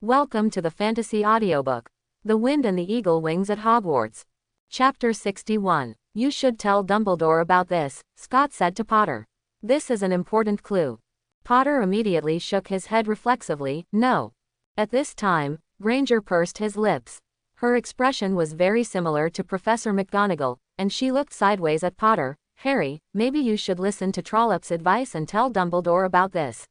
Welcome to the Fantasy Audiobook. The Wind and the Eagle Wings at Hogwarts. Chapter 61. You should tell Dumbledore about this, Scott said to Potter. This is an important clue. Potter immediately shook his head reflexively, no. At this time, Granger pursed his lips. Her expression was very similar to Professor McGonagall, and she looked sideways at Potter. Harry, maybe you should listen to Trollop's advice and tell Dumbledore about this.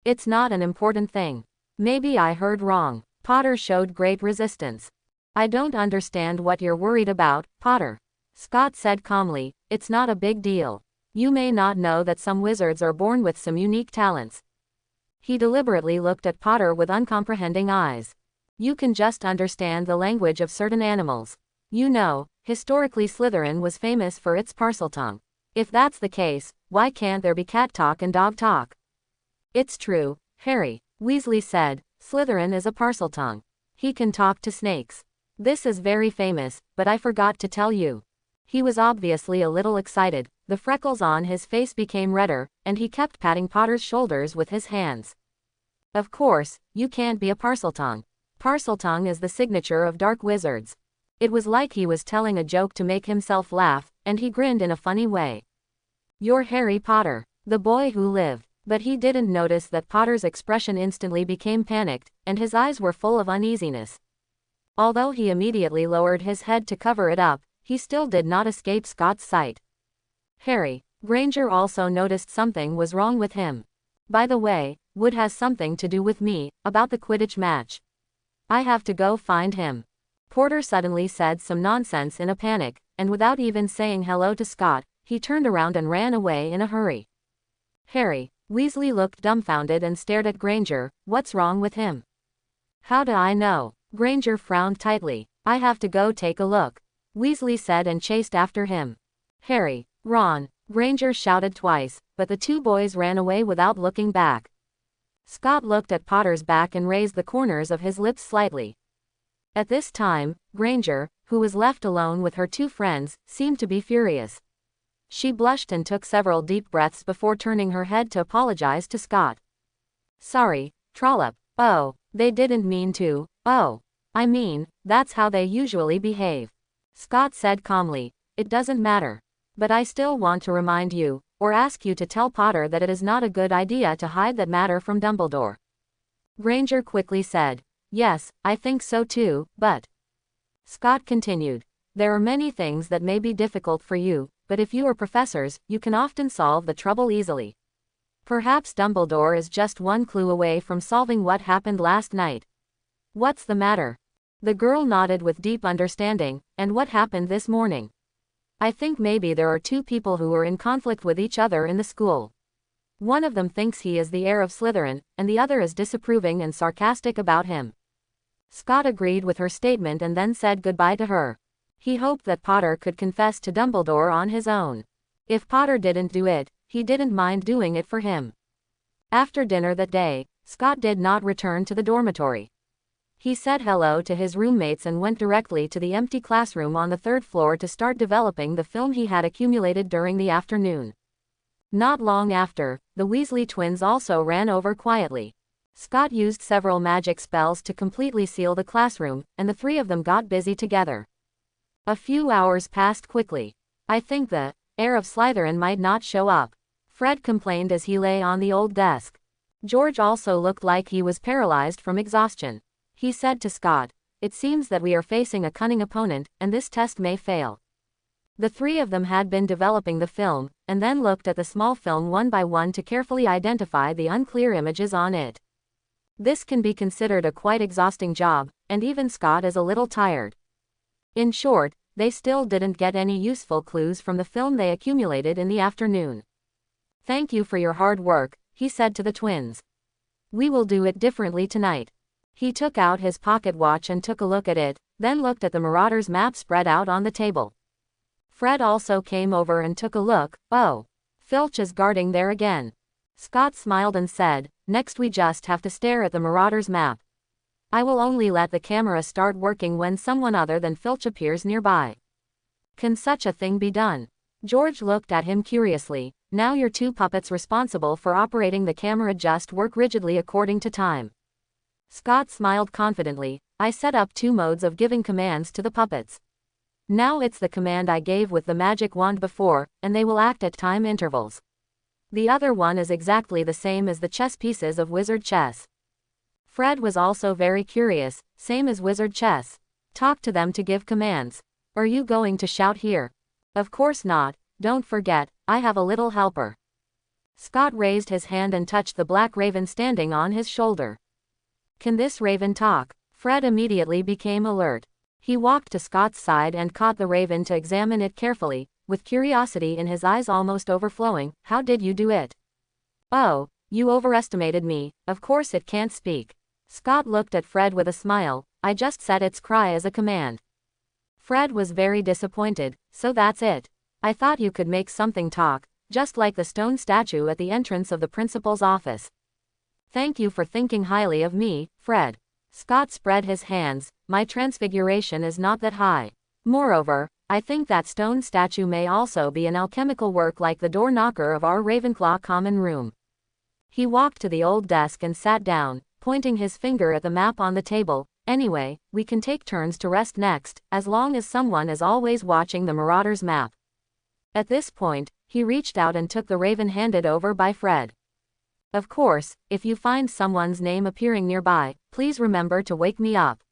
It's not an important thing. Maybe I heard wrong. Potter showed great resistance. I don't understand what you're worried about, Potter. Scott said calmly, it's not a big deal. You may not know that some wizards are born with some unique talents. He deliberately looked at Potter with uncomprehending eyes. You can just understand the language of certain animals. You know, historically Slytherin was famous for its parseltongue. If that's the case, why can't there be cat talk and dog talk? It's true, Harry. Weasley said, Slytherin is a parseltongue. He can talk to snakes. This is very famous, but I forgot to tell you. He was obviously a little excited, the freckles on his face became redder, and he kept patting Potter's shoulders with his hands. Of course, you can't be a parseltongue. Parseltongue is the signature of dark wizards. It was like he was telling a joke to make himself laugh, and he grinned in a funny way. You're Harry Potter, the boy who lived. But he didn't notice that Potter's expression instantly became panicked, and his eyes were full of uneasiness. Although he immediately lowered his head to cover it up, he still did not escape Scott's sight. Harry, Granger also noticed something was wrong with him. By the way, Wood has something to do with me, about the Quidditch match. I have to go find him. Porter suddenly said some nonsense in a panic, and without even saying hello to Scott, he turned around and ran away in a hurry. Harry, Weasley looked dumbfounded and stared at Granger. What's wrong with him? How do I know? Granger frowned tightly. I have to go take a look, Weasley said and chased after him. Harry, Ron, Granger shouted twice, but the two boys ran away without looking back. Scott looked at Potter's back and raised the corners of his lips slightly. At this time, Granger, who was left alone with her two friends, seemed to be furious. She blushed and took several deep breaths before turning her head to apologize to Scott. Sorry, Trollop. Oh, they didn't mean to. Oh, I mean, that's how they usually behave. Scott said calmly, it doesn't matter. But I still want to remind you, or ask you to tell Potter that it is not a good idea to hide that matter from Dumbledore. Granger quickly said, yes, I think so too, but... Scott continued, there are many things that may be difficult for you, but if you are professors, you can often solve the trouble easily. Perhaps Dumbledore is just one clue away from solving what happened last night. What's the matter? The girl nodded with deep understanding. And what happened this morning? I think maybe there are two people who are in conflict with each other in the school. One of them thinks he is the heir of Slytherin, and the other is disapproving and sarcastic about him. Scott agreed with her statement and then said goodbye to her. He hoped that Potter could confess to Dumbledore on his own. If Potter didn't do it, he didn't mind doing it for him. After dinner that day, Scott did not return to the dormitory. He said hello to his roommates and went directly to the empty classroom on the third floor to start developing the film he had accumulated during the afternoon. Not long after, the Weasley twins also ran over quietly. Scott used several magic spells to completely seal the classroom, and the three of them got busy together. A few hours passed quickly. I think the heir of Slytherin might not show up, Fred complained as he lay on the old desk. George also looked like he was paralyzed from exhaustion. He said to Scott, it seems that we are facing a cunning opponent, and this test may fail. The three of them had been developing the film, and then looked at the small film one by one to carefully identify the unclear images on it. This can be considered a quite exhausting job, and even Scott is a little tired. In short, they still didn't get any useful clues from the film they accumulated in the afternoon. Thank you for your hard work, he said to the twins. We will do it differently tonight. He took out his pocket watch and took a look at it, then looked at the Marauders map spread out on the table. Fred also came over and took a look. Oh, Filch is guarding there again. Scott smiled and said, next we just have to stare at the Marauders map. I will only let the camera start working when someone other than Filch appears nearby. Can such a thing be done? George looked at him curiously. Now your two puppets responsible for operating the camera just work rigidly according to time. Scott smiled confidently. I set up 2 modes of giving commands to the puppets. Now it's the command I gave with the magic wand before, and they will act at time intervals. The other one is exactly the same as the chess pieces of wizard chess. Fred was also very curious, same as wizard chess. Talk to them to give commands. Are you going to shout here? Of course not, don't forget, I have a little helper. Scott raised his hand and touched the black raven standing on his shoulder. Can this raven talk? Fred immediately became alert. He walked to Scott's side and caught the raven to examine it carefully, with curiosity in his eyes almost overflowing. How did you do it? Oh, you overestimated me, of course it can't speak. Scott looked at Fred with a smile. I just set its cry as a command. Fred was very disappointed. So that's it. I thought you could make something talk, just like the stone statue at the entrance of the principal's office. Thank you for thinking highly of me, Fred. Scott spread his hands. My transfiguration is not that high. Moreover, I think that stone statue may also be an alchemical work like the door knocker of our Ravenclaw common room. He walked to the old desk and sat down, pointing his finger at the map on the table. Anyway, we can take turns to rest next, as long as someone is always watching the Marauder's map. At this point, he reached out and took the raven handed over by Fred. Of course, if you find someone's name appearing nearby, please remember to wake me up.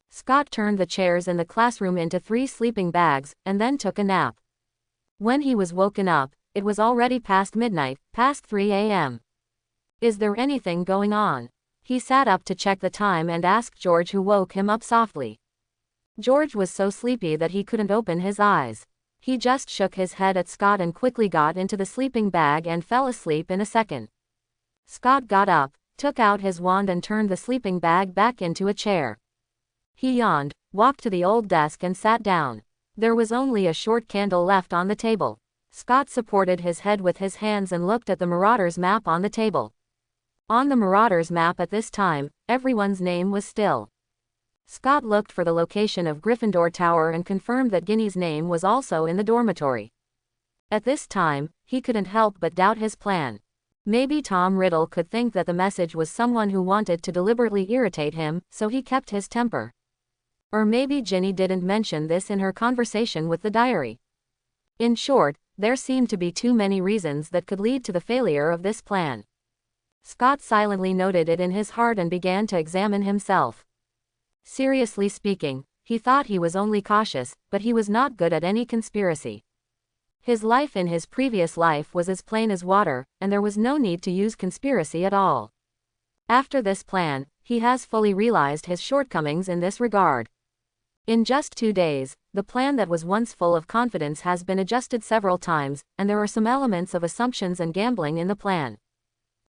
Scott turned the chairs in the classroom into 3 sleeping bags, and then took a nap. When he was woken up, it was already past midnight, past 3 a.m. Is there anything going on? He sat up to check the time and asked George, who woke him up softly. George was so sleepy that he couldn't open his eyes. He just shook his head at Scott and quickly got into the sleeping bag and fell asleep in a second. Scott got up, took out his wand and turned the sleeping bag back into a chair. He yawned, walked to the old desk and sat down. There was only a short candle left on the table. Scott supported his head with his hands and looked at the Marauder's map on the table. On the Marauder's map at this time, everyone's name was still. Scott looked for the location of Gryffindor Tower and confirmed that Ginny's name was also in the dormitory. At this time, he couldn't help but doubt his plan. Maybe Tom Riddle could think that the message was someone who wanted to deliberately irritate him, so he kept his temper. Or maybe Ginny didn't mention this in her conversation with the diary. In short, there seemed to be too many reasons that could lead to the failure of this plan. Scott silently noted it in his heart and began to examine himself. Seriously speaking, he thought he was only cautious, but he was not good at any conspiracy. His life in his previous life was as plain as water, and there was no need to use conspiracy at all. After this plan, he has fully realized his shortcomings in this regard. In just 2 days, the plan that was once full of confidence has been adjusted several times, and there are some elements of assumptions and gambling in the plan.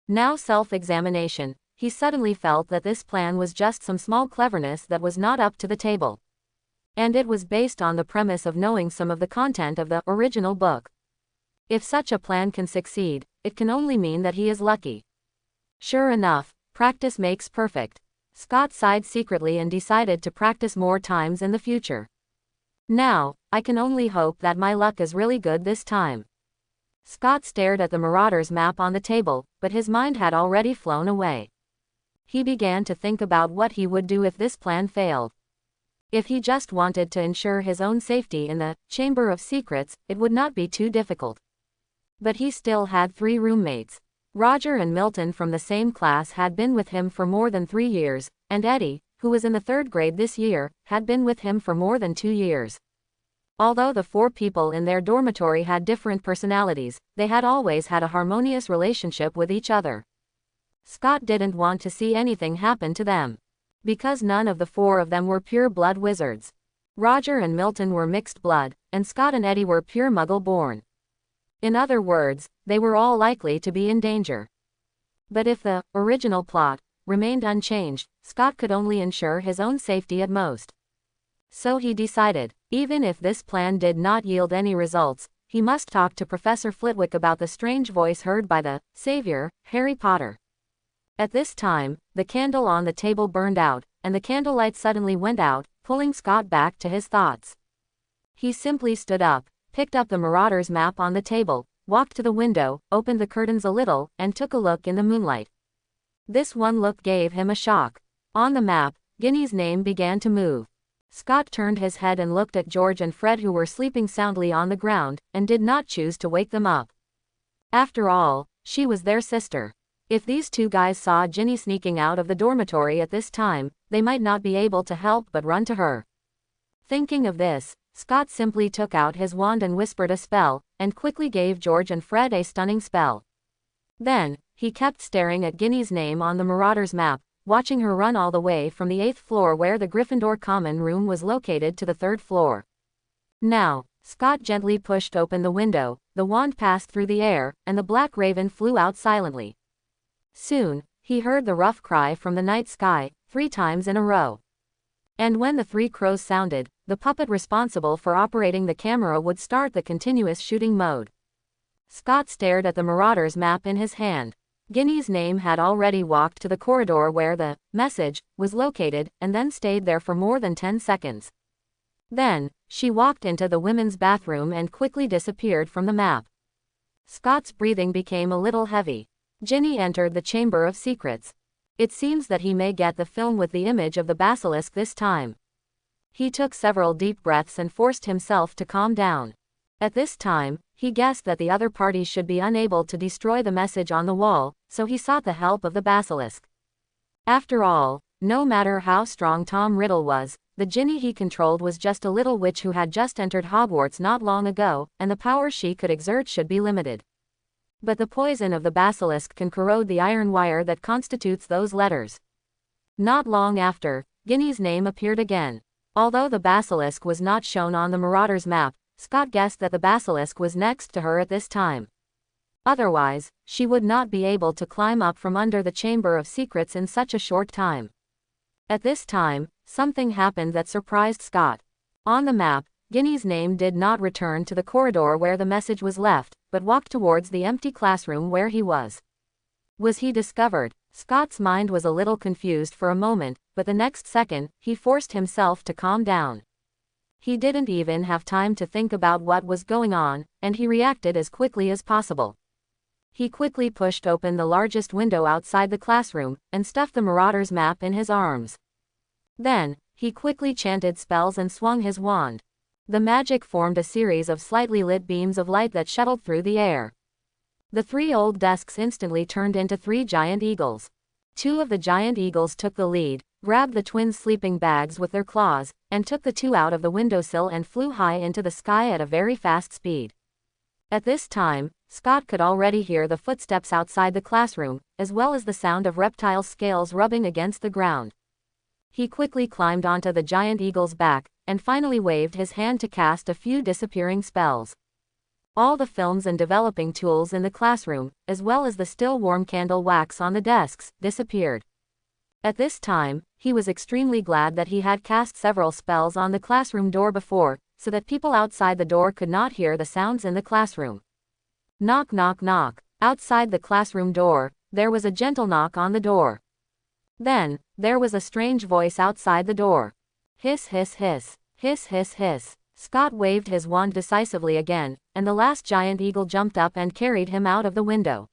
Now self-examination, he suddenly felt that this plan was just some small cleverness that was not up to the table. And it was based on the premise of knowing some of the content of the original book. If such a plan can succeed, it can only mean that he is lucky. Sure enough, practice makes perfect. Scott sighed secretly and decided to practice more times in the future. Now, I can only hope that my luck is really good this time. Scott stared at the Marauder's map on the table, but his mind had already flown away. He began to think about what he would do if this plan failed. If he just wanted to ensure his own safety in the Chamber of Secrets, it would not be too difficult. But he still had 3 roommates. Roger and Milton from the same class had been with him for more than 3 years, and Eddie, who was in the 3rd grade this year, had been with him for more than 2 years. Although the 4 people in their dormitory had different personalities, they had always had a harmonious relationship with each other. Scott didn't want to see anything happen to them. Because none of the 4 of them were pure-blood wizards. Roger and Milton were mixed blood, and Scott and Eddie were pure Muggle-born. In other words, they were all likely to be in danger. But if the original plot remained unchanged, Scott could only ensure his own safety at most. So he decided, even if this plan did not yield any results, he must talk to Professor Flitwick about the strange voice heard by the Savior, Harry Potter. At this time, the candle on the table burned out, and the candlelight suddenly went out, pulling Scott back to his thoughts. He simply stood up, picked up the Marauder's map on the table, walked to the window, opened the curtains a little, and took a look in the moonlight. This one look gave him a shock. On the map, Ginny's name began to move. Scott turned his head and looked at George and Fred, who were sleeping soundly on the ground, and did not choose to wake them up. After all, she was their sister. If these two guys saw Ginny sneaking out of the dormitory at this time, they might not be able to help but run to her. Thinking of this, Scott simply took out his wand and whispered a spell, and quickly gave George and Fred a stunning spell. Then, he kept staring at Ginny's name on the Marauder's map, watching her run all the way from the 8th floor where the Gryffindor common room was located to the 3rd floor. Now, Scott gently pushed open the window, the wand passed through the air, and the black raven flew out silently. Soon, he heard the rough cry from the night sky, 3 times in a row. And when the 3 crows sounded, the puppet responsible for operating the camera would start the continuous shooting mode. Scott stared at the Marauder's map in his hand. Ginny's name had already walked to the corridor where the message was located, and then stayed there for more than 10 seconds. Then, she walked into the women's bathroom and quickly disappeared from the map. Scott's breathing became a little heavy. Ginny entered the Chamber of Secrets. It seems that he may get the film with the image of the basilisk this time. He took several deep breaths and forced himself to calm down. At this time, he guessed that the other party should be unable to destroy the message on the wall, so he sought the help of the basilisk. After all, no matter how strong Tom Riddle was, the Ginny he controlled was just a little witch who had just entered Hogwarts not long ago, and the power she could exert should be limited. But the poison of the basilisk can corrode the iron wire that constitutes those letters. Not long after, Ginny's name appeared again. Although the basilisk was not shown on the Marauder's map, Scott guessed that the basilisk was next to her at this time. Otherwise, she would not be able to climb up from under the Chamber of Secrets in such a short time. At this time, something happened that surprised Scott. On the map, Ginny's name did not return to the corridor where the message was left, but walked towards the empty classroom where he was. Was he discovered? Scott's mind was a little confused for a moment, but the next second, he forced himself to calm down. He didn't even have time to think about what was going on, and he reacted as quickly as possible. He quickly pushed open the largest window outside the classroom, and stuffed the Marauder's map in his arms. Then, he quickly chanted spells and swung his wand. The magic formed a series of slightly lit beams of light that shuttled through the air. The 3 old desks instantly turned into 3 giant eagles. 2 of the giant eagles took the lead, grabbed the twins' sleeping bags with their claws, and took the 2 out of the windowsill and flew high into the sky at a very fast speed. At this time, Scott could already hear the footsteps outside the classroom, as well as the sound of reptile scales rubbing against the ground. He quickly climbed onto the giant eagle's back, and finally waved his hand to cast a few disappearing spells. All the films and developing tools in the classroom, as well as the still warm candle wax on the desks, disappeared. At this time, he was extremely glad that he had cast several spells on the classroom door before, so that people outside the door could not hear the sounds in the classroom. Knock, knock, knock. Outside the classroom door, there was a gentle knock on the door. Then, there was a strange voice outside the door. Hiss, hiss, hiss. Hiss, hiss, hiss. Scott waved his wand decisively again, and the last giant eagle jumped up and carried him out of the window.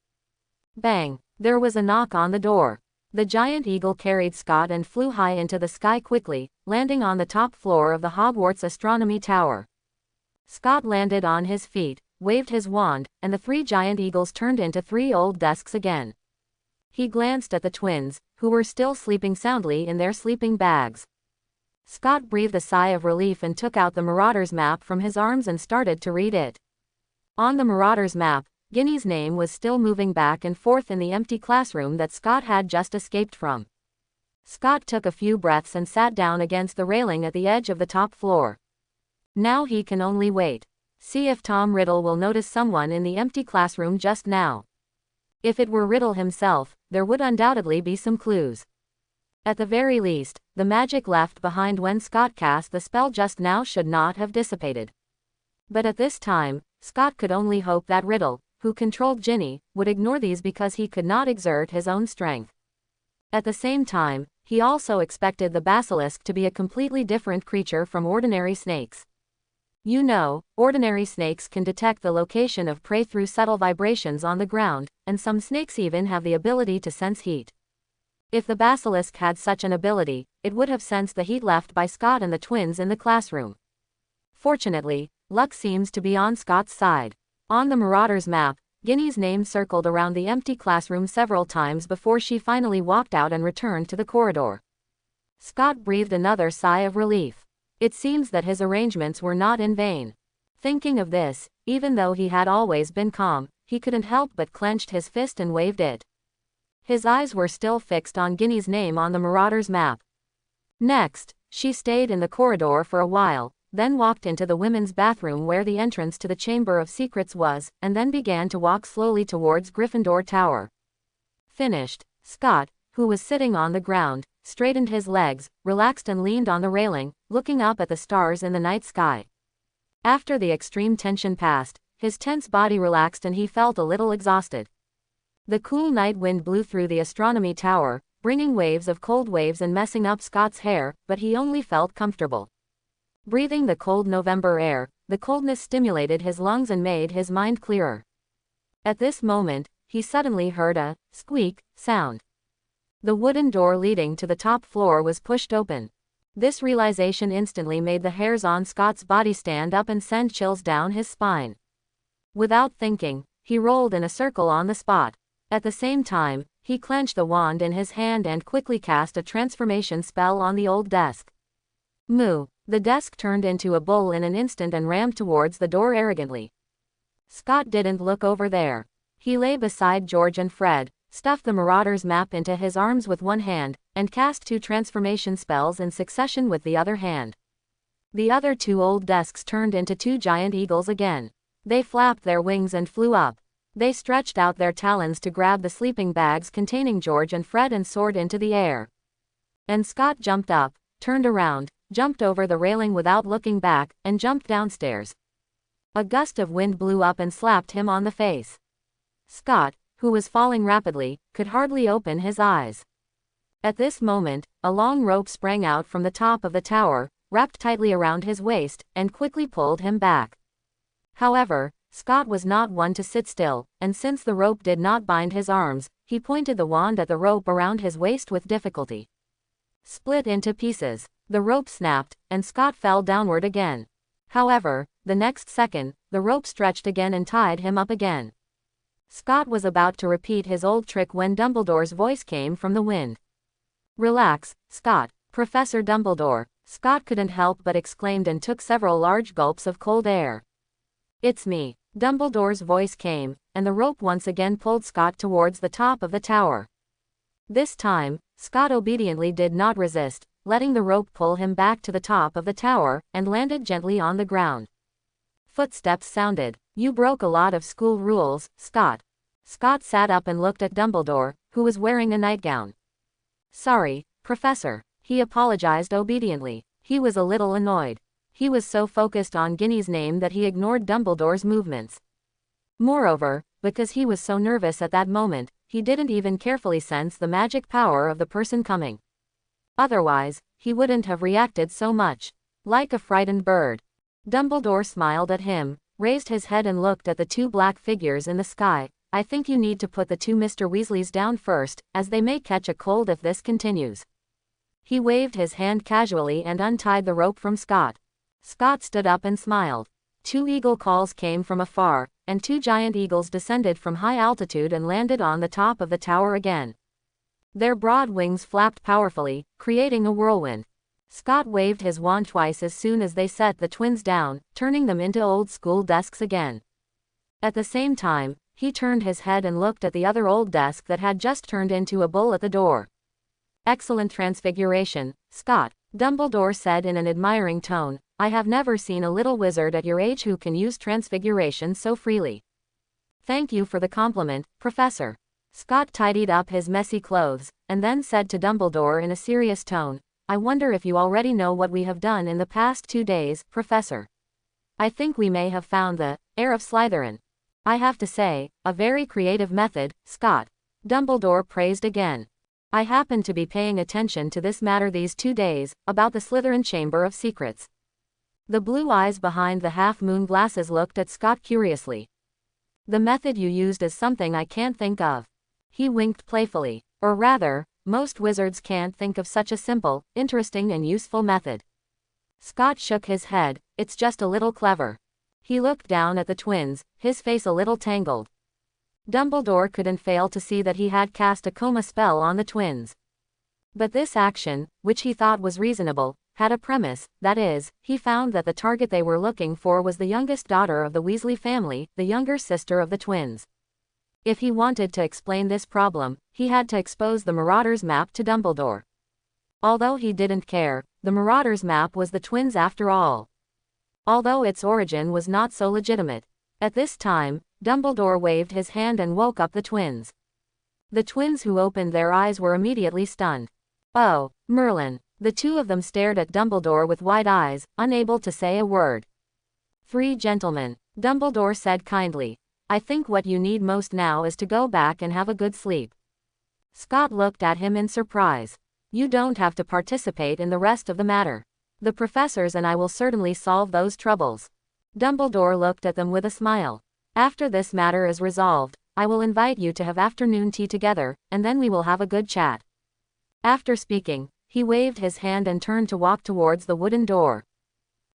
Bang! There was a knock on the door. The giant eagle carried Scott and flew high into the sky quickly, landing on the top floor of the Hogwarts Astronomy Tower. Scott landed on his feet, waved his wand, and the 3 giant eagles turned into 3 old desks again. He glanced at the twins, who were still sleeping soundly in their sleeping bags. Scott breathed a sigh of relief and took out the Marauder's map from his arms and started to read it. On the Marauder's map, Ginny's name was still moving back and forth in the empty classroom that Scott had just escaped from. Scott took a few breaths and sat down against the railing at the edge of the top floor. Now he can only wait. See if Tom Riddle will notice someone in the empty classroom just now. If it were Riddle himself, there would undoubtedly be some clues. At the very least, the magic left behind when Scott cast the spell just now should not have dissipated. But at this time, Scott could only hope that Riddle, who controlled Ginny, would ignore these because he could not exert his own strength. At the same time, he also expected the basilisk to be a completely different creature from ordinary snakes. You know, ordinary snakes can detect the location of prey through subtle vibrations on the ground, and some snakes even have the ability to sense heat. If the basilisk had such an ability, it would have sensed the heat left by Scott and the twins in the classroom. Fortunately, luck seems to be on Scott's side. On the Marauders map, Ginny's name circled around the empty classroom several times before she finally walked out and returned to the corridor. Scott breathed another sigh of relief. It seems that his arrangements were not in vain. Thinking of this, even though he had always been calm, he couldn't help but clenched his fist and waved it. His eyes were still fixed on Ginny's name on the Marauders map. Next, she stayed in the corridor for a while, then walked into the women's bathroom where the entrance to the Chamber of Secrets was, and then began to walk slowly towards Gryffindor Tower. Finished, Scott, who was sitting on the ground, straightened his legs, relaxed and leaned on the railing, looking up at the stars in the night sky. After the extreme tension passed, his tense body relaxed and he felt a little exhausted. The cool night wind blew through the astronomy tower, bringing waves of cold waves and messing up Scott's hair, but he only felt comfortable. Breathing the cold November air, the coldness stimulated his lungs and made his mind clearer. At this moment, he suddenly heard a squeak sound. The wooden door leading to the top floor was pushed open. This realization instantly made the hairs on Scott's body stand up and send chills down his spine. Without thinking, he rolled in a circle on the spot. At the same time, he clenched the wand in his hand and quickly cast a transformation spell on the old desk. Moo! The desk turned into a bull in an instant and rammed towards the door arrogantly. Scott didn't look over there. He lay beside George and Fred, stuffed the Marauders map into his arms with one hand, and cast 2 transformation spells in succession with the other hand. The other 2 old desks turned into 2 giant eagles again. They flapped their wings and flew up. They stretched out their talons to grab the sleeping bags containing George and Fred and soared into the air. And Scott jumped up, turned around, jumped over the railing without looking back, and jumped downstairs. A gust of wind blew up and slapped him on the face. Scott, who was falling rapidly, could hardly open his eyes. At this moment, a long rope sprang out from the top of the tower, wrapped tightly around his waist, and quickly pulled him back. However, Scott was not one to sit still, and since the rope did not bind his arms, he pointed the wand at the rope around his waist with difficulty. Split into pieces, the rope snapped, and Scott fell downward again. However, the next second, the rope stretched again and tied him up again. Scott was about to repeat his old trick when Dumbledore's voice came from the wind. "Relax, Scott, Professor Dumbledore," Scott couldn't help but exclaimed and took several large gulps of cold air. "It's me." Dumbledore's voice came, and the rope once again pulled Scott towards the top of the tower. This time, Scott obediently did not resist, letting the rope pull him back to the top of the tower, and landed gently on the ground. Footsteps sounded. "You broke a lot of school rules, Scott." Scott sat up and looked at Dumbledore, who was wearing a nightgown. "Sorry, Professor." He apologized obediently. He was a little annoyed. He was so focused on Ginny's name that he ignored Dumbledore's movements. Moreover, because he was so nervous at that moment, he didn't even carefully sense the magic power of the person coming. Otherwise, he wouldn't have reacted so much. Like a frightened bird. Dumbledore smiled at him, raised his head and looked at the 2 black figures in the sky. "I think you need to put the 2 Mr. Weasleys down first, as they may catch a cold if this continues." He waved his hand casually and untied the rope from Scott. Scott stood up and smiled. 2 eagle calls came from afar, and 2 giant eagles descended from high altitude and landed on the top of the tower again. Their broad wings flapped powerfully, creating a whirlwind. Scott waved his wand twice as soon as they set the twins down, turning them into old school desks again. At the same time, he turned his head and looked at the other old desk that had just turned into a bull at the door. "Excellent transfiguration, Scott," Dumbledore said in an admiring tone. "I have never seen a little wizard at your age who can use transfiguration so freely." "Thank you for the compliment, Professor." Scott tidied up his messy clothes, and then said to Dumbledore in a serious tone, "I wonder if you already know what we have done in the past 2 days, Professor. I think we may have found the heir of Slytherin. I have to say, a very creative method, Scott." Dumbledore praised again. "I happened to be paying attention to this matter these 2 days, about the Slytherin Chamber of Secrets." The blue eyes behind the half-moon glasses looked at Scott curiously. "The method you used is something I can't think of." He winked playfully. "Or rather, most wizards can't think of such a simple, interesting and useful method. Scott shook his head. It's just a little clever. He looked down at the twins, his face a little tangled. Dumbledore couldn't fail to see that he had cast a coma spell on the twins. But this action, which he thought was reasonable, had a premise, that is, he found that the target they were looking for was the youngest daughter of the Weasley family, the younger sister of the twins. If he wanted to explain this problem, he had to expose the Marauder's map to Dumbledore. Although he didn't care, the Marauder's map was the twins after all. Although its origin was not so legitimate. At this time, Dumbledore waved his hand and woke up the twins. The twins who opened their eyes were immediately stunned. Oh, Merlin. The two of them stared at Dumbledore with wide eyes, unable to say a word. "Three gentlemen," Dumbledore said kindly. "I think what you need most now is to go back and have a good sleep." Scott looked at him in surprise. "You don't have to participate in the rest of the matter. The professors and I will certainly solve those troubles." Dumbledore looked at them with a smile. "After this matter is resolved, I will invite you to have afternoon tea together, and then we will have a good chat." After speaking, he waved his hand and turned to walk towards the wooden door.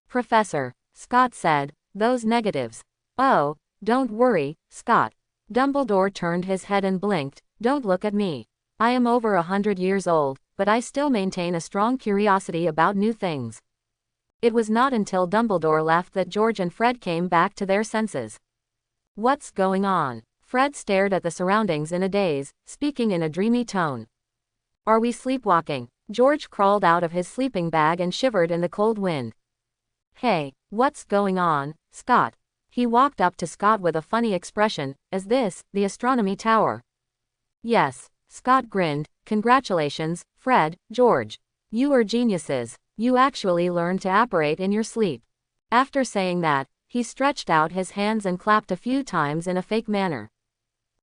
"Professor," Scott said, "those negatives." "Oh, don't worry, Scott." Dumbledore turned his head and blinked. "Don't look at me. I am over 100 years old, but I still maintain a strong curiosity about new things." It was not until Dumbledore left that George and Fred came back to their senses. "What's going on?" Fred stared at the surroundings in a daze, speaking in a dreamy tone. "Are we sleepwalking?" George crawled out of his sleeping bag and shivered in the cold wind. "Hey, what's going on, Scott?" He walked up to Scott with a funny expression. "Is this the astronomy tower?" "Yes." Scott grinned. "Congratulations, Fred, George. You are geniuses. You actually learned to apparate in your sleep." After saying that, he stretched out his hands and clapped a few times in a fake manner.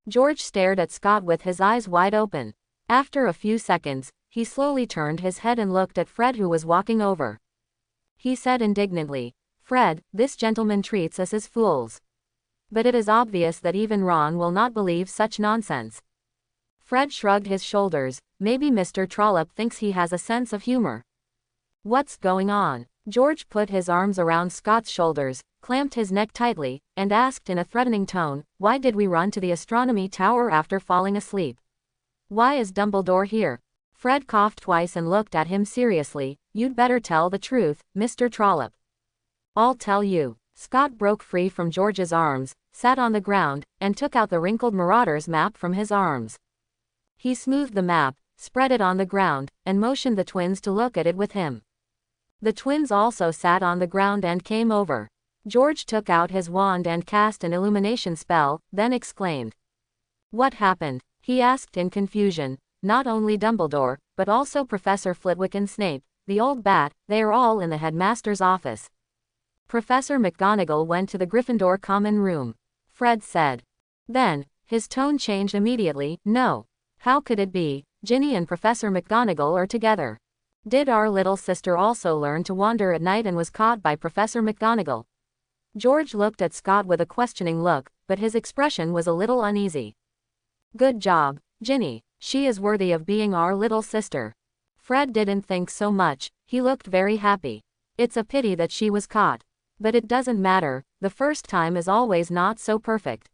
George stared at Scott with his eyes wide open. After a few seconds, he slowly turned his head and looked at Fred, who was walking over. He said indignantly, "Fred, this gentleman treats us as fools. But it is obvious that even Ron will not believe such nonsense." Fred shrugged his shoulders. "Maybe Mr. Trollop thinks he has a sense of humor." "What's going on?" George put his arms around Scott's shoulders, clamped his neck tightly, and asked in a threatening tone, "Why did we run to the astronomy tower after falling asleep? Why is Dumbledore here?" Fred coughed twice and looked at him seriously. "You'd better tell the truth, Mr. Trollop." "I'll tell you." Scott broke free from George's arms, sat on the ground, and took out the wrinkled Marauder's map from his arms. He smoothed the map, spread it on the ground, and motioned the twins to look at it with him. The twins also sat on the ground and came over. George took out his wand and cast an illumination spell, then exclaimed. "What happened?" he asked in confusion. Not only Dumbledore, but also Professor Flitwick and Snape, the old bat, they are all in the headmaster's office. Professor McGonagall went to the Gryffindor common room. Fred said. Then, his tone changed immediately. "No. How could it be? Ginny and Professor McGonagall are together. Did our little sister also learn to wander at night and was caught by Professor McGonagall?" George looked at Scott with a questioning look, but his expression was a little uneasy. "Good job, Ginny. She is worthy of being our little sister." Fred didn't think so much. He looked very happy. "It's a pity that she was caught. But it doesn't matter, the first time is always not so perfect.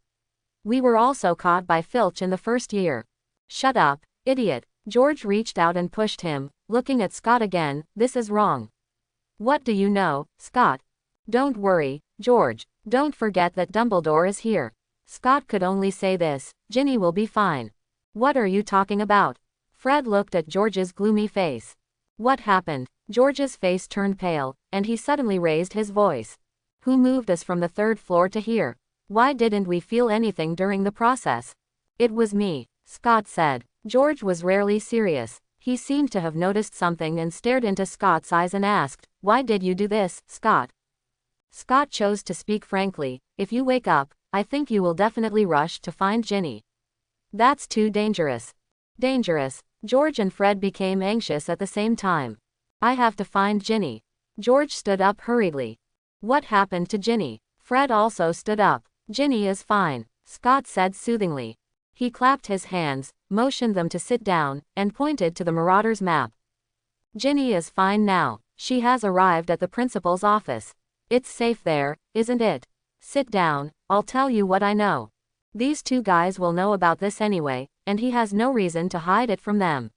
We were also caught by Filch in the first year." "Shut up, idiot." George reached out and pushed him, looking at Scott again. "This is wrong." "What do you know, Scott?" "Don't worry, George. Don't forget that Dumbledore is here." Scott could only say this. "Ginny will be fine." "What are you talking about?" Fred looked at George's gloomy face. "What happened?" George's face turned pale, and he suddenly raised his voice. "Who moved us from the third floor to here? Why didn't we feel anything during the process?" "It was me," Scott said. George was rarely serious. He seemed to have noticed something and stared into Scott's eyes and asked, "Why did you do this, Scott?" Scott chose to speak frankly. "If you wake up, I think you will definitely rush to find Ginny. That's too dangerous." "Dangerous?" George and Fred became anxious at the same time. "I have to find Ginny." George stood up hurriedly. "What happened to Ginny?" Fred also stood up. "Ginny is fine," Scott said soothingly. He clapped his hands. motioned them to sit down, and pointed to the Marauders map. Ginny is fine now. She has arrived at the principal's office. It's safe there, isn't it? Sit down, I'll tell you what I know. These two guys will know about this anyway, and he has no reason to hide it from them.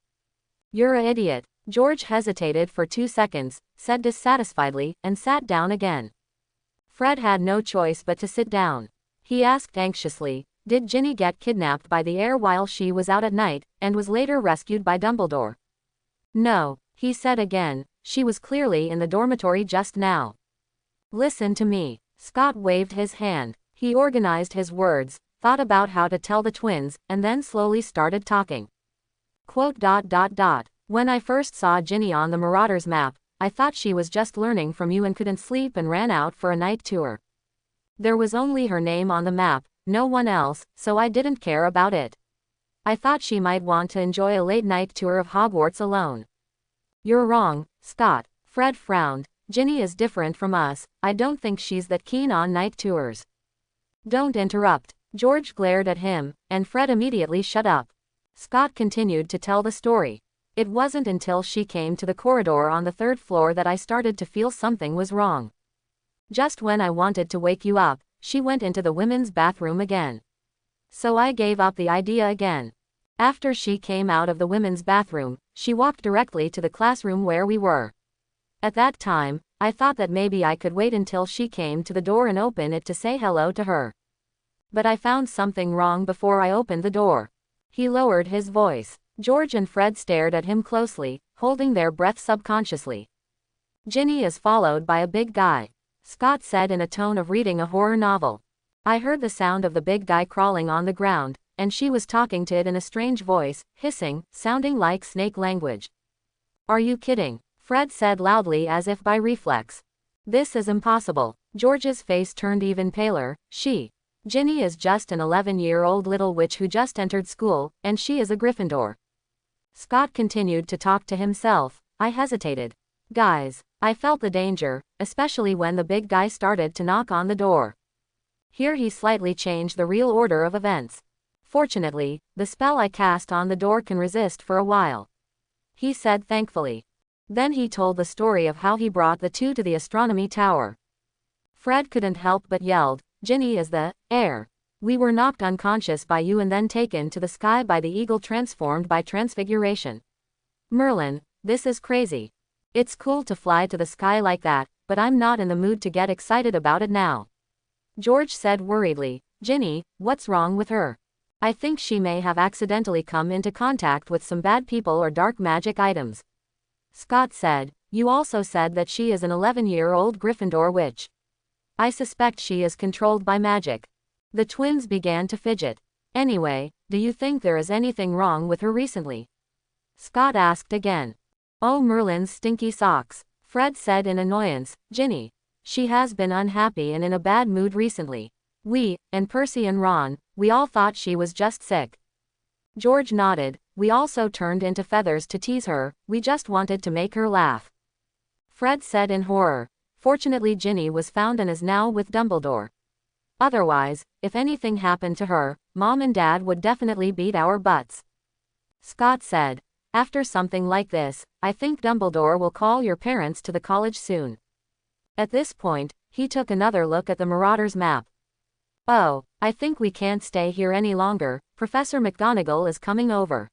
You're an idiot. George hesitated for 2 seconds, said dissatisfiedly, and sat down again. Fred had no choice but to sit down. He asked anxiously, did Ginny get kidnapped by the Heir while she was out at night, and was later rescued by Dumbledore? No, he said again, she was clearly in the dormitory just now. Listen to me. Scott waved his hand. He organized his words, thought about how to tell the twins, and then slowly started talking. Quote. When I first saw Ginny on the Marauders map, I thought she was just learning from you and couldn't sleep and ran out for a night tour. There was only her name on the map, no one else, so I didn't care about it. I thought she might want to enjoy a late night tour of Hogwarts alone. You're wrong, Scott. Fred frowned. Ginny is different from us. I don't think she's that keen on night tours. Don't interrupt. George glared at him, and Fred immediately shut up. Scott continued to tell the story. It wasn't until she came to the corridor on the 3rd floor that I started to feel something was wrong. Just when I wanted to wake you up, she went into the women's bathroom again. So I gave up the idea again. After she came out of the women's bathroom, she walked directly to the classroom where we were. At that time, I thought that maybe I could wait until she came to the door and open it to say hello to her. But I found something wrong before I opened the door. He lowered his voice. George and Fred stared at him closely, holding their breath subconsciously. Ginny is followed by a big guy. Scott said in a tone of reading a horror novel. I heard the sound of the big guy crawling on the ground, and she was talking to it in a strange voice, hissing, sounding like snake language. Are you kidding? Fred said loudly as if by reflex. This is impossible. George's face turned even paler. Ginny is just an 11-year-old little witch who just entered school, and she is a Gryffindor. Scott continued to talk to himself. I hesitated. Guys, I felt the danger, especially when the big guy started to knock on the door. Here he slightly changed the real order of events. Fortunately, the spell I cast on the door can resist for a while. He said thankfully. Then he told the story of how he brought the two to the astronomy tower. Fred couldn't help but yelled, Ginny is the Heir. We were knocked unconscious by you and then taken to the sky by the eagle transformed by Transfiguration. Merlin, this is crazy. It's cool to fly to the sky like that, but I'm not in the mood to get excited about it now. George said worriedly, Ginny, what's wrong with her? I think she may have accidentally come into contact with some bad people or dark magic items. Scott said, you also said that she is an 11-year-old Gryffindor witch. I suspect she is controlled by magic. The twins began to fidget. Anyway, do you think there is anything wrong with her recently? Scott asked again. Oh, Merlin's stinky socks. Fred said in annoyance, Ginny. She has been unhappy and in a bad mood recently. We, and Percy and Ron, we all thought she was just sick. George nodded. We also turned into feathers to tease her, we just wanted to make her laugh. Fred said in horror. Fortunately Ginny was found and is now with Dumbledore. Otherwise, if anything happened to her, Mom and Dad would definitely beat our butts. Scott said. After something like this, I think Dumbledore will call your parents to the college soon. At this point, he took another look at the Marauders map. Oh, I think we can't stay here any longer, Professor McGonagall is coming over.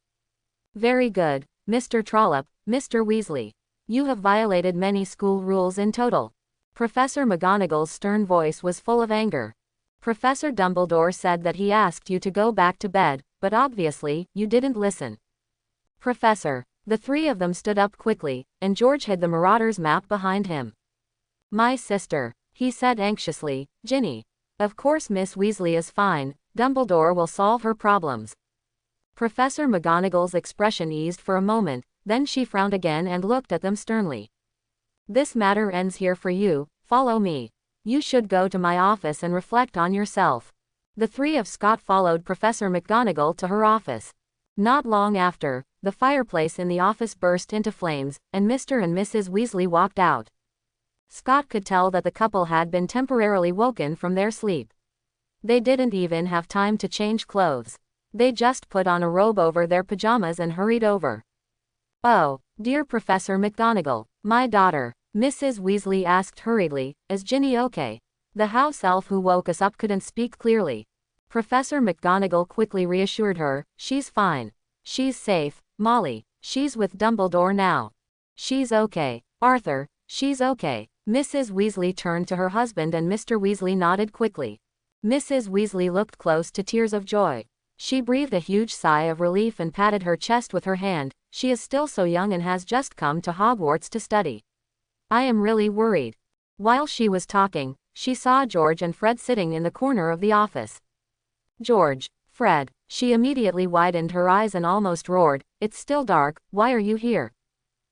Very good, Mr. Trollop, Mr. Weasley. You have violated many school rules in total. Professor McGonagall's stern voice was full of anger. Professor Dumbledore said that he asked you to go back to bed, but obviously, you didn't listen. Professor. The three of them stood up quickly, and George hid the Marauders map behind him. My sister, he said anxiously, Ginny. Of course Miss Weasley is fine, Dumbledore will solve her problems. Professor McGonagall's expression eased for a moment, then she frowned again and looked at them sternly. This matter ends here for you, follow me. You should go to my office and reflect on yourself. The three of Scott followed Professor McGonagall to her office. Not long after, the fireplace in the office burst into flames, and Mr. and Mrs. Weasley walked out. Scott could tell that the couple had been temporarily woken from their sleep. They didn't even have time to change clothes. They just put on a robe over their pajamas and hurried over. "Oh, dear Professor McGonagall, my daughter," Mrs. Weasley asked hurriedly, "is Ginny okay?" The house elf who woke us up couldn't speak clearly. Professor McGonagall quickly reassured her, "She's fine. She's safe, Molly. She's with Dumbledore now. She's okay. Arthur, she's okay." Mrs. Weasley turned to her husband and Mr. Weasley nodded quickly. Mrs. Weasley looked close to tears of joy. She breathed a huge sigh of relief and patted her chest with her hand. She is still so young and has just come to Hogwarts to study. "I am really worried." While she was talking, she saw George and Fred sitting in the corner of the office. "George, Fred," she immediately widened her eyes and almost roared, "It's still dark, why are you here?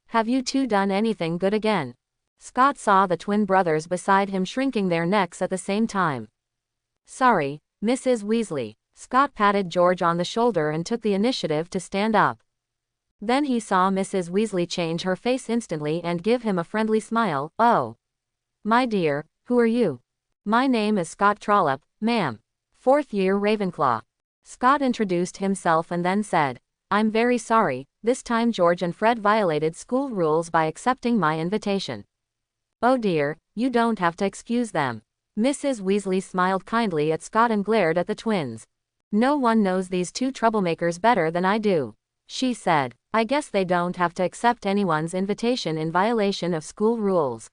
Have you two done anything good again?" Scott saw the twin brothers beside him shrinking their necks at the same time. "Sorry, Mrs. Weasley." Scott patted George on the shoulder and took the initiative to stand up. Then he saw Mrs. Weasley change her face instantly and give him a friendly smile. "Oh, my dear, who are you?" "My name is Scott Trollop, ma'am. 4th year Ravenclaw." Scott introduced himself and then said, "I'm very sorry, this time George and Fred violated school rules by accepting my invitation." "Oh dear, you don't have to excuse them." Mrs. Weasley smiled kindly at Scott and glared at the twins. "No one knows these two troublemakers better than I do," she said. "I guess they don't have to accept anyone's invitation in violation of school rules."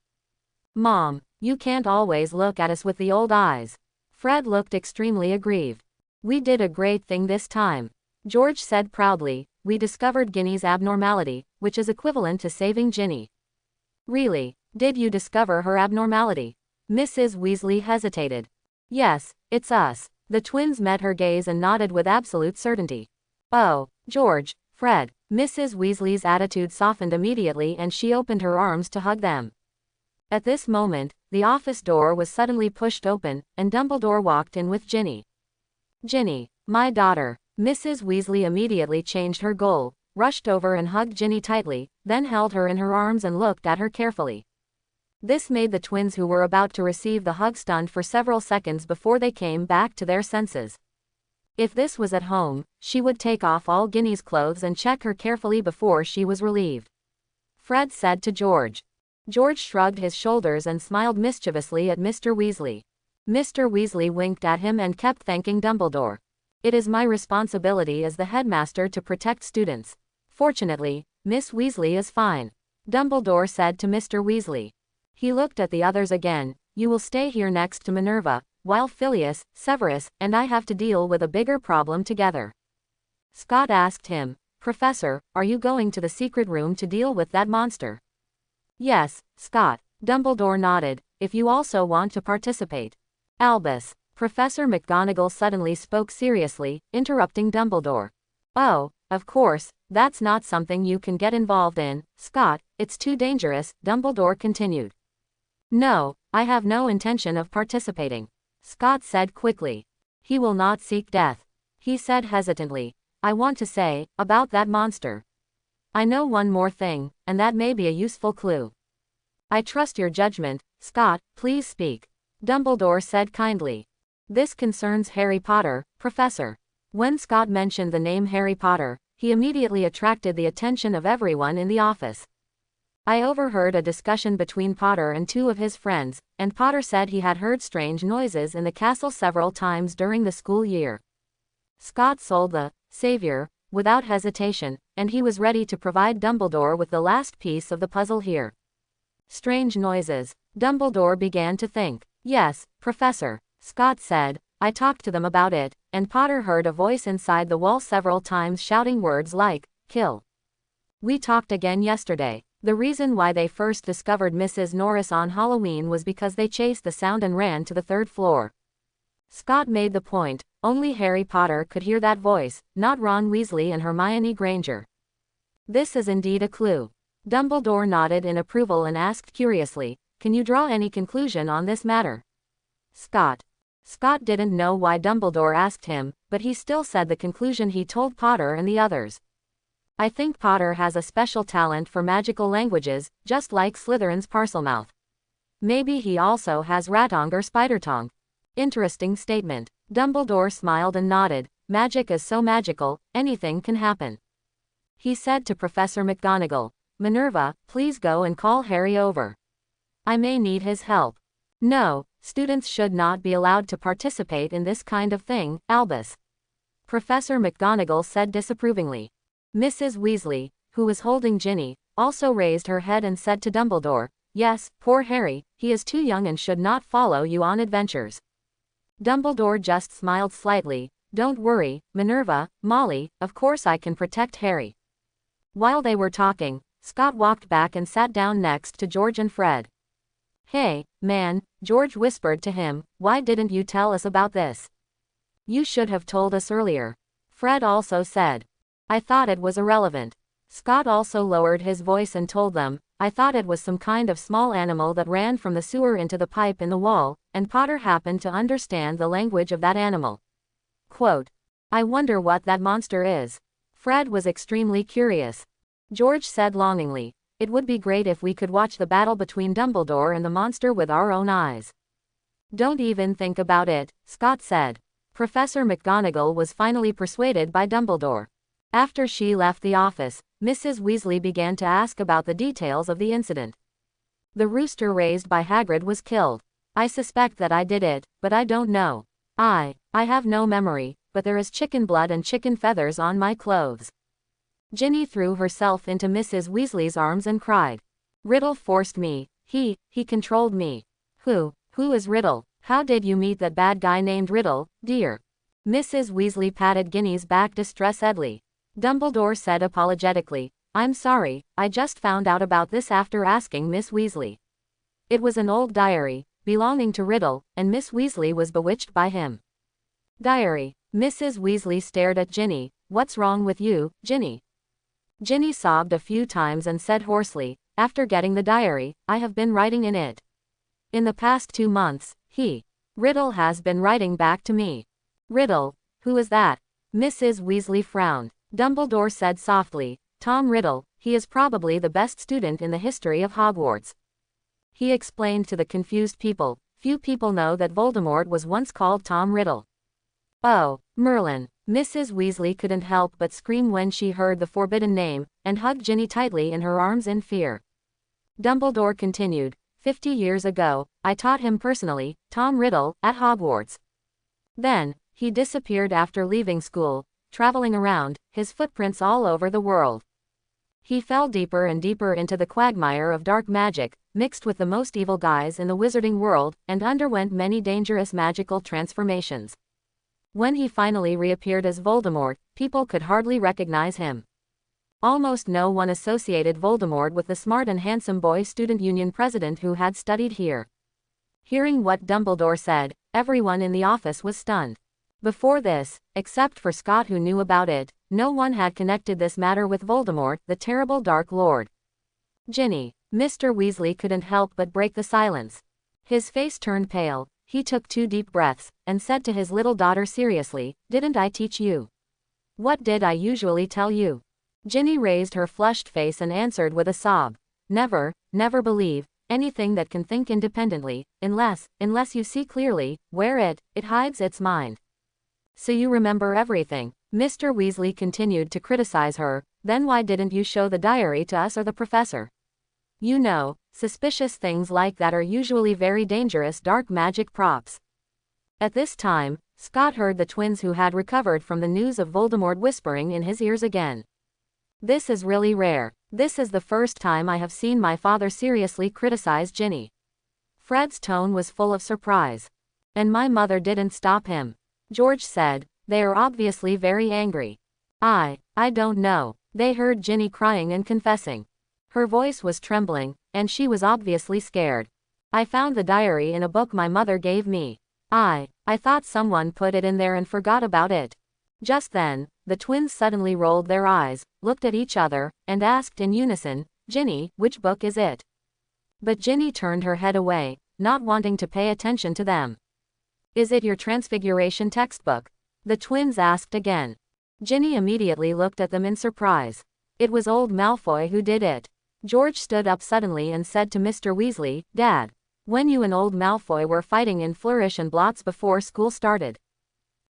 "Mom, you can't always look at us with the old eyes." Fred looked extremely aggrieved. "We did a great thing this time," George said proudly. "We discovered Ginny's abnormality, which is equivalent to saving Ginny." "Really? Did you discover her abnormality?" Mrs. Weasley hesitated. "Yes, it's us." The twins met her gaze and nodded with absolute certainty. "Oh, George, Fred." Mrs. Weasley's attitude softened immediately and she opened her arms to hug them. At this moment, the office door was suddenly pushed open, and Dumbledore walked in with Ginny. "Ginny, my daughter." Mrs. Weasley immediately changed her goal, rushed over and hugged Ginny tightly, then held her in her arms and looked at her carefully. This made the twins who were about to receive the hug stunned for several seconds before they came back to their senses. If this was at home, she would take off all Ginny's clothes and check her carefully before she was relieved. Fred said to George. George shrugged his shoulders and smiled mischievously at Mr. Weasley. Mr. Weasley winked at him and kept thanking Dumbledore. "It is my responsibility as the headmaster to protect students. Fortunately, Miss Weasley is fine," Dumbledore said to Mr. Weasley. He looked at the others again. "You will stay here next to Minerva, while Phileas, Severus, and I have to deal with a bigger problem together." Scott asked him, "Professor, are you going to the secret room to deal with that monster?" "Yes, Scott." Dumbledore nodded, "if you also want to participate." "Albus." Professor McGonagall suddenly spoke seriously, interrupting Dumbledore. "Oh, of course, that's not something you can get involved in, Scott, it's too dangerous," Dumbledore continued. "No, I have no intention of participating," Scott said quickly. "He will not seek death," he said hesitantly. "I want to say, about that monster. I know one more thing, and that may be a useful clue." "I trust your judgment, Scott, please speak," Dumbledore said kindly. "This concerns Harry Potter, Professor." When Scott mentioned the name Harry Potter, he immediately attracted the attention of everyone in the office. "I overheard a discussion between Potter and two of his friends, and Potter said he had heard strange noises in the castle several times during the school year." Scott sold the savior without hesitation, and he was ready to provide Dumbledore with the last piece of the puzzle here. Strange noises. Dumbledore began to think. "Yes, Professor," Scott said, "I talked to them about it, and Potter heard a voice inside the wall several times shouting words like, 'Kill.' We talked again yesterday. The reason why they first discovered Mrs. Norris on Halloween was because they chased the sound and ran to the 3rd floor." Scott made the point, only Harry Potter could hear that voice, not Ron Weasley and Hermione Granger. "This is indeed a clue." Dumbledore nodded in approval and asked curiously, "Can you draw any conclusion on this matter?" Scott didn't know why Dumbledore asked him, but he still said the conclusion he told Potter and the others. "I think Potter has a special talent for magical languages, just like Slytherin's Parselmouth. Maybe he also has Ratong or Spidertongue." Interesting statement. Dumbledore smiled and nodded. magic is so magical, anything can happen. He said to Professor McGonagall, Minerva, please go and call Harry over. I may need his help. No, students should not be allowed to participate in this kind of thing, Albus. Professor McGonagall said disapprovingly. Mrs. Weasley, who was holding Ginny, also raised her head and said to Dumbledore, yes, poor Harry, he is too young and should not follow you on adventures. Dumbledore just smiled slightly. Don't worry, Minerva, Molly, of course I can protect Harry. While they were talking, Scott walked back and sat down next to George and Fred. Hey, man, George whispered to him, why didn't you tell us about this? You should have told us earlier. Fred also said. I thought it was irrelevant. Scott also lowered his voice and told them, I thought it was some kind of small animal that ran from the sewer into the pipe in the wall, and Potter happened to understand the language of that animal. Quote, I wonder what that monster is. Fred was extremely curious. George said longingly, it would be great if we could watch the battle between Dumbledore and the monster with our own eyes. Don't even think about it, Scott said. Professor McGonagall was finally persuaded by Dumbledore. After she left the office, Mrs. Weasley began to ask about the details of the incident. The rooster raised by Hagrid was killed. I suspect that I did it, but I don't know. I have no memory, but there is chicken blood and chicken feathers on my clothes. Ginny threw herself into Mrs. Weasley's arms and cried. Riddle forced me. He controlled me. Who is Riddle? How did you meet that bad guy named Riddle, dear? Mrs. Weasley patted Ginny's back distressedly. Dumbledore said apologetically, I'm sorry, I just found out about this after asking Miss Weasley. It was an old diary, belonging to Riddle, and Miss Weasley was bewitched by him. Diary. Mrs. Weasley stared at Ginny. What's wrong with you, Ginny? Ginny sobbed a few times and said hoarsely, after getting the diary, I have been writing in it. In the past 2 months, Riddle has been writing back to me. Riddle? Who is that? Mrs. Weasley frowned. Dumbledore said softly, Tom Riddle, he is probably the best student in the history of Hogwarts. He explained to the confused people, few people know that Voldemort was once called Tom Riddle. Oh, Merlin. Mrs. Weasley couldn't help but scream when she heard the forbidden name, and hugged Ginny tightly in her arms in fear. Dumbledore continued, 50 years ago, I taught him personally, Tom Riddle, at Hogwarts. Then, he disappeared after leaving school, traveling around, his footprints all over the world. He fell deeper and deeper into the quagmire of dark magic, mixed with the most evil guys in the wizarding world, and underwent many dangerous magical transformations. When he finally reappeared as Voldemort, people could hardly recognize him. Almost no one associated Voldemort with the smart and handsome boy student union president who had studied here. Hearing what Dumbledore said, everyone in the office was stunned. Before this, except for Scott who knew about it, no one had connected this matter with Voldemort, the terrible Dark Lord. Ginny. Mr. Weasley couldn't help but break the silence. His face turned pale, he took 2 deep breaths, and said to his little daughter seriously, didn't I teach you? What did I usually tell you? Ginny raised her flushed face and answered with a sob. Never believe anything that can think independently, unless you see clearly, where it hides its mind. So you remember everything. Mr. Weasley continued to criticize her, then why didn't you show the diary to us or the professor? You know, suspicious things like that are usually very dangerous dark magic props. At this time, Scott heard the twins who had recovered from the news of Voldemort whispering in his ears again. This is really rare. This is the first time I have seen my father seriously criticize Ginny. Fred's tone was full of surprise. And my mother didn't stop him. George said, they are obviously very angry. I don't know. They heard Ginny crying and confessing. Her voice was trembling, and she was obviously scared. I found the diary in a book my mother gave me. I thought someone put it in there and forgot about it. Just then, the twins suddenly rolled their eyes, looked at each other, and asked in unison, Ginny, which book is it? But Ginny turned her head away, not wanting to pay attention to them. Is it your Transfiguration textbook? The twins asked again. Ginny immediately looked at them in surprise. It was old Malfoy who did it. George stood up suddenly and said to Mr. Weasley, Dad, when you and old Malfoy were fighting in Flourish and Blots before school started.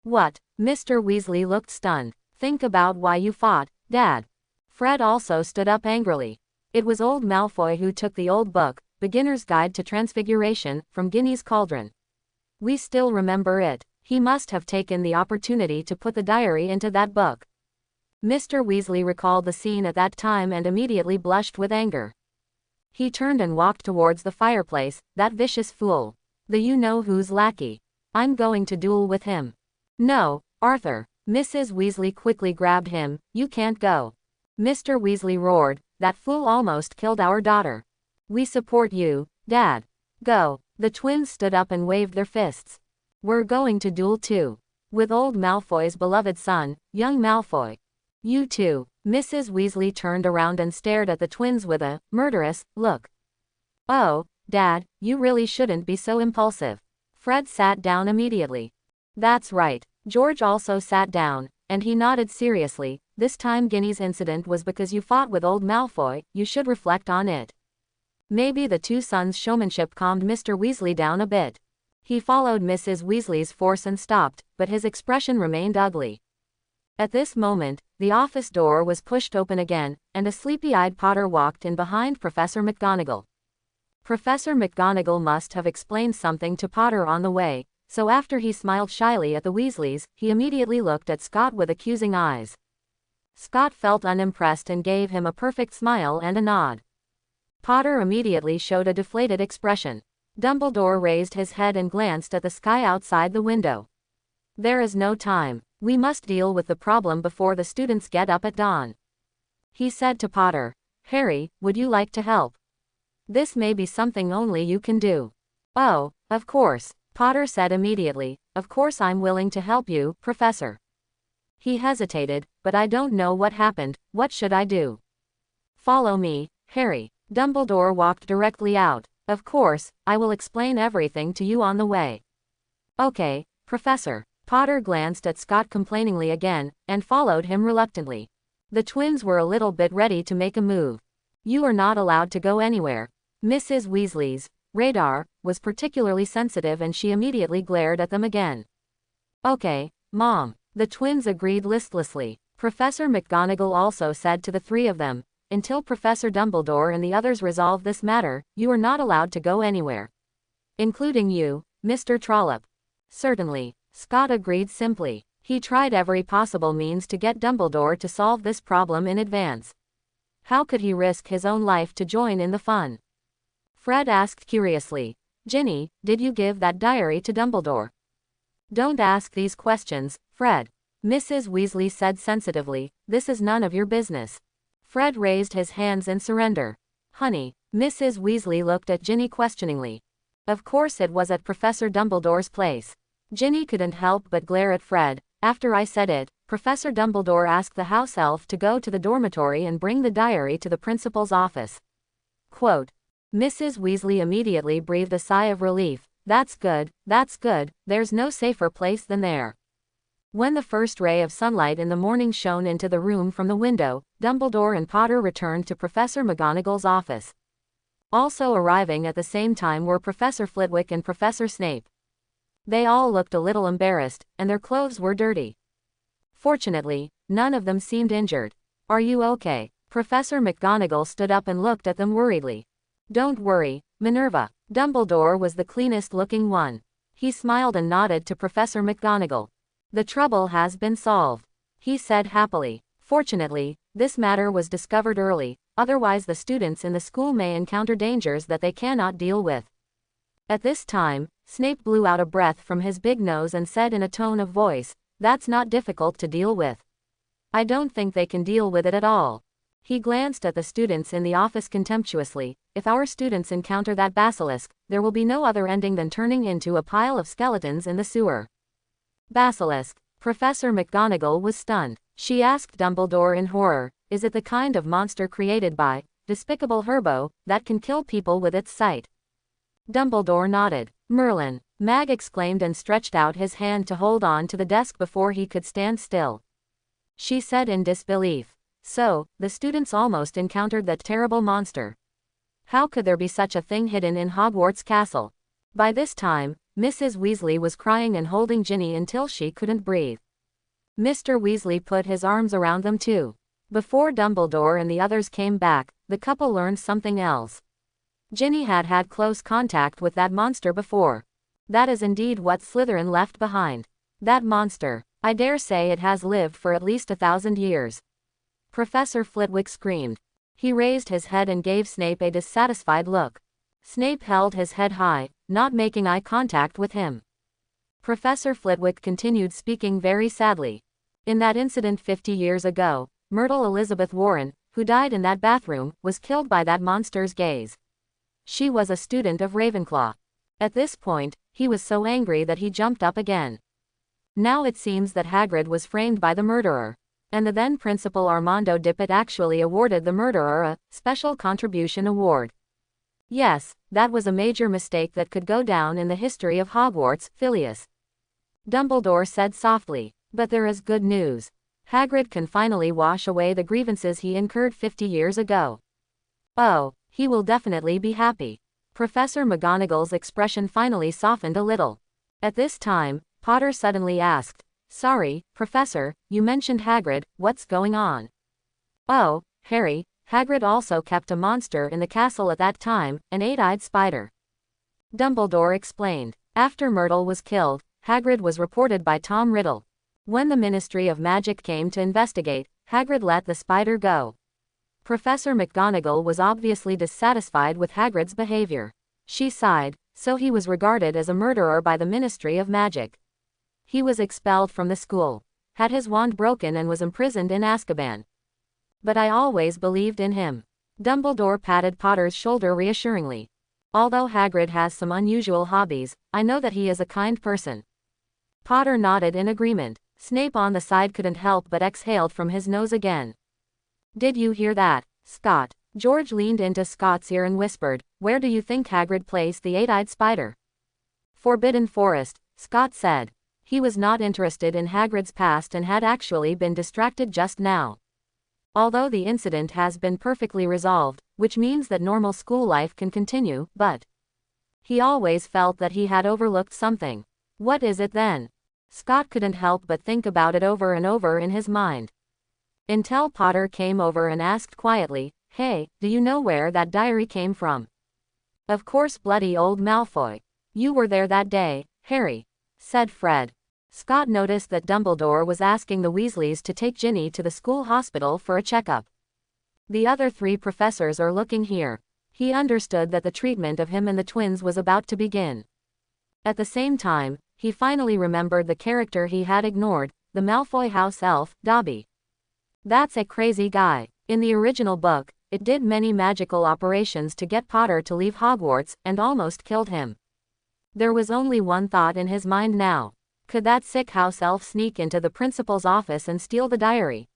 What? Mr. Weasley looked stunned. Think about why you fought, Dad. Fred also stood up angrily. It was old Malfoy who took the old book, Beginner's Guide to Transfiguration, from Ginny's cauldron. We still remember it. He must have taken the opportunity to put the diary into that book. Mr. Weasley recalled the scene at that time and immediately blushed with anger. He turned and walked towards the fireplace, that vicious fool. The you-know-who's lackey. I'm going to duel with him. No, Arthur. Mrs. Weasley quickly grabbed him. You can't go. Mr. Weasley roared, that fool almost killed our daughter. We support you, Dad. Go. The twins stood up and waved their fists. We're going to duel too. With old Malfoy's beloved son, young Malfoy. You too. Mrs. Weasley turned around and stared at the twins with a murderous look. Oh, Dad, you really shouldn't be so impulsive. Fred sat down immediately. That's right. George also sat down, and he nodded seriously. This time Ginny's incident was because you fought with old Malfoy, you should reflect on it. Maybe the two sons' showmanship calmed Mr. Weasley down a bit. He followed Mrs. Weasley's force and stopped, but his expression remained ugly. At this moment, the office door was pushed open again, and a sleepy-eyed Potter walked in behind Professor McGonagall. Professor McGonagall must have explained something to Potter on the way, so after he smiled shyly at the Weasleys, he immediately looked at Scott with accusing eyes. Scott felt unimpressed and gave him a perfect smile and a nod. Potter immediately showed a deflated expression. Dumbledore raised his head and glanced at the sky outside the window. There is no time. We must deal with the problem before the students get up at dawn. He said to Potter, Harry, would you like to help? This may be something only you can do. Oh, of course, Potter said immediately, of course I'm willing to help you, Professor. He hesitated, but I don't know what happened, what should I do? Follow me, Harry. Dumbledore walked directly out. Of course, I will explain everything to you on the way. Okay, Professor. Potter glanced at Scott complainingly again, and followed him reluctantly. The twins were a little bit ready to make a move. You are not allowed to go anywhere. Mrs. Weasley's radar was particularly sensitive and she immediately glared at them again. Okay, Mom. The twins agreed listlessly. Professor McGonagall also said to the three of them, until Professor Dumbledore and the others resolve this matter, you are not allowed to go anywhere. Including you, Mr. Trollope. Certainly. Scott agreed simply. He tried every possible means to get Dumbledore to solve this problem in advance. How could he risk his own life to join in the fun? Fred asked curiously, Ginny, did you give that diary to Dumbledore? Don't ask these questions, Fred. Mrs. Weasley said sensitively, this is none of your business. Fred raised his hands in surrender. Honey, Mrs. Weasley looked at Ginny questioningly. Of course it was at Professor Dumbledore's place. Ginny couldn't help but glare at Fred. After I said it, Professor Dumbledore asked the house elf to go to the dormitory and bring the diary to the principal's office. Quote. Mrs. Weasley immediately breathed a sigh of relief. That's good, there's no safer place than there. When the first ray of sunlight in the morning shone into the room from the window, Dumbledore and Potter returned to Professor McGonagall's office. Also arriving at the same time were Professor Flitwick and Professor Snape. They all looked a little embarrassed, and their clothes were dirty. Fortunately, none of them seemed injured. Are you okay? Professor McGonagall stood up and looked at them worriedly. Don't worry, Minerva. Dumbledore was the cleanest-looking one. He smiled and nodded to Professor McGonagall. The trouble has been solved, he said happily. Fortunately, this matter was discovered early, otherwise the students in the school may encounter dangers that they cannot deal with. At this time, Snape blew out a breath from his big nose and said in a tone of voice, that's not difficult to deal with. I don't think they can deal with it at all. He glanced at the students in the office contemptuously. If our students encounter that basilisk, there will be no other ending than turning into a pile of skeletons in the sewer. Basilisk. Professor McGonagall was stunned. She asked Dumbledore in horror, is it the kind of monster created by Despicable Herbo that can kill people with its sight? Dumbledore nodded. Merlin. Mag exclaimed and stretched out his hand to hold on to the desk before he could stand still. She said in disbelief. So, the students almost encountered that terrible monster. How could there be such a thing hidden in Hogwarts Castle? By this time, Mrs. Weasley was crying and holding Ginny until she couldn't breathe. Mr. Weasley put his arms around them too. Before Dumbledore and the others came back, the couple learned something else. Ginny had had close contact with that monster before. That is indeed what Slytherin left behind. That monster. I dare say it has lived for at least 1,000 years. Professor Flitwick screamed. He raised his head and gave Snape a dissatisfied look. Snape held his head high, not making eye contact with him. Professor Flitwick continued speaking very sadly. In that incident 50 years ago, Myrtle Elizabeth Warren, who died in that bathroom, was killed by that monster's gaze. She was a student of Ravenclaw. At this point, he was so angry that he jumped up again. Now it seems that Hagrid was framed by the murderer. And the then Principal Armando Dippet actually awarded the murderer a Special Contribution Award. Yes, that was a major mistake that could go down in the history of Hogwarts, Phileas. Dumbledore said softly. But there is good news. Hagrid can finally wash away the grievances he incurred 50 years ago. Oh, he will definitely be happy. Professor McGonagall's expression finally softened a little. At this time, Potter suddenly asked, "Sorry, Professor, you mentioned Hagrid, what's going on?" "Oh, Harry, Hagrid also kept a monster in the castle at that time, an eight-eyed spider." Dumbledore explained. After Myrtle was killed, Hagrid was reported by Tom Riddle. When the Ministry of Magic came to investigate, Hagrid let the spider go. Professor McGonagall was obviously dissatisfied with Hagrid's behavior. She sighed, so he was regarded as a murderer by the Ministry of Magic. He was expelled from the school, had his wand broken and was imprisoned in Azkaban. But I always believed in him. Dumbledore patted Potter's shoulder reassuringly. Although Hagrid has some unusual hobbies, I know that he is a kind person. Potter nodded in agreement. Snape on the side couldn't help but exhaled from his nose again. "Did you hear that, Scott?" George leaned into Scott's ear and whispered, "Where do you think Hagrid placed the eight-eyed spider?" "Forbidden Forest," Scott said. He was not interested in Hagrid's past and had actually been distracted just now. Although the incident has been perfectly resolved, which means that normal school life can continue, but he always felt that he had overlooked something. What is it then? Scott couldn't help but think about it over and over in his mind. Until Potter came over and asked quietly, "Hey, do you know where that diary came from?" "Of course, bloody old Malfoy. You were there that day, Harry," said Fred. Scott noticed that Dumbledore was asking the Weasleys to take Ginny to the school hospital for a checkup. The other three professors are looking here. He understood that the treatment of him and the twins was about to begin. At the same time, he finally remembered the character he had ignored, the Malfoy house elf, Dobby. That's a crazy guy. In the original book, it did many magical operations to get Potter to leave Hogwarts, and almost killed him. There was only one thought in his mind now. Could that sick house elf sneak into the principal's office and steal the diary?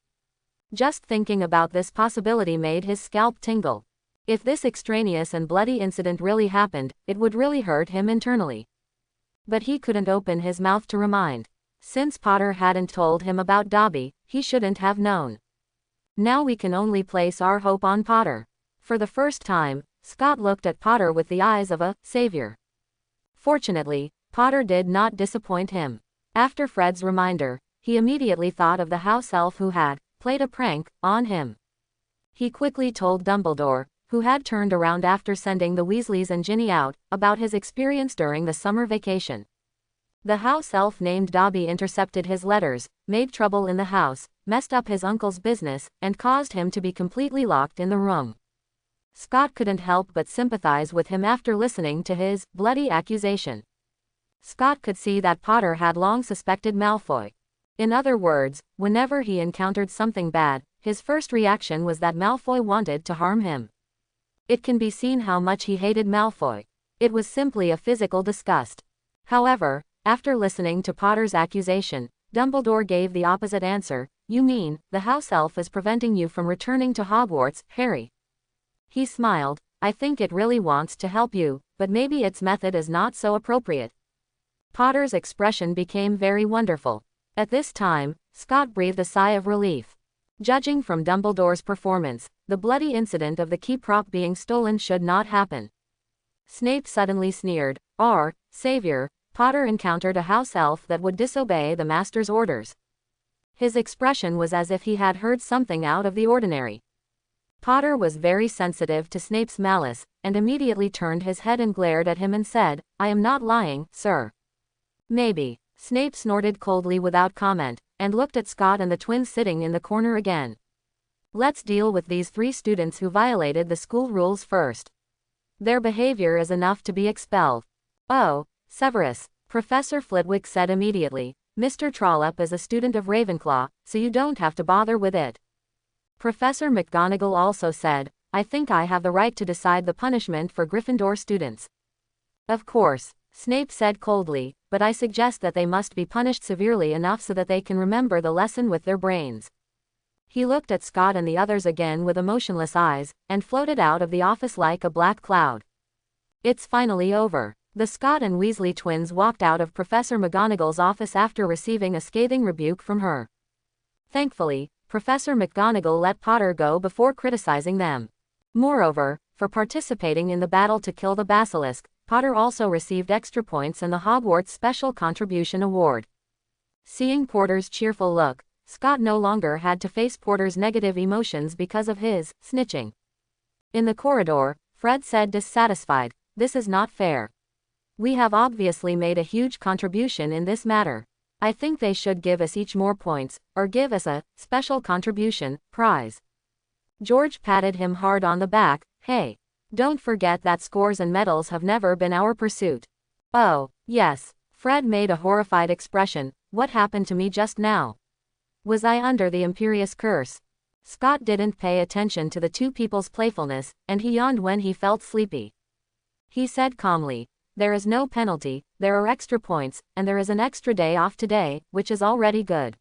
Just thinking about this possibility made his scalp tingle. If this extraneous and bloody incident really happened, it would really hurt him internally. But he couldn't open his mouth to remind. Since Potter hadn't told him about Dobby, he shouldn't have known. Now we can only place our hope on Potter. For the first time, Scott looked at Potter with the eyes of a savior. Fortunately, Potter did not disappoint him. After Fred's reminder, he immediately thought of the house elf who had played a prank on him. He quickly told Dumbledore, who had turned around after sending the Weasleys and Ginny out, about his experience during the summer vacation. The house elf named Dobby intercepted his letters, made trouble in the house, messed up his uncle's business, and caused him to be completely locked in the room. Scott couldn't help but sympathize with him after listening to his bloody accusation. Scott could see that Potter had long suspected Malfoy. In other words, whenever he encountered something bad, his first reaction was that Malfoy wanted to harm him. It can be seen how much he hated Malfoy. It was simply a physical disgust. However, after listening to Potter's accusation, Dumbledore gave the opposite answer. "You mean, the house elf is preventing you from returning to Hogwarts, Harry?" He smiled. "I think it really wants to help you, but maybe its method is not so appropriate." Potter's expression became very wonderful. At this time, Scott breathed a sigh of relief. Judging from Dumbledore's performance, the bloody incident of the key prop being stolen should not happen. Snape suddenly sneered, "Our savior, Potter encountered a house elf that would disobey the master's orders. His expression was as if he had heard something out of the ordinary. Potter was very sensitive to Snape's malice, and immediately turned his head and glared at him and said, "I am not lying, sir." "Maybe." Snape snorted coldly without comment, and looked at Scott and the twins sitting in the corner again. "Let's deal with these 3 students who violated the school rules first. Their behavior is enough to be expelled." "Oh, Severus," Professor Flitwick said immediately, "Mr. Trollope is a student of Ravenclaw, so you don't have to bother with it." Professor McGonagall also said, "I think I have the right to decide the punishment for Gryffindor students." "Of course," Snape said coldly, "but I suggest that they must be punished severely enough so that they can remember the lesson with their brains." He looked at Scott and the others again with emotionless eyes, and floated out of the office like a black cloud. "It's finally over." The Scott and Weasley twins walked out of Professor McGonagall's office after receiving a scathing rebuke from her. Thankfully, Professor McGonagall let Potter go before criticizing them. Moreover, for participating in the battle to kill the basilisk, Potter also received extra points and the Hogwarts Special Contribution Award. Seeing Porter's cheerful look, Scott no longer had to face Porter's negative emotions because of his snitching. In the corridor, Fred said dissatisfied, "This is not fair. We have obviously made a huge contribution in this matter. I think they should give us each more points, or give us a special contribution prize." George patted him hard on the back. "Hey, don't forget that scores and medals have never been our pursuit." "Oh, yes." Fred made a horrified expression. "What happened to me just now? Was I under the imperious curse?" Scott didn't pay attention to the 2 people's playfulness, and he yawned when he felt sleepy. He said calmly, "There is no penalty, there are extra points, and there is an extra day off today, which is already good."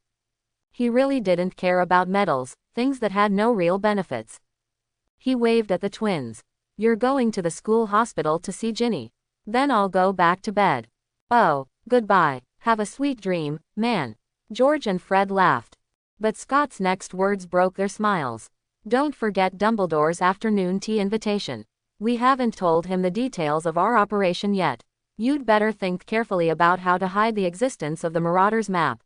He really didn't care about medals, things that had no real benefits. He waved at the twins. "You're going to the school hospital to see Ginny. Then I'll go back to bed." "Oh, goodbye. Have a sweet dream, man." George and Fred laughed. But Scott's next words broke their smiles. "Don't forget Dumbledore's afternoon tea invitation. We haven't told him the details of our operation yet. You'd better think carefully about how to hide the existence of the Marauder's map."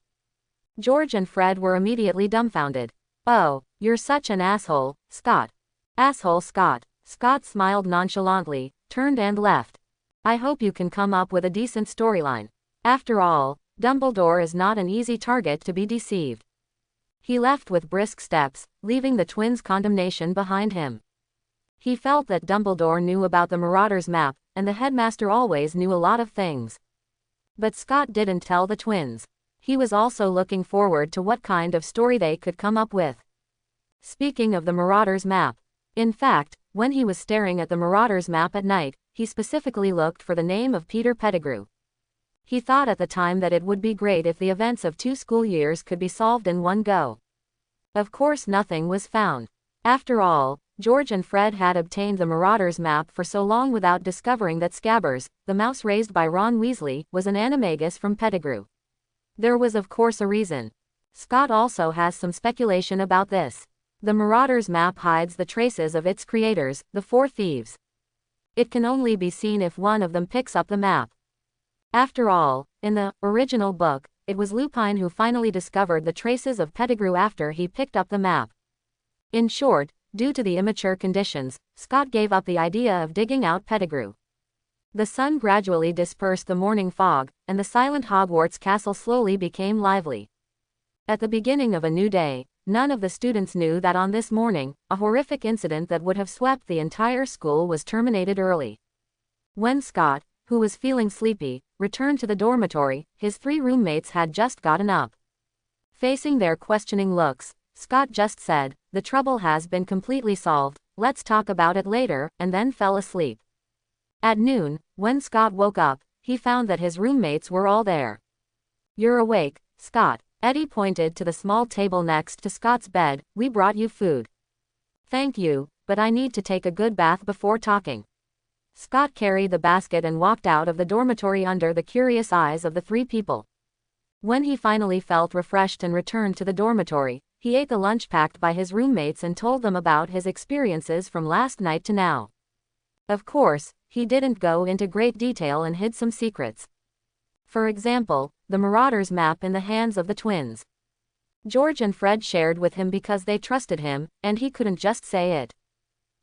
George and Fred were immediately dumbfounded. "Oh, you're such an asshole, Scott." "Asshole Scott." Scott smiled nonchalantly, turned and left. "I hope you can come up with a decent storyline. After all, Dumbledore is not an easy target to be deceived." He left with brisk steps, leaving the twins' condemnation behind him. He felt that Dumbledore knew about the Marauder's map, and the headmaster always knew a lot of things. But Scott didn't tell the twins. He was also looking forward to what kind of story they could come up with. Speaking of the Marauder's map. In fact, when he was staring at the Marauder's map at night, he specifically looked for the name of Peter Pettigrew. He thought at the time that it would be great if the events of 2 school years could be solved in one go. Of course nothing was found. After all, George and Fred had obtained the Marauder's map for so long without discovering that Scabbers, the mouse raised by Ron Weasley, was an animagus from Pettigrew. There was of course a reason. Scott also has some speculation about this. The Marauder's map hides the traces of its creators, the 4 thieves. It can only be seen if one of them picks up the map. After all, in the original book, it was Lupin who finally discovered the traces of Pettigrew after he picked up the map. In short, due to the immature conditions, Scott gave up the idea of digging out Pettigrew. The sun gradually dispersed the morning fog, and the silent Hogwarts castle slowly became lively. At the beginning of a new day, none of the students knew that on this morning, a horrific incident that would have swept the entire school was terminated early. When Scott, who was feeling sleepy, returned to the dormitory, his 3 roommates had just gotten up. Facing their questioning looks, Scott just said, "The trouble has been completely solved, let's talk about it later," and then fell asleep. At noon, when Scott woke up, he found that his roommates were all there. "You're awake, Scott." Eddie pointed to the small table next to Scott's bed. "We brought you food." "Thank you, but I need to take a good bath before talking." Scott carried the basket and walked out of the dormitory under the curious eyes of the 3 people. When he finally felt refreshed and returned to the dormitory, he ate the lunch packed by his roommates and told them about his experiences from last night to now. Of course, he didn't go into great detail and hid some secrets. For example, the Marauder's map in the hands of the twins. George and Fred shared with him because they trusted him, and he couldn't just say it.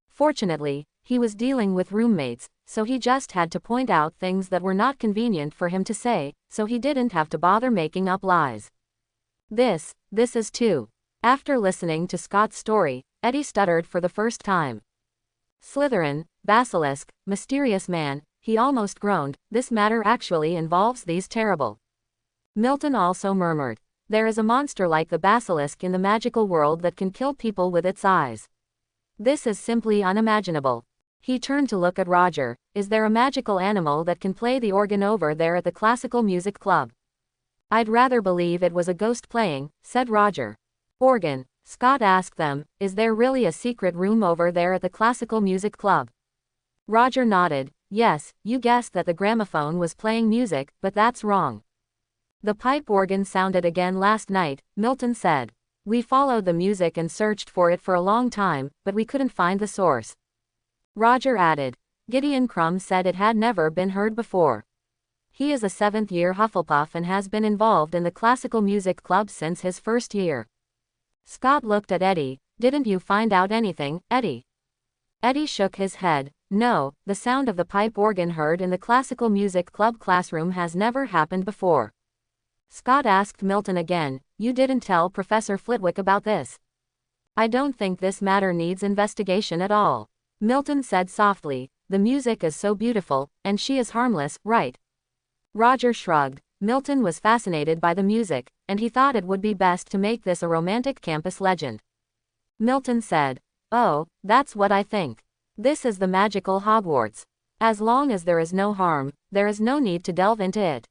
Fortunately, he was dealing with roommates, so he just had to point out things that were not convenient for him to say, so he didn't have to bother making up lies. This is too. After listening to Scott's story, Eddie stuttered for the first time. Slytherin, basilisk, mysterious man, he almost groaned, this matter actually involves these terrible. Milton also murmured. There is a monster like the basilisk in the magical world that can kill people with its eyes. This is simply unimaginable. He turned to look at Roger. Is there a magical animal that can play the organ over there at the classical music club? I'd rather believe it was a ghost playing, said Roger. Organ. Scott asked them, is there really a secret room over there at the classical music club? Roger nodded. Yes, you guessed that the gramophone was playing music, but that's wrong. The pipe organ sounded again last night, Milton said. We followed the music and searched for it for a long time, but we couldn't find the source. Roger added. Gideon Crumb said it had never been heard before. He is a 7th-year Hufflepuff and has been involved in the classical music club since his first year. Scott looked at Eddie. Didn't you find out anything, Eddie? Eddie shook his head. No, the sound of the pipe organ heard in the classical music club classroom has never happened before. Scott asked Milton again, you didn't tell Professor Flitwick about this? I don't think this matter needs investigation at all. Milton said softly, the music is so beautiful, and she is harmless, right? Roger shrugged. Milton was fascinated by the music, and he thought it would be best to make this a romantic campus legend. Milton said, oh, that's what I think. This is the magical Hogwarts. As long as there is no harm, there is no need to delve into it.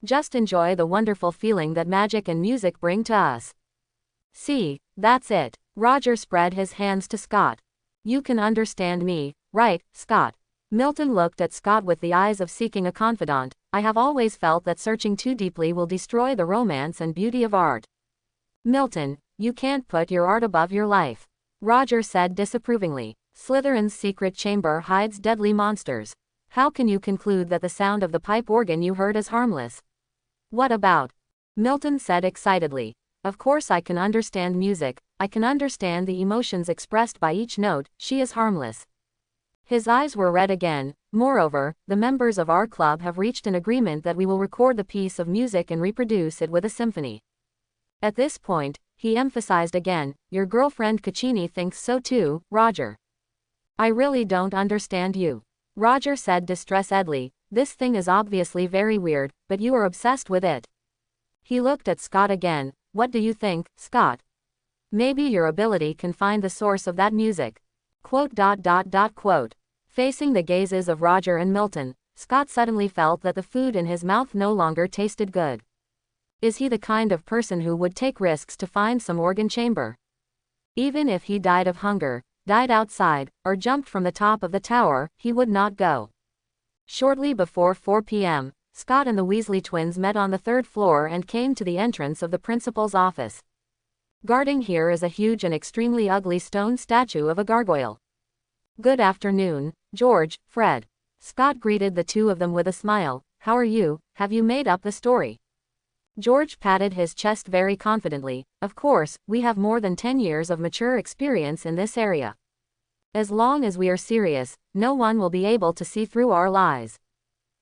Just enjoy the wonderful feeling that magic and music bring to us. See, that's it. Roger spread his hands to Scott. You can understand me, right, Scott? Milton looked at Scott with the eyes of seeking a confidant. I have always felt that searching too deeply will destroy the romance and beauty of art. Milton, you can't put your art above your life. Roger said disapprovingly. Slytherin's secret chamber hides deadly monsters. How can you conclude that the sound of the pipe organ you heard is harmless? What about? Milton said excitedly. Of course I can understand music, I can understand the emotions expressed by each note, she is harmless. His eyes were red again. Moreover, the members of our club have reached an agreement that we will record the piece of music and reproduce it with a symphony. At this point, he emphasized again, your girlfriend Caccini thinks so too, Roger. I really don't understand you. Roger said distressedly, this thing is obviously very weird, but you are obsessed with it. He looked at Scott again. What do you think, Scott? Maybe your ability can find the source of that music. Quote. Facing the gazes of Roger and Milton, Scott suddenly felt that the food in his mouth no longer tasted good. Is he the kind of person who would take risks to find some organ chamber? Even if he died of hunger, died outside, or jumped from the top of the tower, he would not go. Shortly before 4 p.m., Scott and the Weasley twins met on the 3rd floor and came to the entrance of the principal's office. Guarding here is a huge and extremely ugly stone statue of a gargoyle. Good afternoon, George, Fred. Scott greeted the two of them with a smile. How are you? Have you made up the story? George patted his chest very confidently. Of course, we have more than 10 years of mature experience in this area. As long as we are serious, no one will be able to see through our lies.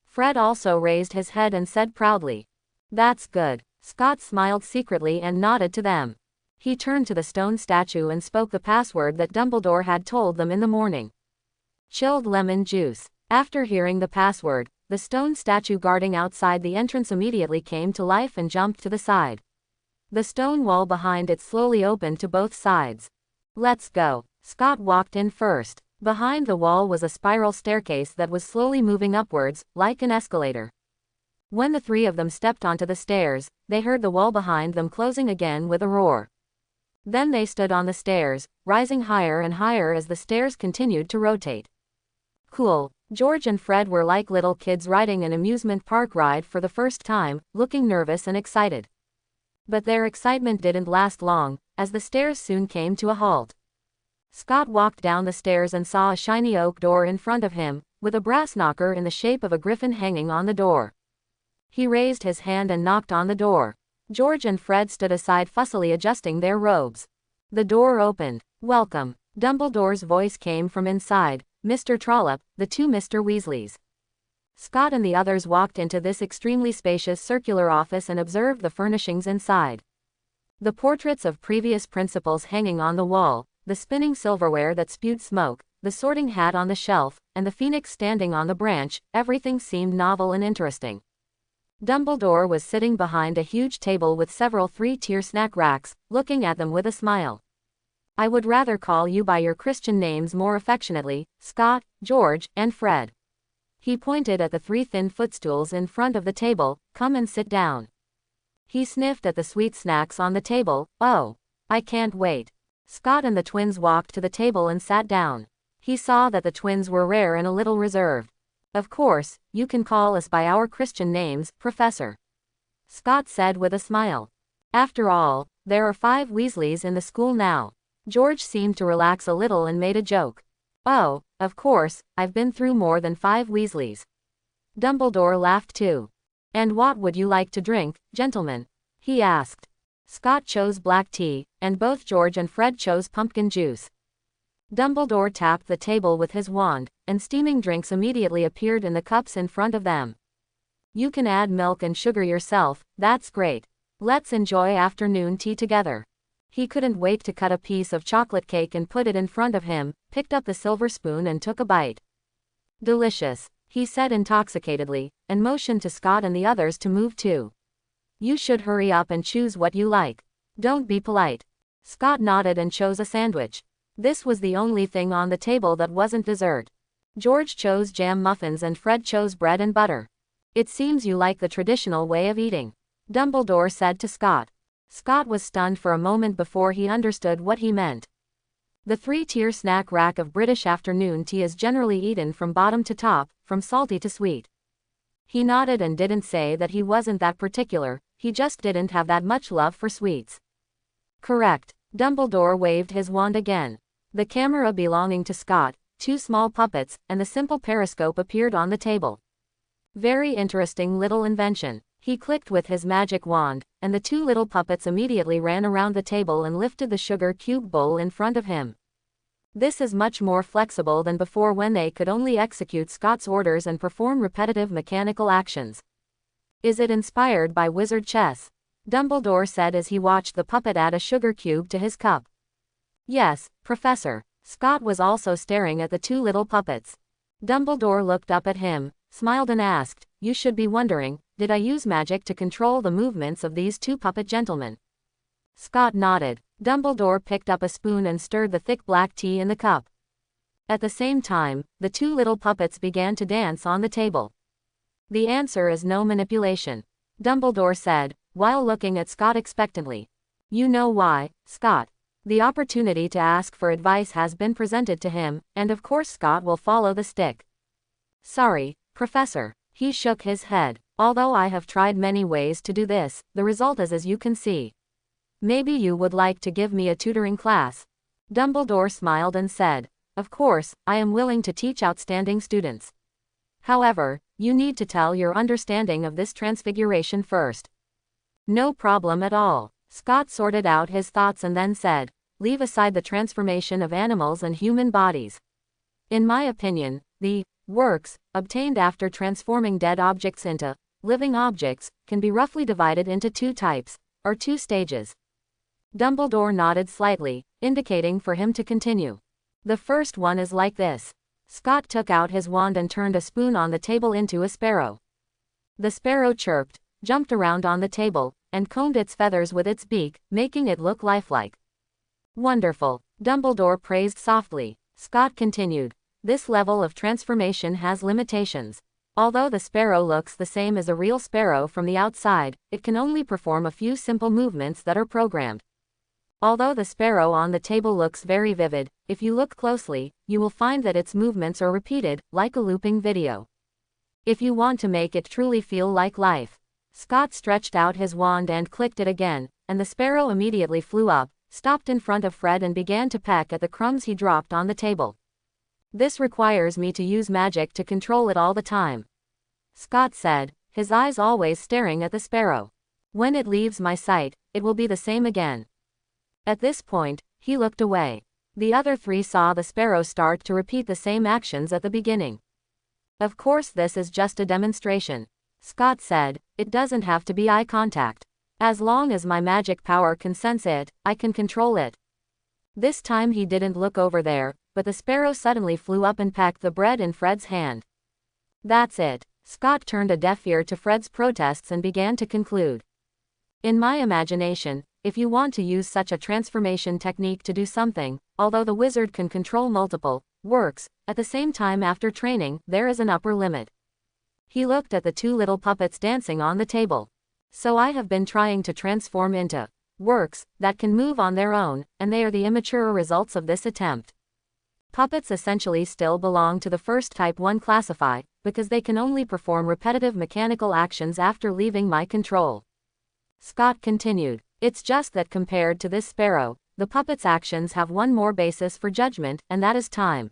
Fred also raised his head and said proudly. That's good. Scott smiled secretly and nodded to them. He turned to the stone statue and spoke the password that Dumbledore had told them in the morning. Chilled lemon juice. After hearing the password, the stone statue guarding outside the entrance immediately came to life and jumped to the side. The stone wall behind it slowly opened to both sides. Let's go. Scott walked in first. Behind the wall was a spiral staircase that was slowly moving upwards, like an escalator. When the three of them stepped onto the stairs, they heard the wall behind them closing again with a roar. Then they stood on the stairs, rising higher and higher as the stairs continued to rotate. Cool. George and Fred were like little kids riding an amusement park ride for the first time, looking nervous and excited. But their excitement didn't last long, as the stairs soon came to a halt. Scott walked down the stairs and saw a shiny oak door in front of him, with a brass knocker in the shape of a griffin hanging on the door. He raised his hand and knocked on the door. George and Fred stood aside fussily adjusting their robes. The door opened. "Welcome." Dumbledore's voice came from inside. "Mr. Trollope, the two Mr. Weasleys." Scott and the others walked into this extremely spacious circular office and observed the furnishings inside. The portraits of previous principals hanging on the wall, the spinning silverware that spewed smoke, the sorting hat on the shelf, and the phoenix standing on the branch, everything seemed novel and interesting. Dumbledore was sitting behind a huge table with several three-tier snack racks, looking at them with a smile. "I would rather call you by your Christian names more affectionately, Scott, George, and Fred." He pointed at the three thin footstools in front of the table. "Come and sit down." He sniffed at the sweet snacks on the table. "Oh, I can't wait." Scott and the twins walked to the table and sat down. He saw that the twins were rare and a little reserved. "Of course, you can call us by our Christian names, Professor," Scott said with a smile. "After all, there are 5 Weasleys in the school now." George seemed to relax a little and made a joke. "Oh, of course, I've been through more than 5 Weasleys." Dumbledore laughed too. "And what would you like to drink, gentlemen?" he asked. Scott chose black tea, and both George and Fred chose pumpkin juice. Dumbledore tapped the table with his wand, and steaming drinks immediately appeared in the cups in front of them. "You can add milk and sugar yourself, that's great. Let's enjoy afternoon tea together." He couldn't wait to cut a piece of chocolate cake and put it in front of him, picked up the silver spoon and took a bite. "Delicious," he said intoxicatedly, and motioned to Scott and the others to move too. "You should hurry up and choose what you like. Don't be polite." Scott nodded and chose a sandwich. This was the only thing on the table that wasn't dessert. George chose jam muffins and Fred chose bread and butter. "It seems you like the traditional way of eating," Dumbledore said to Scott. Scott was stunned for a moment before he understood what he meant. The 3-tier snack rack of British afternoon tea is generally eaten from bottom to top, from salty to sweet. He nodded and didn't say that he wasn't that particular, he just didn't have that much love for sweets. "Correct." Dumbledore waved his wand again. The camera belonging to Scott, 2 small puppets, and the simple periscope appeared on the table. "Very interesting little invention." He clicked with his magic wand, and the 2 little puppets immediately ran around the table and lifted the sugar cube bowl in front of him. This is much more flexible than before when they could only execute Scott's orders and perform repetitive mechanical actions. "Is it inspired by wizard chess?" Dumbledore said as he watched the puppet add a sugar cube to his cup. "Yes, Professor." Scott was also staring at the 2 little puppets. Dumbledore looked up at him, smiled and asked, "You should be wondering, did I use magic to control the movements of these 2 puppet gentlemen?" Scott nodded. Dumbledore picked up a spoon and stirred the thick black tea in the cup. At the same time, the 2 little puppets began to dance on the table. "The answer is no manipulation," Dumbledore said, while looking at Scott expectantly. "You know why, Scott. The opportunity to ask for advice has been presented to him, and of course Scott will follow the stick." "Sorry, Professor." He shook his head. "Although I have tried many ways to do this, the result is as you can see. Maybe you would like to give me a tutoring class." Dumbledore smiled and said, "Of course, I am willing to teach outstanding students. However, you need to tell your understanding of this transfiguration first." "No problem at all." Scott sorted out his thoughts and then said, "Leave aside the transformation of animals and human bodies. In my opinion, the works obtained after transforming dead objects into living objects can be roughly divided into 2 types, or 2 stages." Dumbledore nodded slightly, indicating for him to continue. "The first one is like this." Scott took out his wand and turned a spoon on the table into a sparrow. The sparrow chirped, jumped around on the table, and combed its feathers with its beak, making it look lifelike. "Wonderful," Dumbledore praised softly. Scott continued, "This level of transformation has limitations. Although the sparrow looks the same as a real sparrow from the outside, it can only perform a few simple movements that are programmed. Although the sparrow on the table looks very vivid, if you look closely, you will find that its movements are repeated, like a looping video. If you want to make it truly feel like life." Scott stretched out his wand and clicked it again, and the sparrow immediately flew up, stopped in front of Fred and began to peck at the crumbs he dropped on the table. "This requires me to use magic to control it all the time," Scott said, his eyes always staring at the sparrow. When it leaves my sight, it will be the same again. At this point, he looked away. The other three saw the sparrow start to repeat the same actions at the beginning. Of course, this is just a demonstration, Scott said. It doesn't have to be eye contact. As long as my magic power can sense it, I can control it. This time he didn't look over there, but the sparrow suddenly flew up and pecked the bread in Fred's hand. That's it. Scott turned a deaf ear to Fred's protests and began to conclude. In my imagination, if you want to use such a transformation technique to do something, although the wizard can control multiple works at the same time after training, there is an upper limit. He looked at the two little puppets dancing on the table. So I have been trying to transform into works that can move on their own, and they are the immature results of this attempt. Puppets essentially still belong to the first type 1 classify, because they can only perform repetitive mechanical actions after leaving my control. Scott continued. It's just that compared to this sparrow, the puppet's actions have one more basis for judgment, and that is time.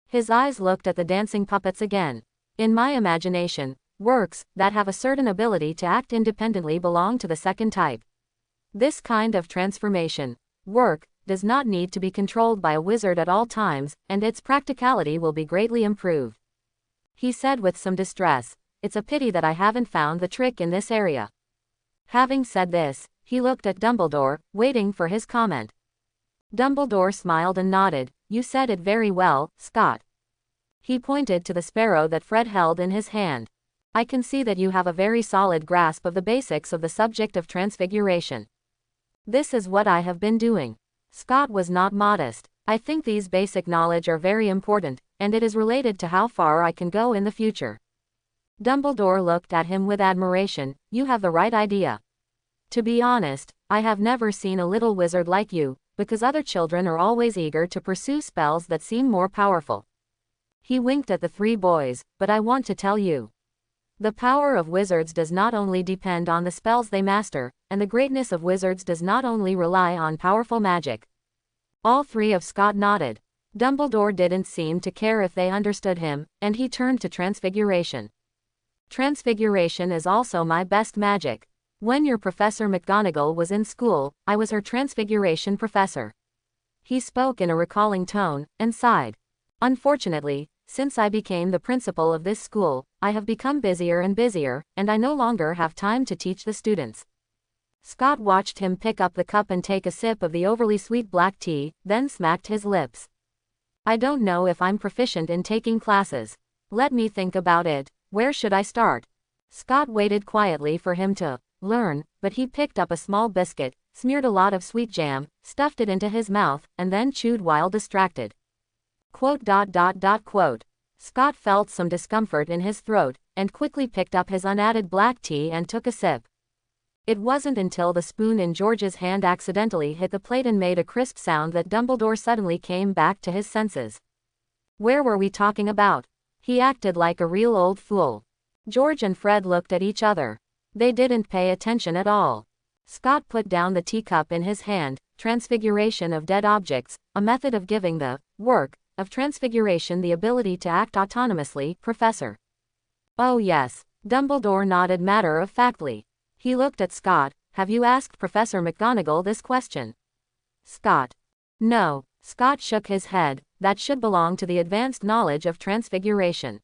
His eyes looked at the dancing puppets again. In my imagination, works that have a certain ability to act independently belong to the second type. This kind of transformation work does not need to be controlled by a wizard at all times, and its practicality will be greatly improved. He said with some distress, it's a pity that I haven't found the trick in this area. Having said this, he looked at Dumbledore, waiting for his comment. Dumbledore smiled and nodded. You said it very well, Scott. He pointed to the sparrow that Fred held in his hand. I can see that you have a very solid grasp of the basics of the subject of transfiguration. This is what I have been doing. Scott was not modest. I think these basic knowledge are very important, and it is related to how far I can go in the future. Dumbledore looked at him with admiration. You have the right idea. To be honest, I have never seen a little wizard like you, because other children are always eager to pursue spells that seem more powerful. He winked at the three boys. But I want to tell you. The power of wizards does not only depend on the spells they master, and the greatness of wizards does not only rely on powerful magic. All three of Scott nodded. Dumbledore didn't seem to care if they understood him, and he turned to Transfiguration. Transfiguration is also my best magic. When your Professor McGonagall was in school, I was her Transfiguration professor. He spoke in a recalling tone, and sighed. Unfortunately, since I became the principal of this school, I have become busier and busier, and I no longer have time to teach the students. Scott watched him pick up the cup and take a sip of the overly sweet black tea, then smacked his lips. I don't know if I'm proficient in taking classes. Let me think about it. Where should I start? Scott waited quietly for him to learn, but he picked up a small biscuit, smeared a lot of sweet jam, stuffed it into his mouth, and then chewed while distracted. Quote. Scott felt some discomfort in his throat, and quickly picked up his unadded black tea and took a sip. It wasn't until the spoon in George's hand accidentally hit the plate and made a crisp sound that Dumbledore suddenly came back to his senses. Where were we talking about? He acted like a real old fool. George and Fred looked at each other. They didn't pay attention at all. Scott put down the teacup in his hand. Transfiguration of dead objects, a method of giving the work of transfiguration the ability to act autonomously, Professor. Oh yes. Dumbledore nodded matter-of-factly. He looked at Scott. Have you asked Professor McGonagall this question? Scott. No. Scott shook his head. That should belong to the advanced knowledge of transfiguration.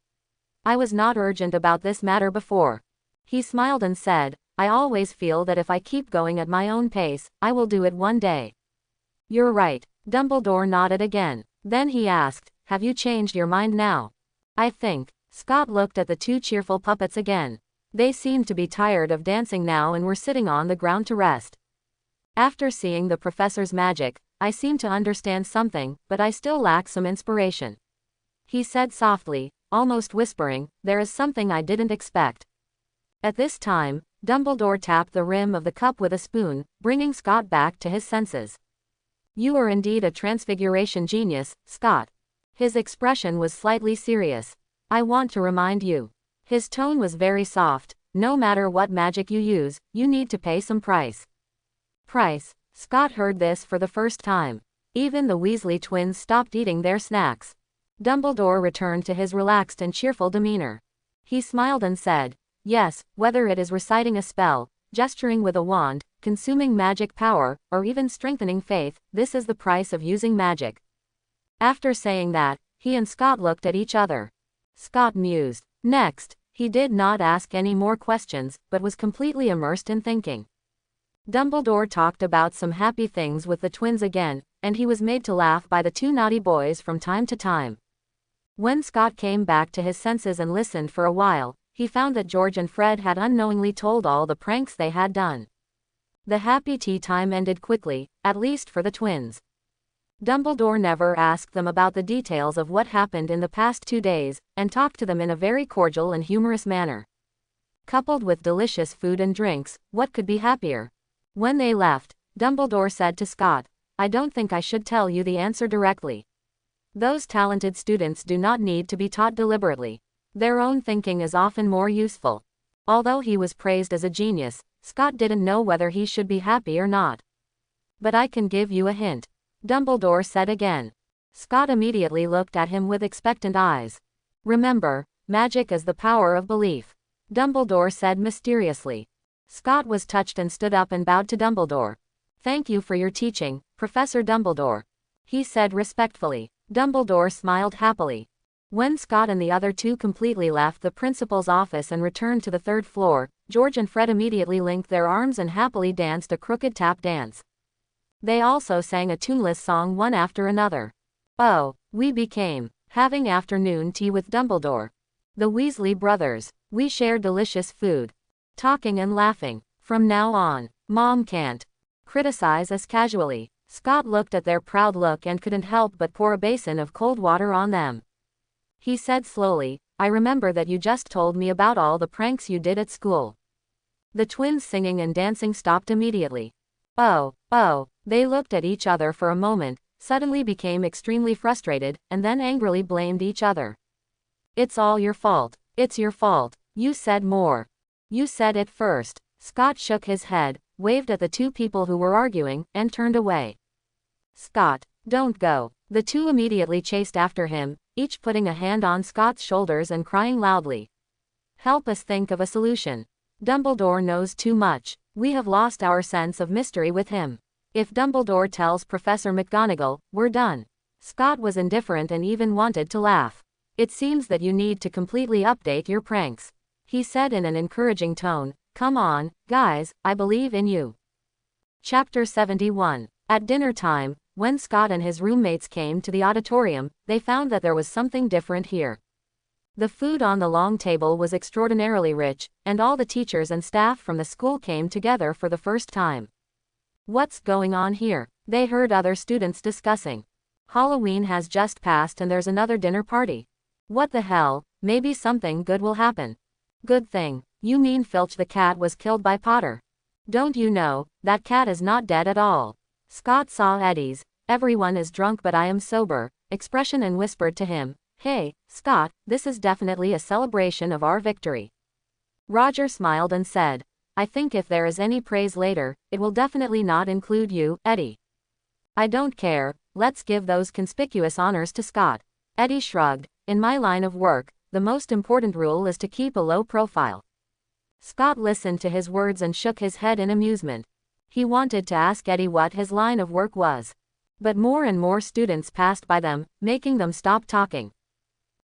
I was not urgent about this matter before. He smiled and said, I always feel that if I keep going at my own pace, I will do it one day. You're right. Dumbledore nodded again. Then he asked, have you changed your mind now? I think. Scott looked at the two cheerful puppets again. They seemed to be tired of dancing now and were sitting on the ground to rest. After seeing the professor's magic, I seem to understand something, but I still lack some inspiration. He said softly, almost whispering, there is something I didn't expect. At this time, Dumbledore tapped the rim of the cup with a spoon, bringing Scott back to his senses. You are indeed a transfiguration genius, Scott. His expression was slightly serious. I want to remind you. His tone was very soft. No matter what magic you use, you need to pay some price. Price. Scott heard this for the first time. Even the Weasley twins stopped eating their snacks. Dumbledore returned to his relaxed and cheerful demeanor. He smiled and said, Yes, whether it is reciting a spell, gesturing with a wand, consuming magic power, or even strengthening faith, this is the price of using magic. After saying that, he and Scott looked at each other. Scott mused. Next, he did not ask any more questions, but was completely immersed in thinking. Dumbledore talked about some happy things with the twins again, and he was made to laugh by the two naughty boys from time to time. When Scott came back to his senses and listened for a while, he found that George and Fred had unknowingly told all the pranks they had done. The happy tea time ended quickly, at least for the twins. Dumbledore never asked them about the details of what happened in the past 2 days, and talked to them in a very cordial and humorous manner. Coupled with delicious food and drinks, what could be happier? When they left, Dumbledore said to Scott, I don't think I should tell you the answer directly. Those talented students do not need to be taught deliberately. Their own thinking is often more useful. Although he was praised as a genius, Scott didn't know whether he should be happy or not. But I can give you a hint, Dumbledore said again. Scott immediately looked at him with expectant eyes. Remember, magic is the power of belief, Dumbledore said mysteriously. Scott was touched and stood up and bowed to Dumbledore. Thank you for your teaching, Professor Dumbledore, he said respectfully. Dumbledore smiled happily. When Scott and the other two completely left the principal's office and returned to the 3rd floor, George and Fred immediately linked their arms and happily danced a crooked tap dance. They also sang a tuneless song one after another. Oh, we became having afternoon tea with Dumbledore. The Weasley brothers. We shared delicious food. Talking and laughing. From now on, Mom can't criticize us casually. Scott looked at their proud look and couldn't help but pour a basin of cold water on them. He said slowly, I remember that you just told me about all the pranks you did at school. The twins' singing and dancing stopped immediately. Oh, they looked at each other for a moment, suddenly became extremely frustrated, and then angrily blamed each other. It's all your fault. It's your fault. You said more. You said it first. Scott shook his head, waved at the two people who were arguing, and turned away. Scott, don't go. The two immediately chased after him, each putting a hand on Scott's shoulders and crying loudly. Help us think of a solution. Dumbledore knows too much. We have lost our sense of mystery with him. If Dumbledore tells Professor McGonagall, we're done. Scott was indifferent and even wanted to laugh. It seems that you need to completely update your pranks, he said in an encouraging tone. Come on, guys, I believe in you. Chapter 71. At dinner time, when Scott and his roommates came to the auditorium, they found that there was something different here. The food on the long table was extraordinarily rich, and all the teachers and staff from the school came together for the first time. What's going on here? They heard other students discussing. Halloween has just passed and there's another dinner party. What the hell, maybe something good will happen. Good thing. You mean Filch the cat was killed by Potter? Don't you know, that cat is not dead at all. Scott saw Eddie's, everyone is drunk but I am sober, expression and whispered to him, hey, Scott, this is definitely a celebration of our victory. Roger smiled and said, I think if there is any praise later, it will definitely not include you, Eddie. I don't care, let's give those conspicuous honors to Scott. Eddie shrugged, in my line of work, the most important rule is to keep a low profile. Scott listened to his words and shook his head in amusement. He wanted to ask Eddie what his line of work was. But more and more students passed by them, making them stop talking.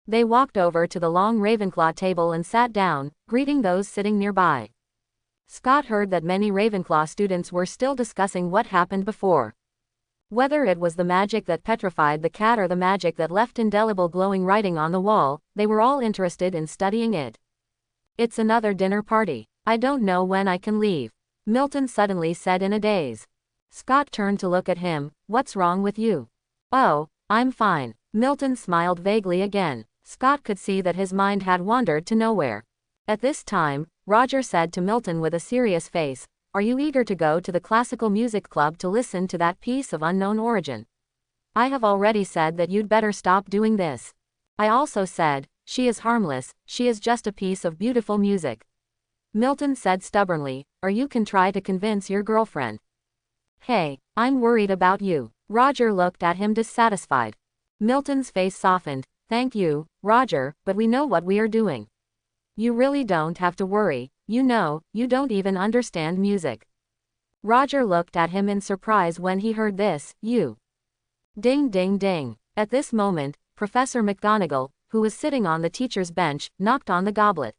They walked over to the long Ravenclaw table and sat down, greeting those sitting nearby. Scott heard that many Ravenclaw students were still discussing what happened before. Whether it was the magic that petrified the cat or the magic that left indelible glowing writing on the wall, they were all interested in studying it. It's another dinner party. I don't know when I can leave, Milton suddenly said in a daze. Scott turned to look at him. What's wrong with you? Oh, I'm fine. Milton smiled vaguely again. Scott could see that his mind had wandered to nowhere. At this time, Roger said to Milton with a serious face, are you eager to go to the classical music club to listen to that piece of unknown origin? I have already said that you'd better stop doing this. I also said, she is harmless, she is just a piece of beautiful music. Milton said stubbornly, or you can try to convince your girlfriend. Hey, I'm worried about you. Roger looked at him dissatisfied. Milton's face softened. Thank you, Roger, but we know what we are doing. You really don't have to worry, you know, you don't even understand music. Roger looked at him in surprise when he heard this, you. Ding ding ding. At this moment, Professor McGonagall, who was sitting on the teacher's bench, knocked on the goblet.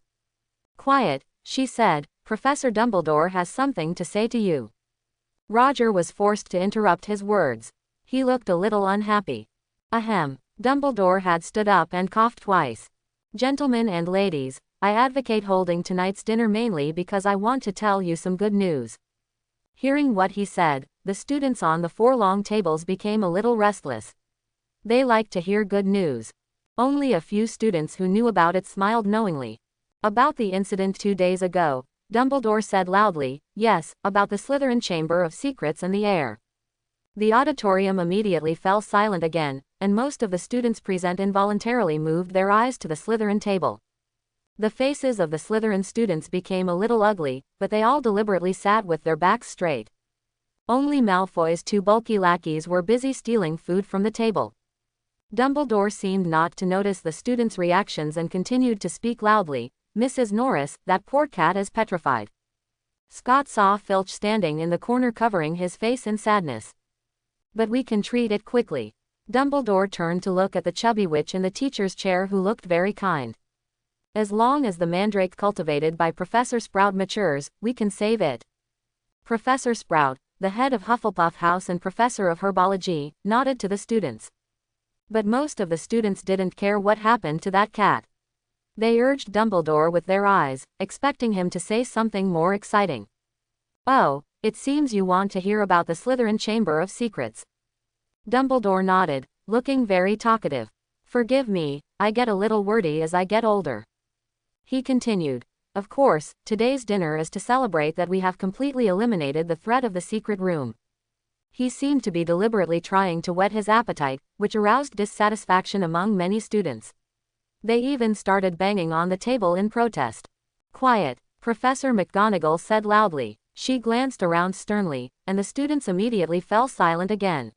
Quiet, she said, Professor Dumbledore has something to say to you. Roger was forced to interrupt his words. He looked a little unhappy. Ahem. Dumbledore had stood up and coughed twice. Gentlemen and ladies, I advocate holding tonight's dinner mainly because I want to tell you some good news. Hearing what he said, the students on the 4 long tables became a little restless. They liked to hear good news. Only a few students who knew about it smiled knowingly. About the incident 2 days ago, Dumbledore said loudly, yes, about the Slytherin Chamber of Secrets and the Heir. The auditorium immediately fell silent again, and most of the students present involuntarily moved their eyes to the Slytherin table. The faces of the Slytherin students became a little ugly, but they all deliberately sat with their backs straight. Only Malfoy's 2 bulky lackeys were busy stealing food from the table. Dumbledore seemed not to notice the students' reactions and continued to speak loudly, Mrs. Norris, that poor cat is petrified. Scott saw Filch standing in the corner covering his face in sadness. But we can treat it quickly. Dumbledore turned to look at the chubby witch in the teacher's chair who looked very kind. As long as the mandrake cultivated by Professor Sprout matures, we can save it. Professor Sprout, the head of Hufflepuff House and professor of herbology, nodded to the students. But most of the students didn't care what happened to that cat. They urged Dumbledore with their eyes, expecting him to say something more exciting. Oh, it seems you want to hear about the Slytherin Chamber of Secrets. Dumbledore nodded, looking very talkative. Forgive me, I get a little wordy as I get older. He continued. Of course, today's dinner is to celebrate that we have completely eliminated the threat of the secret room. He seemed to be deliberately trying to whet his appetite, which aroused dissatisfaction among many students. They even started banging on the table in protest. Quiet, Professor McGonagall said loudly. She glanced around sternly, and the students immediately fell silent again.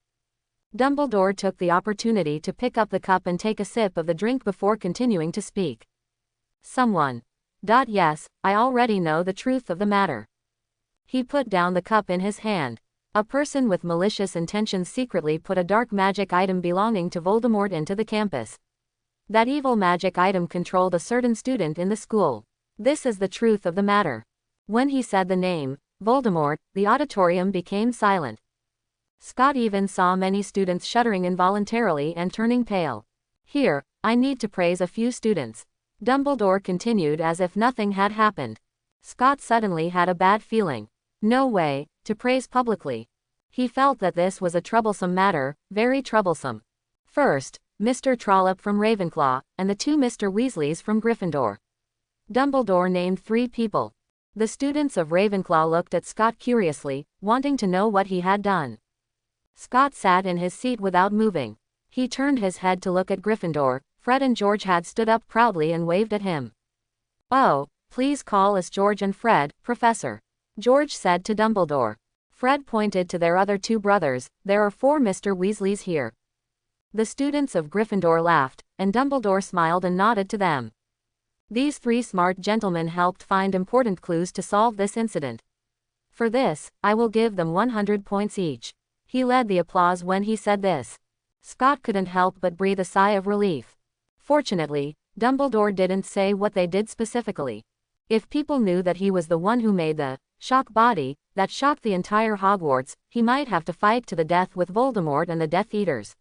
Dumbledore took the opportunity to pick up the cup and take a sip of the drink before continuing to speak. Someone. Yes, I already know the truth of the matter. He put down the cup in his hand. A person with malicious intentions secretly put a dark magic item belonging to Voldemort into the campus. That evil magic item controlled a certain student in the school. This is the truth of the matter. When he said the name, Voldemort, the auditorium became silent. Scott even saw many students shuddering involuntarily and turning pale. Here, I need to praise a few students. Dumbledore continued as if nothing had happened. Scott suddenly had a bad feeling. No way, to praise publicly. He felt that this was a troublesome matter, very troublesome. First, Mr. Trollope from Ravenclaw, and the 2 Mr. Weasleys from Gryffindor. Dumbledore named 3 people. The students of Ravenclaw looked at Scott curiously, wanting to know what he had done. Scott sat in his seat without moving. He turned his head to look at Gryffindor. Fred and George had stood up proudly and waved at him. Oh, please call us George and Fred, Professor. George said to Dumbledore. Fred pointed to their other 2 brothers. There are 4 Mr. Weasleys here. The students of Gryffindor laughed, and Dumbledore smiled and nodded to them. These 3 smart gentlemen helped find important clues to solve this incident. For this, I will give them 100 points each. He led the applause when he said this. Scott couldn't help but breathe a sigh of relief. Fortunately, Dumbledore didn't say what they did specifically. If people knew that he was the one who made the shock body that shocked the entire Hogwarts, he might have to fight to the death with Voldemort and the Death Eaters.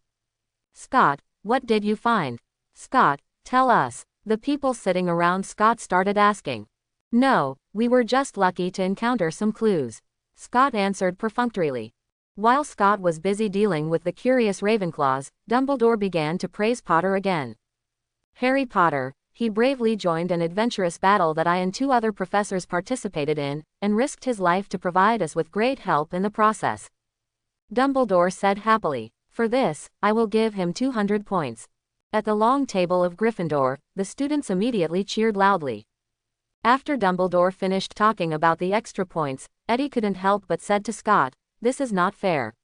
Scott, what did you find? Scott, tell us. The people sitting around Scott started asking. No, we were just lucky to encounter some clues. Scott answered perfunctorily. While Scott was busy dealing with the curious Ravenclaws, Dumbledore began to praise Potter again. Harry Potter, he bravely joined an adventurous battle that I and 2 other professors participated in, and risked his life to provide us with great help in the process. Dumbledore said happily. For this, I will give him 200 points. At the long table of Gryffindor, the students immediately cheered loudly. After Dumbledore finished talking about the extra points, Eddie couldn't help but said to Scott, this is not fair.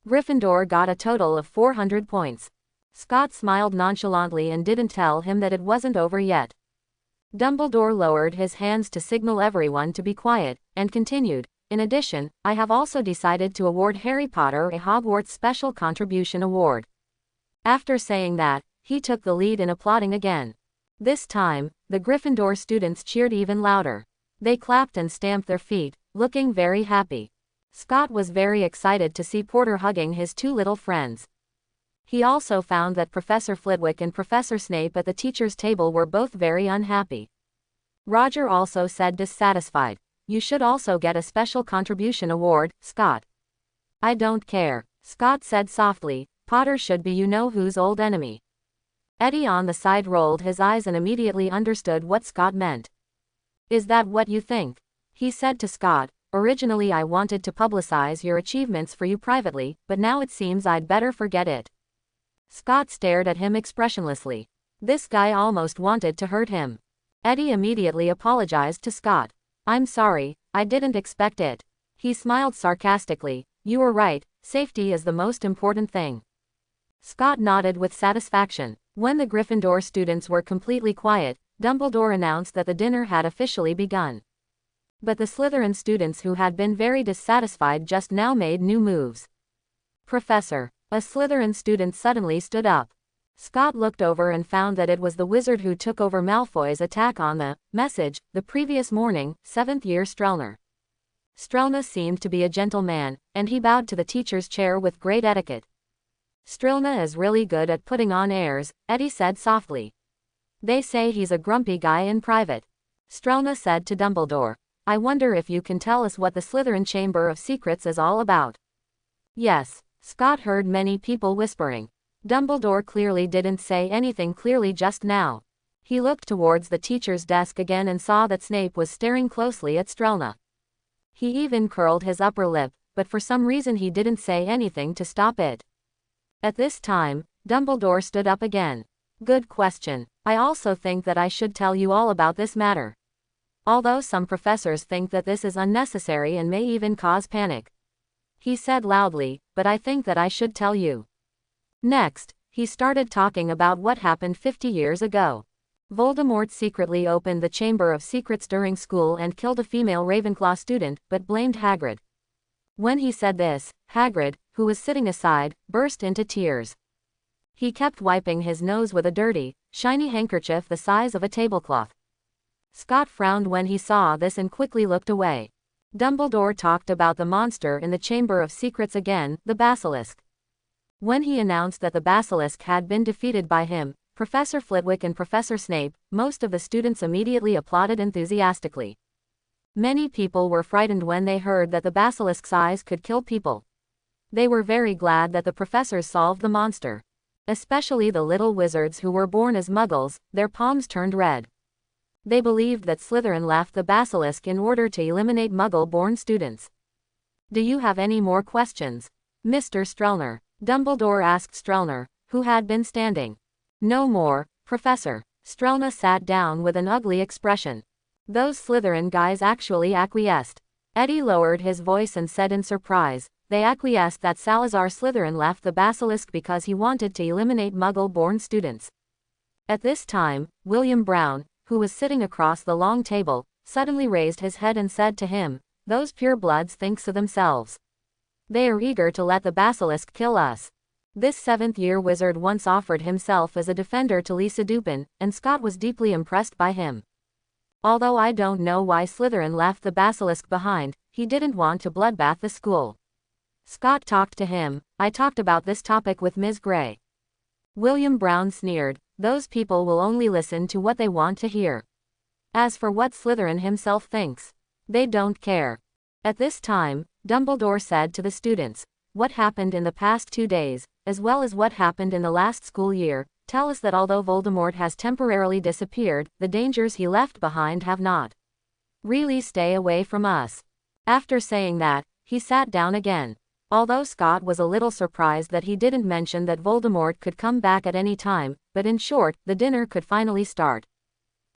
Gryffindor got a total of 400 points. Scott smiled nonchalantly and didn't tell him that it wasn't over yet. Dumbledore lowered his hands to signal everyone to be quiet, and continued, "In addition, I have also decided to award Harry Potter a Hogwarts Special Contribution Award." After saying that, he took the lead in applauding again. This time, the Gryffindor students cheered even louder. They clapped and stamped their feet, looking very happy. Scott was very excited to see Porter hugging his two little friends. He also found that Professor Flitwick and Professor Snape at the teacher's table were both very unhappy. Roger also said dissatisfied, "You should also get a special contribution award, Scott." "I don't care," Scott said softly. "Potter should be you-know-who's old enemy." Eddie on the side rolled his eyes and immediately understood what Scott meant. "Is that what you think?" he said to Scott. "Originally I wanted to publicize your achievements for you privately, but now it seems I'd better forget it." Scott stared at him expressionlessly. This guy almost wanted to hurt him. Eddie immediately apologized to Scott. "I'm sorry, I didn't expect it." He smiled sarcastically. "You were right, safety is the most important thing." Scott nodded with satisfaction. When the Gryffindor students were completely quiet, Dumbledore announced that the dinner had officially begun. But the Slytherin students who had been very dissatisfied just now made new moves. "Professor," a Slytherin student suddenly stood up. Scott looked over and found that it was the wizard who took over Malfoy's attack on the message the previous morning, 7th year Strelner. Strelna seemed to be a gentle man, and he bowed to the teacher's chair with great etiquette. "Strelna is really good at putting on airs," Eddie said softly. "They say he's a grumpy guy in private." Strelna said to Dumbledore, "I wonder if you can tell us what the Slytherin Chamber of Secrets is all about." "Yes," Scott heard many people whispering. Dumbledore clearly didn't say anything clearly just now. He looked towards the teacher's desk again and saw that Snape was staring closely at Strelna. He even curled his upper lip, but for some reason he didn't say anything to stop it. At this time, Dumbledore stood up again. "Good question. I also think that I should tell you all about this matter. Although some professors think that this is unnecessary and may even cause panic," he said loudly, "but I think that I should tell you." Next, he started talking about what happened 50 years ago. Voldemort secretly opened the Chamber of Secrets during school and killed a female Ravenclaw student, but blamed Hagrid. When he said this, Hagrid, who was sitting aside, burst into tears. He kept wiping his nose with a dirty, shiny handkerchief the size of a tablecloth. Scott frowned when he saw this and quickly looked away. Dumbledore talked about the monster in the Chamber of Secrets again, the basilisk. When he announced that the basilisk had been defeated by him, Professor Flitwick and Professor Snape, most of the students immediately applauded enthusiastically. Many people were frightened when they heard that the basilisk's eyes could kill people. They were very glad that the professors solved the monster. Especially the little wizards who were born as muggles, their palms turned red. They believed that Slytherin left the basilisk in order to eliminate muggle-born students. "Do you have any more questions, Mr. Strelner?" Dumbledore asked Strelner, who had been standing. "No more, Professor." Strelna sat down with an ugly expression. "Those Slytherin guys actually acquiesced." Eddie lowered his voice and said in surprise, "They acquiesced that Salazar Slytherin left the basilisk because he wanted to eliminate muggle-born students." At this time, William Brown, who was sitting across the long table, suddenly raised his head and said to him, "Those purebloods think so themselves. They are eager to let the basilisk kill us." This 7th-year wizard once offered himself as a defender to Lisa Dupin, and Scott was deeply impressed by him. Although I don't know why Slytherin left the basilisk behind, he didn't want to bloodbath the school. Scott talked to him. "I talked about this topic with Ms. Gray." William Brown sneered, "Those people will only listen to what they want to hear. As for what Slytherin himself thinks, they don't care." At this time, Dumbledore said to the students, "What happened in the past 2 days, as well as what happened in the last school year, tell us that although Voldemort has temporarily disappeared, the dangers he left behind have not. Really stay away from us." After saying that, he sat down again. Although Scott was a little surprised that he didn't mention that Voldemort could come back at any time, but in short, the dinner could finally start.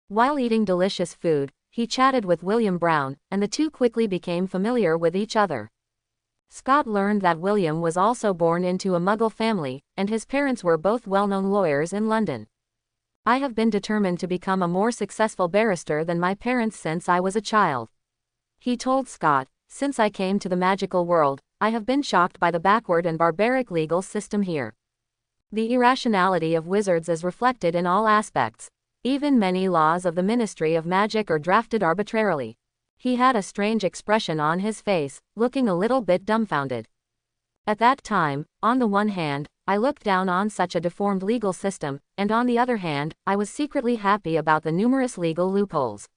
While eating delicious food, he chatted with William Brown, and the two quickly became familiar with each other. Scott learned that William was also born into a Muggle family, and his parents were both well-known lawyers in London. I have been determined to become a more successful barrister than my parents since I was a child. He told Scott, since I came to the magical world, I have been shocked by the backward and barbaric legal system here. The irrationality of wizards is reflected in all aspects. Even many laws of the Ministry of Magic are drafted arbitrarily. He had a strange expression on his face, looking a little bit dumbfounded. At that time, on the one hand, I looked down on such a deformed legal system, and on the other hand, I was secretly happy about the numerous legal loopholes.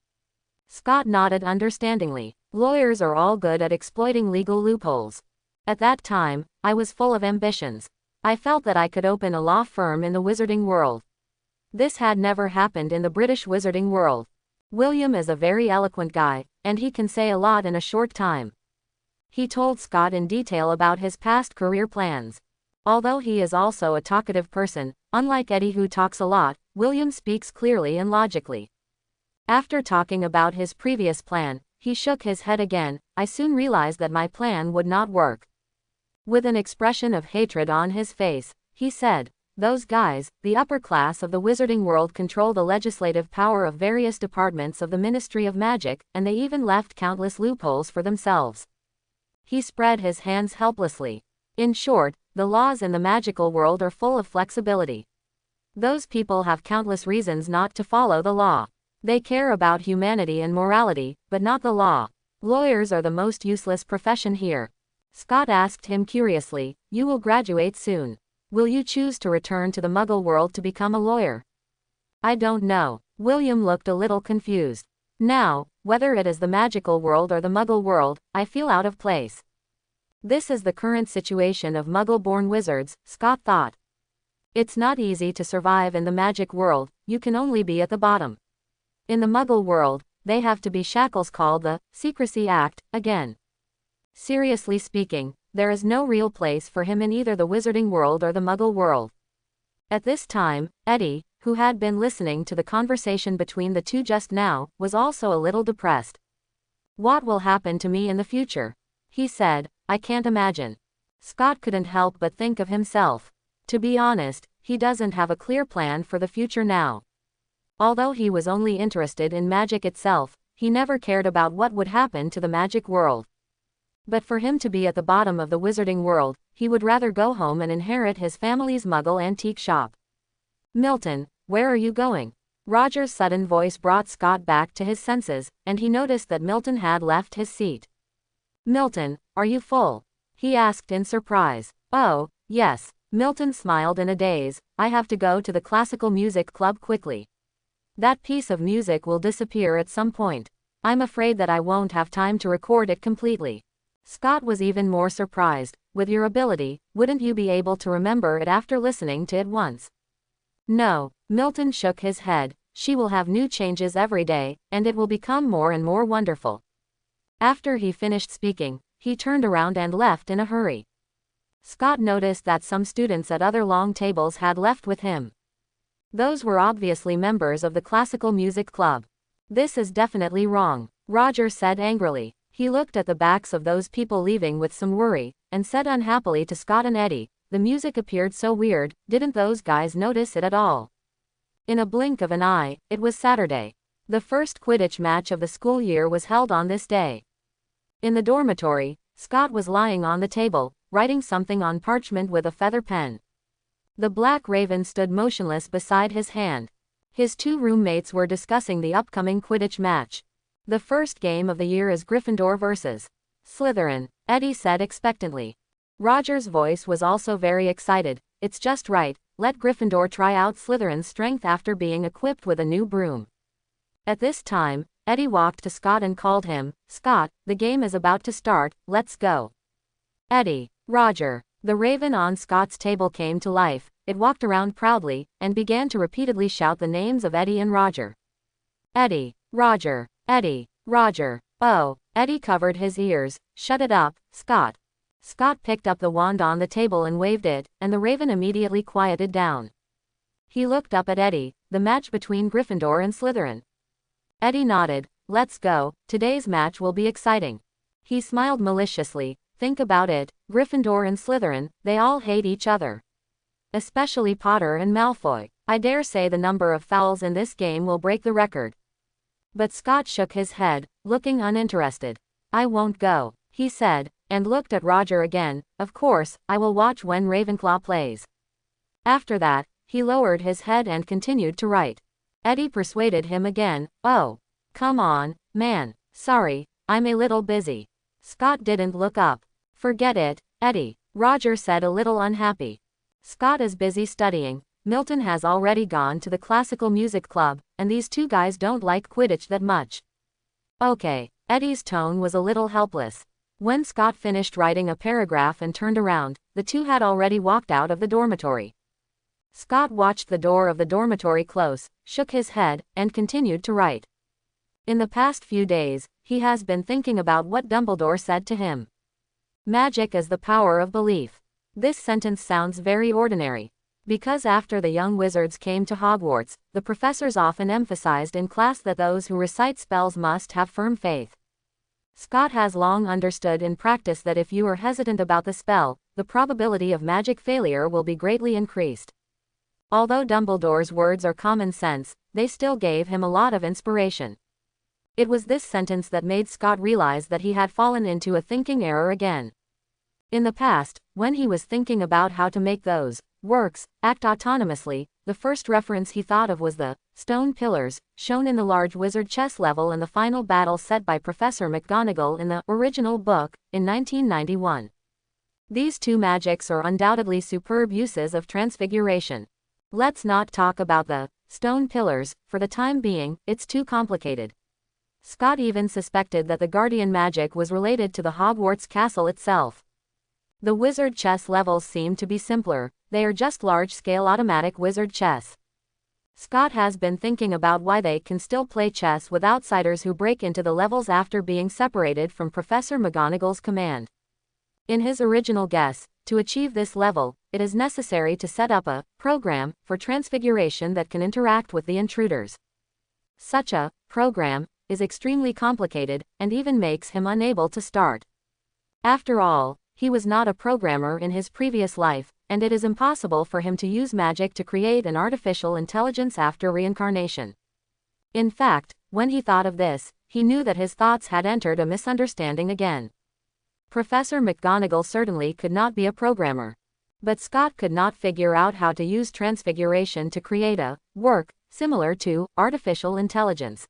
Scott nodded understandingly. Lawyers are all good at exploiting legal loopholes. At that time, I was full of ambitions. I felt that I could open a law firm in the wizarding world. This had never happened in the British wizarding world. William is a very eloquent guy, and he can say a lot in a short time. He told Scott in detail about his past career plans. Although he is also a talkative person, unlike Eddie who talks a lot, William speaks clearly and logically. After talking about his previous plan, he shook his head again. I soon realized that my plan would not work. With an expression of hatred on his face, he said, "Those guys, the upper class of the wizarding world, control the legislative power of various departments of the Ministry of Magic, and they even left countless loopholes for themselves." He spread his hands helplessly. In short, the laws in the magical world are full of flexibility. Those people have countless reasons not to follow the law. They care about humanity and morality, but not the law. Lawyers are the most useless profession here. Scott asked him curiously, "You will graduate soon. Will you choose to return to the Muggle world to become a lawyer?" "I don't know." William looked a little confused. Now, whether it is the magical world or the Muggle world, I feel out of place. This is the current situation of Muggle-born wizards, Scott thought. It's not easy to survive in the magic world, you can only be at the bottom. In the Muggle world, they have to be shackles called the Secrecy Act, again. Seriously speaking, there is no real place for him in either the wizarding world or the Muggle world. At this time, Eddie, who had been listening to the conversation between the two just now, was also a little depressed. "What will happen to me in the future?" he said. "I can't imagine." Scott couldn't help but think of himself. To be honest, he doesn't have a clear plan for the future now. Although he was only interested in magic itself, he never cared about what would happen to the magic world. But for him to be at the bottom of the wizarding world, he would rather go home and inherit his family's Muggle antique shop. "Milton, where are you going?" Roger's sudden voice brought Scott back to his senses, and he noticed that Milton had left his seat. "Milton, are you full?" he asked in surprise. "Oh, yes." Milton smiled in a daze. "I have to go to the classical music club quickly. That piece of music will disappear at some point. I'm afraid that I won't have time to record it completely." Scott was even more surprised. "With your ability, wouldn't you be able to remember it after listening to it once?" "No." Milton shook his head. "She will have new changes every day, and it will become more and more wonderful." After he finished speaking, he turned around and left in a hurry. Scott noticed that some students at other long tables had left with him. Those were obviously members of the classical music club. "This is definitely wrong," Roger said angrily. He looked at the backs of those people leaving with some worry, and said unhappily to Scott and Eddie, "The music appeared so weird, didn't those guys notice it at all?" In a blink of an eye, it was Saturday. The first Quidditch match of the school year was held on this day. In the dormitory, Scott was lying on the table, writing something on parchment with a feather pen. The Black Raven stood motionless beside his hand. His two roommates were discussing the upcoming Quidditch match. "The first game of the year is Gryffindor versus Slytherin," Eddie said expectantly. Roger's voice was also very excited. "It's just right, let Gryffindor try out Slytherin's strength after being equipped with a new broom." At this time, Eddie walked to Scott and called him. "Scott, the game is about to start, let's go." "Eddie." "Roger." The raven on Scott's table came to life. It walked around proudly, and began to repeatedly shout the names of Eddie and Roger. "Eddie. Roger. Eddie. Roger. Oh." Eddie covered his ears. "Shut it up, Scott." Scott picked up the wand on the table and waved it, and the raven immediately quieted down. He looked up at Eddie. "The match between Gryffindor and Slytherin." Eddie nodded. "Let's go, today's match will be exciting." He smiled maliciously. "Think about it, Gryffindor and Slytherin, they all hate each other. Especially Potter and Malfoy. I dare say the number of fouls in this game will break the record. But Scott shook his head, looking uninterested. I won't go, he said, and looked at Roger again. Of course, I will watch when Ravenclaw plays. After that, he lowered his head and continued to write. Eddie persuaded him again. Oh, come on, man. Sorry, I'm a little busy. Scott didn't look up. Forget it, Eddie, Roger said, a little unhappy. Scott is busy studying. Milton has already gone to the classical music club, and these two guys don't like Quidditch that much. Okay, Eddie's tone was a little helpless. When Scott finished writing a paragraph and turned around, the two had already walked out of the dormitory. Scott watched the door of the dormitory close, shook his head, and continued to write. In the past few days, he has been thinking about what Dumbledore said to him. Magic is the power of belief. This sentence sounds very ordinary. Because after the young wizards came to Hogwarts, the professors often emphasized in class that those who recite spells must have firm faith. Scott has long understood in practice that if you are hesitant about the spell, the probability of magic failure will be greatly increased. Although Dumbledore's words are common sense, they still gave him a lot of inspiration. It was this sentence that made Scott realize that he had fallen into a thinking error again. In the past, when he was thinking about how to make those works act autonomously, the first reference he thought of was the stone pillars, shown in the large wizard chess level in the final battle set by Professor McGonagall in the original book, in 1991. These two magics are undoubtedly superb uses of transfiguration. Let's not talk about the stone pillars, for the time being, it's too complicated. Scott even suspected that the guardian magic was related to the Hogwarts castle itself. The wizard chess levels seem to be simpler, they are just large-scale automatic wizard chess. Scott has been thinking about why they can still play chess with outsiders who break into the levels after being separated from Professor McGonagall's command. In his original guess, to achieve this level, it is necessary to set up a program for transfiguration that can interact with the intruders. Such a program is extremely complicated, and even makes him unable to start. After all, he was not a programmer in his previous life, and it is impossible for him to use magic to create an artificial intelligence after reincarnation. In fact, when he thought of this, he knew that his thoughts had entered a misunderstanding again. Professor McGonagall certainly could not be a programmer. But Scott could not figure out how to use transfiguration to create a work similar to artificial intelligence.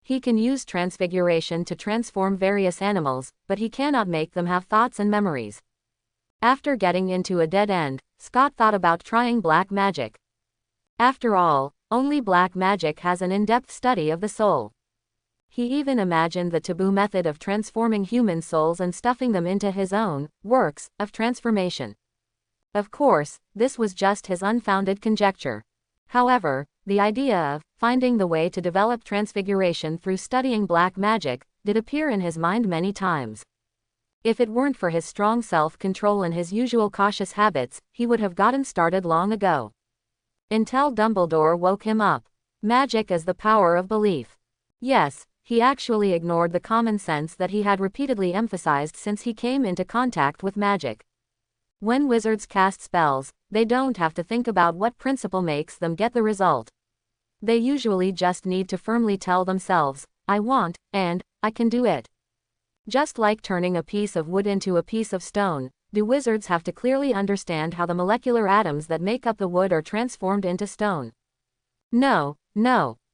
He can use transfiguration to transform various animals, but he cannot make them have thoughts and memories. After getting into a dead end, Scott thought about trying black magic. After all, only black magic has an in-depth study of the soul. He even imagined the taboo method of transforming human souls and stuffing them into his own works of transformation. Of course, this was just his unfounded conjecture. However, the idea of finding the way to develop transfiguration through studying black magic did appear in his mind many times. If it weren't for his strong self-control and his usual cautious habits, he would have gotten started long ago. Until Dumbledore woke him up. Magic is the power of belief. Yes, he actually ignored the common sense that he had repeatedly emphasized since he came into contact with magic. When wizards cast spells, they don't have to think about what principle makes them get the result. They usually just need to firmly tell themselves, I want, and I can do it. Just like turning a piece of wood into a piece of stone, do wizards have to clearly understand how the molecular atoms that make up the wood are transformed into stone? No,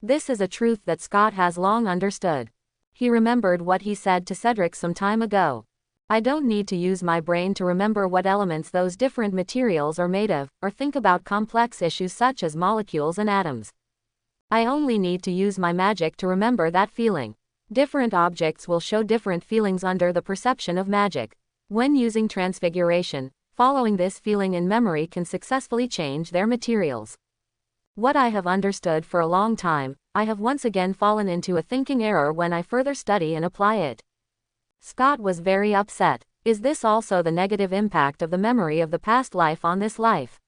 this is a truth that Scott has long understood. He remembered what he said to Cedric some time ago. I don't need to use my brain to remember what elements those different materials are made of, or think about complex issues such as molecules and atoms. I only need to use my magic to remember that feeling. Different objects will show different feelings under the perception of magic. When using transfiguration, following this feeling in memory can successfully change their materials. What I have understood for a long time, I have once again fallen into a thinking error when I further study and apply it. Scott was very upset. Is this also the negative impact of the memory of the past life on this life?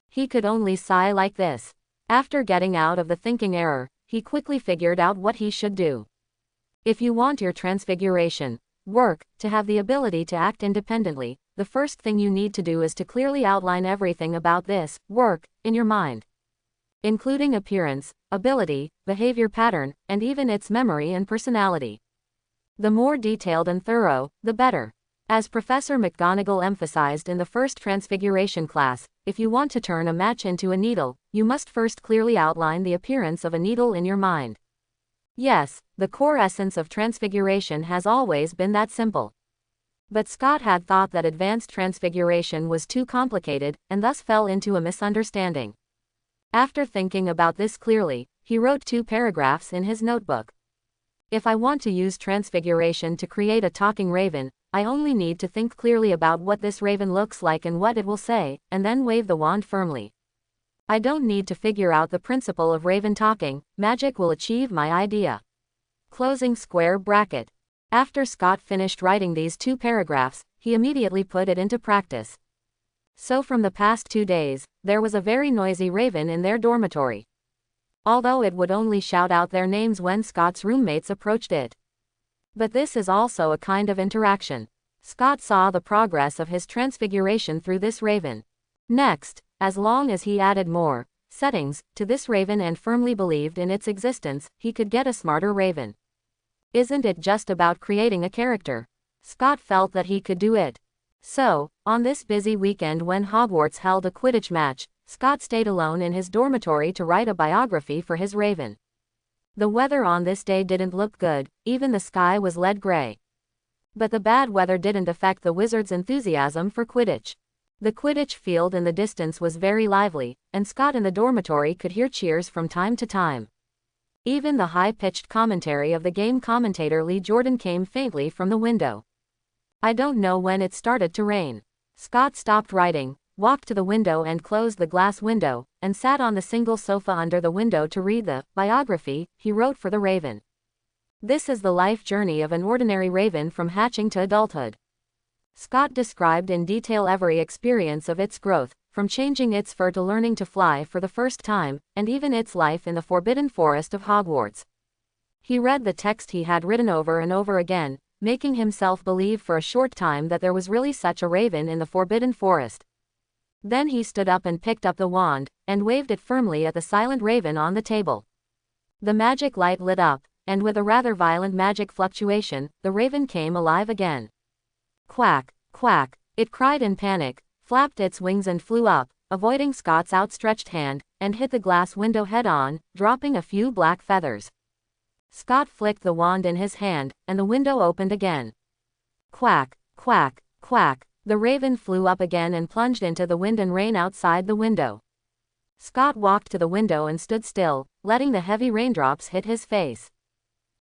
He could only sigh like this. After getting out of the thinking error, he quickly figured out what he should do. If you want your transfiguration work to have the ability to act independently, the first thing you need to do is to clearly outline everything about this work in your mind. including appearance, ability, behavior pattern, and even its memory and personality. The more detailed and thorough, the better. As Professor McGonagall emphasized in the first Transfiguration class, if you want to turn a match into a needle, you must first clearly outline the appearance of a needle in your mind. Yes, the core essence of Transfiguration has always been that simple. But Scott had thought that advanced Transfiguration was too complicated, and thus fell into a misunderstanding. After thinking about this clearly, he wrote 2 paragraphs in his notebook. If I want to use Transfiguration to create a talking raven, I only need to think clearly about what this raven looks like and what it will say, and then wave the wand firmly. I don't need to figure out the principle of raven talking, magic will achieve my idea. Closing square bracket. After Scott finished writing these 2 paragraphs, he immediately put it into practice. So from the past 2 days, there was a very noisy raven in their dormitory. Although it would only shout out their names when Scott's roommates approached it. But this is also a kind of interaction. Scott saw the progress of his transfiguration through this raven. Next, as long as he added more settings to this raven and firmly believed in its existence, he could get a smarter raven. Isn't it just about creating a character? Scott felt that he could do it. So, on this busy weekend when Hogwarts held a Quidditch match, Scott stayed alone in his dormitory to write a biography for his raven. The weather on this day didn't look good, even the sky was lead gray. But the bad weather didn't affect the wizard's enthusiasm for Quidditch. The Quidditch field in the distance was very lively, and Scott in the dormitory could hear cheers from time to time. Even the high-pitched commentary of the game commentator Lee Jordan came faintly from the window. I don't know when it started to rain. Scott stopped writing, walked to the window and closed the glass window, and sat on the single sofa under the window to read the biography he wrote for the raven. This is the life journey of an ordinary raven from hatching to adulthood. Scott described in detail every experience of its growth, from changing its fur to learning to fly for the first time, and even its life in the Forbidden Forest of Hogwarts. He read the text he had written over and over again, making himself believe for a short time that there was really such a raven in the Forbidden Forest. Then he stood up and picked up the wand, and waved it firmly at the silent raven on the table. The magic light lit up, and with a rather violent magic fluctuation, the raven came alive again. Quack, quack, it cried in panic, flapped its wings and flew up, avoiding Scott's outstretched hand, and hit the glass window head-on, dropping a few black feathers. Scott flicked the wand in his hand, and the window opened again. Quack, quack, quack. The raven flew up again and plunged into the wind and rain outside the window. Scott walked to the window and stood still, letting the heavy raindrops hit his face.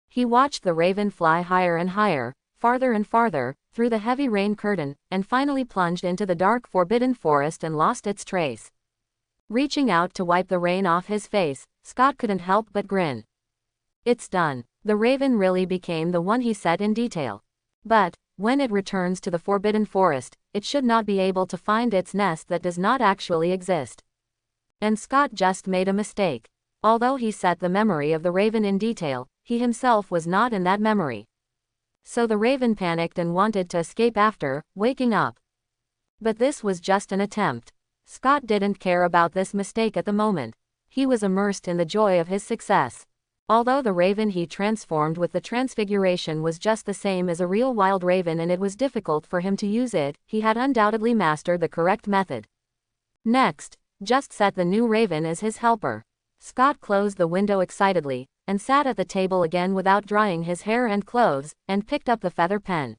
He watched the raven fly higher and higher, farther and farther, through the heavy rain curtain, and finally plunged into the dark forbidden forest and lost its trace. Reaching out to wipe the rain off his face, Scott couldn't help but grin. It's done. The raven really became the one he said in detail. But, when it returns to the Forbidden Forest, it should not be able to find its nest that does not actually exist. And Scott just made a mistake. Although he set the memory of the raven in detail, he himself was not in that memory. So the raven panicked and wanted to escape after waking up. But this was just an attempt. Scott didn't care about this mistake at the moment. He was immersed in the joy of his success. Although the raven he transformed with the transfiguration was just the same as a real wild raven and it was difficult for him to use it, he had undoubtedly mastered the correct method. Next, just set the new raven as his helper. Scott closed the window excitedly, and sat at the table again without drying his hair and clothes, and picked up the feather pen.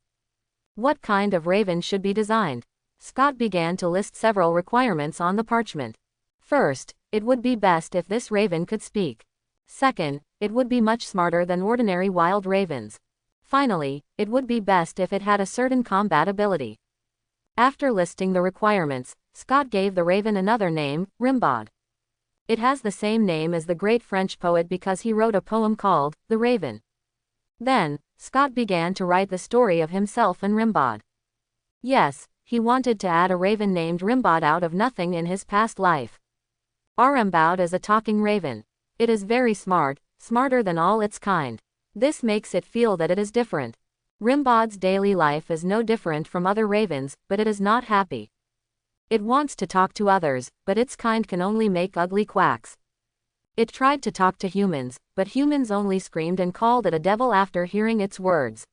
What kind of raven should be designed? Scott began to list several requirements on the parchment. First, it would be best if this raven could speak. Second, it would be much smarter than ordinary wild ravens. Finally, it would be best if it had a certain combat ability. After listing the requirements, Scott gave the raven another name, Rimod. It has the same name as the great French poet because he wrote a poem called The Raven. Then, Scott began to write the story of himself and Rimod. Yes, he wanted to add a raven named Rimod out of nothing in his past life. Rimod is a talking raven. It is very smart, smarter than all its kind. This makes it feel that it is different. Rimbod's daily life is no different from other ravens, but it is not happy. It wants to talk to others, but its kind can only make ugly quacks. It tried to talk to humans, but humans only screamed and called it a devil after hearing its words.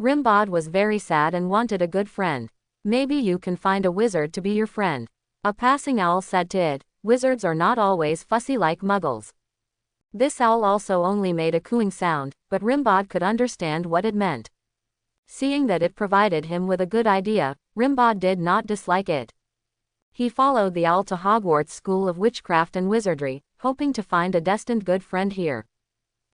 Rimod was very sad and wanted a good friend. Maybe you can find a wizard to be your friend. A passing owl said to it, wizards are not always fussy like muggles. This owl also only made a cooing sound, but Rimod could understand what it meant. Seeing that it provided him with a good idea, Rimod did not dislike it. He followed the owl to Hogwarts School of Witchcraft and Wizardry, hoping to find a destined good friend here.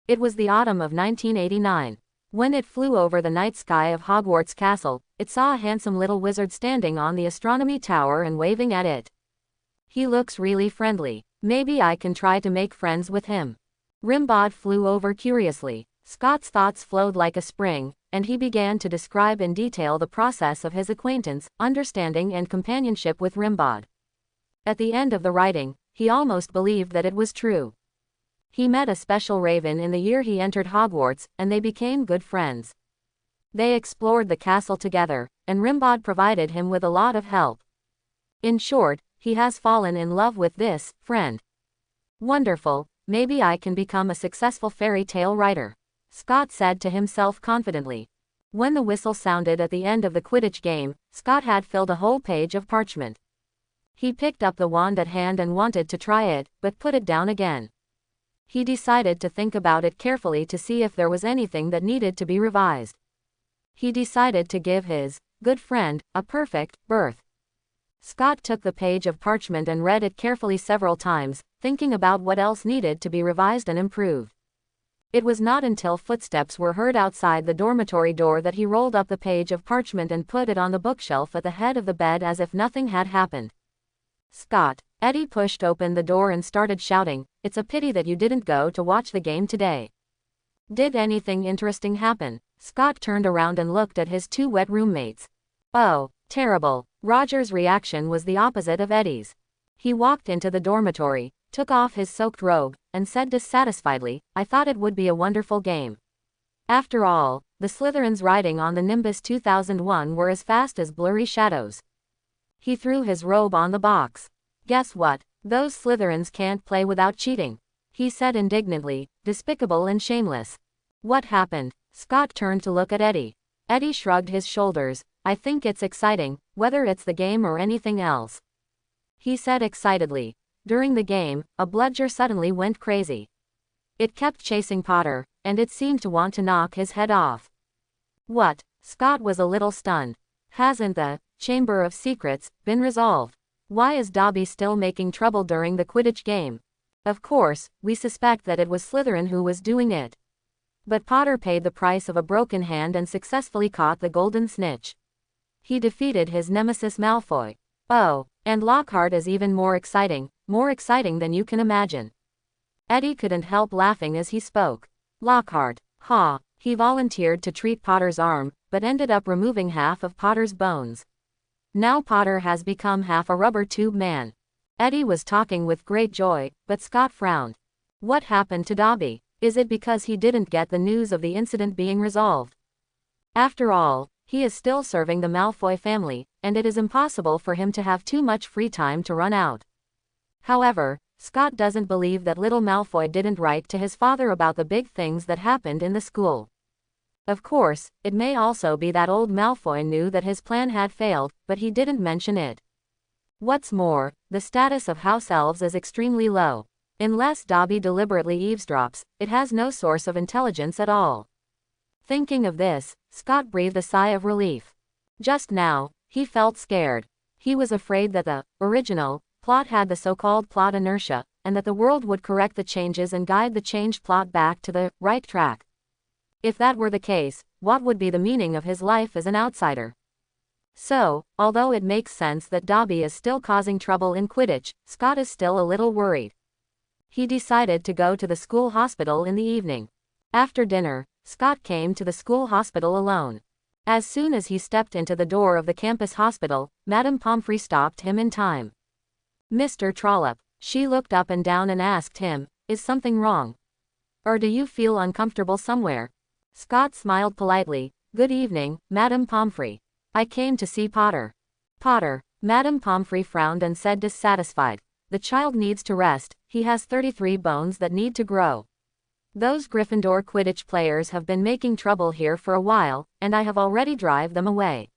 It was the autumn of 1989. When it flew over the night sky of Hogwarts Castle, it saw a handsome little wizard standing on the astronomy tower and waving at it. He looks really friendly. Maybe I can try to make friends with him. Rimod flew over curiously. Scott's thoughts flowed like a spring, and he began to describe in detail the process of his acquaintance, understanding and companionship with Rimod. At the end of the writing, he almost believed that it was true. He met a special raven in the year he entered Hogwarts, and they became good friends. They explored the castle together, and Rimod provided him with a lot of help. In short, he has fallen in love with this friend. Wonderful, maybe I can become a successful fairy tale writer, Scott said to himself confidently. When the whistle sounded at the end of the Quidditch game, Scott had filled a whole page of parchment. He picked up the wand at hand and wanted to try it, but put it down again. He decided to think about it carefully to see if there was anything that needed to be revised. He decided to give his good friend a perfect berth. Scott took the page of parchment and read it carefully several times, thinking about what else needed to be revised and improved. It was not until footsteps were heard outside the dormitory door that he rolled up the page of parchment and put it on the bookshelf at the head of the bed as if nothing had happened. Scott. Eddie pushed open the door and started shouting, "It's a pity that you didn't go to watch the game today. Did anything interesting happen?" Scott turned around and looked at his two wet roommates. "Oh, terrible." Roger's reaction was the opposite of Eddie's. He walked into the dormitory, took off his soaked robe, and said dissatisfiedly, "I thought it would be a wonderful game. After all, the Slytherins riding on the Nimbus 2001 were as fast as blurry shadows." He threw his robe on the box. "Guess what? Those Slytherins can't play without cheating," he said indignantly, despicable and shameless. "What happened?" Scott turned to look at Eddie. Eddie shrugged his shoulders. "I think it's exciting, whether it's the game or anything else," he said excitedly. During the game, a bludger suddenly went crazy. It kept chasing Potter, and it seemed to want to knock his head off. "What?" Scott was a little stunned. "Hasn't the Chamber of Secrets been resolved? Why is Dobby still making trouble during the Quidditch game? Of course, we suspect that it was Slytherin who was doing it. But Potter paid the price of a broken hand and successfully caught the golden snitch. He defeated his nemesis Malfoy. Oh, and Lockhart is even more exciting than you can imagine." Eddie couldn't help laughing as he spoke. "Lockhart, ha." He volunteered to treat Potter's arm, but ended up removing half of Potter's bones. Now Potter has become half a rubber tube man. Eddie was talking with great joy, but Scott frowned. What happened to Dobby? Is it because he didn't get the news of the incident being resolved? After all, he is still serving the Malfoy family, and it is impossible for him to have too much free time to run out. However, Scott doesn't believe that little Malfoy didn't write to his father about the big things that happened in the school. Of course, it may also be that old Malfoy knew that his plan had failed, but he didn't mention it. What's more, the status of house elves is extremely low. Unless Dobby deliberately eavesdrops, it has no source of intelligence at all. Thinking of this, Scott breathed a sigh of relief. Just now, he felt scared. He was afraid that the original plot had the so-called plot inertia, and that the world would correct the changes and guide the changed plot back to the right track. If that were the case, what would be the meaning of his life as an outsider? So, although it makes sense that Dobby is still causing trouble in Quidditch, Scott is still a little worried. He decided to go to the school hospital in the evening. After dinner, Scott came to the school hospital alone. As soon as he stepped into the door of the campus hospital, Madame Pomfrey stopped him in time. "Mr. Trollope," she looked up and down and asked him, "Is something wrong? Or do you feel uncomfortable somewhere?" Scott smiled politely. "Good evening, Madame Pomfrey. I came to see Potter." "Potter?" Madame Pomfrey frowned and said dissatisfied. "The child needs to rest, He has 33 bones that need to grow. Those Gryffindor Quidditch players have been making trouble here for a while, and I have already drive them away.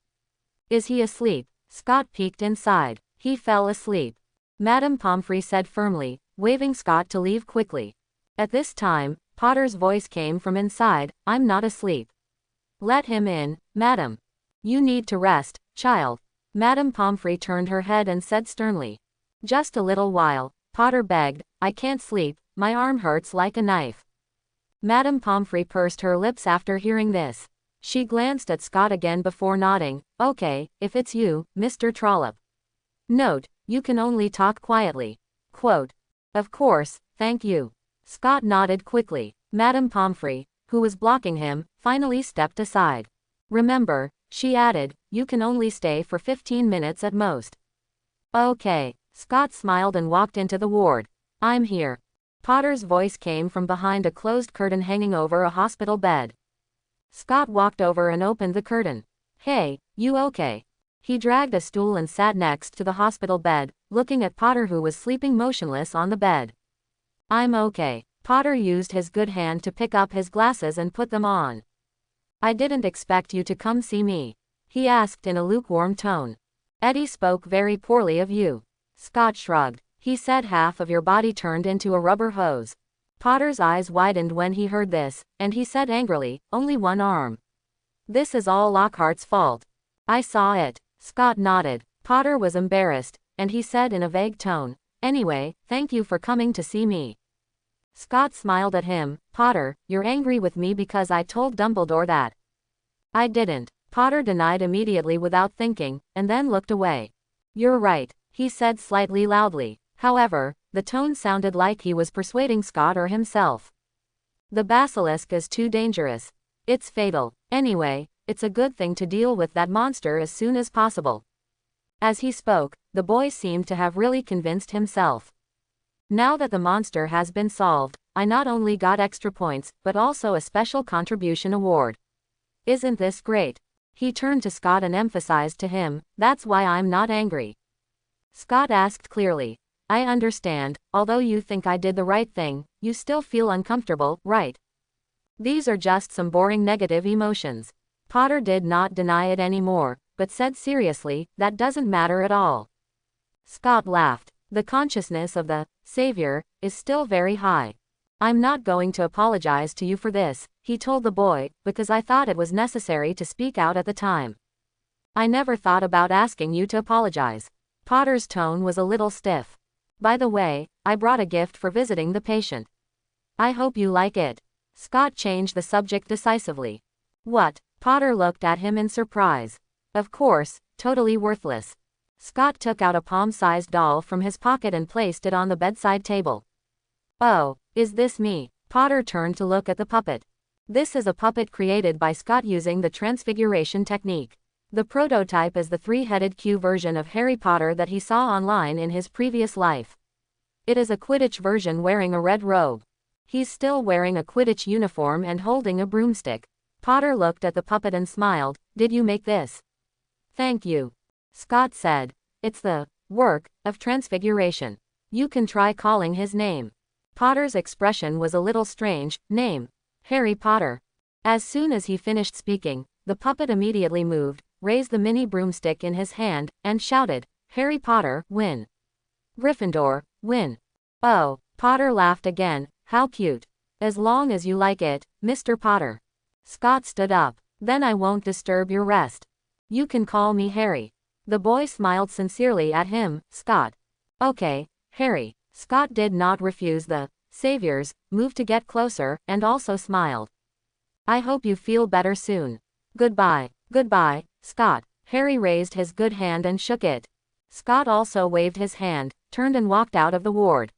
Is he asleep? Scott peeked inside. He fell asleep. Madame Pomfrey said firmly, waving Scott to leave quickly. At this time, Potter's voice came from inside, I'm not asleep. Let him in, madam. You need to rest, child. Madame Pomfrey turned her head and said sternly. Just a little while, Potter begged, I can't sleep, my arm hurts like a knife. Madame Pomfrey pursed her lips after hearing this. She glanced at Scott again before nodding, okay, if it's you, Mr. Trollop. Note, you can only talk quietly. Quote. Of course, thank you. Scott nodded quickly. Madame Pomfrey, who was blocking him, finally stepped aside. Remember, she added, you can only stay for 15 minutes at most. Okay. Scott smiled and walked into the ward. I'm here. Potter's voice came from behind a closed curtain hanging over a hospital bed. Scott walked over and opened the curtain. Hey, you okay? He dragged a stool and sat next to the hospital bed, looking at Potter who was sleeping motionless on the bed. I'm okay. Potter used his good hand to pick up his glasses and put them on. I didn't expect you to come see me, he asked in a lukewarm tone. Eddie spoke very poorly of you. Scott shrugged. He said half of your body turned into a rubber hose. Potter's eyes widened when he heard this, and he said angrily, only one arm. This is all Lockhart's fault. I saw it. Scott nodded. Potter was embarrassed, and he said in a vague tone, anyway, thank you for coming to see me. Scott smiled at him. Potter, you're angry with me because I told Dumbledore that. I didn't. Potter denied immediately without thinking, and then looked away. You're right, he said slightly loudly. However, the tone sounded like he was persuading Scott or himself. The basilisk is too dangerous. It's fatal. Anyway, it's a good thing to deal with that monster as soon as possible. As he spoke, the boy seemed to have really convinced himself. Now that the monster has been solved, I not only got extra points, but also a special contribution award. Isn't this great? He turned to Scott and emphasized to him, that's why I'm not angry. Scott asked clearly. I understand, although you think I did the right thing, you still feel uncomfortable, right? These are just some boring negative emotions. Potter did not deny it anymore, but said seriously, that doesn't matter at all. Scott laughed. The consciousness of the savior is still very high. I'm not going to apologize to you for this, he told the boy, because I thought it was necessary to speak out at the time. I never thought about asking you to apologize. Potter's tone was a little stiff. By the way, I brought a gift for visiting the patient. I hope you like it. Scott changed the subject decisively. What? Potter looked at him in surprise. Of course, totally worthless. Scott took out a palm-sized doll from his pocket and placed it on the bedside table. Oh, is this me? Potter turned to look at the puppet. This is a puppet created by Scott using the Transfiguration technique. The prototype is the three-headed Q version of Harry Potter that he saw online in his previous life. It is a Quidditch version wearing a red robe. He's still wearing a Quidditch uniform and holding a broomstick. Potter looked at the puppet and smiled. Did you make this? Thank you. Scott said. It's the work of Transfiguration. You can try calling his name. Potter's expression was a little strange. Name. Harry Potter. As soon as he finished speaking, the puppet immediately moved, raised the mini broomstick in his hand, and shouted, Harry Potter, win. Gryffindor, win. Oh, Potter laughed again, how cute. As long as you like it, Mr. Potter. Scott stood up. Then I won't disturb your rest. You can call me Harry. The boy smiled sincerely at him. Scott. Okay, Harry. Scott did not refuse the savior's move to get closer, and also smiled. I hope you feel better soon. Goodbye. Goodbye, Scott. Harry raised his good hand and shook it. Scott also waved his hand, turned and walked out of the ward.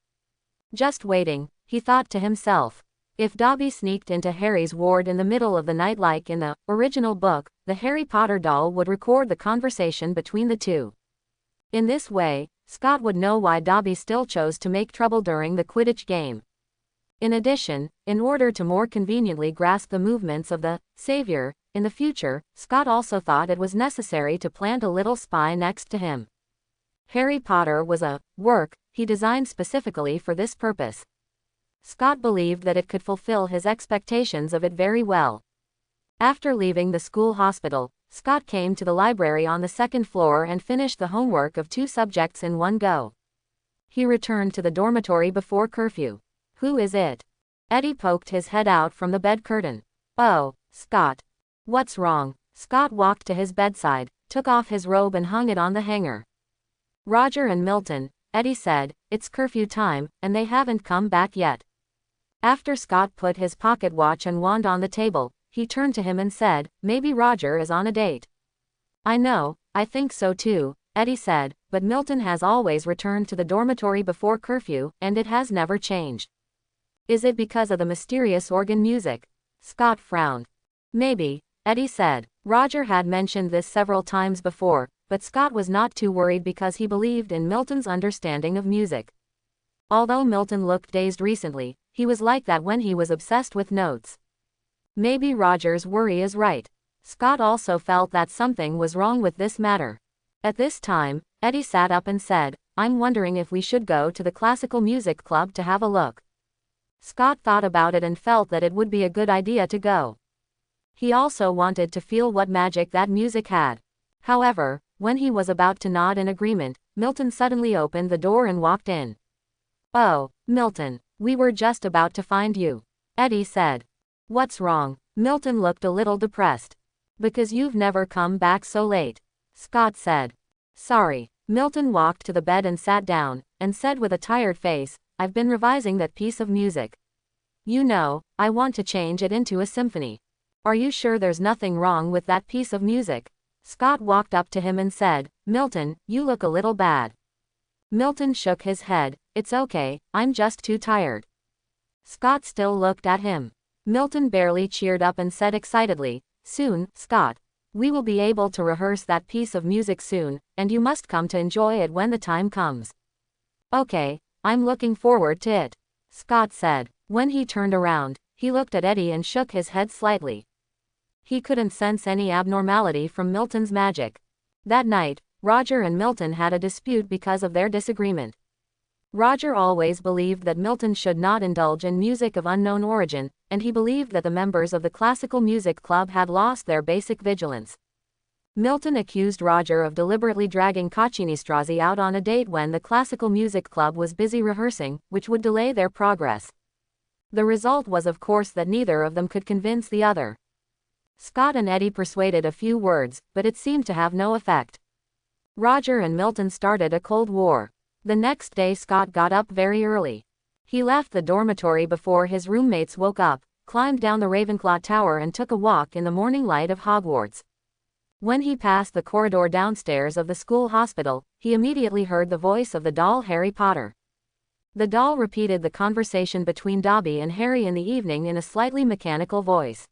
Just waiting, he thought to himself. If Dobby sneaked into Harry's ward in the middle of the night like in the original book, the Harry Potter doll would record the conversation between the two. In this way, Scott would know why Dobby still chose to make trouble during the Quidditch game. In addition, in order to more conveniently grasp the movements of the savior in the future, Scott also thought it was necessary to plant a little spy next to him. Harry Potter was a work he designed specifically for this purpose. Scott believed that it could fulfill his expectations of it very well. After leaving the school hospital, Scott came to the library on the second floor and finished the homework of 2 subjects in one go. He returned to the dormitory before curfew. "Who is it?" Eddie poked his head out from the bed curtain. "Oh, Scott. What's wrong?" Scott walked to his bedside, took off his robe and hung it on the hanger. "Roger and Milton," Eddie said, "it's curfew time, and they haven't come back yet." After Scott put his pocket watch and wand on the table, he turned to him and said, "Maybe Roger is on a date." "I know, I think so too," Eddie said, "but Milton has always returned to the dormitory before curfew, and it has never changed." "Is it because of the mysterious organ music?" Scott frowned. "Maybe," Eddie said. Roger had mentioned this several times before, but Scott was not too worried because he believed in Milton's understanding of music. Although Milton looked dazed recently, he was like that when he was obsessed with notes. Maybe Roger's worry is right. Scott also felt that something was wrong with this matter. At this time, Eddie sat up and said, "I'm wondering if we should go to the classical music club to have a look." Scott thought about it and felt that it would be a good idea to go. He also wanted to feel what magic that music had. However, when he was about to nod in agreement, Milton suddenly opened the door and walked in. "Oh, Milton, we were just about to find you," Eddie said. "What's wrong?" Milton looked a little depressed. "Because you've never come back so late," Scott said. "Sorry." Milton walked to the bed and sat down, and said with a tired face, "I've been revising that piece of music. You know, I want to change it into a symphony." "Are you sure there's nothing wrong with that piece of music?" Scott walked up to him and said, "Milton, you look a little bad." Milton shook his head. "It's okay, I'm just too tired." Scott still looked at him. Milton barely cheered up and said excitedly, "Soon, Scott. We will be able to rehearse that piece of music soon, and you must come to enjoy it when the time comes." "Okay, I'm looking forward to it," Scott said. When he turned around, he looked at Eddie and shook his head slightly. He couldn't sense any abnormality from Milton's magic. That night, Roger and Milton had a dispute because of their disagreement. Roger always believed that Milton should not indulge in music of unknown origin, and he believed that the members of the classical music club had lost their basic vigilance. Milton accused Roger of deliberately dragging Caccinestrozzi out on a date when the classical music club was busy rehearsing, which would delay their progress. The result was of course that neither of them could convince the other. Scott and Eddie persuaded a few words, but it seemed to have no effect. Roger and Milton started a cold war. The next day Scott got up very early. He left the dormitory before his roommates woke up, climbed down the Ravenclaw Tower and took a walk in the morning light of Hogwarts. When he passed the corridor downstairs of the school hospital, he immediately heard the voice of the doll Harry Potter. The doll repeated the conversation between Dobby and Harry in the evening in a slightly mechanical voice.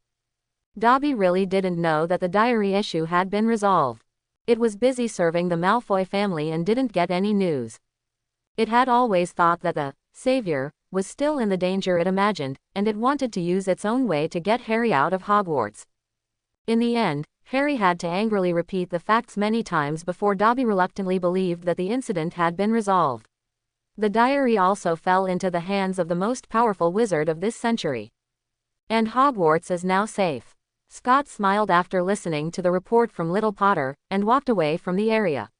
Dobby really didn't know that the diary issue had been resolved. It was busy serving the Malfoy family and didn't get any news. It had always thought that the Savior was still in the danger it imagined, and it wanted to use its own way to get Harry out of Hogwarts. In the end, Harry had to angrily repeat the facts many times before Dobby reluctantly believed that the incident had been resolved. The diary also fell into the hands of the most powerful wizard of this century. And Hogwarts is now safe. Scott smiled after listening to the report from Little Potter, and walked away from the area.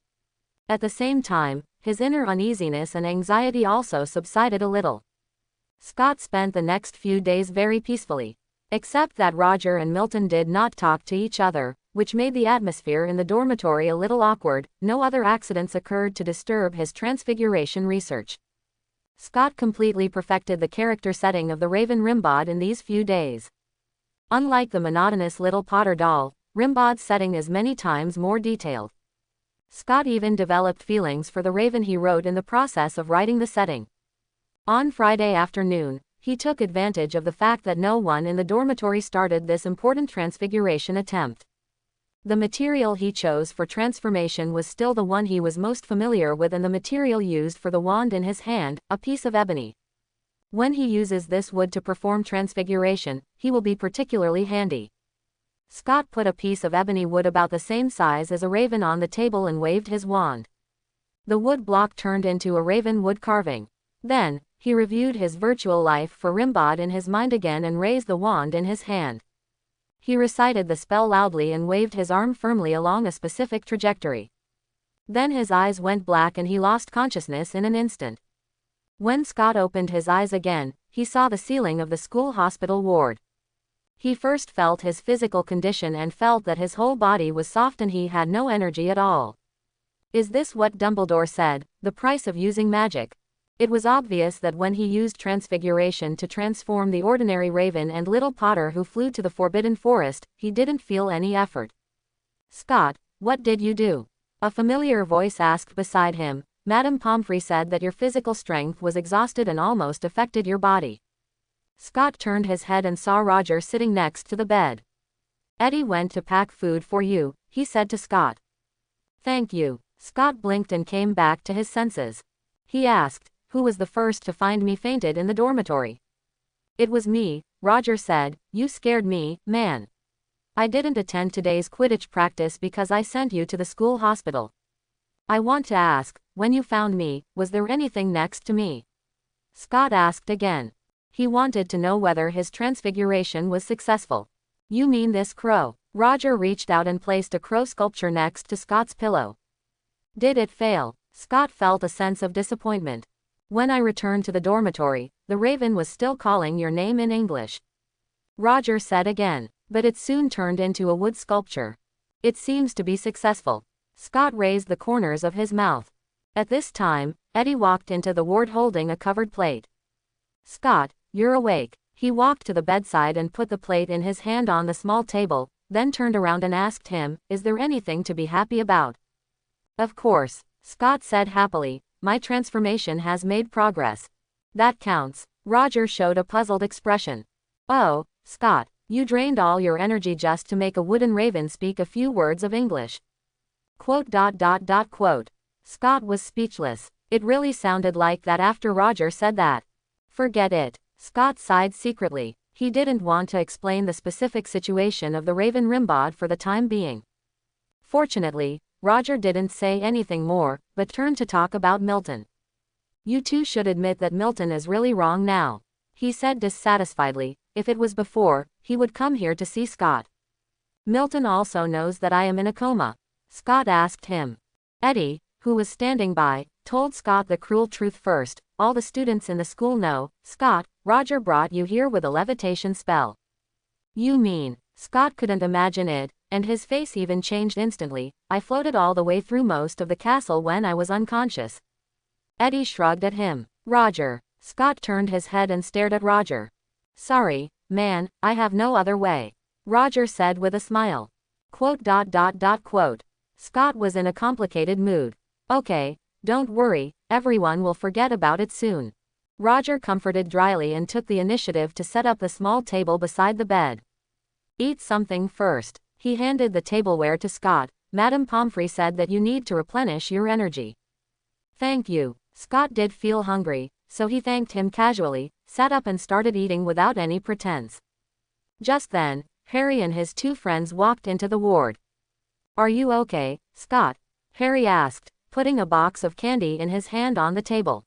At the same time, his inner uneasiness and anxiety also subsided a little. Scott spent the next few days very peacefully. Except that Roger and Milton did not talk to each other, which made the atmosphere in the dormitory a little awkward. No other accidents occurred to disturb his Transfiguration research. Scott completely perfected the character setting of the Raven Rimod in these few days. Unlike the monotonous Little Potter doll, Rimbod's setting is many times more detailed. Scott even developed feelings for the Raven he wrote in the process of writing the setting. On Friday afternoon, he took advantage of the fact that no one in the dormitory started this important transfiguration attempt. The material he chose for transformation was still the one he was most familiar with and the material used for the wand in his hand, a piece of ebony. When he uses this wood to perform transfiguration, he will be particularly handy. Scott put a piece of ebony wood about the same size as a raven on the table and waved his wand. The wood block turned into a raven wood carving. Then, he reviewed his virtual life for Rimod in his mind again and raised the wand in his hand. He recited the spell loudly and waved his arm firmly along a specific trajectory. Then his eyes went black and he lost consciousness in an instant. When Scott opened his eyes again, he saw the ceiling of the school hospital ward. He first felt his physical condition and felt that his whole body was soft and he had no energy at all. Is this what Dumbledore said, the price of using magic? It was obvious that when he used Transfiguration to transform the ordinary raven and little Potter who flew to the Forbidden Forest, he didn't feel any effort. Scott, what did you do? A familiar voice asked beside him. Madame Pomfrey said that your physical strength was exhausted and almost affected your body. Scott turned his head and saw Roger sitting next to the bed. Eddie went to pack food for you, he said to Scott. Thank you. Scott blinked and came back to his senses. He asked, who was the first to find me fainted in the dormitory? It was me, Roger said. You scared me, man. I didn't attend today's Quidditch practice because I sent you to the school hospital. I want to ask, when you found me, was there anything next to me? Scott asked again. He wanted to know whether his transfiguration was successful. You mean this crow? Roger reached out and placed a crow sculpture next to Scott's pillow. Did it fail? Scott felt a sense of disappointment. When I returned to the dormitory, the raven was still calling your name in English. Roger said again, but it soon turned into a wood sculpture. It seems to be successful. Scott raised the corners of his mouth. At this time, Eddie walked into the ward holding a covered plate. Scott, you're awake. He walked to the bedside and put the plate in his hand on the small table, then turned around and asked him, is there anything to be happy about? Of course, Scott said happily, my transformation has made progress. That counts. Roger showed a puzzled expression. Oh, Scott, you drained all your energy just to make a wooden raven speak a few words of English. Quote. Scott was speechless. It really sounded like that after Roger said that. Forget it. Scott sighed secretly. He didn't want to explain the specific situation of the raven Rimod for the time being. Fortunately, Roger didn't say anything more, but turned to talk about Milton. You two should admit that Milton is really wrong now, he said dissatisfiedly. If it was before, he would come here to see Scott. Milton also knows that I am in a coma. Scott asked him. Eddie, who was standing by, told Scott the cruel truth first. All the students in the school know, Scott, Roger brought you here with a levitation spell. You mean? Scott couldn't imagine it, and his face even changed instantly. I floated all the way through most of the castle when I was unconscious. Eddie shrugged at him. Roger. Scott turned his head and stared at Roger. Sorry, man, I have no other way. Roger said with a smile. Quote. Scott was in a complicated mood. Okay, don't worry, everyone will forget about it soon. Roger comforted dryly and took the initiative to set up the small table beside the bed. Eat something first. He handed the tableware to Scott. Madame Pomfrey said that you need to replenish your energy. Thank you. Scott did feel hungry, so he thanked him casually, sat up and started eating without any pretense. Just then, Harry and his two friends walked into the ward. Are you okay, Scott? Harry asked, putting a box of candy in his hand on the table.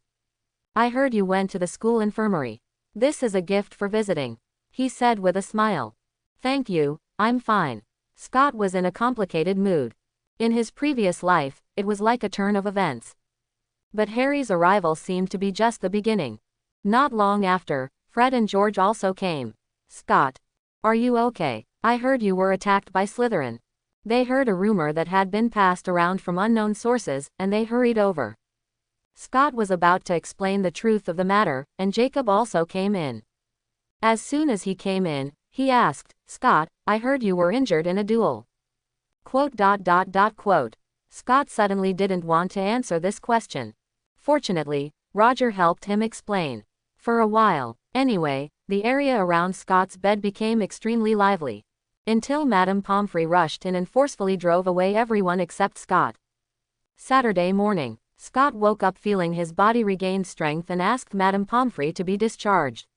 I heard you went to the school infirmary. This is a gift for visiting, he said with a smile. Thank you, I'm fine. Scott was in a complicated mood. In his previous life, it was like a turn of events. But Harry's arrival seemed to be just the beginning. Not long after, Fred and George also came. Scott, are you okay? I heard you were attacked by Slytherin. They heard a rumor that had been passed around from unknown sources, and they hurried over. Scott was about to explain the truth of the matter, and Jacob also came in. As soon as he came in, he asked, Scott, I heard you were injured in a duel. Quote. Scott suddenly didn't want to answer this question. Fortunately, Roger helped him explain. For a while, anyway, the area around Scott's bed became extremely lively. Until Madame Pomfrey rushed in and forcefully drove away everyone except Scott. Saturday morning, Scott woke up feeling his body regained strength and asked Madame Pomfrey to be discharged.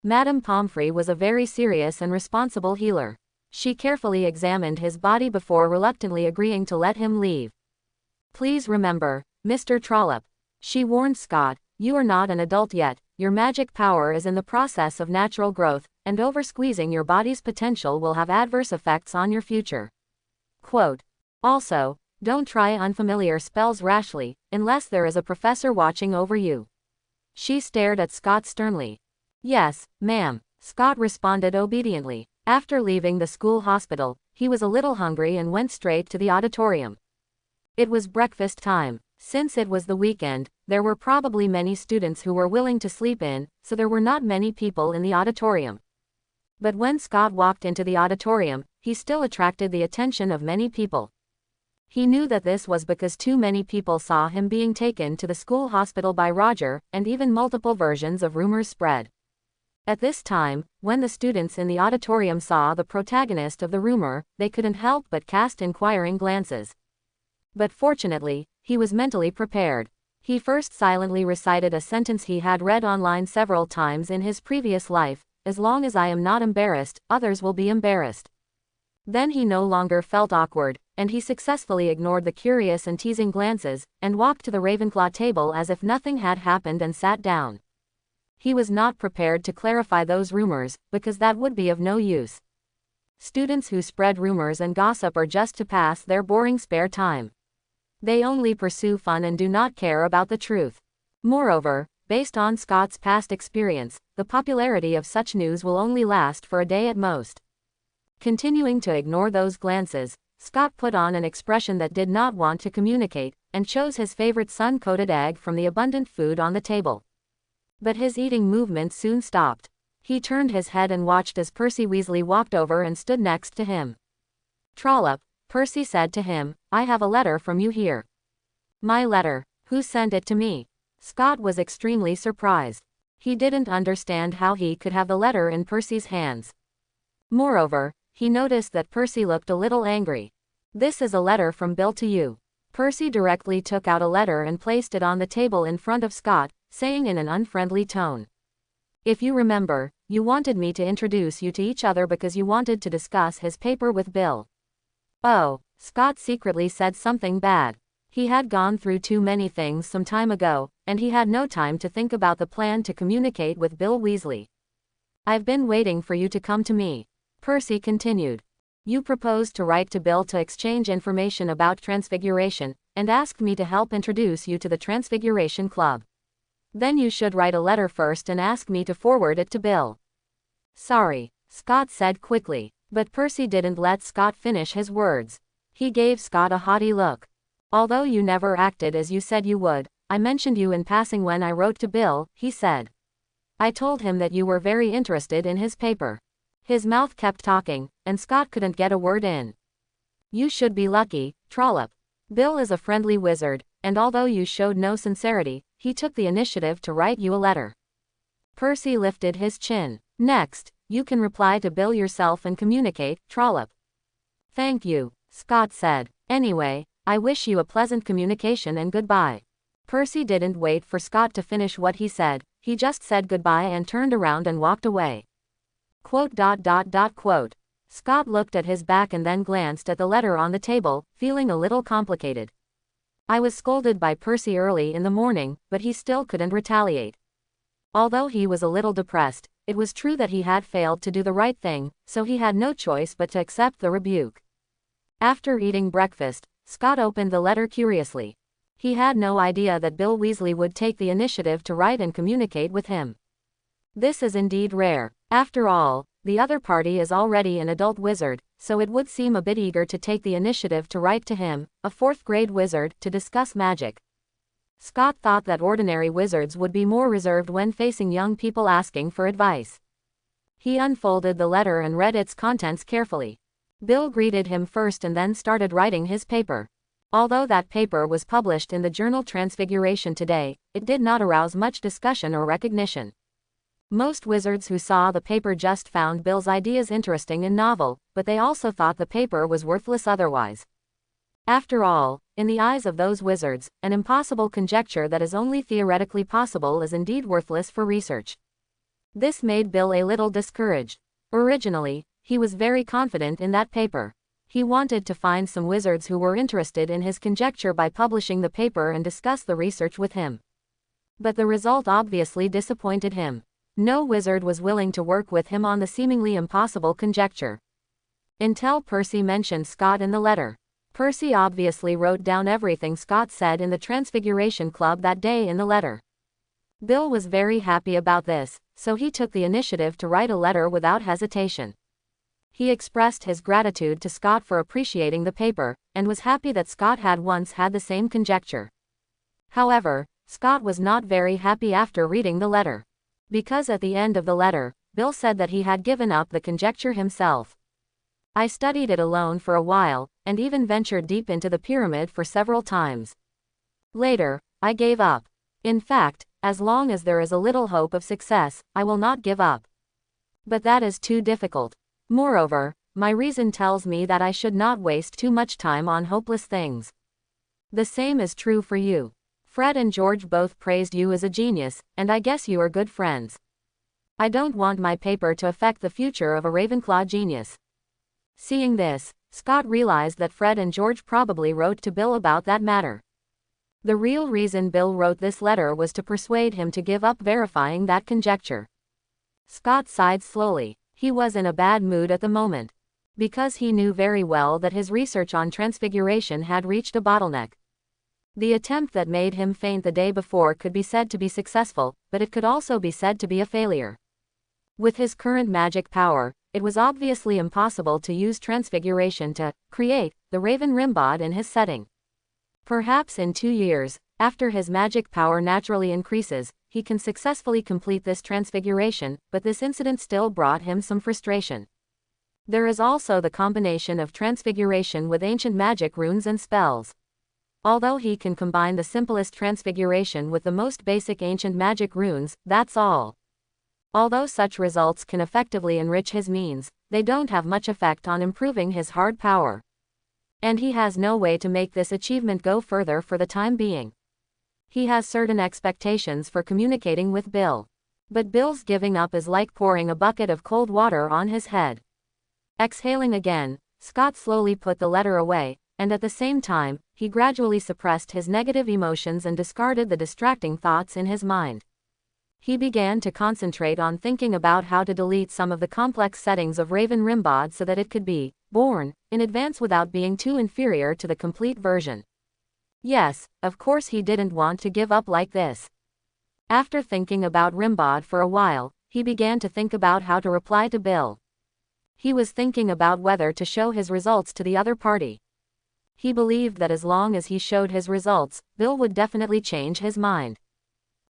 Madame Pomfrey was a very serious and responsible healer. She carefully examined his body before reluctantly agreeing to let him leave. Please remember, Mr. Trollope. She warned Scott, you are not an adult yet, your magic power is in the process of natural growth, and over-squeezing your body's potential will have adverse effects on your future. Quote. Also, don't try unfamiliar spells rashly, unless there is a professor watching over you. She stared at Scott sternly. Yes, ma'am, Scott responded obediently. After leaving the school hospital, he was a little hungry and went straight to the auditorium. It was breakfast time. Since it was the weekend, there were probably many students who were willing to sleep in, so there were not many people in the auditorium. But when Scott walked into the auditorium, he still attracted the attention of many people. He knew that this was because too many people saw him being taken to the school hospital by Roger, and even multiple versions of rumors spread. At this time, when the students in the auditorium saw the protagonist of the rumor, they couldn't help but cast inquiring glances. But fortunately, he was mentally prepared. He first silently recited a sentence he had read online several times in his previous life, as long as I am not embarrassed, others will be embarrassed. Then he no longer felt awkward, and he successfully ignored the curious and teasing glances, and walked to the Ravenclaw table as if nothing had happened and sat down. He was not prepared to clarify those rumors, because that would be of no use. Students who spread rumors and gossip are just to pass their boring spare time. They only pursue fun and do not care about the truth. Moreover, based on Scott's past experience, the popularity of such news will only last for a day at most. Continuing to ignore those glances, Scott put on an expression that did not want to communicate, and chose his favorite sun-coated egg from the abundant food on the table. But his eating movement soon stopped. He turned his head and watched as Percy Weasley walked over and stood next to him. Trollope, Percy said to him, I have a letter from you here. My letter? Who sent it to me? Scott was extremely surprised. He didn't understand how he could have the letter in Percy's hands. Moreover, he noticed that Percy looked a little angry. This is a letter from Bill to you. Percy directly took out a letter and placed it on the table in front of Scott, saying in an unfriendly tone. If you remember, you wanted me to introduce you to each other because you wanted to discuss his paper with Bill. Oh, Scott secretly said something bad. He had gone through too many things some time ago, and he had no time to think about the plan to communicate with Bill Weasley. I've been waiting for you to come to me. Percy continued. You proposed to write to Bill to exchange information about Transfiguration, and asked me to help introduce you to the Transfiguration Club. Then you should write a letter first and ask me to forward it to Bill. Sorry, Scott said quickly. But Percy didn't let Scott finish his words. He gave Scott a haughty look. Although you never acted as you said you would, I mentioned you in passing when I wrote to Bill, he said. I told him that you were very interested in his paper. His mouth kept talking, and Scott couldn't get a word in. You should be lucky, Trollope. Bill is a friendly wizard, and although you showed no sincerity, he took the initiative to write you a letter. Percy lifted his chin. Next, you can reply to Bill yourself and communicate, Trollope. Thank you, Scott said. Anyway, I wish you a pleasant communication and goodbye. Percy didn't wait for Scott to finish what he said, he just said goodbye and turned around and walked away. Quote. Scott looked at his back and then glanced at the letter on the table, feeling a little complicated. I was scolded by Percy early in the morning, but he still couldn't retaliate. Although he was a little depressed, it was true that he had failed to do the right thing, so he had no choice but to accept the rebuke. After eating breakfast, Scott opened the letter curiously. He had no idea that Bill Weasley would take the initiative to write and communicate with him. This is indeed rare. After all, the other party is already an adult wizard, so it would seem a bit eager to take the initiative to write to him, a fourth-grade wizard, to discuss magic. Scott thought that ordinary wizards would be more reserved when facing young people asking for advice. He unfolded the letter and read its contents carefully. Bill greeted him first and then started writing his paper. Although that paper was published in the journal Transfiguration today, it did not arouse much discussion or recognition. Most wizards who saw the paper just found Bill's ideas interesting and novel, but they also thought the paper was worthless otherwise. After all, in the eyes of those wizards, an impossible conjecture that is only theoretically possible is indeed worthless for research. This made Bill a little discouraged. Originally, he was very confident in that paper. He wanted to find some wizards who were interested in his conjecture by publishing the paper and discuss the research with him. But the result obviously disappointed him. No wizard was willing to work with him on the seemingly impossible conjecture. Until Percy mentioned Scott in the letter. Percy obviously wrote down everything Scott said in the Transfiguration Club that day in the letter. Bill was very happy about this, so he took the initiative to write a letter without hesitation. He expressed his gratitude to Scott for appreciating the paper, and was happy that Scott had once had the same conjecture. However, Scott was not very happy after reading the letter. Because at the end of the letter, Bill said that he had given up the conjecture himself. I studied it alone for a while, and even ventured deep into the pyramid for several times. Later, I gave up. In fact, as long as there is a little hope of success, I will not give up. But that is too difficult. Moreover, my reason tells me that I should not waste too much time on hopeless things. The same is true for you. Fred and George both praised you as a genius, and I guess you are good friends. I don't want my paper to affect the future of a Ravenclaw genius. Seeing this, Scott realized that Fred and George probably wrote to Bill about that matter. The real reason Bill wrote this letter was to persuade him to give up verifying that conjecture. Scott sighed slowly. He was in a bad mood at the moment. Because he knew very well that his research on Transfiguration had reached a bottleneck. The attempt that made him faint the day before could be said to be successful, but it could also be said to be a failure. With his current magic power, it was obviously impossible to use Transfiguration to create the Raven Rimod in his setting. Perhaps in 2 years, after his magic power naturally increases, he can successfully complete this transfiguration, but this incident still brought him some frustration. There is also the combination of transfiguration with ancient magic runes and spells. Although he can combine the simplest transfiguration with the most basic ancient magic runes, that's all. Although such results can effectively enrich his means, they don't have much effect on improving his hard power. And he has no way to make this achievement go further for the time being. He has certain expectations for communicating with Bill. But Bill's giving up is like pouring a bucket of cold water on his head. Exhaling again, Scott slowly put the letter away, and at the same time, he gradually suppressed his negative emotions and discarded the distracting thoughts in his mind. He began to concentrate on thinking about how to delete some of the complex settings of Raven Rimod so that it could be born in advance without being too inferior to the complete version. Yes, of course he didn't want to give up like this. After thinking about Rimod for a while, he began to think about how to reply to Bill. He was thinking about whether to show his results to the other party. He believed that as long as he showed his results, Bill would definitely change his mind.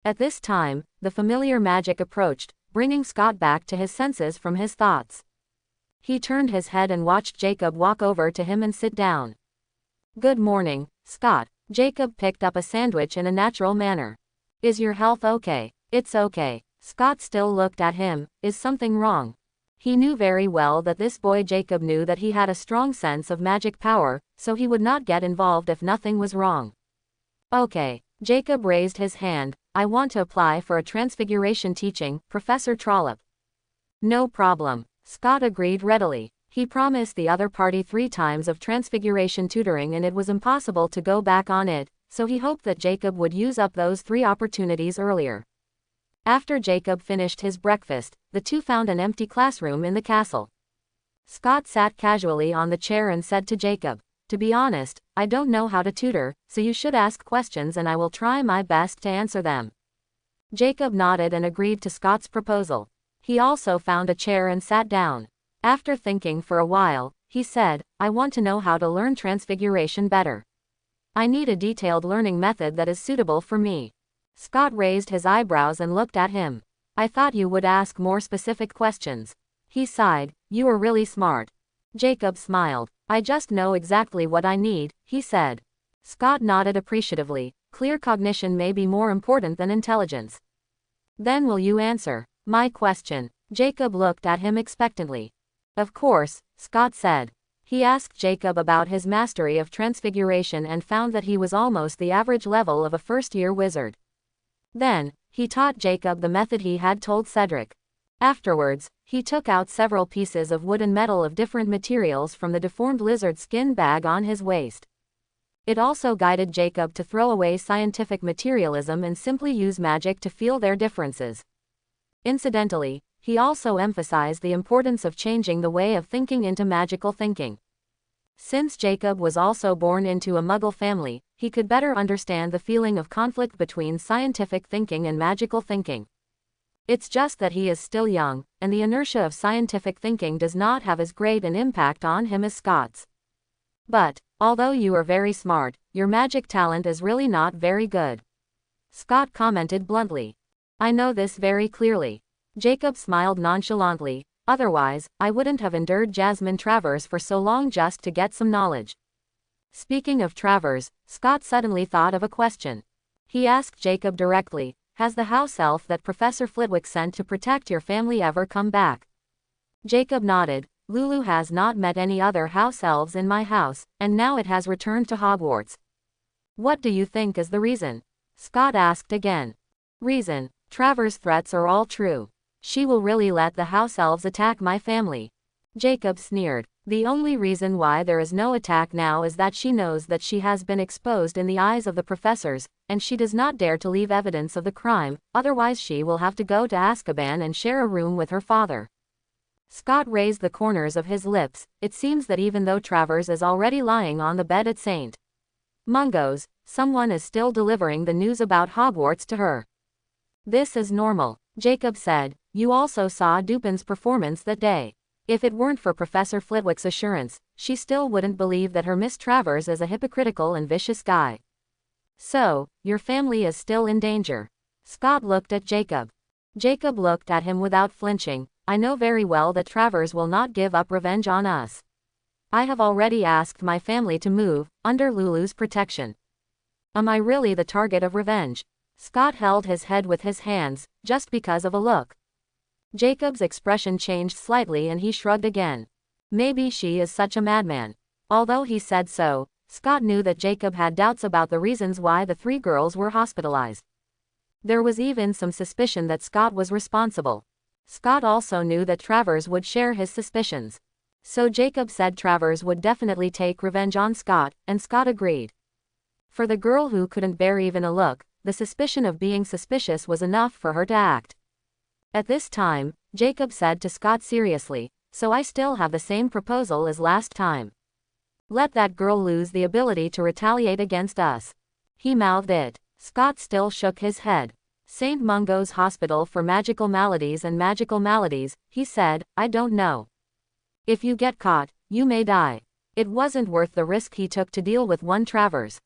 At this time, the familiar magic approached, bringing Scott back to his senses from his thoughts. He turned his head and watched Jacob walk over to him and sit down. "Good morning, Scott." Jacob picked up a sandwich in a natural manner. "Is your health okay?" "It's okay." Scott still looked at him. "Is something wrong?" He knew very well that this boy Jacob knew that he had a strong sense of magic power, so he would not get involved if nothing was wrong. "Okay." Jacob raised his hand. "I want to apply for a transfiguration teaching, Professor Trollope." "No problem." Scott agreed readily. He promised the other party 3 times of transfiguration tutoring and it was impossible to go back on it, so he hoped that Jacob would use up those 3 opportunities earlier. After Jacob finished his breakfast, the two found an empty classroom in the castle. Scott sat casually on the chair and said to Jacob, "To be honest, I don't know how to tutor, so you should ask questions and I will try my best to answer them." Jacob nodded and agreed to Scott's proposal. He also found a chair and sat down. After thinking for a while, he said, "I want to know how to learn transfiguration better. I need a detailed learning method that is suitable for me." Scott raised his eyebrows and looked at him. "I thought you would ask more specific questions." He sighed. "You are really smart." Jacob smiled. "I just know exactly what I need," he said. Scott nodded appreciatively. "Clear cognition may be more important than intelligence." "Then will you answer my question?" Jacob looked at him expectantly. "Of course," Scott said. He asked Jacob about his mastery of transfiguration and found that he was almost the average level of a first-year wizard. Then, he taught Jacob the method he had told Cedric. Afterwards, he took out several pieces of wood and metal of different materials from the deformed lizard skin bag on his waist. It also guided Jacob to throw away scientific materialism and simply use magic to feel their differences. Incidentally, he also emphasized the importance of changing the way of thinking into magical thinking. Since Jacob was also born into a Muggle family, he could better understand the feeling of conflict between scientific thinking and magical thinking. It's just that he is still young, and the inertia of scientific thinking does not have as great an impact on him as Scott's. But, although you are very smart, your magic talent is really not very good, Scott commented bluntly. I know this very clearly. Jacob smiled nonchalantly. Otherwise, I wouldn't have endured Jasmine Travers for so long just to get some knowledge. Speaking of Travers, Scott suddenly thought of a question. He asked Jacob directly, has the house elf that Professor Flitwick sent to protect your family ever come back? Jacob nodded. Lulu has not met any other house elves in my house, and now it has returned to Hogwarts. What do you think is the reason? Scott asked again. Reason? Travers' threats are all true. She will really let the house elves attack my family. Jacob sneered. The only reason why there is no attack now is that she knows that she has been exposed in the eyes of the professors, and she does not dare to leave evidence of the crime, otherwise she will have to go to Azkaban and share a room with her father. Scott raised the corners of his lips. It seems that even though Travers is already lying on the bed at St. Mungo's, someone is still delivering the news about Hogwarts to her. This is normal, Jacob said. You also saw Dupin's performance that day. If it weren't for Professor Flitwick's assurance, she still wouldn't believe that her Miss Travers is a hypocritical and vicious guy. So, your family is still in danger. Scott looked at Jacob. Jacob looked at him without flinching. I know very well that Travers will not give up revenge on us. I have already asked my family to move, under Lulu's protection. Am I really the target of revenge? Scott held his head with his hands, just because of a look. Jacob's expression changed slightly and he shrugged again. Maybe she is such a madman. Although he said so, Scott knew that Jacob had doubts about the reasons why the three girls were hospitalized. There was even some suspicion that Scott was responsible. Scott also knew that Travers would share his suspicions. So Jacob said Travers would definitely take revenge on Scott, and Scott agreed. For the girl who couldn't bear even a look, the suspicion of being suspicious was enough for her to act. At this time, Jacob said to Scott seriously, so I still have the same proposal as last time. Let that girl lose the ability to retaliate against us. He mouthed it. Scott still shook his head. St. Mungo's Hospital for Magical Maladies and Magical Maladies, he said, I don't know. If you get caught, you may die. It wasn't worth the risk he took to deal with one Travers.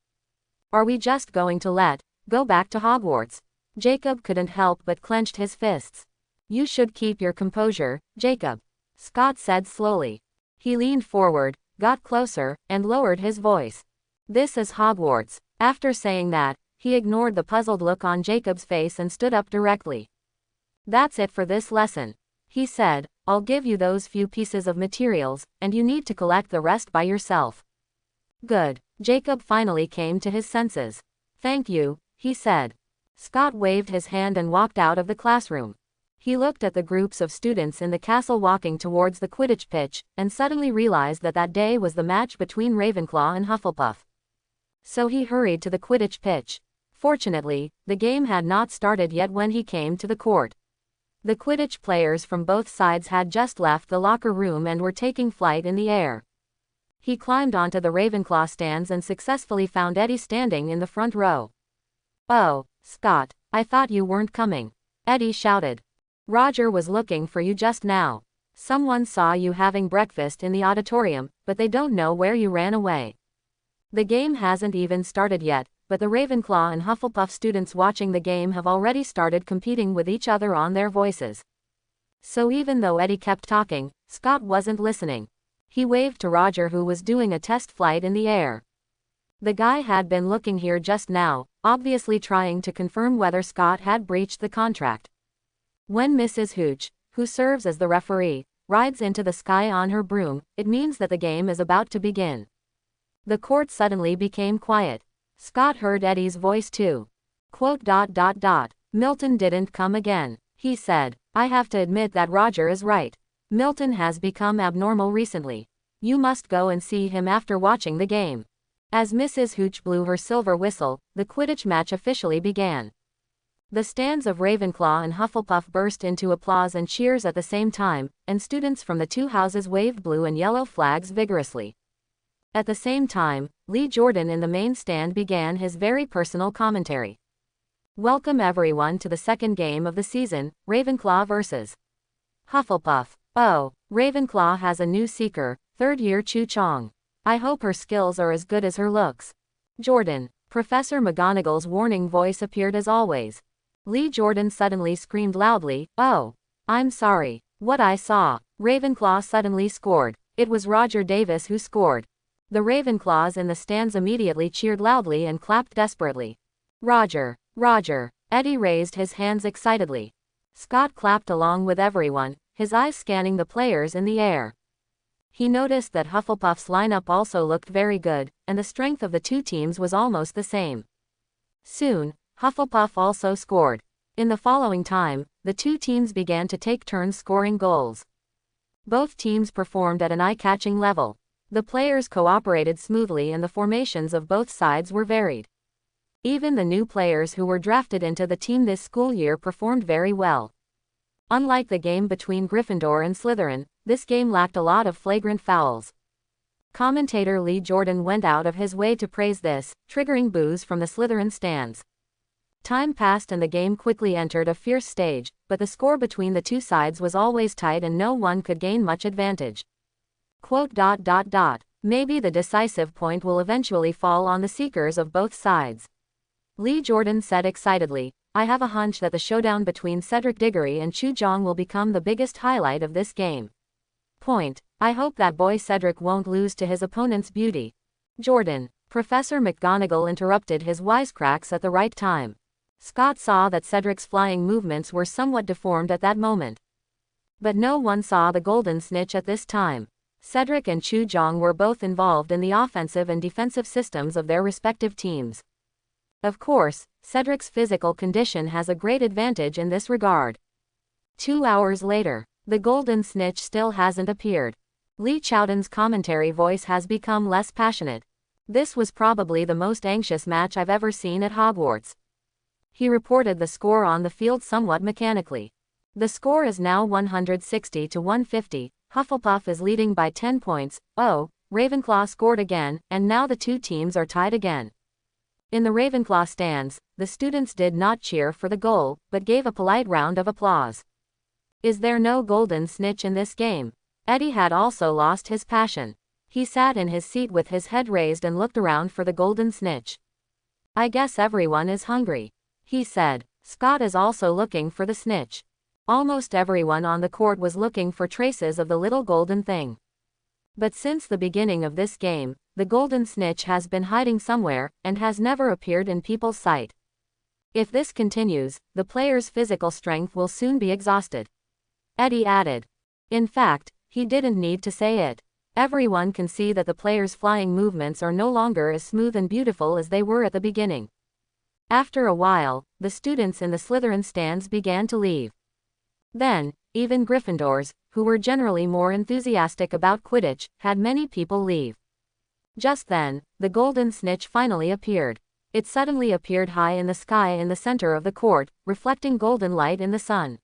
Are we just going to go back to Hogwarts? Jacob couldn't help but clenched his fists. You should keep your composure, Jacob, Scott said slowly. He leaned forward, got closer, and lowered his voice. This is Hogwarts. After saying that, he ignored the puzzled look on Jacob's face and stood up directly. That's it for this lesson, he said. I'll give you those few pieces of materials, and you need to collect the rest by yourself. Good. Jacob finally came to his senses. Thank you, he said. Scott waved his hand and walked out of the classroom. He looked at the groups of students in the castle walking towards the Quidditch pitch, and suddenly realized that that day was the match between Ravenclaw and Hufflepuff. So he hurried to the Quidditch pitch. Fortunately, the game had not started yet when he came to the court. The Quidditch players from both sides had just left the locker room and were taking flight in the air. He climbed onto the Ravenclaw stands and successfully found Eddie standing in the front row. Oh, Scott, I thought you weren't coming, Eddie shouted. Roger was looking for you just now. Someone saw you having breakfast in the auditorium, but they don't know where you ran away. The game hasn't even started yet, but the Ravenclaw and Hufflepuff students watching the game have already started competing with each other on their voices. So even though Eddie kept talking, Scott wasn't listening. He waved to Roger, who was doing a test flight in the air. The guy had been looking here just now, obviously trying to confirm whether Scott had breached the contract. When Mrs. Hooch, who serves as the referee, rides into the sky on her broom, it means that the game is about to begin. The court suddenly became quiet. Scott heard Eddie's voice too. Milton didn't come again, he said. I have to admit that Roger is right. Milton has become abnormal recently. You must go and see him after watching the game. As Mrs. Hooch blew her silver whistle, the Quidditch match officially began. The stands of Ravenclaw and Hufflepuff burst into applause and cheers at the same time, and students from the two houses waved blue and yellow flags vigorously. At the same time, Lee Jordan in the main stand began his very personal commentary. Welcome everyone to the second game of the season, Ravenclaw vs. Hufflepuff. Oh, Ravenclaw has a new seeker, third-year Chu Chong. I hope her skills are as good as her looks. Jordan. Professor McGonagall's warning voice appeared as always. Lee Jordan suddenly screamed loudly, "Oh! I'm sorry. What I saw." Ravenclaw suddenly scored. It was Roger Davis who scored. The Ravenclaws in the stands immediately cheered loudly and clapped desperately. Roger! Roger! Eddie raised his hands excitedly. Scott clapped along with everyone, his eyes scanning the players in the air. He noticed that Hufflepuff's lineup also looked very good, and the strength of the two teams was almost the same. Soon, Hufflepuff also scored. In the following time, the two teams began to take turns scoring goals. Both teams performed at an eye-catching level. The players cooperated smoothly and the formations of both sides were varied. Even the new players who were drafted into the team this school year performed very well. Unlike the game between Gryffindor and Slytherin, this game lacked a lot of flagrant fouls. Commentator Lee Jordan went out of his way to praise this, triggering boos from the Slytherin stands. Time passed and the game quickly entered a fierce stage, but the score between the two sides was always tight and no one could gain much advantage. Maybe the decisive point will eventually fall on the seekers of both sides. Lee Jordan said excitedly, I have a hunch that the showdown between Cedric Diggory and Chu Jong will become the biggest highlight of this game. I hope that boy Cedric won't lose to his opponent's beauty. Jordan. Professor McGonagall interrupted his wisecracks at the right time. Scott saw that Cedric's flying movements were somewhat deformed at that moment. But no one saw the golden snitch at this time. Cedric and Chu Jong were both involved in the offensive and defensive systems of their respective teams. Of course, Cedric's physical condition has a great advantage in this regard. 2 hours later, the golden snitch still hasn't appeared. Lee Chowden's commentary voice has become less passionate. This was probably the most anxious match I've ever seen at Hogwarts. He reported the score on the field somewhat mechanically. The score is now 160 to 150, Hufflepuff is leading by 10 points, Ravenclaw scored again, and now the two teams are tied again. In the Ravenclaw stands, the students did not cheer for the goal, but gave a polite round of applause. Is there no golden snitch in this game? Eddie had also lost his passion. He sat in his seat with his head raised and looked around for the golden snitch. I guess everyone is hungry, he said. Scott is also looking for the snitch. Almost everyone on the court was looking for traces of the little golden thing. But since the beginning of this game, the golden snitch has been hiding somewhere, and has never appeared in people's sight. If this continues, the player's physical strength will soon be exhausted. Eddie added. In fact, he didn't need to say it. Everyone can see that the player's flying movements are no longer as smooth and beautiful as they were at the beginning. After a while, the students in the Slytherin stands began to leave. Then, even Gryffindors, who were generally more enthusiastic about Quidditch, had many people leave. Just then, the golden snitch finally appeared. It suddenly appeared high in the sky in the center of the court, reflecting golden light in the sun.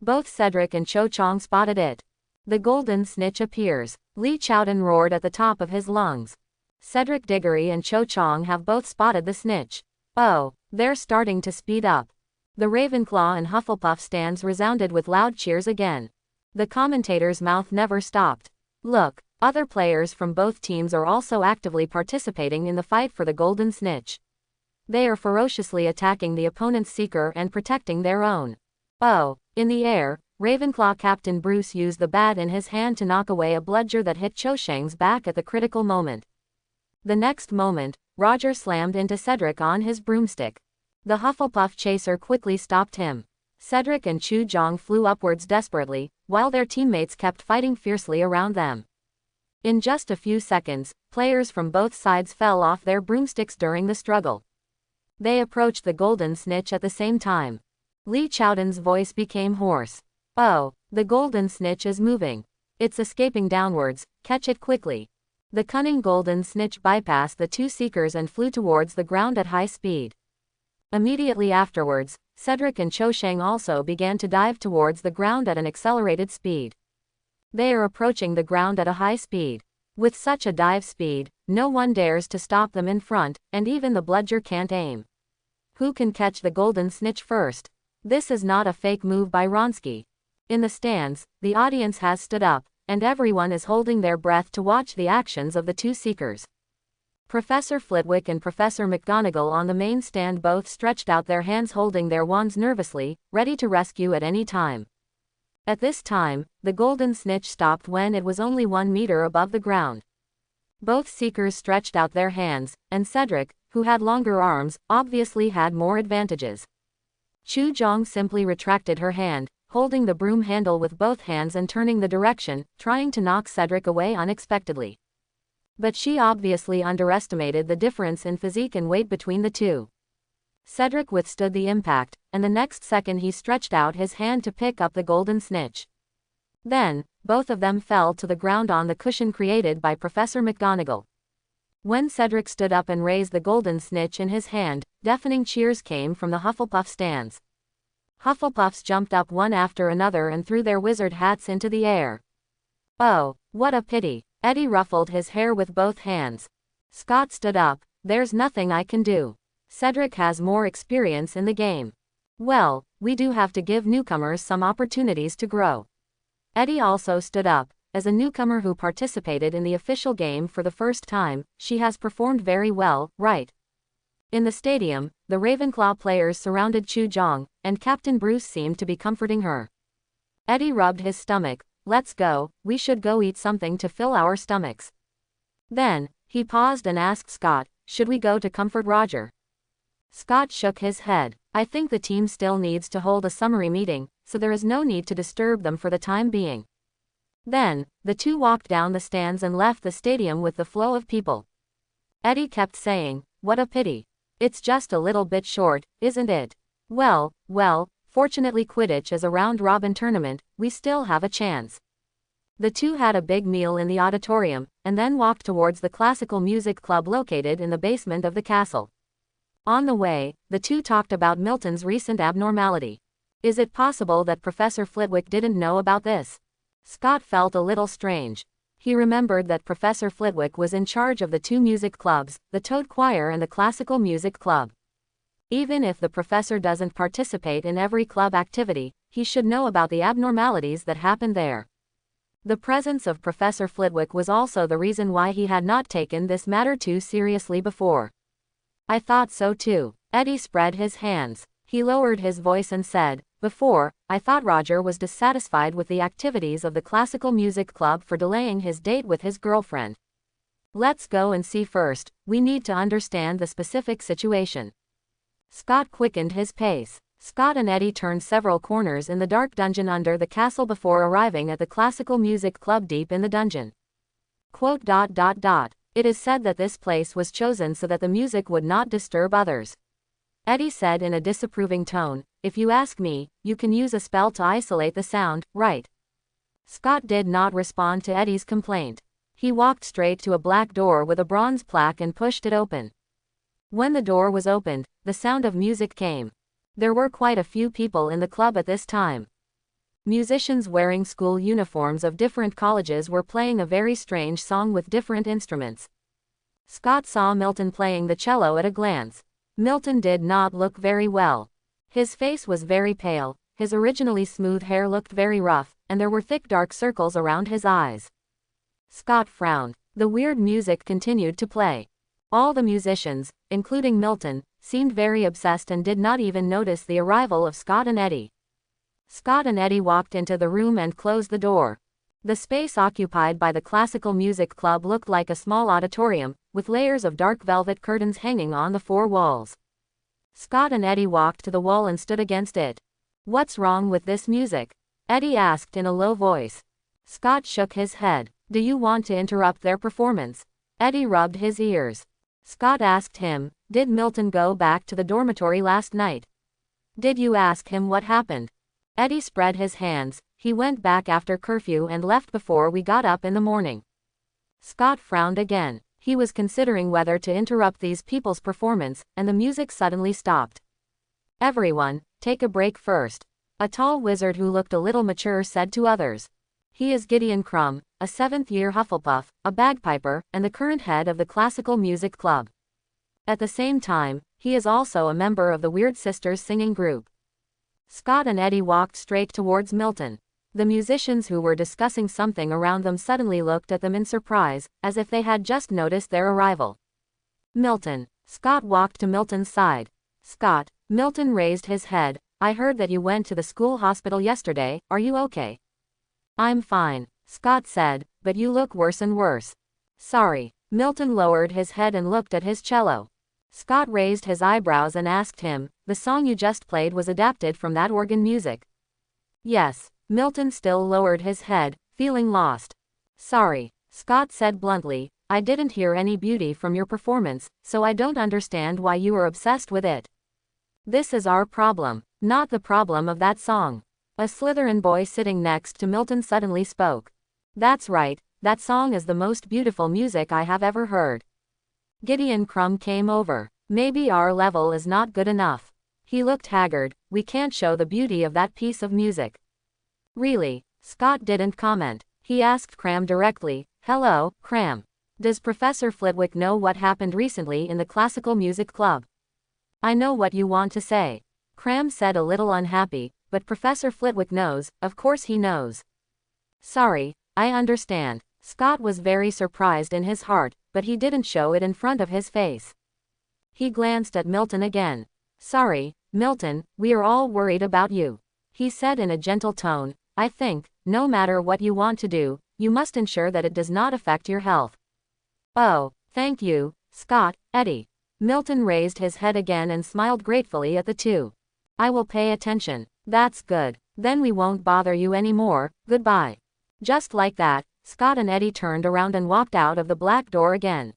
Both Cedric and Cho Chong spotted it. The golden snitch appears. Lee Chowden roared at the top of his lungs. Cedric Diggory and Cho Chong have both spotted the snitch. Oh, they're starting to speed up. The Ravenclaw and Hufflepuff stands resounded with loud cheers again. The commentator's mouth never stopped. Look, other players from both teams are also actively participating in the fight for the golden snitch. They are ferociously attacking the opponent's seeker and protecting their own. In the air, Ravenclaw Captain Bruce used the bat in his hand to knock away a bludger that hit Cho Chang's back at the critical moment. The next moment, Roger slammed into Cedric on his broomstick. The Hufflepuff chaser quickly stopped him. Cedric and Chu Jong flew upwards desperately, while their teammates kept fighting fiercely around them. In just a few seconds, players from both sides fell off their broomsticks during the struggle. They approached the golden snitch at the same time. Lee Chowden's voice became hoarse. Oh, the golden snitch is moving. It's escaping downwards, catch it quickly. The cunning golden snitch bypassed the two seekers and flew towards the ground at high speed. Immediately afterwards, Cedric and Cho Chang also began to dive towards the ground at an accelerated speed. They are approaching the ground at a high speed. With such a dive speed, no one dares to stop them in front, and even the bludger can't aim. Who can catch the golden snitch first? This is not a fake move by Wronski. In the stands, the audience has stood up, and everyone is holding their breath to watch the actions of the two seekers. Professor Flitwick and Professor McGonagall on the main stand both stretched out their hands holding their wands nervously, ready to rescue at any time. At this time, the golden snitch stopped when it was only 1 meter above the ground. Both seekers stretched out their hands, and Cedric, who had longer arms, obviously had more advantages. Chu Jong simply retracted her hand, holding the broom handle with both hands and turning the direction, trying to knock Cedric away unexpectedly. But she obviously underestimated the difference in physique and weight between the two. Cedric withstood the impact, and the next second he stretched out his hand to pick up the golden snitch. Then, both of them fell to the ground on the cushion created by Professor McGonagall. When Cedric stood up and raised the golden snitch in his hand, deafening cheers came from the Hufflepuff stands. Hufflepuffs jumped up one after another and threw their wizard hats into the air. Oh, what a pity. Eddie ruffled his hair with both hands. Scott stood up. There's nothing I can do. Cedric has more experience in the game. Well, we do have to give newcomers some opportunities to grow. Eddie also stood up. As a newcomer who participated in the official game for the first time, she has performed very well, right? In the stadium, the Ravenclaw players surrounded Chu Jong, and Captain Bruce seemed to be comforting her. Eddie rubbed his stomach. Let's go, we should go eat something to fill our stomachs. Then, he paused and asked Scott, should we go to comfort Roger? Scott shook his head. I think the team still needs to hold a summary meeting, so there is no need to disturb them for the time being. Then, the two walked down the stands and left the stadium with the flow of people. Eddie kept saying, what a pity. It's just a little bit short, isn't it? Well, fortunately Quidditch is a round-robin tournament, we still have a chance. The two had a big meal in the auditorium, and then walked towards the classical music club located in the basement of the castle. On the way, the two talked about Milton's recent abnormality. Is it possible that Professor Flitwick didn't know about this? Scott felt a little strange. He remembered that Professor Flitwick was in charge of the two music clubs, the Toad Choir and the Classical Music Club. Even if the professor doesn't participate in every club activity, he should know about the abnormalities that happen there. The presence of Professor Flitwick was also the reason why he had not taken this matter too seriously before. I thought so too. Eddie spread his hands. He lowered his voice and said, before, I thought Roger was dissatisfied with the activities of the Classical Music Club for delaying his date with his girlfriend. Let's go and see first, we need to understand the specific situation. Scott quickened his pace. Scott and Eddie turned several corners in the dark dungeon under the castle before arriving at the Classical Music Club deep in the dungeon. Quote, It is said that this place was chosen so that the music would not disturb others. Eddie said in a disapproving tone, if you ask me, you can use a spell to isolate the sound, right? Scott did not respond to Eddie's complaint. He walked straight to a black door with a bronze plaque and pushed it open. When the door was opened, the sound of music came. There were quite a few people in the club at this time. Musicians wearing school uniforms of different colleges were playing a very strange song with different instruments. Scott saw Milton playing the cello at a glance. Milton did not look very well. His face was very pale, his originally smooth hair looked very rough, and there were thick dark circles around his eyes. Scott frowned. The weird music continued to play. All the musicians, including Milton, seemed very obsessed and did not even notice the arrival of Scott and Eddie. Scott and Eddie walked into the room and closed the door. The space occupied by the Classical Music Club looked like a small auditorium, with layers of dark velvet curtains hanging on the four walls. Scott and Eddie walked to the wall and stood against it. What's wrong with this music? Eddie asked in a low voice. Scott shook his head. Do you want to interrupt their performance? Eddie rubbed his ears. Scott asked him, did Milton go back to the dormitory last night? Did you ask him what happened? Eddie spread his hands. He went back after curfew and left before we got up in the morning. Scott frowned again. He was considering whether to interrupt these people's performance, and the music suddenly stopped. Everyone, take a break first. A tall wizard who looked a little mature said to others. He is Gideon Crumb, a 7th-year Hufflepuff, a bagpiper, and the current head of the Classical Music Club. At the same time, he is also a member of the Weird Sisters singing group. Scott and Eddie walked straight towards Milton. The musicians who were discussing something around them suddenly looked at them in surprise, as if they had just noticed their arrival. Milton. Scott walked to Milton's side. Scott. Milton raised his head. I heard that you went to the school hospital yesterday, are you okay? I'm fine, Scott said, but you look worse and worse. Sorry. Milton lowered his head and looked at his cello. Scott raised his eyebrows and asked him, the song you just played was adapted from that organ music? Yes. Milton still lowered his head, feeling lost. Sorry, Scott said bluntly, I didn't hear any beauty from your performance, so I don't understand why you are obsessed with it. This is our problem, not the problem of that song. A Slytherin boy sitting next to Milton suddenly spoke. That's right, that song is the most beautiful music I have ever heard. Gideon Crumb came over. Maybe our level is not good enough. He looked haggard. We can't show the beauty of that piece of music. Really? Scott didn't comment. He asked Cram directly, hello, Cram. Does Professor Flitwick know what happened recently in the Classical Music Club? I know what you want to say. Cram said a little unhappy, but Professor Flitwick knows, of course he knows. Sorry, I understand. Scott was very surprised in his heart, but he didn't show it in front of his face. He glanced at Milton again. Sorry, Milton, we are all worried about you. He said in a gentle tone, I think, no matter what you want to do, you must ensure that it does not affect your health. Oh, thank you, Scott, Eddie. Milton raised his head again and smiled gratefully at the two. I will pay attention. That's good. Then we won't bother you anymore, goodbye. Just like that, Scott and Eddie turned around and walked out of the black door again.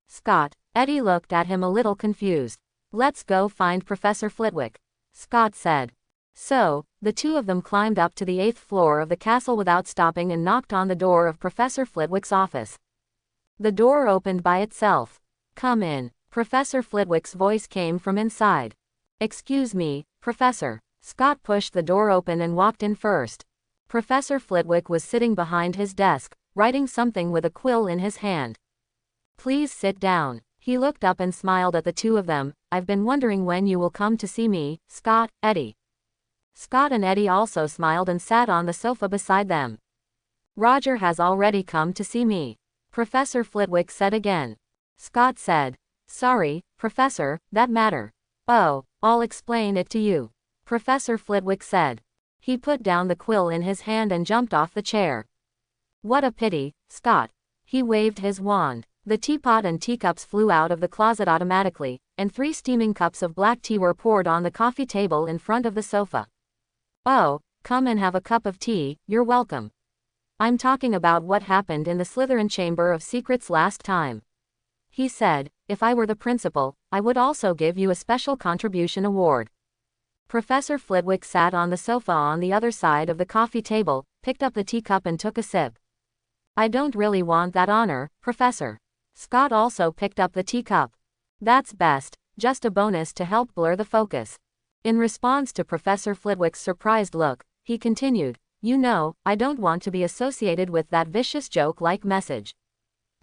Scott. Eddie looked at him a little confused. Let's go find Professor Flitwick, Scott said. So, the two of them climbed up to the 8th floor of the castle without stopping and knocked on the door of Professor Flitwick's office. The door opened by itself. Come in. Professor Flitwick's voice came from inside. Excuse me, Professor. Scott pushed the door open and walked in first. Professor Flitwick was sitting behind his desk, writing something with a quill in his hand. Please sit down. He looked up and smiled at the two of them. I've been wondering when you will come to see me, Scott, Eddie. Scott and Eddie also smiled and sat on the sofa beside them. Roger has already come to see me, Professor Flitwick said again. Scott said, sorry, Professor, that matter. Oh, I'll explain it to you, Professor Flitwick said. He put down the quill in his hand and jumped off the chair. What a pity, Scott. He waved his wand. The teapot and teacups flew out of the closet automatically, and 3 steaming cups of black tea were poured on the coffee table in front of the sofa. Oh, come and have a cup of tea, you're welcome. I'm talking about what happened in the Slytherin Chamber of Secrets last time. He said, if I were the principal, I would also give you a special contribution award. Professor Flitwick sat on the sofa on the other side of the coffee table, picked up the teacup and took a sip. I don't really want that honor, Professor. Scott also picked up the teacup. That's best, just a bonus to help blur the focus. In response to Professor Flitwick's surprised look, he continued, you know, I don't want to be associated with that vicious joke-like message.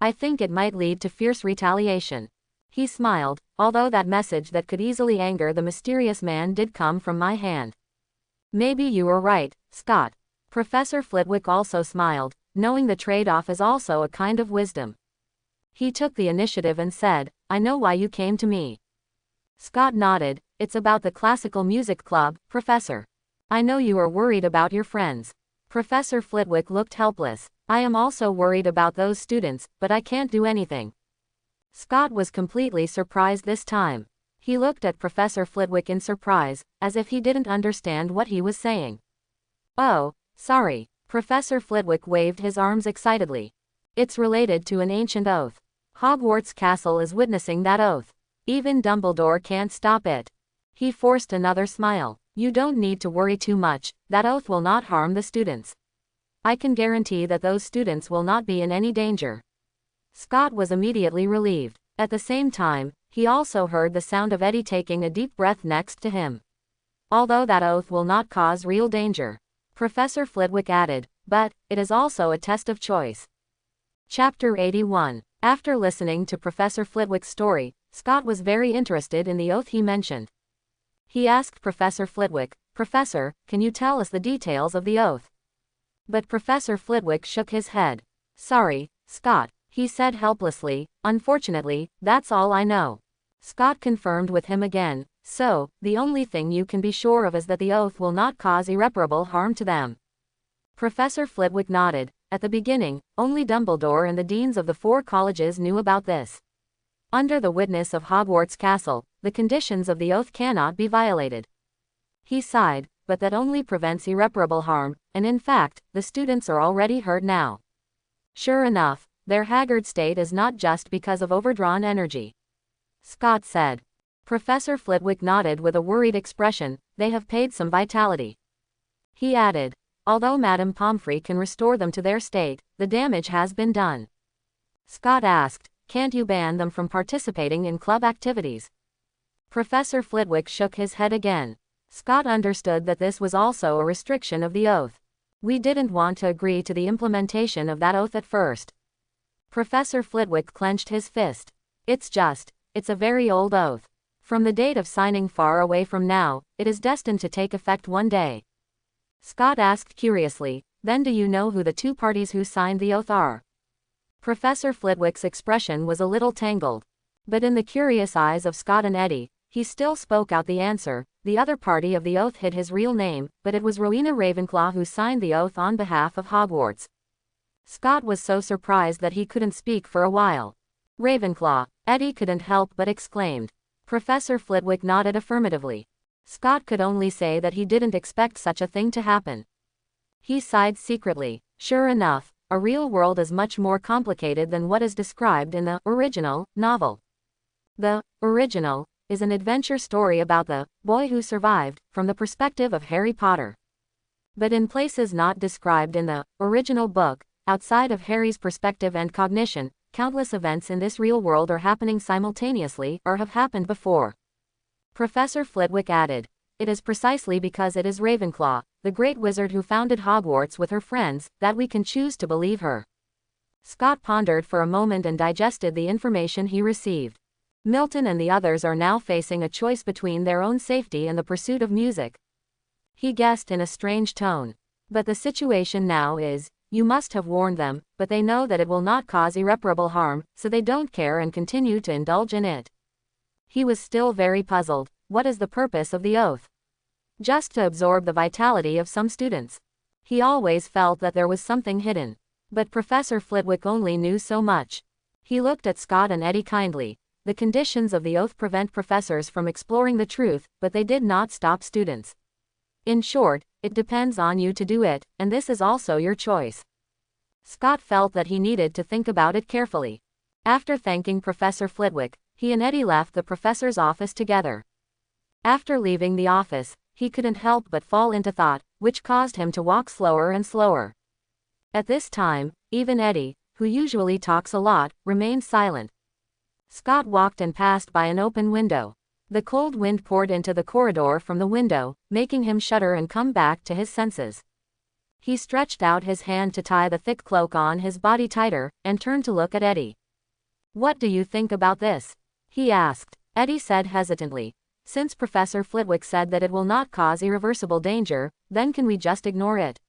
I think it might lead to fierce retaliation. He smiled, although that message that could easily anger the mysterious man did come from my hand. Maybe you were right, Scott. Professor Flitwick also smiled, knowing the trade-off is also a kind of wisdom. He took the initiative and said, I know why you came to me. Scott nodded, it's about the Classical Music Club, Professor. I know you are worried about your friends. Professor Flitwick looked helpless. I am also worried about those students, but I can't do anything. Scott was completely surprised this time. He looked at Professor Flitwick in surprise, as if he didn't understand what he was saying. Oh, sorry. Professor Flitwick waved his arms excitedly. It's related to an ancient oath. Hogwarts Castle is witnessing that oath. Even Dumbledore can't stop it. He forced another smile. You don't need to worry too much, that oath will not harm the students. I can guarantee that those students will not be in any danger. Scott was immediately relieved. At the same time, he also heard the sound of Eddie taking a deep breath next to him. Although that oath will not cause real danger, Professor Flitwick added, but it is also a test of choice. Chapter 81. After listening to Professor Flitwick's story, Scott was very interested in the oath he mentioned. He asked Professor Flitwick, "Professor, can you tell us the details of the oath?" But Professor Flitwick shook his head. "Sorry, Scott," he said helplessly, "unfortunately, that's all I know." Scott confirmed with him again, "So, the only thing you can be sure of is that the oath will not cause irreparable harm to them." Professor Flitwick nodded. At the beginning, only Dumbledore and the deans of the 4 colleges knew about this. Under the witness of Hogwarts Castle, the conditions of the oath cannot be violated. He sighed, but that only prevents irreparable harm, and in fact, the students are already hurt now. Sure enough, their haggard state is not just because of overdrawn energy, Scott said. Professor Flitwick nodded with a worried expression. They have paid some vitality. He added, although Madame Pomfrey can restore them to their state, the damage has been done. Scott asked, can't you ban them from participating in club activities? Professor Flitwick shook his head again. Scott understood that this was also a restriction of the oath. We didn't want to agree to the implementation of that oath at first. Professor Flitwick clenched his fist. It's a very old oath. From the date of signing far away from now, it is destined to take effect one day. Scott asked curiously, then do you know who the 2 parties who signed the oath are? Professor Flitwick's expression was a little tangled. But in the curious eyes of Scott and Eddie, he still spoke out the answer. The other party of the oath hid his real name, but it was Rowena Ravenclaw who signed the oath on behalf of Hogwarts. Scott was so surprised that he couldn't speak for a while. Ravenclaw, Eddie couldn't help but exclaimed. Professor Flitwick nodded affirmatively. Scott could only say that he didn't expect such a thing to happen. He sighed secretly. Sure enough, a real world is much more complicated than what is described in the original novel. The original is an adventure story about the boy who survived, from the perspective of Harry Potter. But in places not described in the original book, outside of Harry's perspective and cognition, countless events in this real world are happening simultaneously or have happened before. Professor Flitwick added, it is precisely because it is Ravenclaw, the great wizard who founded Hogwarts with her friends, that we can choose to believe her. Scott pondered for a moment and digested the information he received. Milton and the others are now facing a choice between their own safety and the pursuit of music. He guessed in a strange tone. But the situation now is, you must have warned them, but they know that it will not cause irreparable harm, so they don't care and continue to indulge in it. He was still very puzzled. What is the purpose of the oath? Just to absorb the vitality of some students. He always felt that there was something hidden. But Professor Flitwick only knew so much. He looked at Scott and Eddie kindly. The conditions of the oath prevent professors from exploring the truth, but they did not stop students. In short, it depends on you to do it, and this is also your choice. Scott felt that he needed to think about it carefully. After thanking Professor Flitwick, he and Eddie left the professor's office together. After leaving the office, he couldn't help but fall into thought, which caused him to walk slower and slower. At this time, even Eddie, who usually talks a lot, remained silent. Scott walked and passed by an open window. The cold wind poured into the corridor from the window, making him shudder and come back to his senses. He stretched out his hand to tie the thick cloak on his body tighter, and turned to look at Eddie. What do you think about this? He asked. Eddie said hesitantly. Since Professor Flitwick said that it will not cause irreversible danger, then can we just ignore it?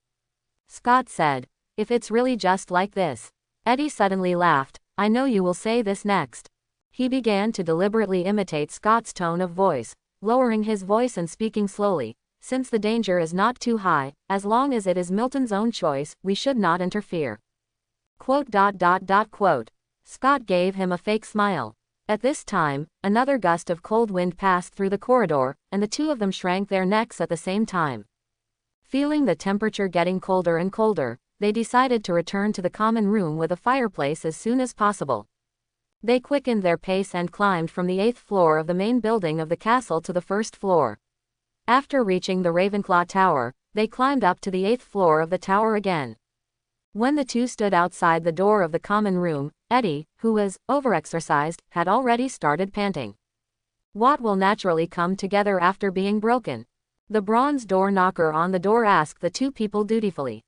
Scott said. If it's really just like this. Eddie suddenly laughed. I know you will say this next. He began to deliberately imitate Scott's tone of voice, lowering his voice and speaking slowly. Since the danger is not too high, as long as it is Milton's own choice, we should not interfere. Quote. Scott gave him a fake smile. At this time, another gust of cold wind passed through the corridor, and the two of them shrank their necks at the same time. Feeling the temperature getting colder and colder, they decided to return to the common room with a fireplace as soon as possible. They quickened their pace and climbed from the 8th floor of the main building of the castle to the 1st floor. After reaching the Ravenclaw Tower, they climbed up to the 8th floor of the tower again. When the two stood outside the door of the common room, Eddie, who was overexercised, had already started panting. What will naturally come together after being broken? The bronze door knocker on the door asked the two people dutifully.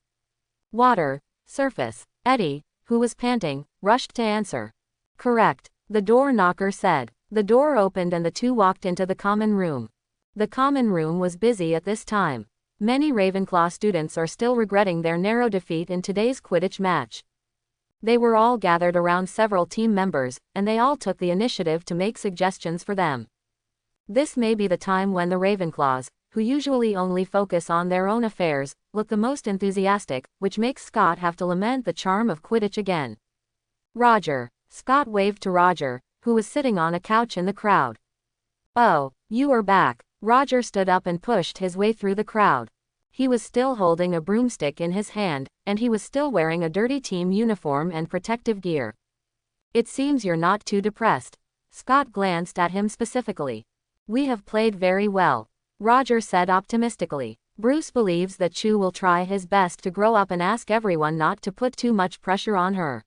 Water, surface. Eddie, who was panting, rushed to answer. Correct, the door knocker said. The door opened and the two walked into the common room. The common room was busy at this time. Many Ravenclaw students are still regretting their narrow defeat in today's Quidditch match. They were all gathered around several team members, and they all took the initiative to make suggestions for them. This may be the time when the Ravenclaws, who usually only focus on their own affairs, look the most enthusiastic, which makes Scott have to lament the charm of Quidditch again. Roger. Scott waved to Roger, who was sitting on a couch in the crowd. Oh, you are back. Roger stood up and pushed his way through the crowd. He was still holding a broomstick in his hand, and he was still wearing a dirty team uniform and protective gear. It seems you're not too depressed. Scott glanced at him specifically. We have played very well, Roger said optimistically. Bruce believes that Chu will try his best to grow up and ask everyone not to put too much pressure on her.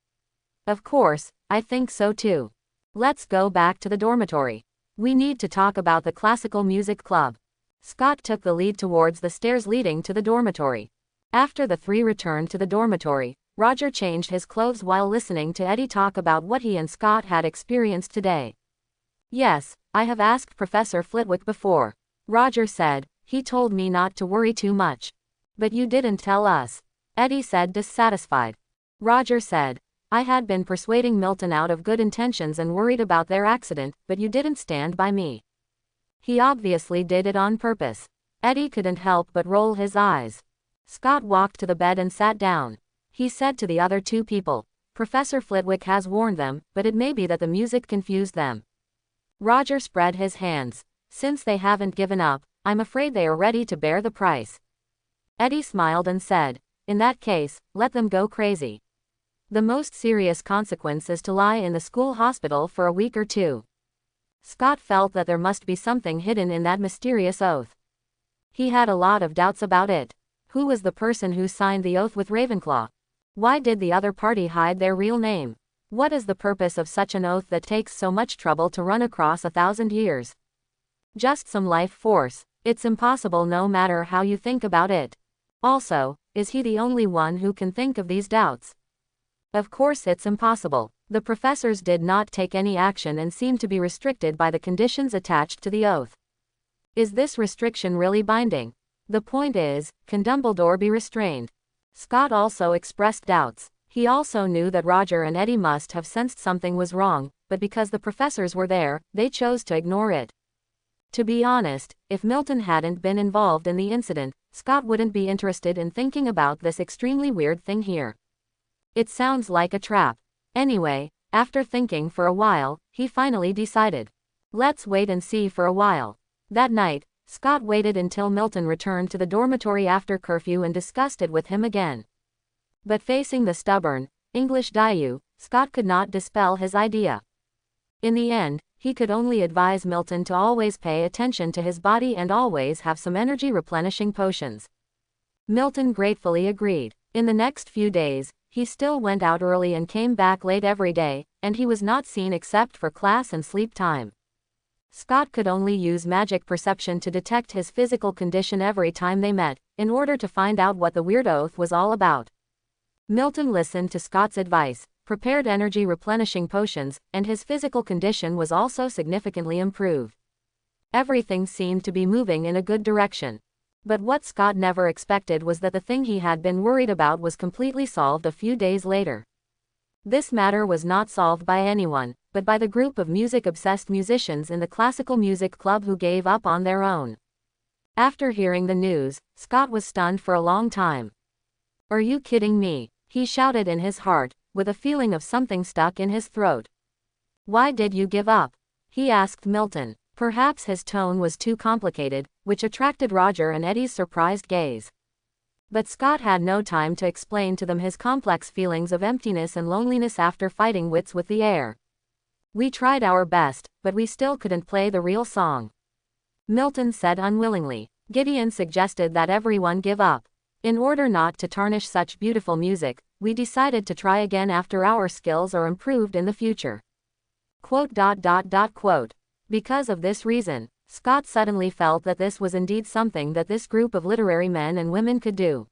Of course, I think so too. Let's go back to the dormitory. We need to talk about the classical music club. Scott took the lead towards the stairs leading to the dormitory. After the three returned to the dormitory, Roger changed his clothes while listening to Eddie talk about what he and Scott had experienced today. Yes, I have asked Professor Flitwick before. Roger said, he told me not to worry too much. But you didn't tell us. Eddie said dissatisfied. Roger said, I had been persuading Milton out of good intentions and worried about their accident, but you didn't stand by me. He obviously did it on purpose. Eddie couldn't help but roll his eyes. Scott walked to the bed and sat down. He said to the other two people, Professor Flitwick has warned them, but it may be that the music confused them. Roger spread his hands. Since they haven't given up, I'm afraid they are ready to bear the price. Eddie smiled and said, in that case, let them go crazy. The most serious consequence is to lie in the school hospital for a week or two. Scott felt that there must be something hidden in that mysterious oath. He had a lot of doubts about it. Who was the person who signed the oath with Ravenclaw? Why did the other party hide their real name? What is the purpose of such an oath that takes so much trouble to run across 1,000 years? Just some life force. It's impossible no matter how you think about it. Also, is he the only one who can think of these doubts? Of course it's impossible. The professors did not take any action and seemed to be restricted by the conditions attached to the oath. Is this restriction really binding? The point is, can Dumbledore be restrained? Scott also expressed doubts. He also knew that Roger and Eddie must have sensed something was wrong, but because the professors were there, they chose to ignore it. To be honest, if Milton hadn't been involved in the incident, Scott wouldn't be interested in thinking about this extremely weird thing here. It sounds like a trap. Anyway, after thinking for a while, he finally decided. Let's wait and see for a while. That night, Scott waited until Milton returned to the dormitory after curfew and discussed it with him again. But facing the stubborn, English Dayu, Scott could not dispel his idea. In the end, he could only advise Milton to always pay attention to his body and always have some energy replenishing potions. Milton gratefully agreed. In the next few days, he still went out early and came back late every day, and he was not seen except for class and sleep time. Scott could only use magic perception to detect his physical condition every time they met, in order to find out what the weird oath was all about. Milton listened to Scott's advice, prepared energy replenishing potions, and his physical condition was also significantly improved. Everything seemed to be moving in a good direction. But what Scott never expected was that the thing he had been worried about was completely solved a few days later. This matter was not solved by anyone, but by the group of music-obsessed musicians in the classical music club who gave up on their own. After hearing the news, Scott was stunned for a long time. Are you kidding me? He shouted in his heart, with a feeling of something stuck in his throat. Why did you give up? He asked Milton. Perhaps his tone was too complicated, which attracted Roger and Eddie's surprised gaze. But Scott had no time to explain to them his complex feelings of emptiness and loneliness after fighting wits with the Heir. We tried our best, but we still couldn't play the real song. Milton said unwillingly. Gideon suggested that everyone give up. In order not to tarnish such beautiful music, we decided to try again after our skills are improved in the future. Quote. Because of this reason, Scott suddenly felt that this was indeed something that this group of literary men and women could do.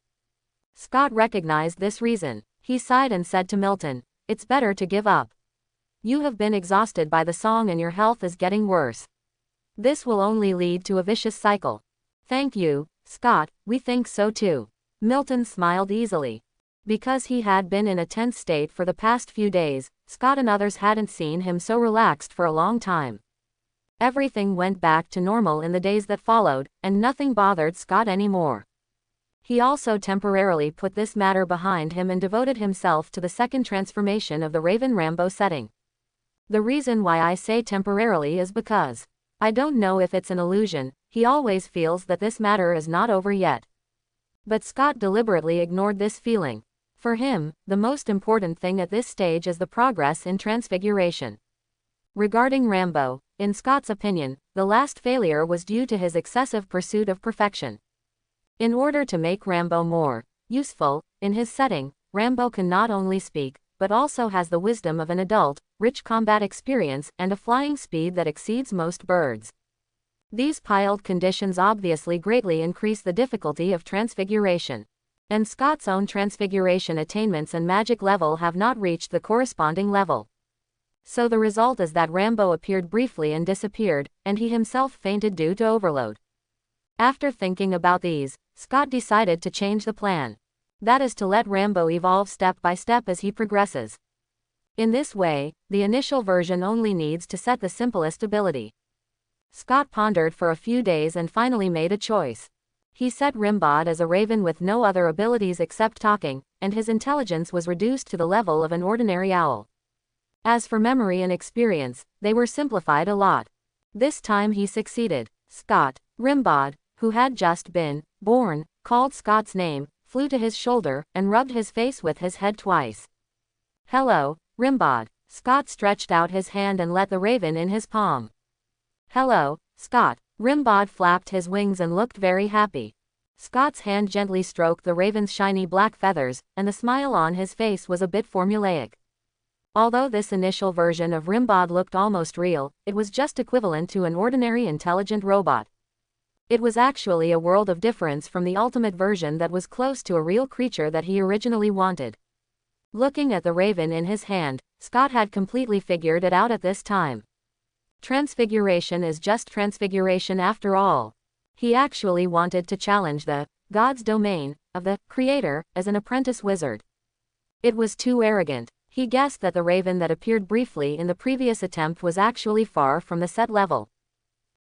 Scott recognized this reason. He sighed and said to Milton, "It's better to give up. You have been exhausted by the song and your health is getting worse. This will only lead to a vicious cycle." "Thank you, Scott, we think so too." Milton smiled easily. Because he had been in a tense state for the past few days, Scott and others hadn't seen him so relaxed for a long time. Everything went back to normal in the days that followed, and nothing bothered Scott anymore. He also temporarily put this matter behind him and devoted himself to the second transformation of the Raven Rambo setting. The reason why I say temporarily is because I don't know if it's an illusion, he always feels that this matter is not over yet. But Scott deliberately ignored this feeling. For him, the most important thing at this stage is the progress in Transfiguration. Regarding Rambo, in Scott's opinion, the last failure was due to his excessive pursuit of perfection. In order to make Rambo more useful in his setting, Rambo can not only speak, but also has the wisdom of an adult, rich combat experience, and a flying speed that exceeds most birds. These piled conditions obviously greatly increase the difficulty of Transfiguration. And Scott's own Transfiguration attainments and magic level have not reached the corresponding level. So the result is that Rambo appeared briefly and disappeared, and he himself fainted due to overload. After thinking about these, Scott decided to change the plan. That is to let Rambo evolve step by step as he progresses. In this way, the initial version only needs to set the simplest ability. Scott pondered for a few days and finally made a choice. He set Rimod as a raven with no other abilities except talking, and his intelligence was reduced to the level of an ordinary owl. As for memory and experience, they were simplified a lot. This time he succeeded. Scott, Rimod, who had just been born, called Scott's name, flew to his shoulder, and rubbed his face with his head twice. "Hello, Rimod." Scott stretched out his hand and let the raven in his palm. "Hello, Scott." Rimod flapped his wings and looked very happy. Scott's hand gently stroked the raven's shiny black feathers, and the smile on his face was a bit formulaic. Although this initial version of Rimod looked almost real, it was just equivalent to an ordinary intelligent robot. It was actually a world of difference from the ultimate version that was close to a real creature that he originally wanted. Looking at the raven in his hand, Scott had completely figured it out at this time. Transfiguration is just transfiguration after all. He actually wanted to challenge the God's domain of the Creator as an apprentice wizard. It was too arrogant. He guessed that the raven that appeared briefly in the previous attempt was actually far from the set level.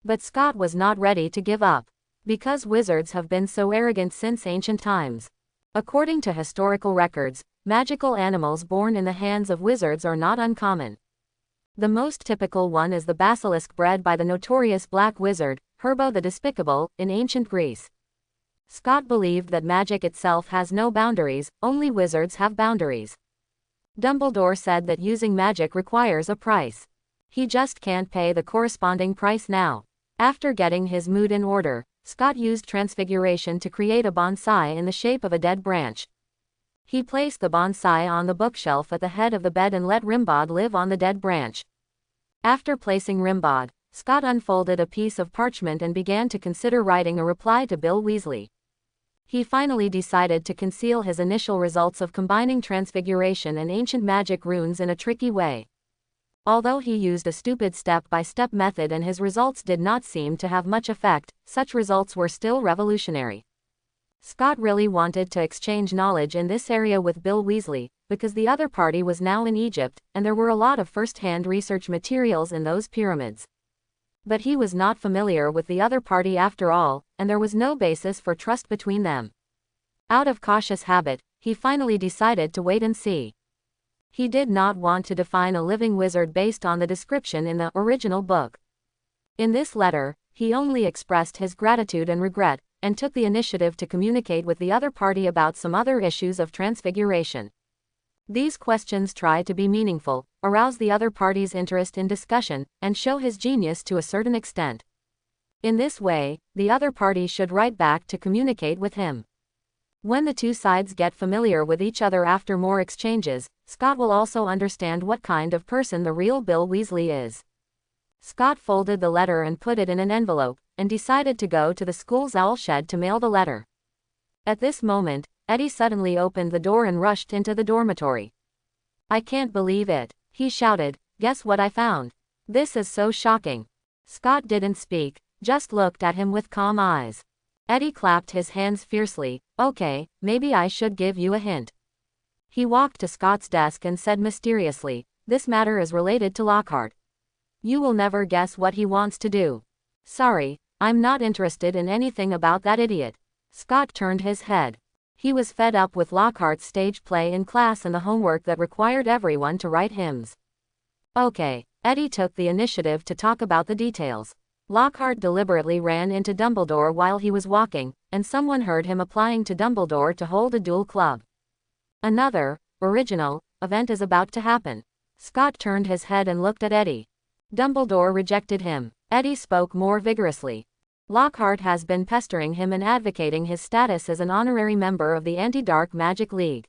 But Scott was not ready to give up. Because wizards have been so arrogant since ancient times. According to historical records, magical animals born in the hands of wizards are not uncommon. The most typical one is the basilisk bred by the notorious black wizard, Herbo the Despicable, in ancient Greece. Scott believed that magic itself has no boundaries, only wizards have boundaries. Dumbledore said that using magic requires a price. He just can't pay the corresponding price now. After getting his mood in order, Scott used Transfiguration to create a bonsai in the shape of a dead branch. He placed the bonsai on the bookshelf at the head of the bed and let Rimod live on the dead branch. After placing Rimod, Scott unfolded a piece of parchment and began to consider writing a reply to Bill Weasley. He finally decided to conceal his initial results of combining Transfiguration and ancient magic runes in a tricky way. Although he used a stupid step-by-step method and his results did not seem to have much effect, such results were still revolutionary. Scott really wanted to exchange knowledge in this area with Bill Weasley, because the other party was now in Egypt, and there were a lot of first-hand research materials in those pyramids. But he was not familiar with the other party after all, and there was no basis for trust between them. Out of cautious habit, he finally decided to wait and see. He did not want to define a living wizard based on the description in the original book. In this letter, he only expressed his gratitude and regret, and took the initiative to communicate with the other party about some other issues of Transfiguration. These questions try to be meaningful, arouse the other party's interest in discussion, and show his genius to a certain extent. In this way, the other party should write back to communicate with him. When the two sides get familiar with each other after more exchanges, Scott will also understand what kind of person the real Bill Weasley is. Scott folded the letter and put it in an envelope, and decided to go to the school's owl shed to mail the letter. At this moment, Eddie suddenly opened the door and rushed into the dormitory. "I can't believe it," he shouted. "Guess what I found? This is so shocking." Scott didn't speak, just looked at him with calm eyes. Eddie clapped his hands fiercely. "Okay, maybe I should give you a hint." He walked to Scott's desk and said mysteriously, "This matter is related to Lockhart. You will never guess what he wants to do." "Sorry, I'm not interested in anything about that idiot." Scott turned his head. He was fed up with Lockhart's stage play in class and the homework that required everyone to write hymns. "Okay." Eddie took the initiative to talk about the details. Lockhart deliberately ran into Dumbledore while he was walking, and someone heard him applying to Dumbledore to hold a duel club. Another, original, event is about to happen. Scott turned his head and looked at Eddie. Dumbledore rejected him. Eddie spoke more vigorously. Lockhart has been pestering him and advocating his status as an honorary member of the Anti-Dark Magic League.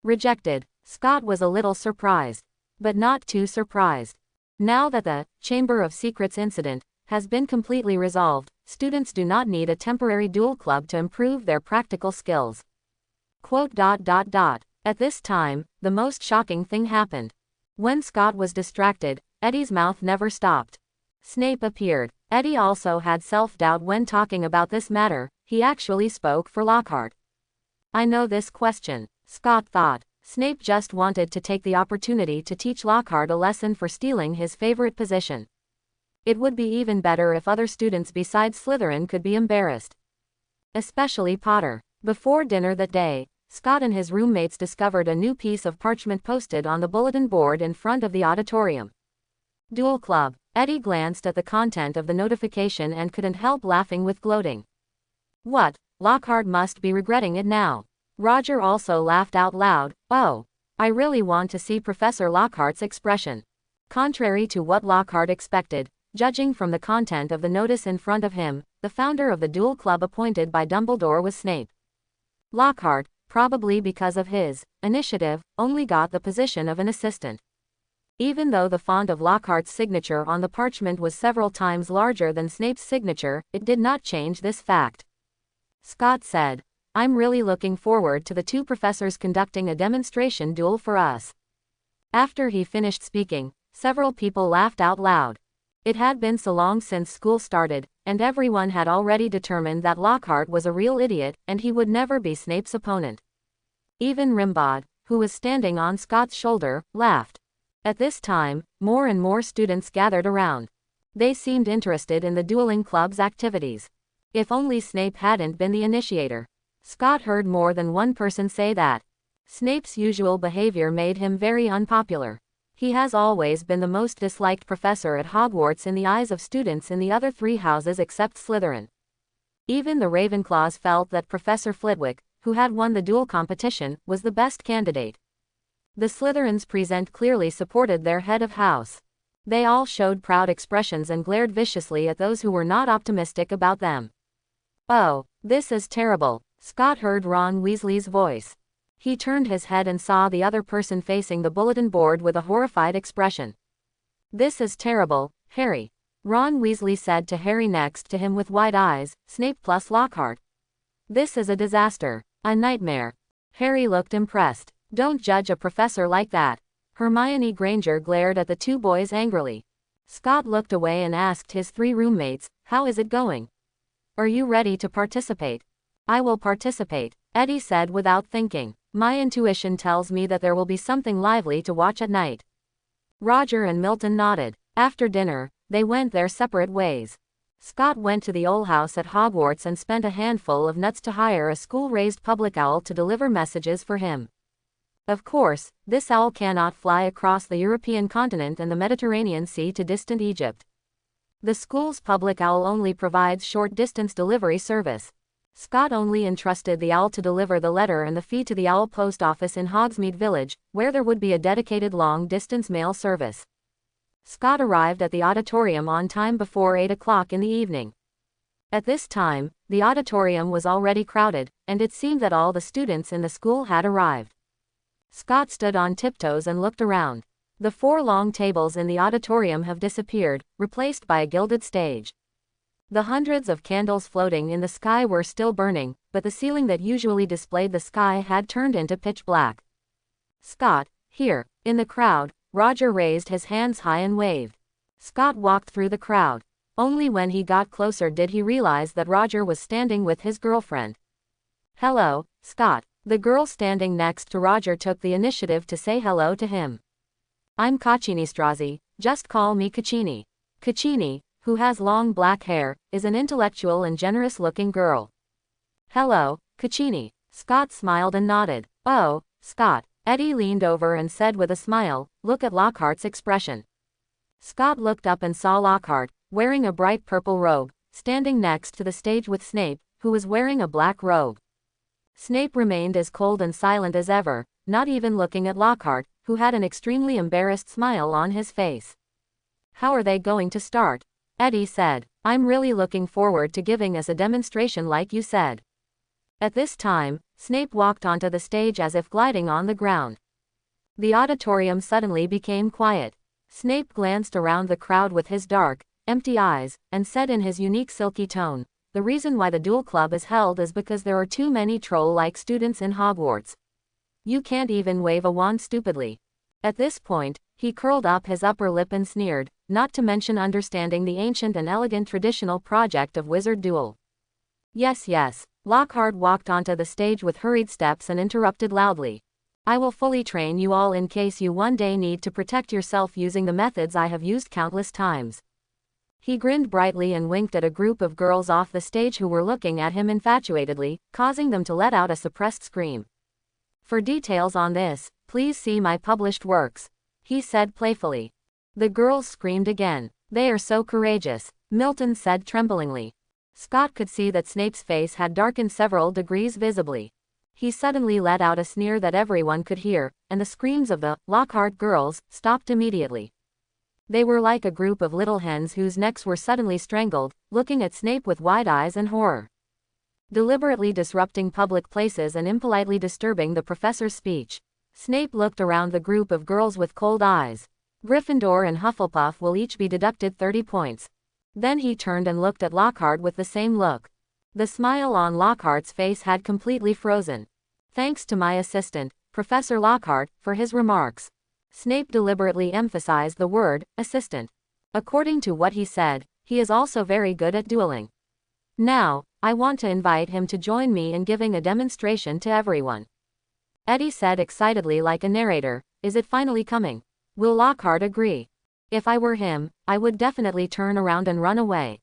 Rejected. Scott was a little surprised. But not too surprised. Now that the Chamber of Secrets incident has been completely resolved, students do not need a temporary duel club to improve their practical skills. At this time, the most shocking thing happened. When Scott was distracted, Eddie's mouth never stopped. Snape appeared. Eddie also had self-doubt when talking about this matter. He actually spoke for Lockhart. "I know this question," Scott thought. Snape just wanted to take the opportunity to teach Lockhart a lesson for stealing his favorite position. It would be even better if other students besides Slytherin could be embarrassed. Especially Potter. Before dinner that day, Scott and his roommates discovered a new piece of parchment posted on the bulletin board in front of the auditorium. Duel Club. Eddie glanced at the content of the notification and couldn't help laughing with gloating. What? Lockhart must be regretting it now. Roger also laughed out loud. "Oh, I really want to see Professor Lockhart's expression." Contrary to what Lockhart expected, judging from the content of the notice in front of him, the founder of the Duel Club appointed by Dumbledore was Snape. Lockhart, probably because of his initiative, only got the position of an assistant. Even though the font of Lockhart's signature on the parchment was several times larger than Snape's signature, it did not change this fact. Scott said, "I'm really looking forward to the two professors conducting a demonstration duel for us." After he finished speaking, several people laughed out loud. It had been so long since school started, and everyone had already determined that Lockhart was a real idiot, and he would never be Snape's opponent. Even Rimod, who was standing on Scott's shoulder, laughed. At this time, more and more students gathered around. They seemed interested in the Dueling Club's activities. If only Snape hadn't been the initiator. Scott heard more than one person say that. Snape's usual behavior made him very unpopular. He has always been the most disliked professor at Hogwarts in the eyes of students in the other three houses except Slytherin. Even the Ravenclaws felt that Professor Flitwick, who had won the duel competition, was the best candidate. The Slytherins present clearly supported their head of house. They all showed proud expressions and glared viciously at those who were not optimistic about them. "Oh, this is terrible," Scott heard Ron Weasley's voice. He turned his head and saw the other person facing the bulletin board with a horrified expression. "This is terrible, Harry," Ron Weasley said to Harry next to him with wide eyes. "Snape plus Lockhart. This is a disaster, a nightmare." Harry looked impressed. "Don't judge a professor like that." Hermione Granger glared at the two boys angrily. Scott looked away and asked his three roommates, "How is it going? Are you ready to participate?" "I will participate," Eddie said without thinking. "My intuition tells me that there will be something lively to watch at night." Roger and Milton nodded. After dinner, they went their separate ways. Scott went to the owl house at Hogwarts and spent a handful of nuts to hire a school-raised public owl to deliver messages for him. Of course, this owl cannot fly across the European continent and the Mediterranean Sea to distant Egypt. The school's public owl only provides short-distance delivery service. Scott only entrusted the owl to deliver the letter and the fee to the owl post office in Hogsmeade Village, where there would be a dedicated long-distance mail service. Scott arrived at the auditorium on time before 8 o'clock in the evening. At this time, the auditorium was already crowded, and it seemed that all the students in the school had arrived. Scott stood on tiptoes and looked around. The 4 long tables in the auditorium have disappeared, replaced by a gilded stage. The hundreds of candles floating in the sky were still burning, but the ceiling that usually displayed the sky had turned into pitch black. Scott, here. In the crowd, Roger raised his hands high and waved. Scott walked through the crowd. Only when he got closer did he realize that Roger was standing with his girlfriend. Hello, Scott. The girl standing next to Roger took the initiative to say hello to him. I'm Caccini Strozzi, just call me Caccini. Caccini, who has long black hair, is an intellectual and generous-looking girl. Hello, Caccini. Scott smiled and nodded. Oh, Scott. Eddie leaned over and said with a smile, look at Lockhart's expression. Scott looked up and saw Lockhart, wearing a bright purple robe, standing next to the stage with Snape, who was wearing a black robe. Snape remained as cold and silent as ever, not even looking at Lockhart, who had an extremely embarrassed smile on his face. How are they going to start? Eddie said. I'm really looking forward to giving us a demonstration like you said. At this time, Snape walked onto the stage as if gliding on the ground. The auditorium suddenly became quiet. Snape glanced around the crowd with his dark, empty eyes, and said in his unique silky tone, the reason why the Duel Club is held is because there are too many troll-like students in Hogwarts. You can't even wave a wand stupidly. At this point, he curled up his upper lip and sneered, not to mention understanding the ancient and elegant traditional project of wizard duel. Yes, yes. Lockhart walked onto the stage with hurried steps and interrupted loudly. I will fully train you all in case you one day need to protect yourself using the methods I have used countless times. He grinned brightly and winked at a group of girls off the stage who were looking at him infatuatedly, causing them to let out a suppressed scream. For details on this, please see my published works, he said playfully. The girls screamed again. They are so courageous, Milton said tremblingly. Scott could see that Snape's face had darkened several degrees visibly. He suddenly let out a sneer that everyone could hear, and the screams of the Lockhart girls stopped immediately. They were like a group of little hens whose necks were suddenly strangled, looking at Snape with wide eyes and horror. Deliberately disrupting public places and impolitely disturbing the professor's speech. Snape looked around the group of girls with cold eyes. Gryffindor and Hufflepuff will each be deducted 30 points. Then he turned and looked at Lockhart with the same look. The smile on Lockhart's face had completely frozen. Thanks to my assistant, Professor Lockhart, for his remarks. Snape deliberately emphasized the word, assistant. According to what he said, he is also very good at dueling. Now, I want to invite him to join me in giving a demonstration to everyone. Eddie said excitedly like a narrator, is it finally coming? Will Lockhart agree? If I were him, I would definitely turn around and run away.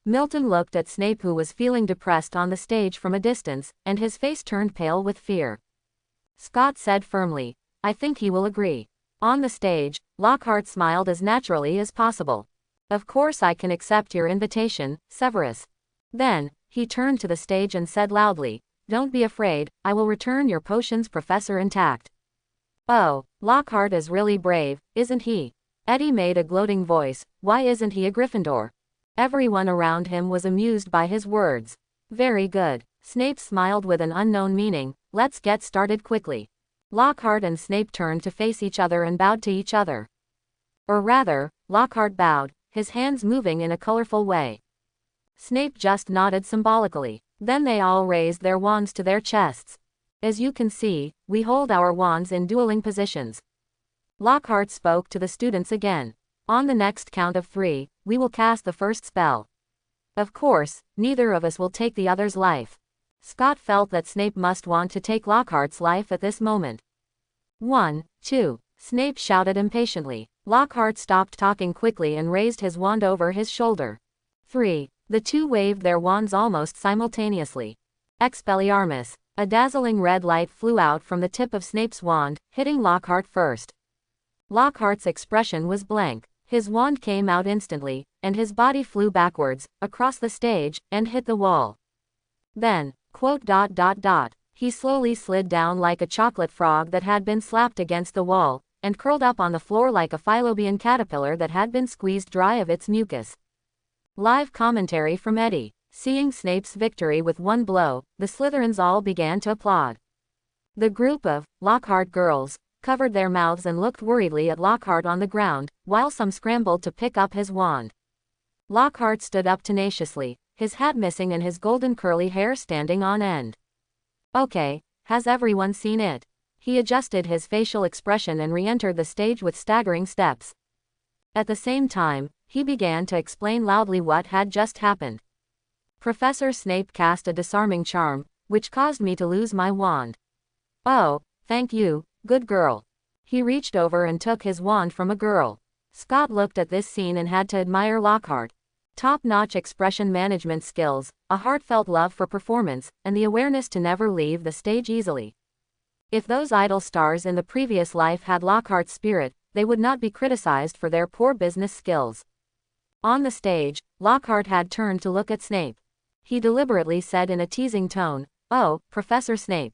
Milton looked at Snape who was feeling depressed on the stage from a distance, and his face turned pale with fear. Scott said firmly, I think he will agree. On the stage, Lockhart smiled as naturally as possible. Of course I can accept your invitation, Severus. Then, he turned to the stage and said loudly, don't be afraid, I will return your potions Professor intact. Oh, Lockhart is really brave, isn't he? Eddie made a gloating voice, why isn't he a Gryffindor? Everyone around him was amused by his words. Very good. Snape smiled with an unknown meaning, let's get started quickly. Lockhart and Snape turned to face each other and bowed to each other. Or rather, Lockhart bowed, his hands moving in a colorful way. Snape just nodded symbolically. Then they all raised their wands to their chests. As you can see, we hold our wands in dueling positions. Lockhart spoke to the students again. On the next count of 3, we will cast the first spell. Of course, neither of us will take the other's life. Scott felt that Snape must want to take Lockhart's life at this moment. 1, 2, Snape shouted impatiently. Lockhart stopped talking quickly and raised his wand over his shoulder. 3, the two waved their wands almost simultaneously. Expelliarmus. A dazzling red light flew out from the tip of Snape's wand, hitting Lockhart first. Lockhart's expression was blank. His wand came out instantly, and his body flew backwards, across the stage, and hit the wall. Then, ... he slowly slid down like a chocolate frog that had been slapped against the wall, and curled up on the floor like a Philobian caterpillar that had been squeezed dry of its mucus. Live commentary from Eddie. Seeing Snape's victory with one blow, the Slytherins all began to applaud. The group of Lockhart girls covered their mouths and looked worriedly at Lockhart on the ground, while some scrambled to pick up his wand. Lockhart stood up tenaciously, his hat missing and his golden curly hair standing on end. Okay, has everyone seen it? He adjusted his facial expression and re-entered the stage with staggering steps. At the same time, he began to explain loudly what had just happened. Professor Snape cast a disarming charm, which caused me to lose my wand. Oh, thank you, good girl. He reached over and took his wand from a girl. Scott looked at this scene and had to admire Lockhart. Top-notch expression management skills, a heartfelt love for performance, and the awareness to never leave the stage easily. If those idol stars in the previous life had Lockhart's spirit, they would not be criticized for their poor business skills. On the stage, Lockhart had turned to look at Snape. He deliberately said in a teasing tone, "Oh, Professor Snape.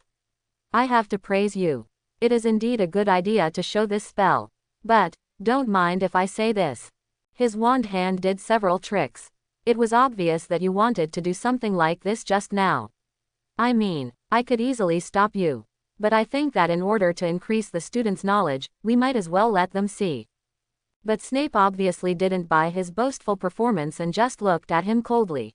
I have to praise you. It is indeed a good idea to show this spell. But, don't mind if I say this. His wand hand did several tricks. It was obvious that you wanted to do something like this just now. I mean, I could easily stop you. But I think that in order to increase the students' knowledge, we might as well let them see." But Snape obviously didn't buy his boastful performance and just looked at him coldly.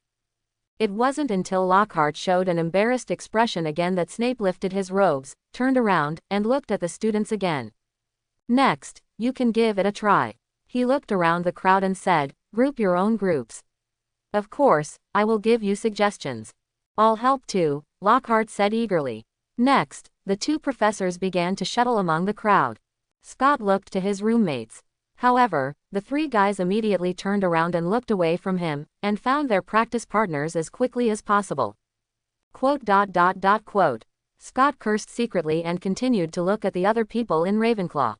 It wasn't until Lockhart showed an embarrassed expression again that Snape lifted his robes, turned around, and looked at the students again. "Next, you can give it a try." He looked around the crowd and said, "Group your own groups. Of course, I will give you suggestions. I'll help too," Lockhart said eagerly. Next, the two professors began to shuttle among the crowd. Scott looked to his roommates. However, the three guys immediately turned around and looked away from him, and found their practice partners as quickly as possible. Quote. Scott cursed secretly and continued to look at the other people in Ravenclaw.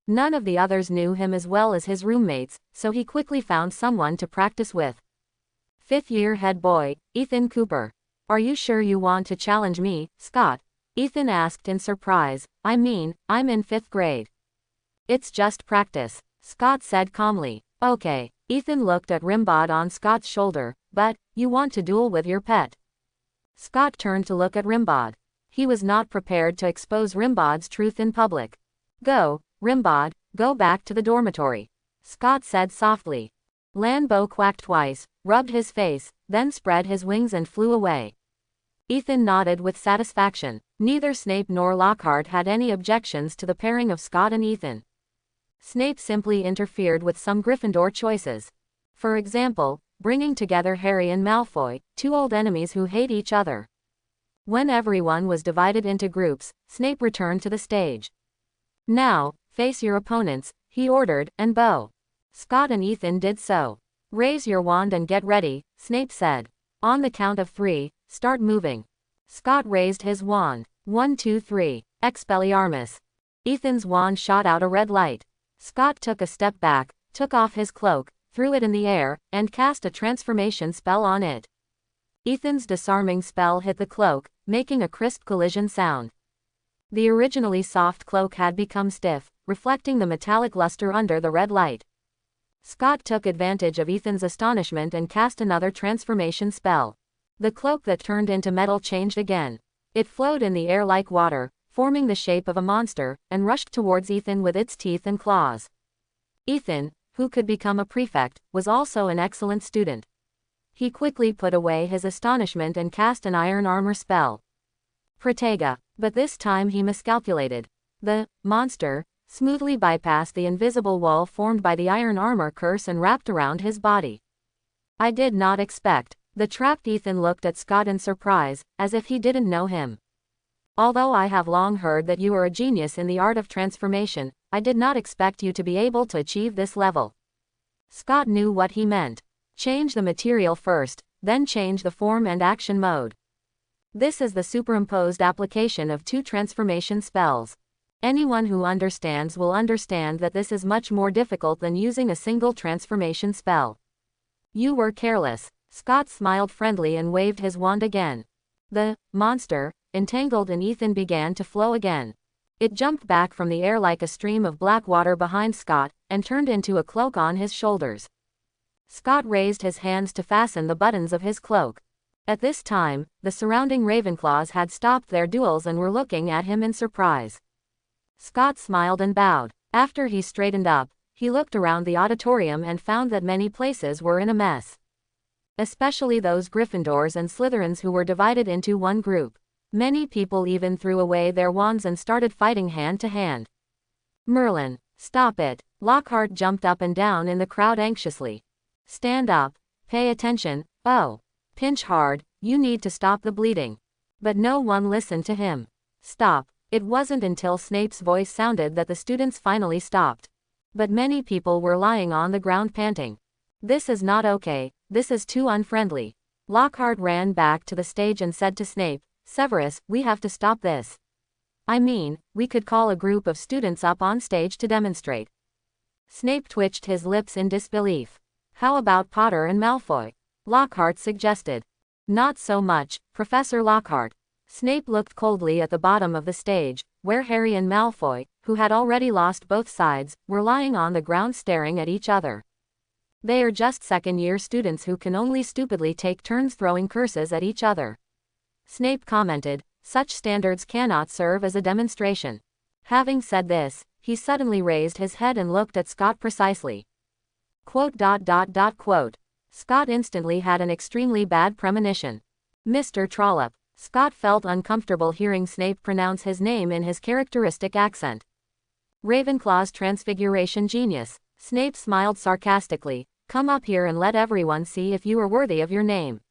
None of the others knew him as well as his roommates, so he quickly found someone to practice with. Fifth-year head boy, Ethan Cooper. "Are you sure you want to challenge me, Scott?" Ethan asked in surprise. "I mean, I'm in 5th grade. It's just practice," Scott said calmly. "Okay." Ethan looked at Rimod on Scott's shoulder. "But, you want to duel with your pet?" Scott turned to look at Rimod. He was not prepared to expose Rimod's truth in public. "Go, Rimod, go back to the dormitory," Scott said softly. Lanbo quacked twice, rubbed his face, then spread his wings and flew away. Ethan nodded with satisfaction. Neither Snape nor Lockhart had any objections to the pairing of Scott and Ethan. Snape simply interfered with some Gryffindor choices. For example, bringing together Harry and Malfoy, two old enemies who hate each other. When everyone was divided into groups, Snape returned to the stage. "Now, face your opponents," he ordered, and bow. Scott and Ethan did so. "Raise your wand and get ready," Snape said. "On the count of 3, start moving." Scott raised his wand. 1, 2, 3. Expelliarmus. Ethan's wand shot out a red light. Scott took a step back, took off his cloak, threw it in the air, and cast a transformation spell on it. Ethan's disarming spell hit the cloak, making a crisp collision sound. The originally soft cloak had become stiff, reflecting the metallic luster under the red light. Scott took advantage of Ethan's astonishment and cast another transformation spell. The cloak that turned into metal changed again. It flowed in the air like water, forming the shape of a monster, and rushed towards Ethan with its teeth and claws. Ethan, who could become a prefect, was also an excellent student. He quickly put away his astonishment and cast an iron armor spell. Protega. But this time he miscalculated. The monster smoothly bypassed the invisible wall formed by the iron armor curse and wrapped around his body. "I did not expect." The trapped Ethan looked at Scott in surprise, as if he didn't know him. "Although I have long heard that you are a genius in the art of transformation, I did not expect you to be able to achieve this level." Scott knew what he meant. Change the material first, then change the form and action mode. This is the superimposed application of 2 transformation spells. Anyone who understands will understand that this is much more difficult than using a single transformation spell. "You were careless." Scott smiled friendly and waved his wand again. The monster, entangled in Ethan, began to flow again. It jumped back from the air like a stream of black water behind Scott, and turned into a cloak on his shoulders. Scott raised his hands to fasten the buttons of his cloak. At this time, the surrounding Ravenclaws had stopped their duels and were looking at him in surprise. Scott smiled and bowed. After he straightened up, he looked around the auditorium and found that many places were in a mess. Especially those Gryffindors and Slytherins who were divided into one group. Many people even threw away their wands and started fighting hand to hand. Merlin, stop it. Lockhart jumped up and down in the crowd anxiously. Stand up. Pay attention. Oh. Pinch hard. You need to stop the bleeding. But no one listened to him. Stop. It wasn't until Snape's voice sounded that the students finally stopped. But many people were lying on the ground panting. This is not okay. This is too unfriendly. Lockhart ran back to the stage and said to Snape, Severus, we have to stop this. I mean, we could call a group of students up on stage to demonstrate. Snape twitched his lips in disbelief. How about Potter and Malfoy? Lockhart suggested. Not so much, Professor Lockhart. Snape looked coldly at the bottom of the stage, where Harry and Malfoy, who had already lost both sides, were lying on the ground staring at each other. They are just second-year students who can only stupidly take turns throwing curses at each other. Snape commented, such standards cannot serve as a demonstration. Having said this, he suddenly raised his head and looked at Scott precisely. Quote. Scott instantly had an extremely bad premonition. Mr. Trollope. Scott felt uncomfortable hearing Snape pronounce his name in his characteristic accent. Ravenclaw's transfiguration genius. Snape smiled sarcastically. Come up here and let everyone see if you are worthy of your name.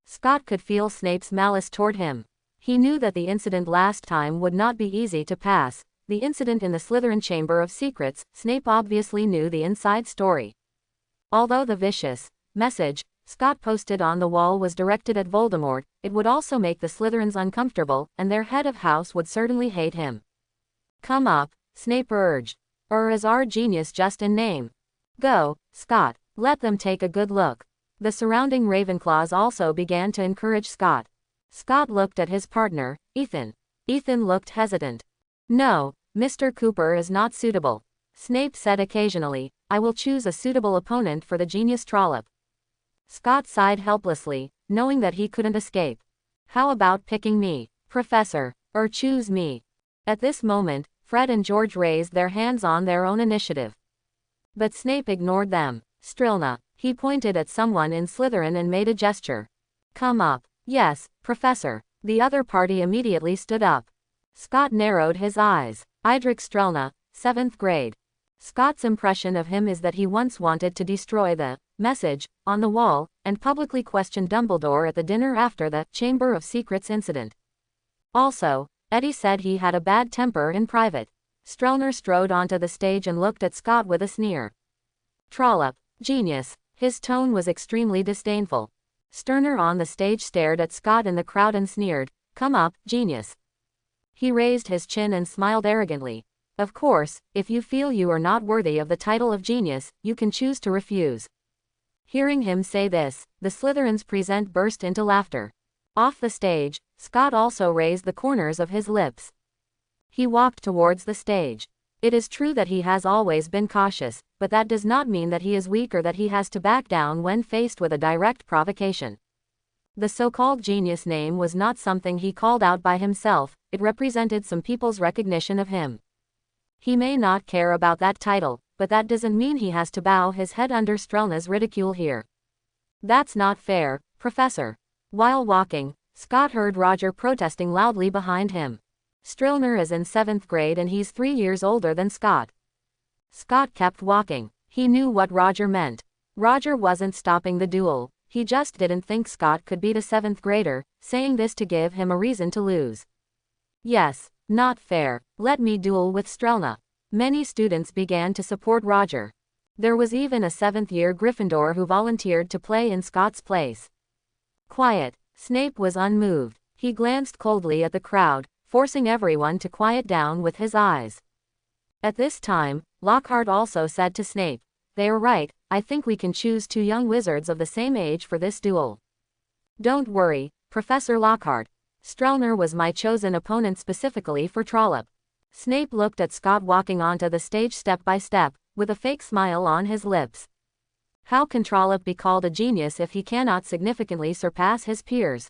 Scott could feel Snape's malice toward him. He knew that the incident last time would not be easy to pass. The incident in the Slytherin Chamber of Secrets, Snape obviously knew the inside story. Although the vicious message Scott posted on the wall was directed at Voldemort, it would also make the Slytherins uncomfortable, and their head of house would certainly hate him. Come up, Snape urged. Or is our genius just in name? Go, Scott. Let them take a good look. The surrounding Ravenclaws also began to encourage Scott. Scott looked at his partner, Ethan. Ethan looked hesitant. No, Mr. Cooper is not suitable. Snape said occasionally, I will choose a suitable opponent for the genius Trollope. Scott sighed helplessly, knowing that he couldn't escape. How about picking me, Professor, or choose me? At this moment, Fred and George raised their hands on their own initiative. But Snape ignored them. Strilna. He pointed at someone in Slytherin and made a gesture. Come up. Yes, Professor. The other party immediately stood up. Scott narrowed his eyes. Idric Strelna, 7th grade. Scott's impression of him is that he once wanted to destroy the message on the wall, and publicly questioned Dumbledore at the dinner after the Chamber of Secrets incident. Also, Eddie said he had a bad temper in private. Strelner strode onto the stage and looked at Scott with a sneer. Trollope. Genius. His tone was extremely disdainful. Sterner on the stage stared at Scott in the crowd and sneered, Come up, genius. He raised his chin and smiled arrogantly. Of course, if you feel you are not worthy of the title of genius, you can choose to refuse. Hearing him say this, the Slytherins present burst into laughter. Off the stage, Scott also raised the corners of his lips. He walked towards the stage. It is true that he has always been cautious, but that does not mean that he is weak or that he has to back down when faced with a direct provocation. The so-called genius name was not something he called out by himself, it represented some people's recognition of him. He may not care about that title, but that doesn't mean he has to bow his head under Strelna's ridicule here. That's not fair, Professor. While walking, Scott heard Roger protesting loudly behind him. Strilner is in 7th grade and he's 3 years older than Scott. Scott kept walking. He knew what Roger meant. Roger wasn't stopping the duel. He just didn't think Scott could beat a 7th grader, saying this to give him a reason to lose. Yes, not fair. Let me duel with Strelna. Many students began to support Roger. There was even a 7th-year Gryffindor who volunteered to play in Scott's place. Quiet. Snape was unmoved. He glanced coldly at the crowd, forcing everyone to quiet down with his eyes. At this time, Lockhart also said to Snape, They are right, I think we can choose 2 young wizards of the same age for this duel. Don't worry, Professor Lockhart. Strelner was my chosen opponent specifically for Trollope. Snape looked at Scott walking onto the stage step by step, with a fake smile on his lips. How can Trollope be called a genius if he cannot significantly surpass his peers?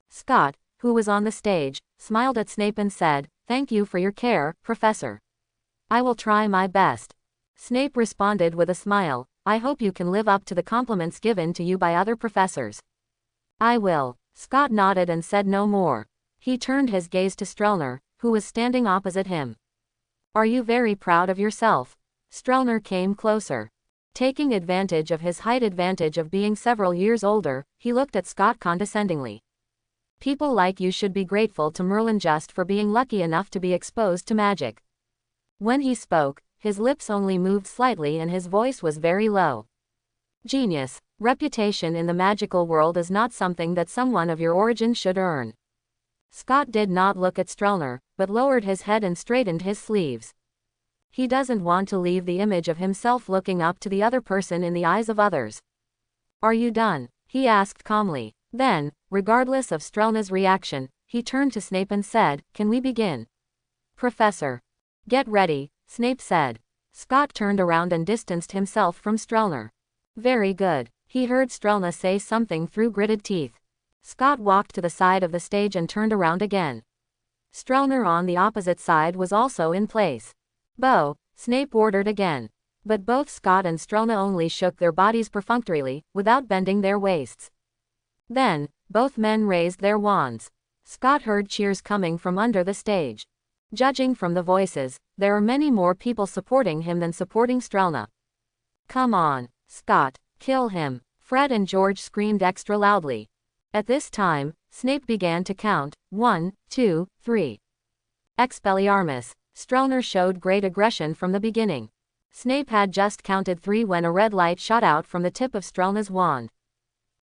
Scott, who was on the stage, smiled at Snape and said, "Thank you for your care, Professor. I will try my best." Snape responded with a smile, "I hope you can live up to the compliments given to you by other professors." "I will." Scott nodded and said no more. He turned his gaze to Strelner, who was standing opposite him. "Are you very proud of yourself?" Strelner came closer. Taking advantage of his height advantage of being several years older, he looked at Scott condescendingly. "People like you should be grateful to Merlin just for being lucky enough to be exposed to magic." When he spoke, his lips only moved slightly and his voice was very low. "Genius. Reputation in the magical world is not something that someone of your origin should earn." Scott did not look at Strelner, but lowered his head and straightened his sleeves. He doesn't want to leave the image of himself looking up to the other person in the eyes of others. "Are you done?" he asked calmly. Then, regardless of Strelner's reaction, he turned to Snape and said, "Can we begin?" "Professor." "Get ready," Snape said. Scott turned around and distanced himself from Strelner. "Very good." He heard Strelner say something through gritted teeth. Scott walked to the side of the stage and turned around again. Strelner on the opposite side was also in place. "Bow," Snape ordered again. But both Scott and Strelner only shook their bodies perfunctorily, without bending their waists. Then, both men raised their wands. Scott heard cheers coming from under the stage. Judging from the voices, there are many more people supporting him than supporting Strelner. "Come on, Scott, kill him," Fred and George screamed extra loudly. At this time, Snape began to count, 1, 2, 3. Expelliarmus. Strelner showed great aggression from the beginning. Snape had just counted 3 when a red light shot out from the tip of Strelner's wand.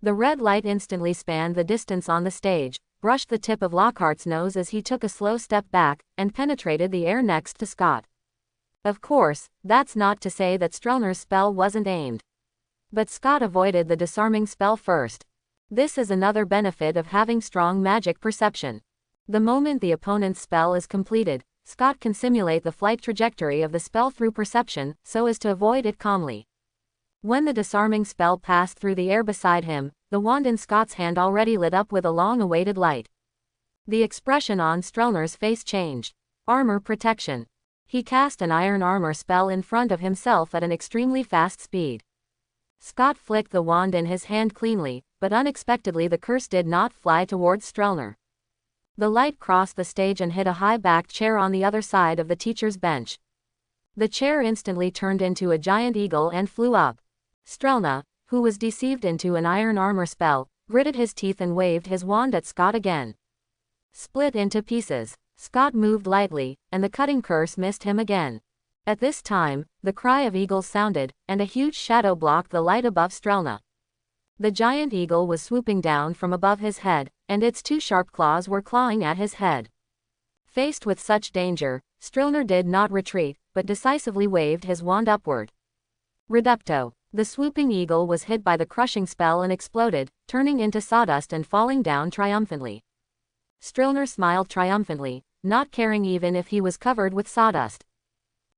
The red light instantly spanned the distance on the stage, brushed the tip of Lockhart's nose as he took a slow step back, and penetrated the air next to Scott. Of course, that's not to say that Strelner's spell wasn't aimed. But Scott avoided the disarming spell first. This is another benefit of having strong magic perception. The moment the opponent's spell is completed, Scott can simulate the flight trajectory of the spell through perception, so as to avoid it calmly. When the disarming spell passed through the air beside him, the wand in Scott's hand already lit up with a long-awaited light. The expression on Strelner's face changed. Armor protection. He cast an iron armor spell in front of himself at an extremely fast speed. Scott flicked the wand in his hand cleanly, but unexpectedly the curse did not fly towards Strelner. The light crossed the stage and hit a high-backed chair on the other side of the teacher's bench. The chair instantly turned into a giant eagle and flew up. Strelner, who was deceived into an iron armor spell, gritted his teeth and waved his wand at Scott again. Split into pieces. Scott moved lightly, and the cutting curse missed him again. At this time, the cry of eagles sounded, and a huge shadow blocked the light above Strelner. The giant eagle was swooping down from above his head, and its 2 sharp claws were clawing at his head. Faced with such danger, Strelner did not retreat, but decisively waved his wand upward. Reducto. The swooping eagle was hit by the crushing spell and exploded, turning into sawdust and falling down triumphantly. Strelner smiled triumphantly, not caring even if he was covered with sawdust.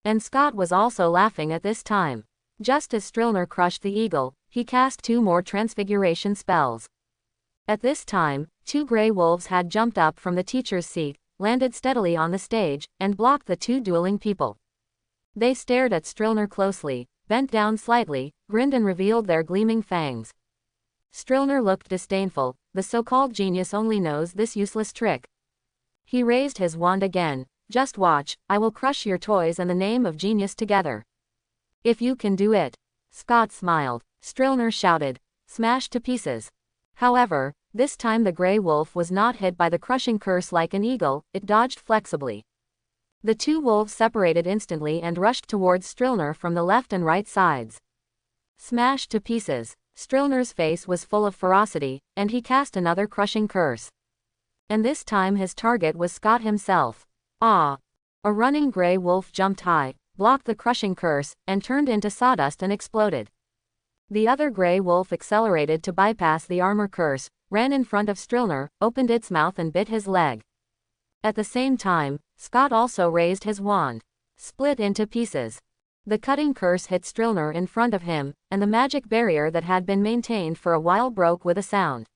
And Scott was also laughing at this time. Just as Strelner crushed the eagle, he cast 2 more transfiguration spells. At this time, 2 gray wolves had jumped up from the teacher's seat, landed steadily on the stage, and blocked the 2 dueling people. They stared at Strelner closely, bent down slightly, grinned and revealed their gleaming fangs. Strelner looked disdainful. The so-called genius only knows this useless trick. He raised his wand again. "Just watch, I will crush your toys and the name of genius together. If you can do it." Scott smiled. Strelner shouted, "Smash to pieces." However, this time the gray wolf was not hit by the crushing curse like an eagle, it dodged flexibly. The 2 wolves separated instantly and rushed towards Strelner from the left and right sides. Smash to pieces. Strelner's face was full of ferocity, and he cast another crushing curse. And this time his target was Scott himself. Ah! A running gray wolf jumped high, blocked the crushing curse, and turned into sawdust and exploded. The other gray wolf accelerated to bypass the armor curse, ran in front of Strelner, opened its mouth and bit his leg. At the same time, Scott also raised his wand. Split into pieces. The cutting curse hit Strer in front of him, and the magic barrier that had been maintained for a while broke with a sound.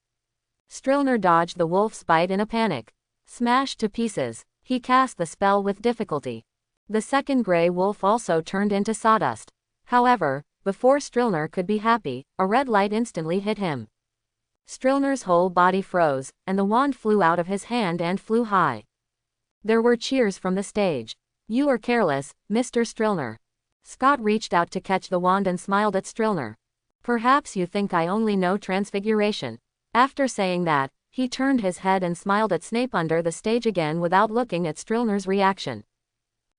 Strer dodged the wolf's bite in a panic. Smashed to pieces, he cast the spell with difficulty. The second grey wolf also turned into sawdust. However, before Strer could be happy, a red light instantly hit him. Strer's whole body froze, and the wand flew out of his hand and flew high. There were cheers from the stage. "You are careless, Mr. Strer." Scott reached out to catch the wand and smiled at Strer. "Perhaps you think I only know Transfiguration." After saying that, he turned his head and smiled at Snape under the stage again without looking at Strer's reaction.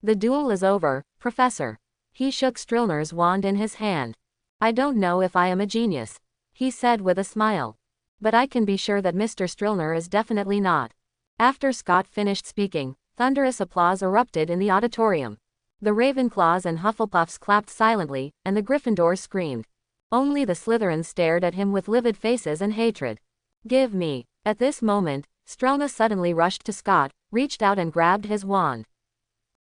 "The duel is over, Professor." He shook Strer's wand in his hand. "I don't know if I am a genius," he said with a smile. "But I can be sure that Mr. Strer is definitely not." After Scott finished speaking, thunderous applause erupted in the auditorium. The Ravenclaws and Hufflepuffs clapped silently, and the Gryffindors screamed. Only the Slytherins stared at him with livid faces and hatred. "Give me." At this moment, Strer suddenly rushed to Scott, reached out and grabbed his wand.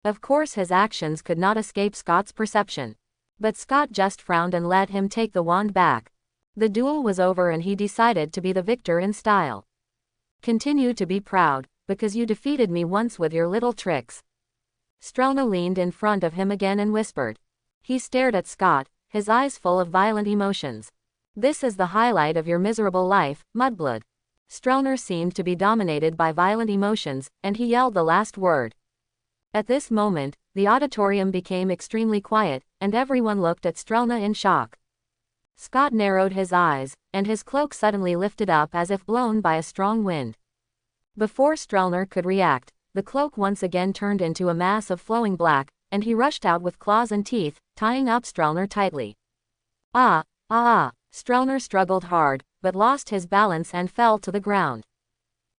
Of course his actions could not escape Scott's perception. But Scott just frowned and let him take the wand back. The duel was over and he decided to be the victor in style. "Continue to be proud, because you defeated me once with your little tricks." Strer leaned in front of him again and whispered. He stared at Scott, his eyes full of violent emotions. "This is the highlight of your miserable life, Mudblood." Strer seemed to be dominated by violent emotions, and he yelled the last word. At this moment, the auditorium became extremely quiet, and everyone looked at Strer in shock. Scott narrowed his eyes, and his cloak suddenly lifted up as if blown by a strong wind. Before Strer could react, the cloak once again turned into a mass of flowing black, and he rushed out with claws and teeth, tying up Strer tightly. Strer struggled hard, but lost his balance and fell to the ground.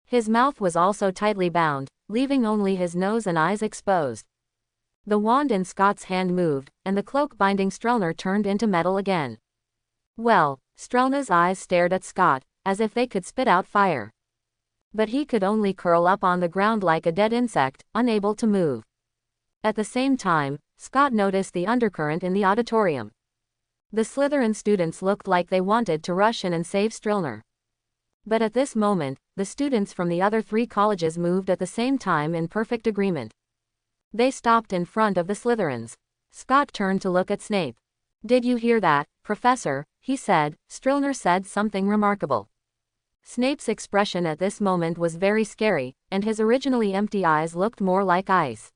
His mouth was also tightly bound, leaving only his nose and eyes exposed. The wand in Scott's hand moved, and the cloak binding Strer turned into metal again. Well, Strer's eyes stared at Scott, as if they could spit out fire. But he could only curl up on the ground like a dead insect, unable to move. At the same time, Scott noticed the undercurrent in the auditorium. The Slytherin students looked like they wanted to rush in and save Strer. But at this moment, the students from the other 3 colleges moved at the same time in perfect agreement. They stopped in front of the Slytherins. Scott turned to look at Snape. "Did you hear that, Professor?" he said. "Strer said something remarkable." Snape's expression at this moment was very scary, and his originally empty eyes looked more like ice.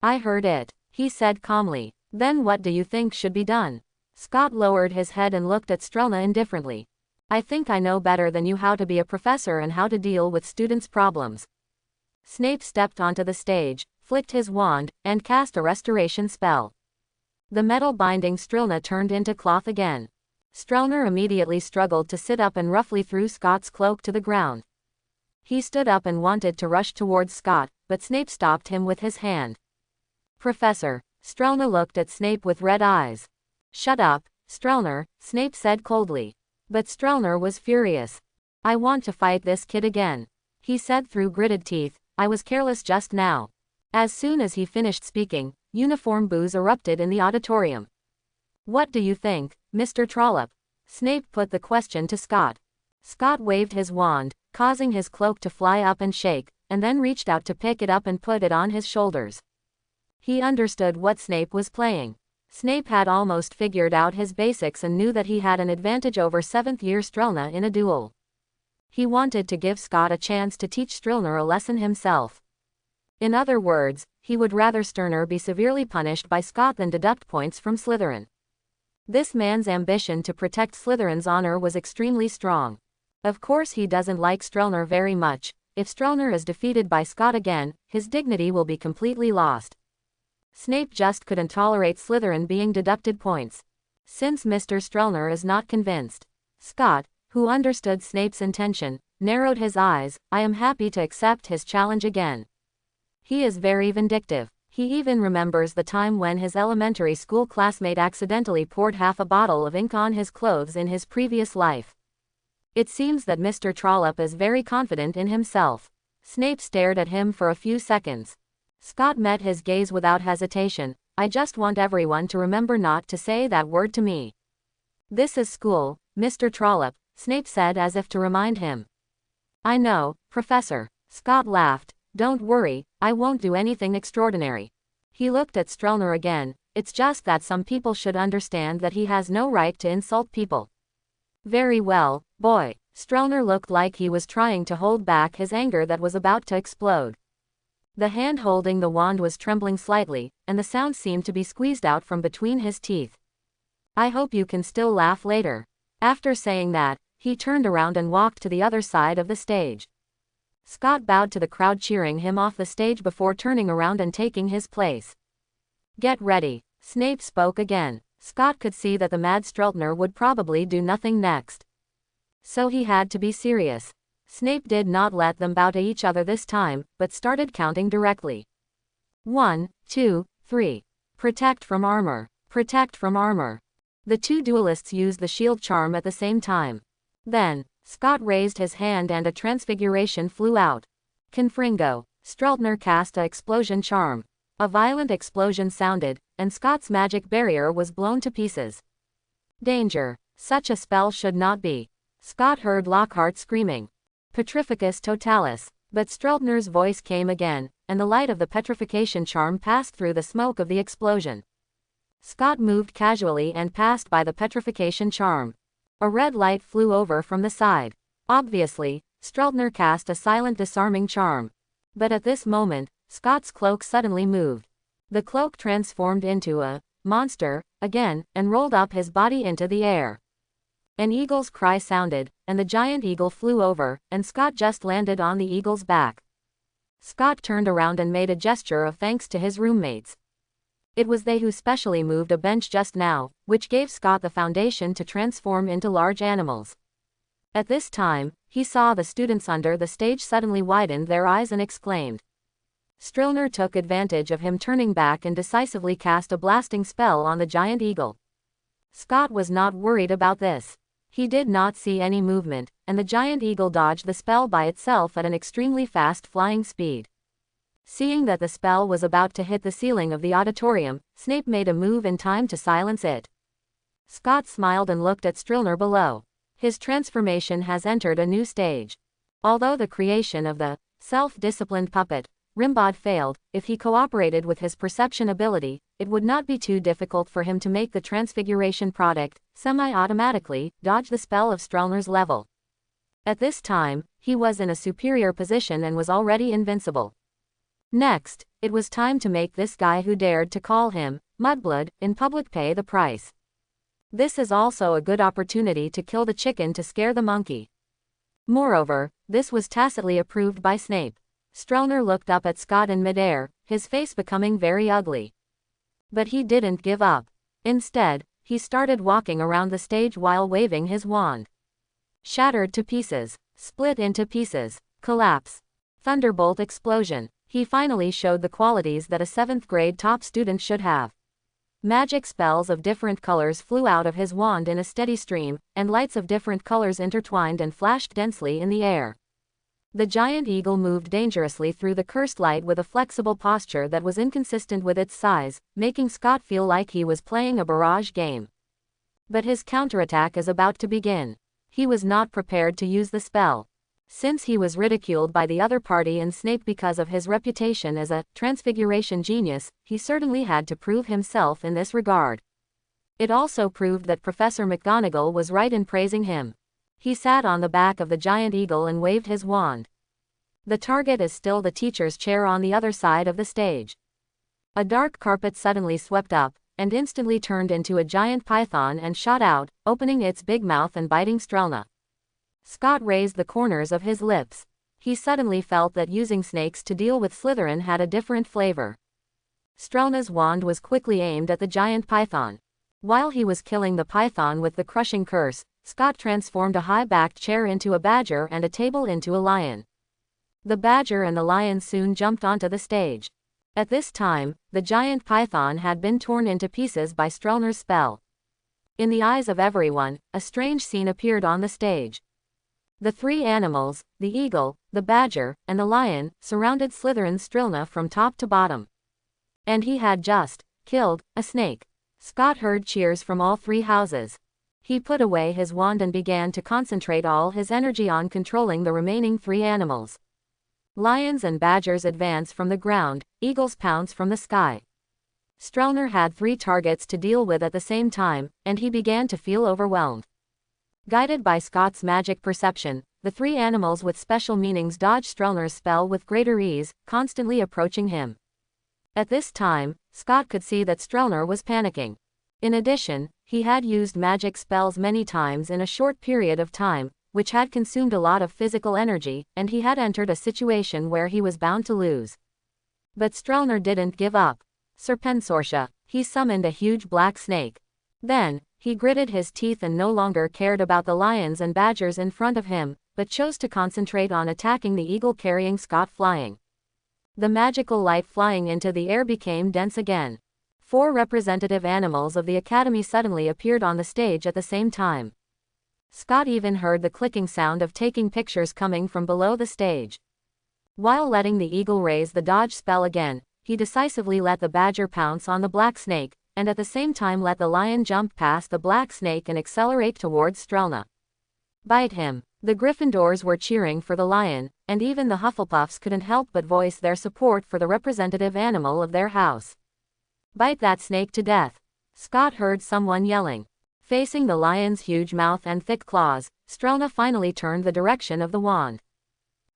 "I heard it," he said calmly. "Then what do you think should be done?" Scott lowered his head and looked at Strer indifferently. "I think I know better than you how to be a professor and how to deal with students' problems." Snape stepped onto the stage, flicked his wand, and cast a restoration spell. The metal binding Strer turned into cloth again. Strer immediately struggled to sit up and roughly threw Scott's cloak to the ground. He stood up and wanted to rush towards Scott, but Snape stopped him with his hand. "Professor." Strer looked at Snape with red eyes. "Shut up, Strer," Snape said coldly. But Strer was furious. "I want to fight this kid again," he said through gritted teeth. "I was careless just now." As soon as he finished speaking, uniform boos erupted in the auditorium. "What do you think, Mr. Trollop?" Snape put the question to Scott. Scott waved his wand, causing his cloak to fly up and shake, and then reached out to pick it up and put it on his shoulders. He understood what Snape was playing. Snape had almost figured out his basics and knew that he had an advantage over 7th-year Strer in a duel. He wanted to give Scott a chance to teach Strer a lesson himself. In other words, he would rather Strer be severely punished by Scott than deduct points from Slytherin. This man's ambition to protect Slytherin's honor was extremely strong. Of course he doesn't like Strer very much. If Strer is defeated by Scott again, his dignity will be completely lost. Snape just couldn't tolerate Slytherin being deducted points. Since Mr. Strer is not convinced, Scott, who understood Snape's intention, narrowed his eyes. "I am happy to accept his challenge again. He is very vindictive. He even remembers the time when his elementary school classmate accidentally poured half a bottle of ink on his clothes in his previous life. It seems that Mr. Trollop is very confident in himself." Snape stared at him for a few seconds. Scott met his gaze without hesitation, I just want everyone to remember not to say that word to me. This is school, Mr. Trollop, Snape said as if to remind him. I know, Professor. Scott laughed. Don't worry, I won't do anything extraordinary. He looked at Strelner again. It's just that some people should understand that he has no right to insult people. Very well, boy. Strelner looked like he was trying to hold back his anger that was about to explode. The hand holding the wand was trembling slightly, and the sound seemed to be squeezed out from between his teeth. I hope you can still laugh later. After saying that, he turned around and walked to the other side of the stage. Scott bowed to the crowd cheering him off the stage before turning around and taking his place. Get ready. Snape spoke again. Scott could see that the mad Strelner would probably do nothing next. So he had to be serious. Snape did not let them bow to each other this time, but started counting directly. 1, 2, 3. Protect from armor. Protect from armor. The two duelists used the shield charm at the same time. Then, Scott raised his hand and a transfiguration flew out. Confringo. Strelner cast a explosion charm. A violent explosion sounded, and Scott's magic barrier was blown to pieces. Danger. Such a spell should not be. Scott heard Lockhart screaming. Petrificus totalis. But Strelner's voice came again, and the light of the petrification charm passed through the smoke of the explosion. Scott moved casually and passed by the petrification charm. A red light flew over from the side. Obviously, Strelner cast a silent disarming charm. But at this moment, Scott's cloak suddenly moved. The cloak transformed into a monster, again, and rolled up his body into the air. An eagle's cry sounded, and the giant eagle flew over, and Scott just landed on the eagle's back. Scott turned around and made a gesture of thanks to his roommates. It was they who specially moved a bench just now, which gave Scott the foundation to transform into large animals. At this time, he saw the students under the stage suddenly widened their eyes and exclaimed. Strelner took advantage of him turning back and decisively cast a blasting spell on the giant eagle. Scott was not worried about this. He did not see any movement, and the giant eagle dodged the spell by itself at an extremely fast flying speed. Seeing that the spell was about to hit the ceiling of the auditorium, Snape made a move in time to silence it. Scott smiled and looked at Strelner below. His transformation has entered a new stage. Although the creation of the self-disciplined puppet, Rimod failed, if he cooperated with his perception ability, it would not be too difficult for him to make the transfiguration product, semi-automatically, dodge the spell of Strelner's level. At this time, he was in a superior position and was already invincible. Next, it was time to make this guy who dared to call him Mudblood in public pay the price. This is also a good opportunity to kill the chicken to scare the monkey. Moreover, this was tacitly approved by Snape. Strelner looked up at Scott in midair, his face becoming very ugly. But he didn't give up. Instead, he started walking around the stage while waving his wand. Shattered to pieces. Split into pieces. Collapse. Thunderbolt explosion. He finally showed the qualities that a 7th grade top student should have. Magic spells of different colors flew out of his wand in a steady stream, and lights of different colors intertwined and flashed densely in the air. The giant eagle moved dangerously through the cursed light with a flexible posture that was inconsistent with its size, making Scott feel like he was playing a barrage game. But his counterattack is about to begin. He was not prepared to use the spell. Since he was ridiculed by the other party and Snape because of his reputation as a transfiguration genius, he certainly had to prove himself in this regard. It also proved that Professor McGonagall was right in praising him. He sat on the back of the giant eagle and waved his wand. The target is still the teacher's chair on the other side of the stage. A dark carpet suddenly swept up, and instantly turned into a giant python and shot out, opening its big mouth and biting Strelner. Scott raised the corners of his lips. He suddenly felt that using snakes to deal with Slytherin had a different flavor. Strelner's wand was quickly aimed at the giant python. While he was killing the python with the crushing curse, Scott transformed a high-backed chair into a badger and a table into a lion. The badger and the lion soon jumped onto the stage. At this time, the giant python had been torn into pieces by Strelner's spell. In the eyes of everyone, a strange scene appeared on the stage. The three animals, the eagle, the badger, and the lion, surrounded Slytherin's Strelner from top to bottom. And he had just Killed a snake. Scott heard cheers from all three houses. He put away his wand and began to concentrate all his energy on controlling the remaining three animals. Lions and badgers advance from the ground, eagles pounce from the sky. Strelner had 3 targets to deal with at the same time, and he began to feel overwhelmed. Guided by Scott's magic perception, the 3 animals with special meanings dodged Strelner's spell with greater ease, constantly approaching him. At this time, Scott could see that Strelner was panicking. In addition, he had used magic spells many times in a short period of time, which had consumed a lot of physical energy, and he had entered a situation where he was bound to lose. But Strelner didn't give up. Serpensortia, he summoned a huge black snake. Then, he gritted his teeth and no longer cared about the lions and badgers in front of him, but chose to concentrate on attacking the eagle carrying Scott flying. The magical light flying into the air became dense again. 4 representative animals of the Academy suddenly appeared on the stage at the same time. Scott even heard the clicking sound of taking pictures coming from below the stage. While letting the eagle raise the dodge spell again, he decisively let the badger pounce on the black snake, and at the same time let the lion jump past the black snake and accelerate towards Strelner. Bite him. The Gryffindors were cheering for the lion, and even the Hufflepuffs couldn't help but voice their support for the representative animal of their house. Bite that snake to death. Scott heard someone yelling. Facing the lion's huge mouth and thick claws, Strelner finally turned the direction of the wand.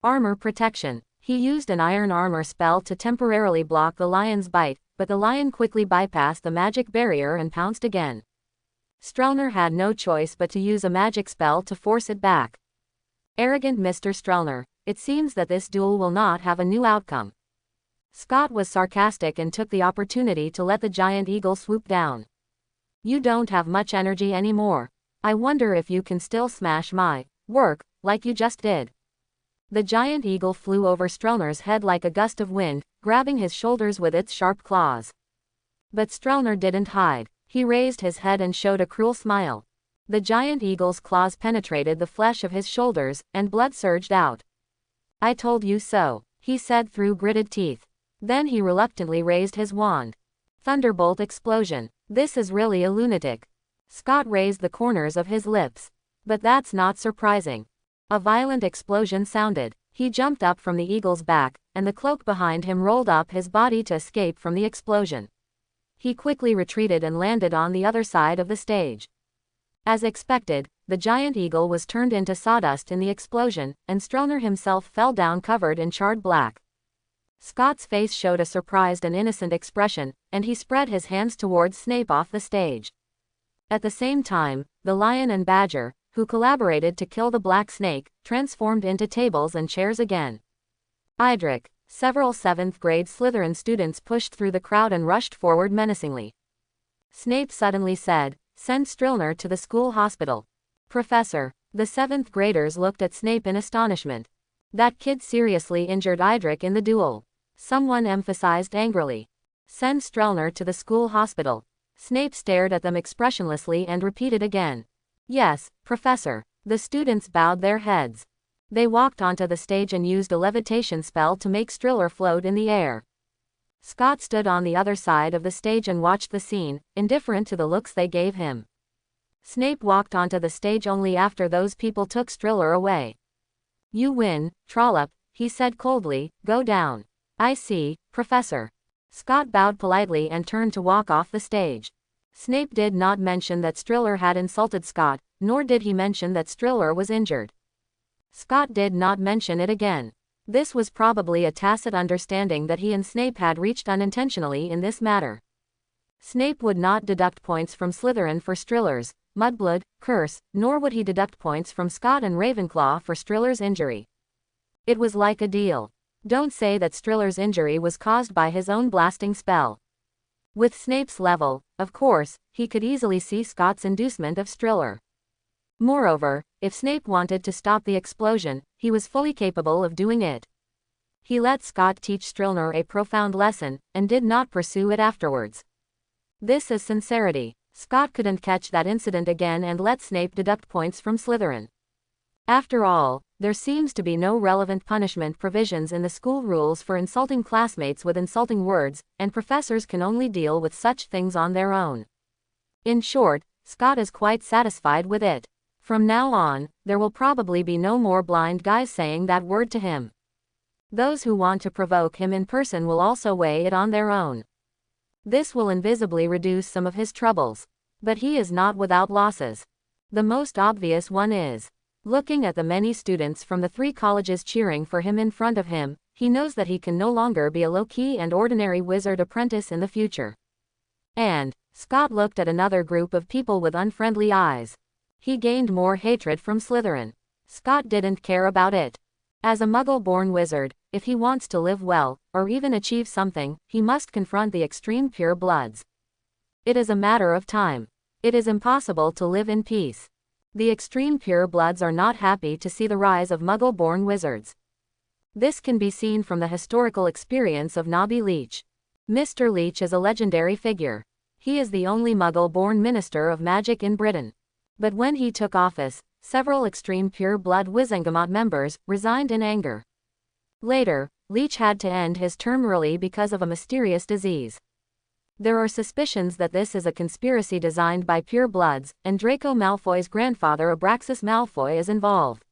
Armor protection. He used an iron armor spell to temporarily block the lion's bite, but the lion quickly bypassed the magic barrier and pounced again. Strelner had no choice but to use a magic spell to force it back. Arrogant Mr. Strelner, it seems that this duel will not have a new outcome. Scott was sarcastic and took the opportunity to let the giant eagle swoop down. You don't have much energy anymore. I wonder if you can still smash my work, like you just did. The giant eagle flew over Strelner's head like a gust of wind, grabbing his shoulders with its sharp claws. But Strelner didn't hide. He raised his head and showed a cruel smile. The giant eagle's claws penetrated the flesh of his shoulders, and blood surged out. I told you so, he said through gritted teeth. Then he reluctantly raised his wand. Thunderbolt explosion. This is really a lunatic. Scott raised the corners of his lips. But that's not surprising. A violent explosion sounded. He jumped up from the eagle's back, and the cloak behind him rolled up his body to escape from the explosion. He quickly retreated and landed on the other side of the stage. As expected, the giant eagle was turned into sawdust in the explosion, and Strelner himself fell down covered in charred black. Scott's face showed a surprised and innocent expression, and he spread his hands towards Snape off the stage. At the same time, the lion and badger, who collaborated to kill the black snake, transformed into tables and chairs again. Idric. Several 7th grade Slytherin students pushed through the crowd and rushed forward menacingly. Snape suddenly said, "Send Strelner to the school hospital." Professor. The 7th graders looked at Snape in astonishment. That kid seriously injured Idric in the duel. Someone emphasized angrily. Send Strelner to the school hospital. Snape stared at them expressionlessly and repeated again. Yes, Professor. The students bowed their heads. They walked onto the stage and used a levitation spell to make Strelner float in the air. Scott stood on the other side of the stage and watched the scene, indifferent to the looks they gave him. Snape walked onto the stage only after those people took Strelner away. You win, Trollop, he said coldly, go down. I see, Professor. Scott bowed politely and turned to walk off the stage. Snape did not mention that Strelner had insulted Scott, nor did he mention that Strelner was injured. Scott did not mention it again. This was probably a tacit understanding that he and Snape had reached unintentionally in this matter. Snape would not deduct points from Slytherin for Strelner's mudblood curse, nor would he deduct points from Scott and Ravenclaw for Strelner's injury. It was like a deal. Don't say that Strelner's injury was caused by his own blasting spell. With Snape's level, of course, he could easily see Scott's inducement of Strelner. Moreover, if Snape wanted to stop the explosion, he was fully capable of doing it. He let Scott teach Strelner a profound lesson, and did not pursue it afterwards. This is sincerity. Scott couldn't catch that incident again and let Snape deduct points from Slytherin. After all, There seems to be no relevant punishment provisions in the school rules for insulting classmates with insulting words, and professors can only deal with such things on their own. In short, Scott is quite satisfied with it. From now on, there will probably be no more blind guys saying that word to him. Those who want to provoke him in person will also weigh it on their own. This will invisibly reduce some of his troubles. But he is not without losses. The most obvious one is, looking at the many students from the 3 colleges cheering for him in front of him, he knows that he can no longer be a low-key and ordinary wizard apprentice in the future. And Scott looked at another group of people with unfriendly eyes. He gained more hatred from Slytherin. Scott didn't care about it. As a Muggle-born wizard, if he wants to live well, or even achieve something, he must confront the extreme pure bloods. It is a matter of time. It is impossible to live in peace. The extreme pure bloods are not happy to see the rise of Muggle-born wizards. This can be seen from the historical experience of Nobby Leach. Mr. Leach is a legendary figure. He is the only Muggle-born minister of magic in Britain. But when he took office, several extreme pure blood Wizengamot members resigned in anger. Later, Leach had to end his term early because of a mysterious disease. There are suspicions that this is a conspiracy designed by pure bloods, and Draco Malfoy's grandfather Abraxas Malfoy is involved.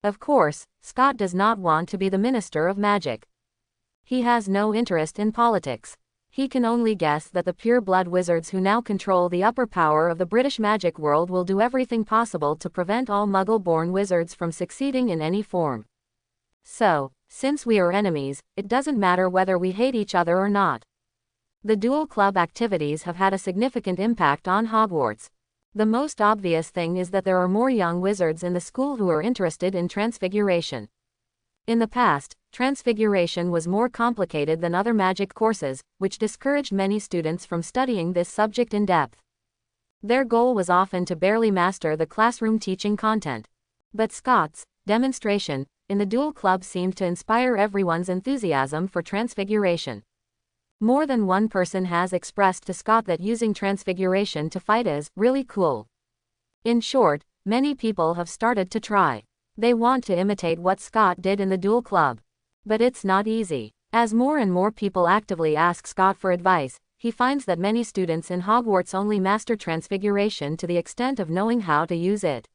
Of course, Scott does not want to be the Minister of Magic. He has no interest in politics. He can only guess that the pure blood wizards who now control the upper power of the British magic world will do everything possible to prevent all Muggle-born wizards from succeeding in any form. So, since we are enemies, it doesn't matter whether we hate each other or not. The Duel Club activities have had a significant impact on Hogwarts. The most obvious thing is that there are more young wizards in the school who are interested in Transfiguration. In the past, Transfiguration was more complicated than other magic courses, which discouraged many students from studying this subject in depth. Their goal was often to barely master the classroom teaching content. But Scott's demonstration in the Duel Club seemed to inspire everyone's enthusiasm for Transfiguration. More than one person has expressed to Scott that using Transfiguration to fight is really cool. In short, many people have started to try. They want to imitate what Scott did in the Duel Club. But it's not easy. As more and more people actively ask Scott for advice, he finds that many students in Hogwarts only master Transfiguration to the extent of knowing how to use it.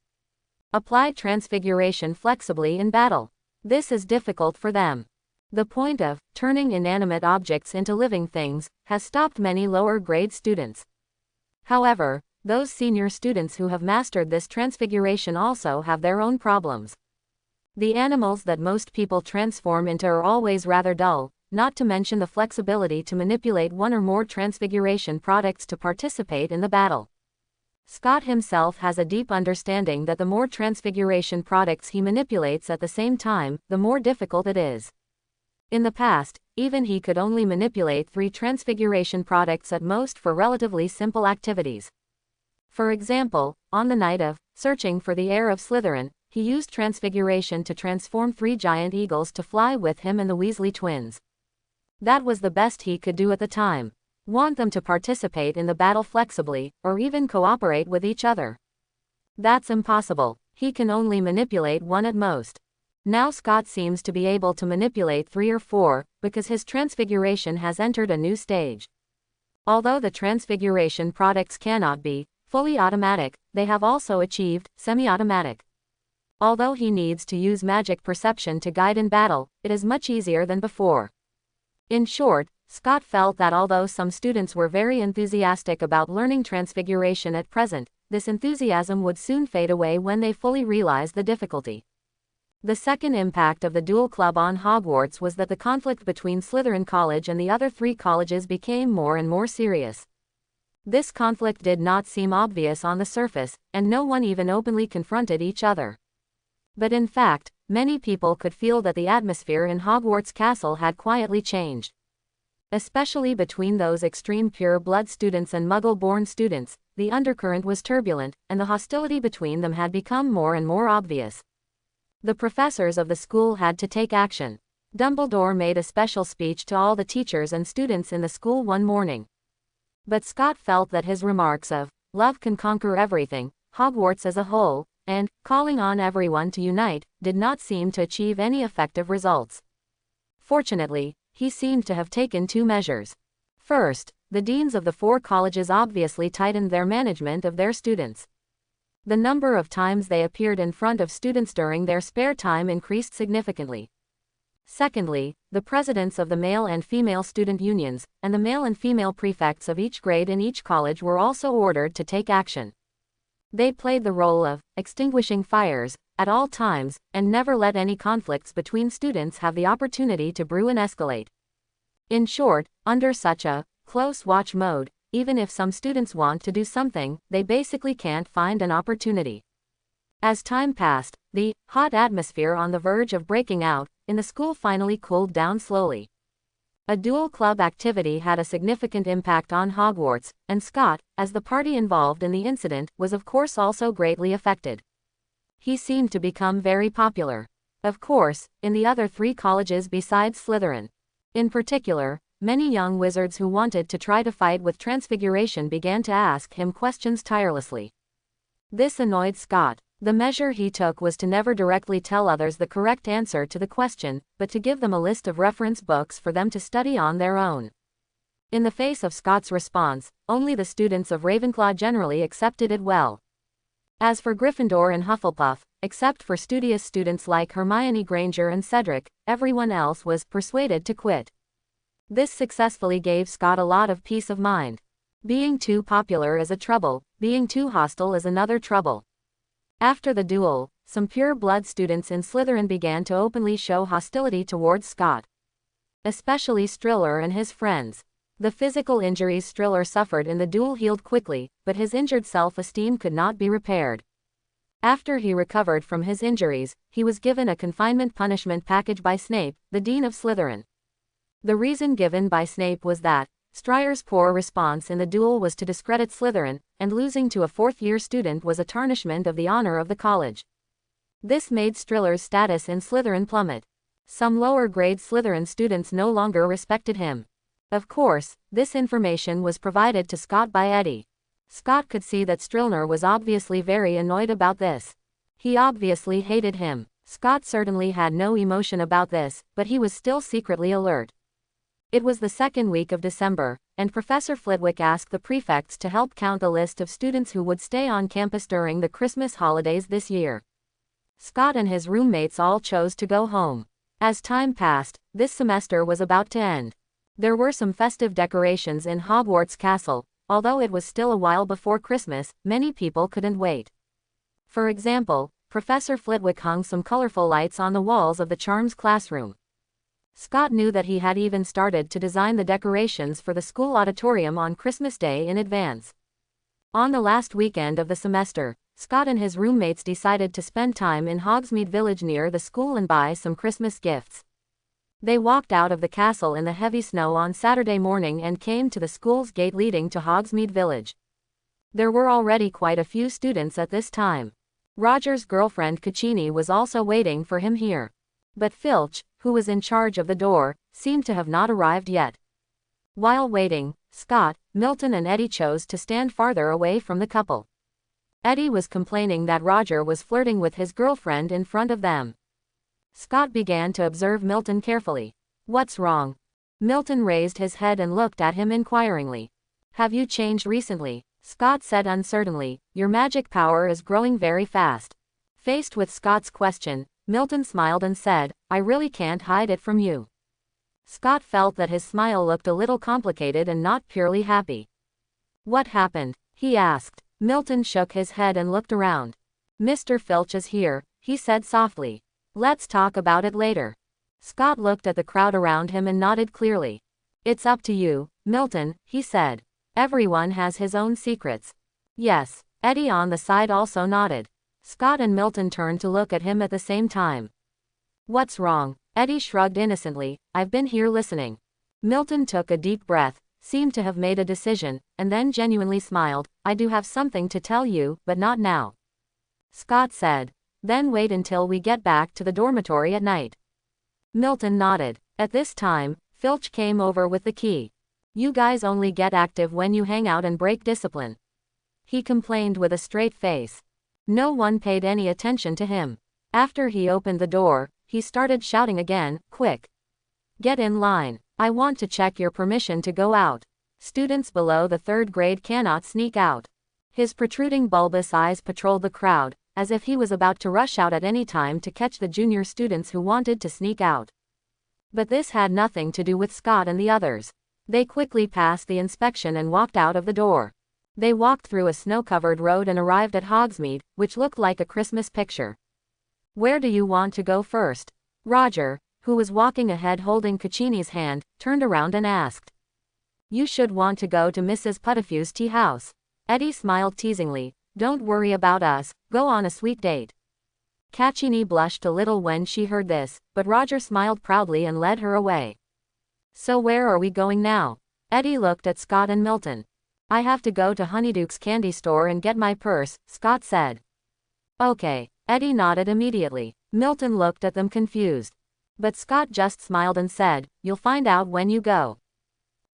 Apply Transfiguration flexibly in battle. This is difficult for them. The point of turning inanimate objects into living things has stopped many lower-grade students. However, those senior students who have mastered this transfiguration also have their own problems. The animals that most people transform into are always rather dull, not to mention the flexibility to manipulate one or more transfiguration products to participate in the battle. Scott himself has a deep understanding that the more transfiguration products he manipulates at the same time, the more difficult it is. In the past, even he could only manipulate 3 transfiguration products at most for relatively simple activities. For example, on the night of searching for the heir of Slytherin, he used Transfiguration to transform 3 giant eagles to fly with him and the Weasley twins. That was the best he could do at the time. Want them to participate in the battle flexibly, or even cooperate with each other? That's impossible. He can only manipulate 1 at most. Now Scott seems to be able to manipulate 3 or 4, because his transfiguration has entered a new stage. Although the transfiguration products cannot be fully automatic, they have also achieved semi-automatic. Although he needs to use magic perception to guide in battle, it is much easier than before. In short, Scott felt that although some students were very enthusiastic about learning Transfiguration at present, this enthusiasm would soon fade away when they fully realized the difficulty. The second impact of the Duel Club on Hogwarts was that the conflict between Slytherin College and the other 3 colleges became more and more serious. This conflict did not seem obvious on the surface, and no one even openly confronted each other. But in fact, many people could feel that the atmosphere in Hogwarts Castle had quietly changed. Especially between those extreme pure blood students and Muggle-born students, the undercurrent was turbulent, and the hostility between them had become more and more obvious. The professors of the school had to take action. Dumbledore made a special speech to all the teachers and students in the school one morning. But Scott felt that his remarks of, "Love can conquer everything, Hogwarts as a whole," and, calling on everyone to unite, did not seem to achieve any effective results. Fortunately, he seemed to have taken two measures. First, the deans of the four colleges obviously tightened their management of their students. The number of times they appeared in front of students during their spare time increased significantly. Secondly, the presidents of the male and female student unions, and the male and female prefects of each grade in each college were also ordered to take action. They played the role of extinguishing fires at all times, and never let any conflicts between students have the opportunity to brew and escalate. In short, under such a close watch mode, even if some students want to do something, they basically can't find an opportunity. As time passed, the hot atmosphere on the verge of breaking out in the school finally cooled down slowly. A Duel Club activity had a significant impact on Hogwarts, and Scott, as the party involved in the incident, was of course also greatly affected. He seemed to become very popular. Of course, in the other three colleges besides Slytherin. In particular, many young wizards who wanted to try to fight with Transfiguration began to ask him questions tirelessly. This annoyed Scott. The measure he took was to never directly tell others the correct answer to the question, but to give them a list of reference books for them to study on their own. In the face of Scott's response, only the students of Ravenclaw generally accepted it well. As for Gryffindor and Hufflepuff, except for studious students like Hermione Granger and Cedric, everyone else was persuaded to quit. This successfully gave Scott a lot of peace of mind. Being too popular is a trouble, being too hostile is another trouble. After the duel, some pure-blood students in Slytherin began to openly show hostility towards Scott. Especially Strer and his friends. The physical injuries Strer suffered in the duel healed quickly, but his injured self-esteem could not be repaired. After he recovered from his injuries, he was given a confinement punishment package by Snape, the dean of Slytherin. The reason given by Snape was that Strer's poor response in the duel was to discredit Slytherin, and losing to a fourth-year student was a tarnishment of the honor of the college. This made Strer's status in Slytherin plummet. Some lower-grade Slytherin students no longer respected him. Of course, this information was provided to Scott by Eddie. Scott could see that Strer was obviously very annoyed about this. He obviously hated him. Scott certainly had no emotion about this, but he was still secretly alert. It was the second week of December, and Professor Flitwick asked the prefects to help count the list of students who would stay on campus during the Christmas holidays this year. Scott and his roommates all chose to go home. As time passed, this semester was about to end. There were some festive decorations in Hogwarts Castle. Although it was still a while before Christmas, many people couldn't wait. For example, Professor Flitwick hung some colorful lights on the walls of the Charms classroom. Scott knew that he had even started to design the decorations for the school auditorium on Christmas Day in advance. On the last weekend of the semester, Scott and his roommates decided to spend time in Hogsmeade Village near the school and buy some Christmas gifts. They walked out of the castle in the heavy snow on Saturday morning and came to the school's gate leading to Hogsmeade Village. There were already quite a few students at this time. Roger's girlfriend Caccini was also waiting for him here. But Filch, who was in charge of the door, seemed to have not arrived yet. While waiting, Scott, Milton and Eddie chose to stand farther away from the couple. Eddie was complaining that Roger was flirting with his girlfriend in front of them. Scott began to observe Milton carefully. "What's wrong?" Milton raised his head and looked at him inquiringly. "Have you changed recently?" Scott said uncertainly. "Your magic power is growing very fast." Faced with Scott's question, Milton smiled and said, "I really can't hide it from you." Scott felt that his smile looked a little complicated and not purely happy. "What happened?" he asked. Milton shook his head and looked around. "Mr. Filch is here," he said softly. "Let's talk about it later." Scott looked at the crowd around him and nodded clearly. "It's up to you, Milton," he said. "Everyone has his own secrets." "Yes." Eddie on the side also nodded. Scott and Milton turned to look at him at the same time. "What's wrong?" Eddie shrugged innocently. "I've been here listening." Milton took a deep breath, seemed to have made a decision, and then genuinely smiled. "I do have something to tell you, but not now." Scott said, "Then wait until we get back to the dormitory at night." Milton nodded. At this time, Filch came over with the key. "You guys only get active when you hang out and break discipline," he complained with a straight face. No one paid any attention to him. After he opened the door, he started shouting again, "Quick! Get in line. I want to check your permission to go out. Students below the 3rd grade cannot sneak out." His protruding bulbous eyes patrolled the crowd, as if he was about to rush out at any time to catch the junior students who wanted to sneak out. But this had nothing to do with Scott and the others. They quickly passed the inspection and walked out of the door. They walked through a snow-covered road and arrived at Hogsmeade, which looked like a Christmas picture. "Where do you want to go first?" Roger, who was walking ahead holding Caccini's hand, turned around and asked. "You should want to go to Mrs. Puttifew's tea house." Eddie smiled teasingly. "Don't worry about us, go on a sweet date." Caccini blushed a little when she heard this, but Roger smiled proudly and led her away. "So where are we going now?" Eddie looked at Scott and Milton. "I have to go to Honeyduke's candy store and get my purse," Scott said. "Okay." Eddie nodded immediately. Milton looked at them confused. But Scott just smiled and said, "You'll find out when you go."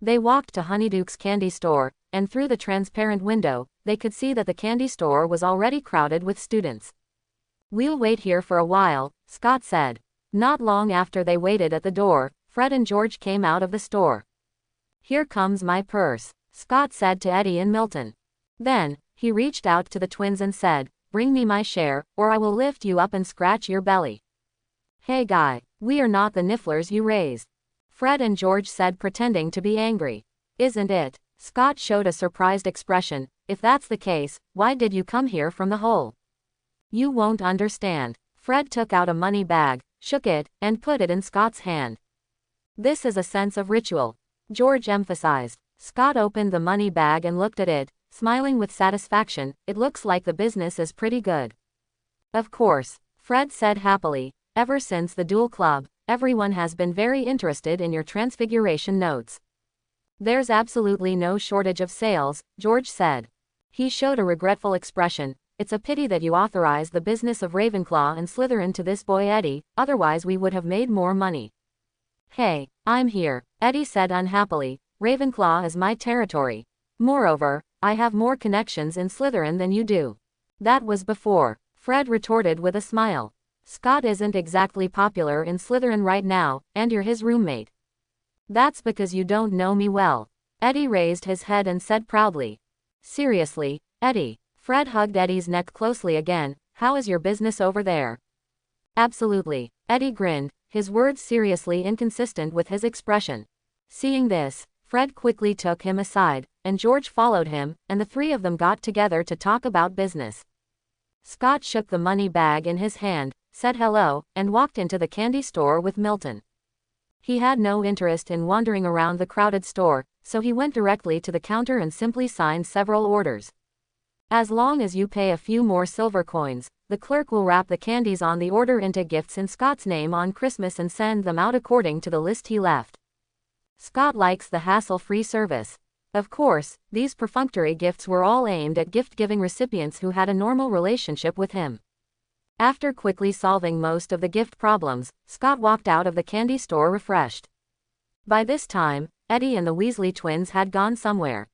They walked to Honeyduke's candy store, and through the transparent window, they could see that the candy store was already crowded with students. "We'll wait here for a while," Scott said. Not long after they waited at the door, Fred and George came out of the store. "Here comes my purse," Scott said to Eddie and Milton. Then, he reached out to the twins and said, "Bring me my share, or I will lift you up and scratch your belly." "Hey guy, we are not the nifflers you raised," Fred and George said, pretending to be angry. "Isn't it?" Scott showed a surprised expression. "If that's the case, why did you come here from the hole?" "You won't understand." Fred took out a money bag, shook it, and put it in Scott's hand. "This is a sense of ritual," George emphasized. Scott opened the money bag and looked at it, smiling with satisfaction. "It looks like the business is pretty good." "Of course," Fred said happily. "Ever since the Duel Club, everyone has been very interested in your Transfiguration notes." "There's absolutely no shortage of sales," George said. He showed a regretful expression. "It's a pity that you authorized the business of Ravenclaw and Slytherin to this boy Eddie, otherwise we would have made more money." "Hey, I'm here," Eddie said unhappily. "Ravenclaw is my territory. Moreover, I have more connections in Slytherin than you do." "That was before," Fred retorted with a smile. "Scott isn't exactly popular in Slytherin right now, and you're his roommate." "That's because you don't know me well." Eddie raised his head and said proudly. "Seriously, Eddie." Fred hugged Eddie's neck closely again. "How is your business over there?" "Absolutely." Eddie grinned, his words seriously inconsistent with his expression. Seeing this, Fred quickly took him aside, and George followed him, and the three of them got together to talk about business. Scott shook the money bag in his hand, said hello, and walked into the candy store with Milton. He had no interest in wandering around the crowded store, so he went directly to the counter and simply signed several orders. "As long as you pay a few more silver coins, the clerk will wrap the candies on the order into gifts in Scott's name on Christmas and send them out according to the list he left." Scott likes the hassle-free service. Of course, these perfunctory gifts were all aimed at gift-giving recipients who had a normal relationship with him. After quickly solving most of the gift problems, Scott walked out of the candy store refreshed. By this time, Eddie and the Weasley twins had gone somewhere.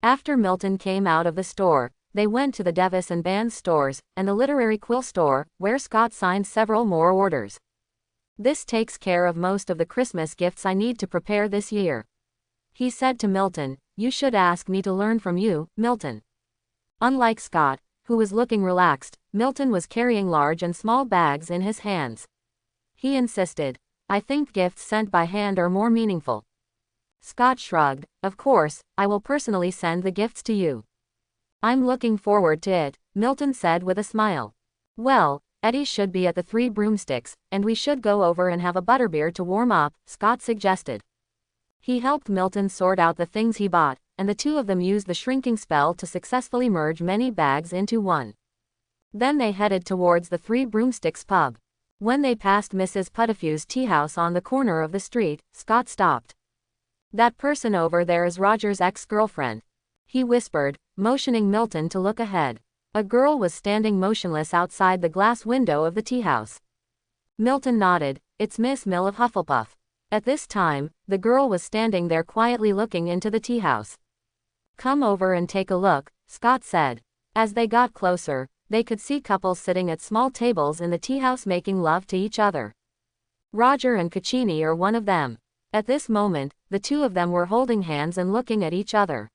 After Milton came out of the store, they went to the Devis and Bands stores, and the literary quill store, where Scott signed several more orders. "This takes care of most of the Christmas gifts I need to prepare this year," he said to Milton. "You should ask me to learn from you, Milton." Unlike Scott, who was looking relaxed, Milton was carrying large and small bags in his hands. He insisted, "I think gifts sent by hand are more meaningful." Scott shrugged. "Of course, I will personally send the gifts to you." "I'm looking forward to it," Milton said with a smile. "Well, Eddie should be at the Three Broomsticks, and we should go over and have a butterbeer to warm up," Scott suggested. He helped Milton sort out the things he bought, and the two of them used the shrinking spell to successfully merge many bags into one. Then they headed towards the Three Broomsticks pub. When they passed Mrs. Puttifew's tea house on the corner of the street, Scott stopped. "That person over there is Roger's ex-girlfriend," he whispered, motioning Milton to look ahead. A girl was standing motionless outside the glass window of the tea house. Milton nodded. "It's Miss Mill of Hufflepuff." At this time, the girl was standing there quietly looking into the tea house. "Come over and take a look," Scott said. As they got closer, they could see couples sitting at small tables in the tea house making love to each other. Roger and Caccini are one of them. At this moment, the two of them were holding hands and looking at each other.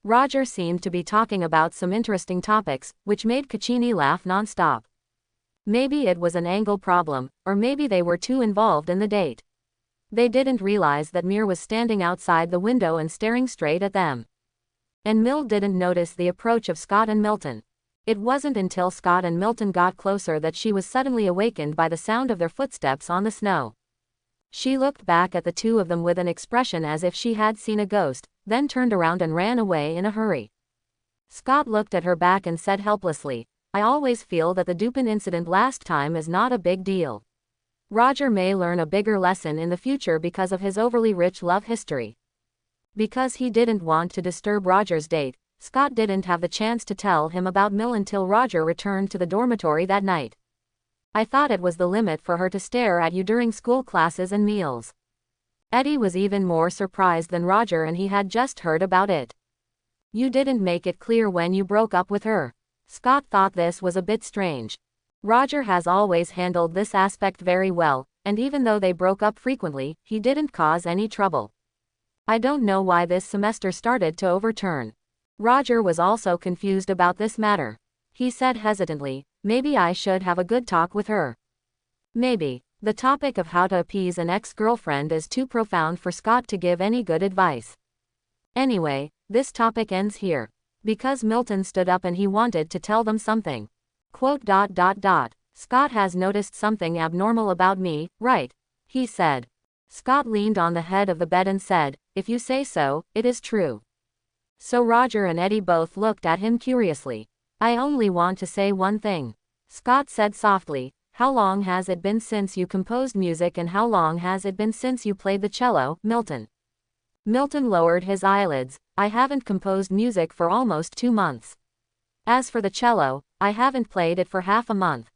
Roger seemed to be talking about some interesting topics, which made Caccini laugh non-stop. Maybe it was an angle problem, or maybe they were too involved in the date. They didn't realize that Mir was standing outside the window and staring straight at them. And Mill didn't notice the approach of Scott and Milton. It wasn't until Scott and Milton got closer that she was suddenly awakened by the sound of their footsteps on the snow. She looked back at the two of them with an expression as if she had seen a ghost, then turned around and ran away in a hurry. Scott looked at her back and said helplessly, "I always feel that the Dupin incident last time is not a big deal. Roger may learn a bigger lesson in the future because of his overly rich love history." Because he didn't want to disturb Roger's date, Scott didn't have the chance to tell him about Mill until Roger returned to the dormitory that night. "I thought it was the limit for her to stare at you during school classes and meals." Eddie was even more surprised than Roger, and he had just heard about it. "You didn't make it clear when you broke up with her." Scott thought this was a bit strange. Roger has always handled this aspect very well, and even though they broke up frequently, he didn't cause any trouble. "I don't know why this semester started to overturn." Roger was also confused about this matter. He said hesitantly, "Maybe I should have a good talk with her." Maybe. The topic of how to appease an ex-girlfriend is too profound for Scott to give any good advice. Anyway, this topic ends here. Because Milton stood up and he wanted to tell them something. Quote, "Scott has noticed something abnormal about me, right?" he said. Scott leaned on the head of the bed and said, "If you say so, it is true." So Roger and Eddie both looked at him curiously. "I only want to say one thing," Scott said softly. "How long has it been since you composed music, and how long has it been since you played the cello, Milton?" Milton lowered his eyelids. "I haven't composed music for almost 2 months. As for the cello, I haven't played it for half a month."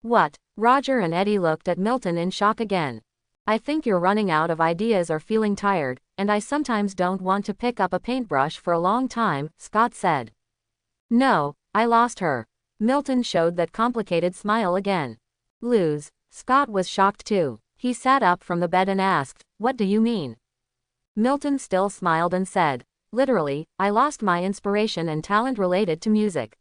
"What?" Roger and Eddie looked at Milton in shock again. "I think you're running out of ideas or feeling tired, and I sometimes don't want to pick up a paintbrush for a long time," Scott said. "No, I lost her." Milton showed that complicated smile again. "Lose?" Scott was shocked too. He sat up from the bed and asked, "What do you mean?" Milton still smiled and said, "Literally, I lost my inspiration and talent related to music."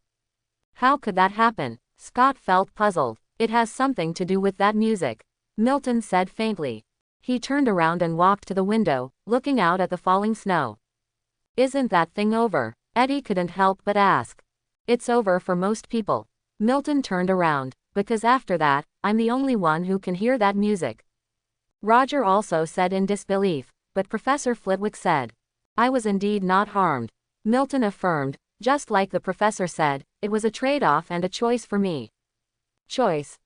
"How could that happen?" Scott felt puzzled. "It has something to do with that music," Milton said faintly. He turned around and walked to the window, looking out at the falling snow. "Isn't that thing over?" Eddie couldn't help but ask. "It's over for most people." Milton turned around. "Because after that, I'm the only one who can hear that music." Roger also said in disbelief, but Professor Flitwick said, "I was indeed not harmed." Milton affirmed, "Just like the professor said, it was a trade-off and a choice for me." Choice.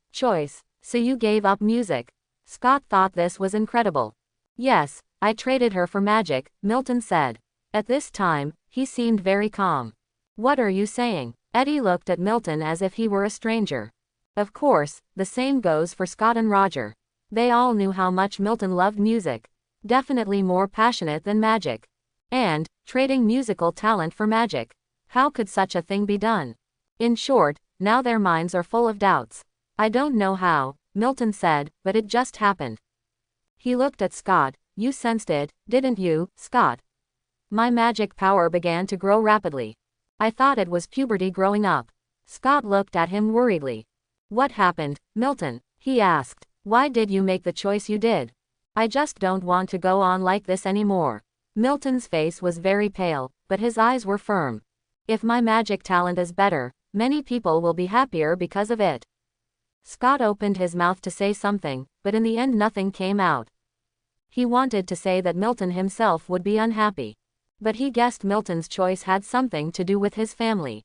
So you gave up music?" Scott thought this was incredible. "Yes, I traded her for magic," Milton said. At this time, he seemed very calm. "What are you saying?" Eddie looked at Milton as if he were a stranger. Of course, the same goes for Scott and Roger. They all knew how much Milton loved music. Definitely more passionate than magic. And, trading musical talent for magic. How could such a thing be done? In short, now their minds are full of doubts. "I don't know how," Milton said, "but it just happened." He looked at Scott. "You sensed it, didn't you, Scott?" "My magic power began to grow rapidly. I thought it was puberty growing up." Scott looked at him worriedly. "What happened, Milton?" he asked. "Why did you make the choice you did?" "I just don't want to go on like this anymore." Milton's face was very pale, but his eyes were firm. "If my magic talent is better, many people will be happier because of it." Scott opened his mouth to say something, but in the end nothing came out. He wanted to say that Milton himself would be unhappy. But he guessed Milton's choice had something to do with his family.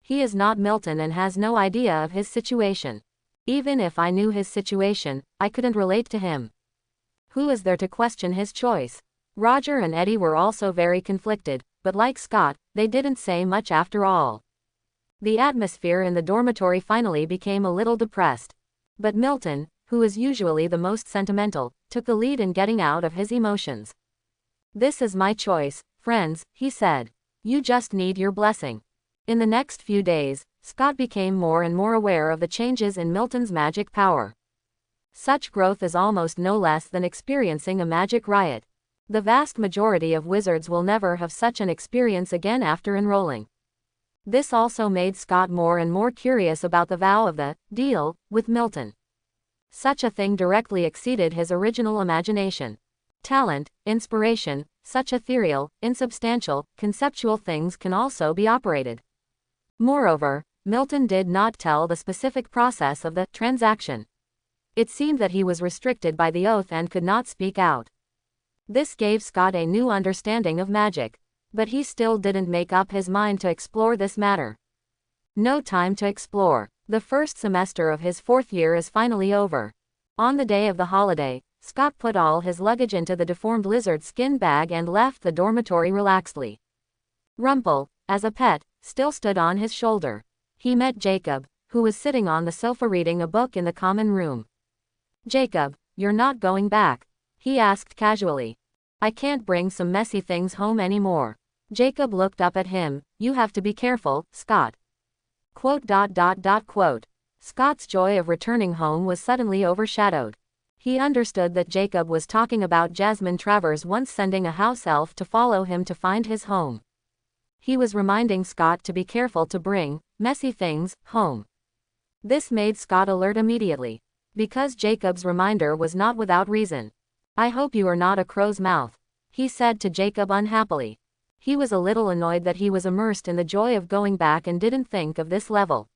He is not Milton and has no idea of his situation. Even if I knew his situation, I couldn't relate to him. Who is there to question his choice? Roger and Eddie were also very conflicted, but like Scott, they didn't say much after all. The atmosphere in the dormitory finally became a little depressed. But Milton, who is usually the most sentimental, took the lead in getting out of his emotions. "This is my choice, friends," he said. "You just need your blessing." In the next few days, Scott became more and more aware of the changes in Milton's magic power. Such growth is almost no less than experiencing a magic riot. The vast majority of wizards will never have such an experience again after enrolling. This also made Scott more and more curious about the vow of the deal with Milton. Such a thing directly exceeded his original imagination. Talent, inspiration, such ethereal, insubstantial, conceptual things can also be operated. Moreover, Milton did not tell the specific process of the transaction. It seemed that he was restricted by the oath and could not speak out. This gave Scott a new understanding of magic, but he still didn't make up his mind to explore this matter. No time to explore. The first semester of his 4th year is finally over. On the day of the holiday, Scott put all his luggage into the deformed lizard skin bag and left the dormitory relaxedly. Rumple, as a pet, still stood on his shoulder. He met Jacob, who was sitting on the sofa reading a book in the common room. "Jacob, you're not going back?" he asked casually. "I can't bring some messy things home anymore." Jacob looked up at him. "You have to be careful, Scott." Quote. Scott's joy of returning home was suddenly overshadowed. He understood that Jacob was talking about Jasmine Travers once sending a house elf to follow him to find his home. He was reminding Scott to be careful to bring messy things home. This made Scott alert immediately, because Jacob's reminder was not without reason. "I hope you are not a crow's mouth," he said to Jacob unhappily. He was a little annoyed that he was immersed in the joy of going back and didn't think of this level.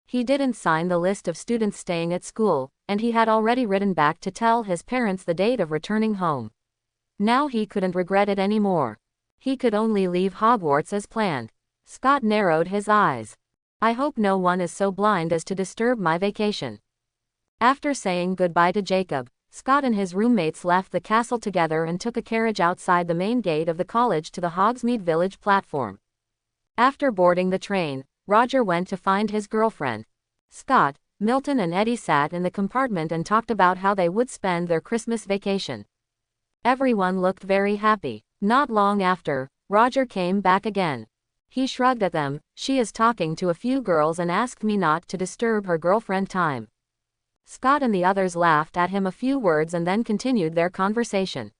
He didn't sign the list of students staying at school, and he had already written back to tell his parents the date of returning home. Now he couldn't regret it anymore. He could only leave Hogwarts as planned. Scott narrowed his eyes. "I hope no one is so blind as to disturb my vacation." After saying goodbye to Jacob, Scott and his roommates left the castle together and took a carriage outside the main gate of the college to the Hogsmeade village platform. After boarding the train, Roger went to find his girlfriend. Scott, Milton and Eddie sat in the compartment and talked about how they would spend their Christmas vacation. Everyone looked very happy. Not long after, Roger came back again. He shrugged at them. "She is talking to a few girls and asked me not to disturb her girlfriend time." Scott and the others laughed at him a few words and then continued their conversation.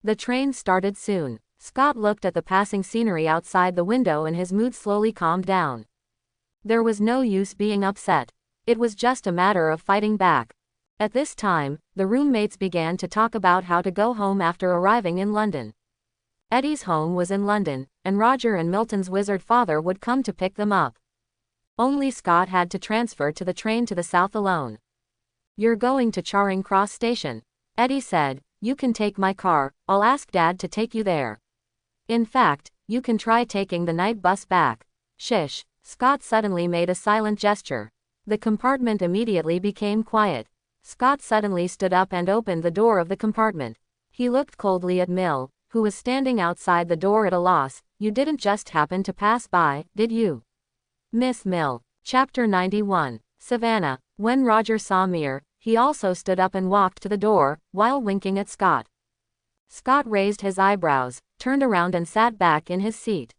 The train started soon. Scott looked at the passing scenery outside the window and his mood slowly calmed down. There was no use being upset. It was just a matter of fighting back. At this time, the roommates began to talk about how to go home after arriving in London. Eddie's home was in London, and Roger and Milton's wizard father would come to pick them up. Only Scott had to transfer to the train to the south alone. "You're going to Charing Cross Station," Eddie said. "You can take my car, I'll ask Dad to take you there. In fact, you can try taking the night bus back." "Shish." Scott suddenly made a silent gesture. The compartment immediately became quiet. Scott suddenly stood up and opened the door of the compartment. He looked coldly at Mill, who was standing outside the door at a loss. "You didn't just happen to pass by, did you, Miss Mill?" Chapter 91. Savannah. When Roger saw Mir, he also stood up and walked to the door, while winking at Scott. Scott raised his eyebrows, turned around and sat back in his seat.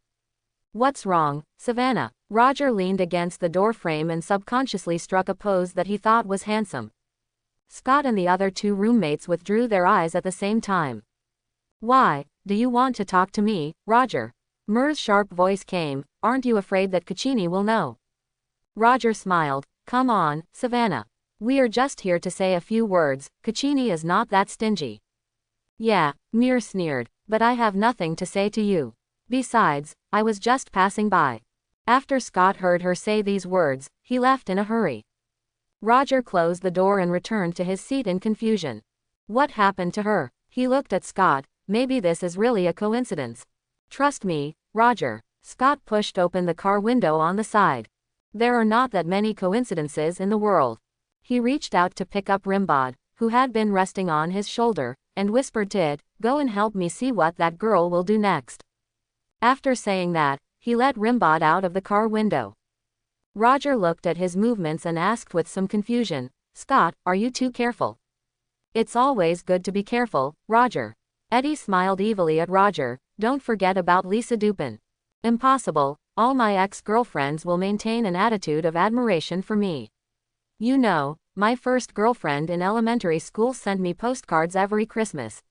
"What's wrong, Savannah?" Roger leaned against the door frame and subconsciously struck a pose that he thought was handsome. Scott and the other two roommates withdrew their eyes at the same time. "Why, do you want to talk to me, Roger?" Mir's sharp voice came. "Aren't you afraid that Caccini will know?" Roger smiled. "Come on, Savannah. We are just here to say a few words. Caccini is not that stingy." "Yeah," Mir sneered, "but I have nothing to say to you. Besides, I was just passing by." After Scott heard her say these words, he left in a hurry. Roger closed the door and returned to his seat in confusion. What happened to her? He looked at Scott. Maybe this is really a coincidence. "Trust me, Roger." Scott pushed open the car window on the side. "There are not that many coincidences in the world." He reached out to pick up Rimod, who had been resting on his shoulder, and whispered to it, "Go and help me see what that girl will do next." After saying that, he let Rimod out of the car window. Roger looked at his movements and asked with some confusion, "Scott, are you too careful?" "It's always good to be careful, Roger." Eddie smiled evilly at Roger. "Don't forget about Lisa Dupin." "Impossible," all my ex-girlfriends will maintain an attitude of admiration for me. You know, my first girlfriend in elementary school sent me postcards every Christmas.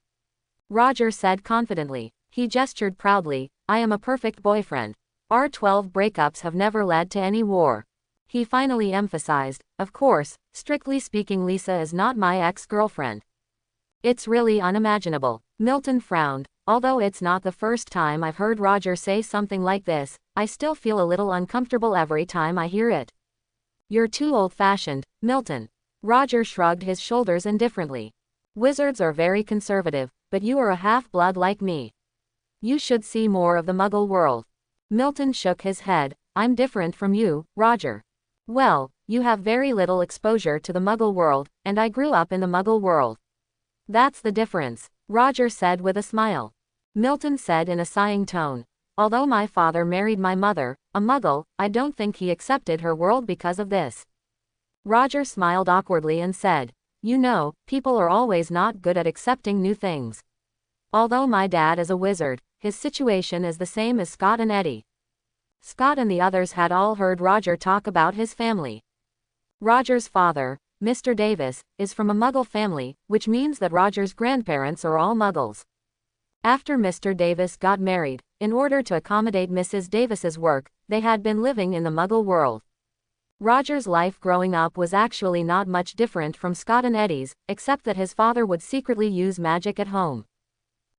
Roger said confidently. He gestured proudly. I am a perfect boyfriend. Our 12 breakups have never led to any war. He finally emphasized, of course, strictly speaking, Lisa is not my ex-girlfriend. It's really unimaginable. Milton frowned. Although it's not the first time I've heard Roger say something like this, I still feel a little uncomfortable every time I hear it. You're too old-fashioned, Milton. Roger shrugged his shoulders indifferently. Wizards are very conservative, but you are a half-blood like me. You should see more of the Muggle world. Milton shook his head. I'm different from you, Roger. Well, you have very little exposure to the Muggle world, and I grew up in the Muggle world. That's the difference, Roger said with a smile. Milton said in a sighing tone, although my father married my mother, a Muggle, I don't think he accepted her world because of this. Roger smiled awkwardly and said, you know, people are always not good at accepting new things. Although my dad is a wizard, his situation is the same as Scott and Eddie. Scott and the others had all heard Roger talk about his family. Roger's father, Mr. Davis, is from a Muggle family, which means that Roger's grandparents are all Muggles. After Mr. Davis got married, in order to accommodate Mrs. Davis's work, they had been living in the Muggle world. Roger's life growing up was actually not much different from Scott and Eddie's, except that his father would secretly use magic at home.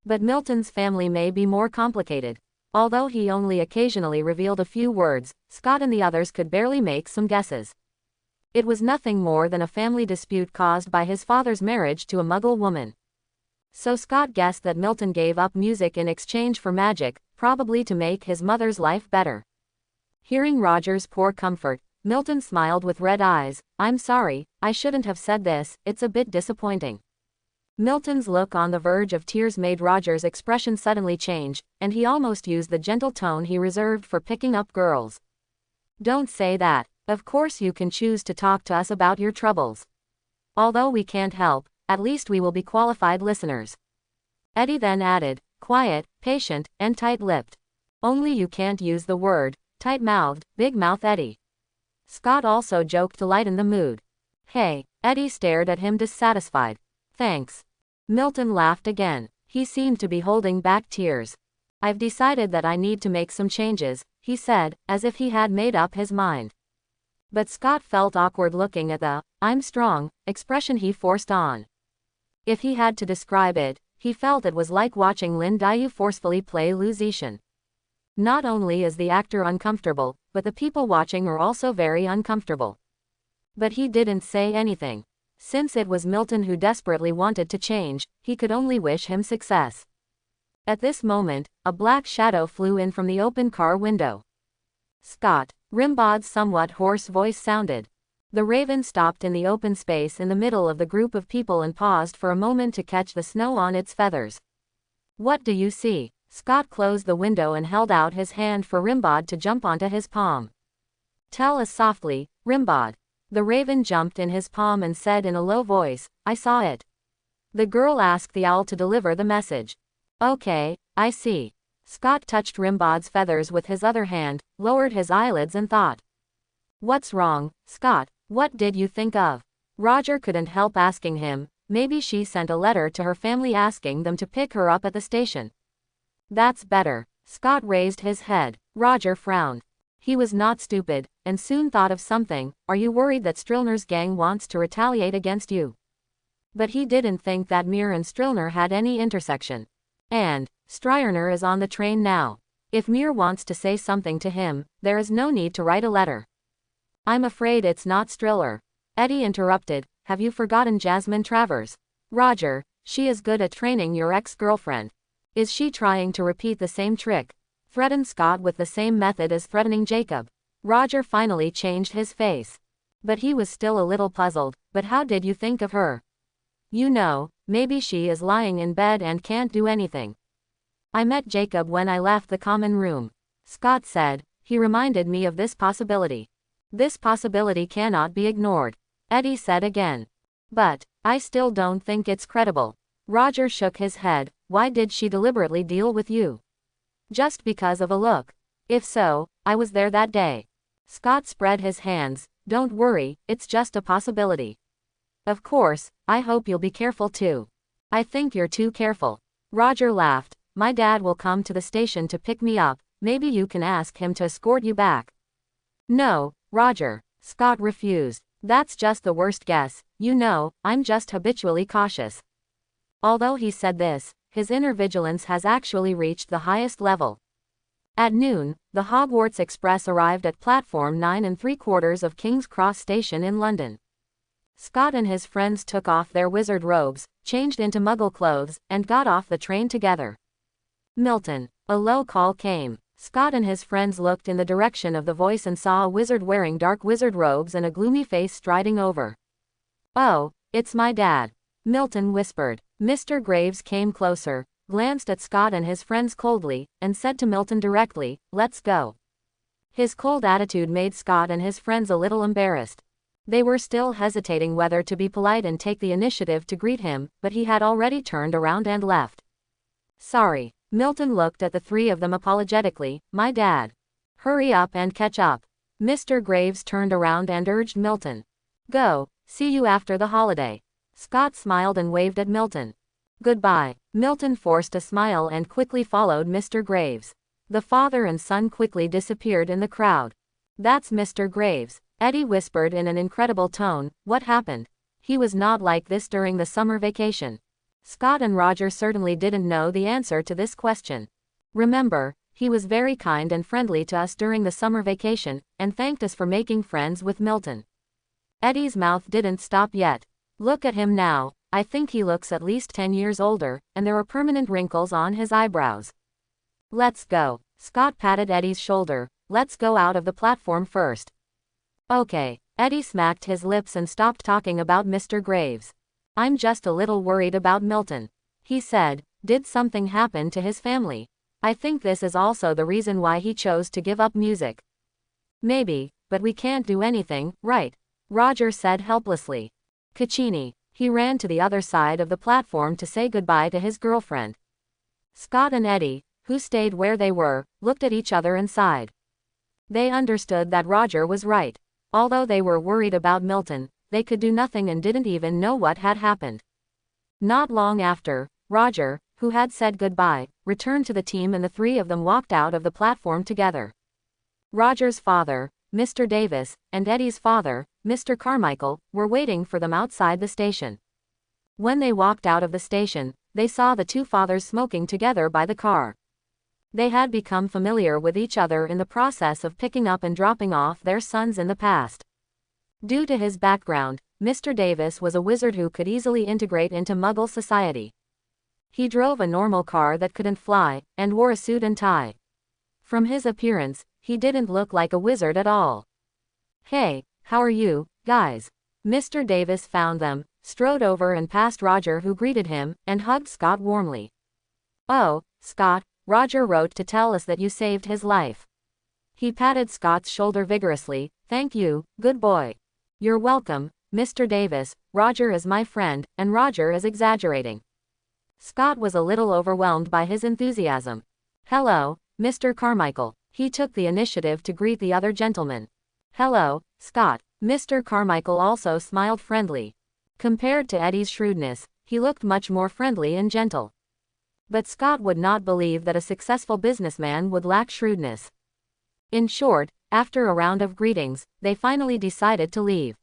But Milton's family may be more complicated. Although he only occasionally revealed a few words, Scott and the others could barely make some guesses. It was nothing more than a family dispute caused by his father's marriage to a Muggle woman. So Scott guessed that Milton gave up music in exchange for magic, probably to make his mother's life better. Hearing Roger's poor comfort, Milton smiled with red eyes. I'm sorry, I shouldn't have said this, it's a bit disappointing. Milton's look on the verge of tears made Roger's expression suddenly change, and he almost used the gentle tone he reserved for picking up girls. Don't say that. Of course you can choose to talk to us about your troubles. Although we can't help, at least we will be qualified listeners. Eddie then added, quiet, patient, and tight-lipped. Only you can't use the word, tight-mouthed, big-mouth Eddie. Scott also joked to lighten the mood. Hey, Eddie stared at him dissatisfied. Thanks. Milton laughed again. He seemed to be holding back tears. I've decided that I need to make some changes, he said, as if he had made up his mind. But Scott felt awkward looking at the, I'm strong, expression he forced on. If he had to describe it, he felt it was like watching Lin Dayu forcefully play Lu Zishan. Not only is the actor uncomfortable, but the people watching are also very uncomfortable. But he didn't say anything. Since it was Milton who desperately wanted to change, he could only wish him success. At this moment, a black shadow flew in from the open car window. Scott, Rimbod's somewhat hoarse voice sounded. The raven stopped in the open space in the middle of the group of people and paused for a moment to catch the snow on its feathers. What do you see? Scott closed the window and held out his hand for Rimod to jump onto his palm. Tell us softly, Rimod. The raven jumped in his palm and said in a low voice, I saw it. The girl asked the owl to deliver the message. Okay, I see. Scott touched Rimbod's feathers with his other hand, lowered his eyelids and thought. What's wrong, Scott? What did you think of? Roger couldn't help asking him. Maybe she sent a letter to her family asking them to pick her up at the station. That's better. Scott raised his head. Roger frowned. He was not stupid, and soon thought of something. Are you worried that Strilner's gang wants to retaliate against you? But he didn't think that Mir and Strilner had any intersection. And Stryerner is on the train now. If Mir wants to say something to him, there is no need to write a letter. I'm afraid it's not Striller. Eddie interrupted. Have you forgotten Jasmine Travers? Roger, she is good at training your ex-girlfriend. Is she trying to repeat the same trick? Threaten Scott with the same method as threatening Jacob. Roger finally changed his face. But he was still a little puzzled. But how did you think of her? You know, maybe she is lying in bed and can't do anything. I met Jacob when I left the common room. Scott said. He reminded me of this possibility. This possibility cannot be ignored. Eddie said again. But I still don't think it's credible. Roger shook his head. Why did she deliberately deal with you? Just because of a look. If so, I was there that day. Scott spread his hands. Don't worry, it's just a possibility. Of course, I hope you'll be careful too. I think you're too careful. Roger laughed. My dad will come to the station to pick me up, maybe you can ask him to escort you back. No, Roger. Scott refused. That's just the worst guess, you know, I'm just habitually cautious. Although he said this, his inner vigilance has actually reached the highest level. At noon, the Hogwarts Express arrived at platform 9 3/4 of King's Cross Station in London. Scott and his friends took off their wizard robes, changed into muggle clothes, and got off the train together. Milton. A low call came. Scott and his friends looked in the direction of the voice and saw a wizard wearing dark wizard robes and a gloomy face striding over. Oh, it's my dad. Milton whispered. Mr. Graves came closer, glanced at Scott and his friends coldly, and said to Milton directly, "Let's go." His cold attitude made Scott and his friends a little embarrassed. They were still hesitating whether to be polite and take the initiative to greet him, but he had already turned around and left. Sorry. Milton looked at the three of them apologetically. My dad. Hurry up and catch up. Mr. Graves turned around and urged Milton. Go, see you after the holiday. Scott smiled and waved at Milton. Goodbye. Milton forced a smile and quickly followed Mr. Graves. The father and son quickly disappeared in the crowd. That's Mr. Graves. Eddie whispered in an incredible tone. What happened? He was not like this during the summer vacation. Scott and Roger certainly didn't know the answer to this question. Remember, he was very kind and friendly to us during the summer vacation, and thanked us for making friends with Milton. Eddie's mouth didn't stop yet. Look at him now, I think he looks at least 10 years older, and there are permanent wrinkles on his eyebrows. Let's go. Scott patted Eddie's shoulder. Let's go out of the platform first. Okay. Eddie smacked his lips and stopped talking about Mr. Graves. I'm just a little worried about Milton. He said, did something happen to his family? I think this is also the reason why he chose to give up music. Maybe, but we can't do anything, right? Roger said helplessly. Caccini. He ran to the other side of the platform to say goodbye to his girlfriend. Scott and Eddie, who stayed where they were, looked at each other and sighed. They understood that Roger was right. Although they were worried about Milton, they could do nothing and didn't even know what had happened. Not long after, Roger, who had said goodbye, returned to the team and the three of them walked out of the platform together. Roger's father, Mr. Davis, and Eddie's father, Mr. Carmichael, were waiting for them outside the station. When they walked out of the station, they saw the two fathers smoking together by the car. They had become familiar with each other in the process of picking up and dropping off their sons in the past. Due to his background, Mr. Davis was a wizard who could easily integrate into Muggle society. He drove a normal car that couldn't fly, and wore a suit and tie. From his appearance, he didn't look like a wizard at all. Hey, how are you, guys? Mr. Davis found them, strode over and past Roger who greeted him, and hugged Scott warmly. Oh, Scott, Roger wrote to tell us that you saved his life. He patted Scott's shoulder vigorously. Thank you, good boy. You're welcome, Mr. Davis. Roger is my friend, and Roger is exaggerating. Scott was a little overwhelmed by his enthusiasm. Hello, Mr. Carmichael. He took the initiative to greet the other gentleman. Hello, Scott. Mr. Carmichael also smiled friendly. Compared to Eddie's shrewdness, he looked much more friendly and gentle. But Scott would not believe that a successful businessman would lack shrewdness. In short, after a round of greetings, they finally decided to leave.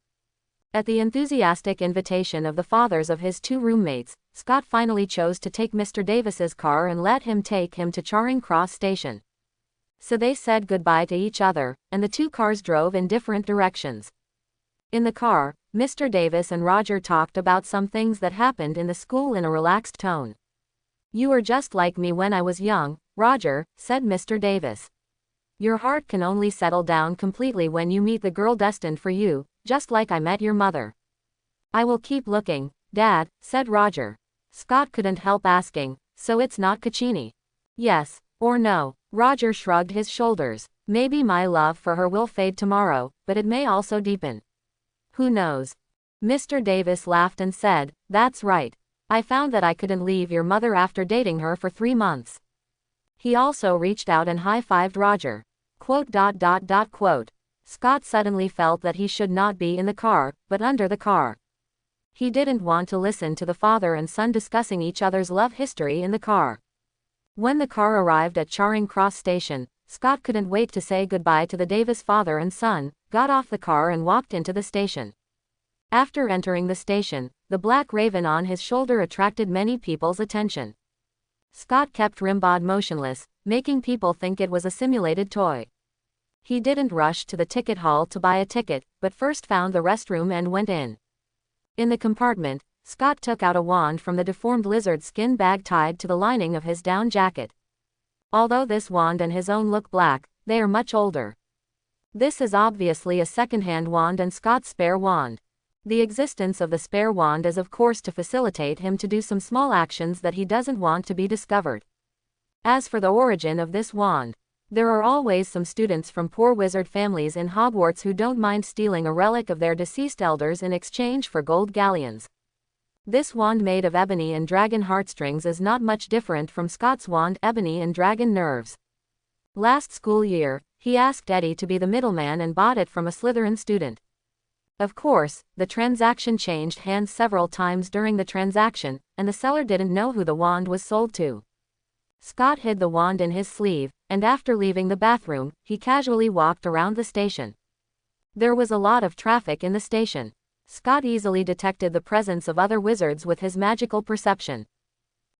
At the enthusiastic invitation of the fathers of his two roommates, Scott finally chose to take Mr. Davis's car and let him take him to Charing Cross Station. So they said goodbye to each other, and the two cars drove in different directions. In the car, Mr. Davis and Roger talked about some things that happened in the school in a relaxed tone. You are just like me when I was young, Roger, said Mr. Davis. Your heart can only settle down completely when you meet the girl destined for you, just like I met your mother. I will keep looking, Dad, said Roger. Scott couldn't help asking, so it's not Caccini? Yes, or no. Roger shrugged his shoulders. Maybe my love for her will fade tomorrow, but it may also deepen. Who knows? Mr. Davis laughed and said, that's right. I found that I couldn't leave your mother after dating her for 3 months. He also reached out and high-fived Roger. Quote. Scott suddenly felt that he should not be in the car, but under the car. He didn't want to listen to the father and son discussing each other's love history in the car. When the car arrived at Charing Cross Station, Scott couldn't wait to say goodbye to the Davis father and son, got off the car and walked into the station. After entering the station, the black raven on his shoulder attracted many people's attention. Scott kept Rimod motionless, making people think it was a simulated toy. He didn't rush to the ticket hall to buy a ticket, but first found the restroom and went in. In the compartment, Scott took out a wand from the deformed lizard skin bag tied to the lining of his down jacket. Although this wand and his own look black, they are much older. This is obviously a second-hand wand and Scott's spare wand. The existence of the spare wand is of course to facilitate him to do some small actions that he doesn't want to be discovered. As for the origin of this wand, there are always some students from poor wizard families in Hogwarts who don't mind stealing a relic of their deceased elders in exchange for gold galleons. This wand made of ebony and dragon heartstrings is not much different from Scott's wand, ebony and dragon nerves. Last school year, he asked Eddie to be the middleman and bought it from a Slytherin student. Of course, the transaction changed hands several times during the transaction, and the seller didn't know who the wand was sold to. Scott hid the wand in his sleeve, and after leaving the bathroom, he casually walked around the station. There was a lot of traffic in the station. Scott easily detected the presence of other wizards with his magical perception.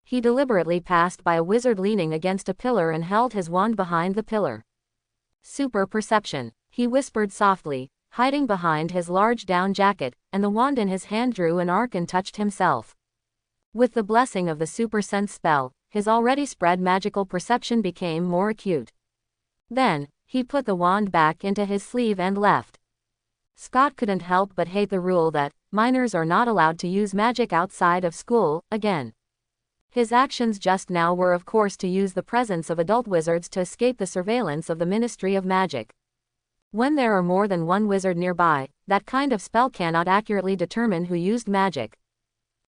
He deliberately passed by a wizard leaning against a pillar and held his wand behind the pillar. Super perception, he whispered softly, hiding behind his large down jacket, and the wand in his hand drew an arc and touched himself. With the blessing of the super sense spell, his already spread magical perception became more acute. Then, he put the wand back into his sleeve and left. Scott couldn't help but hate the rule that minors are not allowed to use magic outside of school, again. His actions just now were of course to use the presence of adult wizards to escape the surveillance of the Ministry of Magic. When there are more than one wizard nearby, that kind of spell cannot accurately determine who used magic.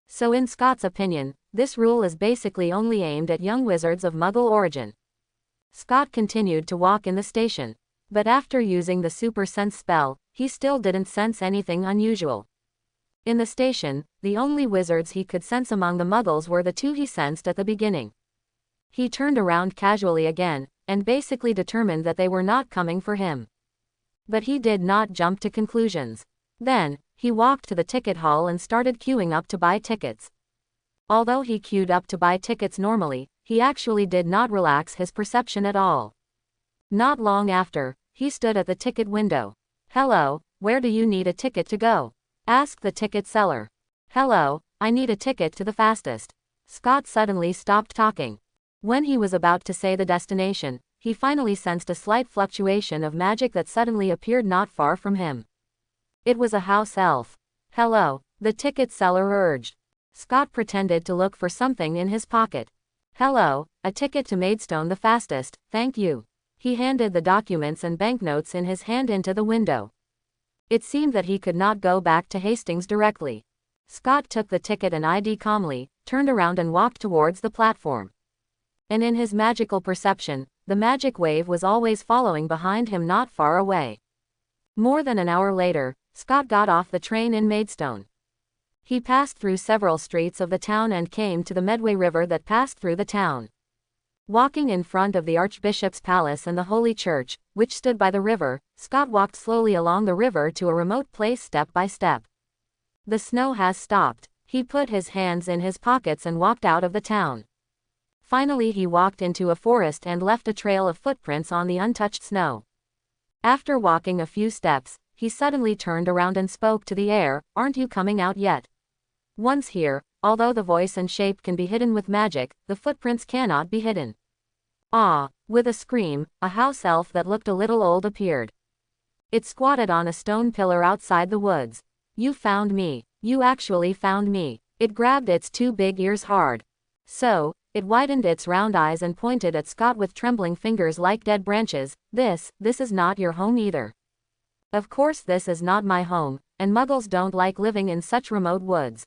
So in Scott's opinion, this rule is basically only aimed at young wizards of Muggle origin. Scott continued to walk in the station. But after using the super sense spell, he still didn't sense anything unusual. In the station, the only wizards he could sense among the Muggles were the two he sensed at the beginning. He turned around casually again, and basically determined that they were not coming for him. But he did not jump to conclusions. Then, he walked to the ticket hall and started queuing up to buy tickets. Although he queued up to buy tickets normally, he actually did not relax his perception at all. Not long after, he stood at the ticket window. "Hello, where do you need a ticket to go?" asked the ticket seller. "Hello, I need a ticket to the fastest." Scott suddenly stopped talking. When he was about to say the destination, he finally sensed a slight fluctuation of magic that suddenly appeared not far from him. It was a house elf. "Hello," the ticket seller urged. Scott pretended to look for something in his pocket. "Hello, a ticket to Maidstone the fastest, thank you." He handed the documents and banknotes in his hand into the window. It seemed that he could not go back to Hastings directly. Scott took the ticket and ID calmly, turned around and walked towards the platform. And in his magical perception, the magic wave was always following behind him not far away. More than an hour later, Scott got off the train in Maidstone. He passed through several streets of the town and came to the Medway River that passed through the town. Walking in front of the Archbishop's Palace and the Holy Church, which stood by the river, Scott walked slowly along the river to a remote place step by step. The snow has stopped. He put his hands in his pockets and walked out of the town. Finally he walked into a forest and left a trail of footprints on the untouched snow. After walking a few steps, he suddenly turned around and spoke to the air, "Aren't you coming out yet?" Once here, although the voice and shape can be hidden with magic, the footprints cannot be hidden. Ah! With a scream, a house elf that looked a little old appeared. It squatted on a stone pillar outside the woods. "You found me. You actually found me." It grabbed its two big ears hard. So, it widened its round eyes and pointed at Scott with trembling fingers like dead branches. This is not your home either." "Of course this is not my home, and Muggles don't like living in such remote woods."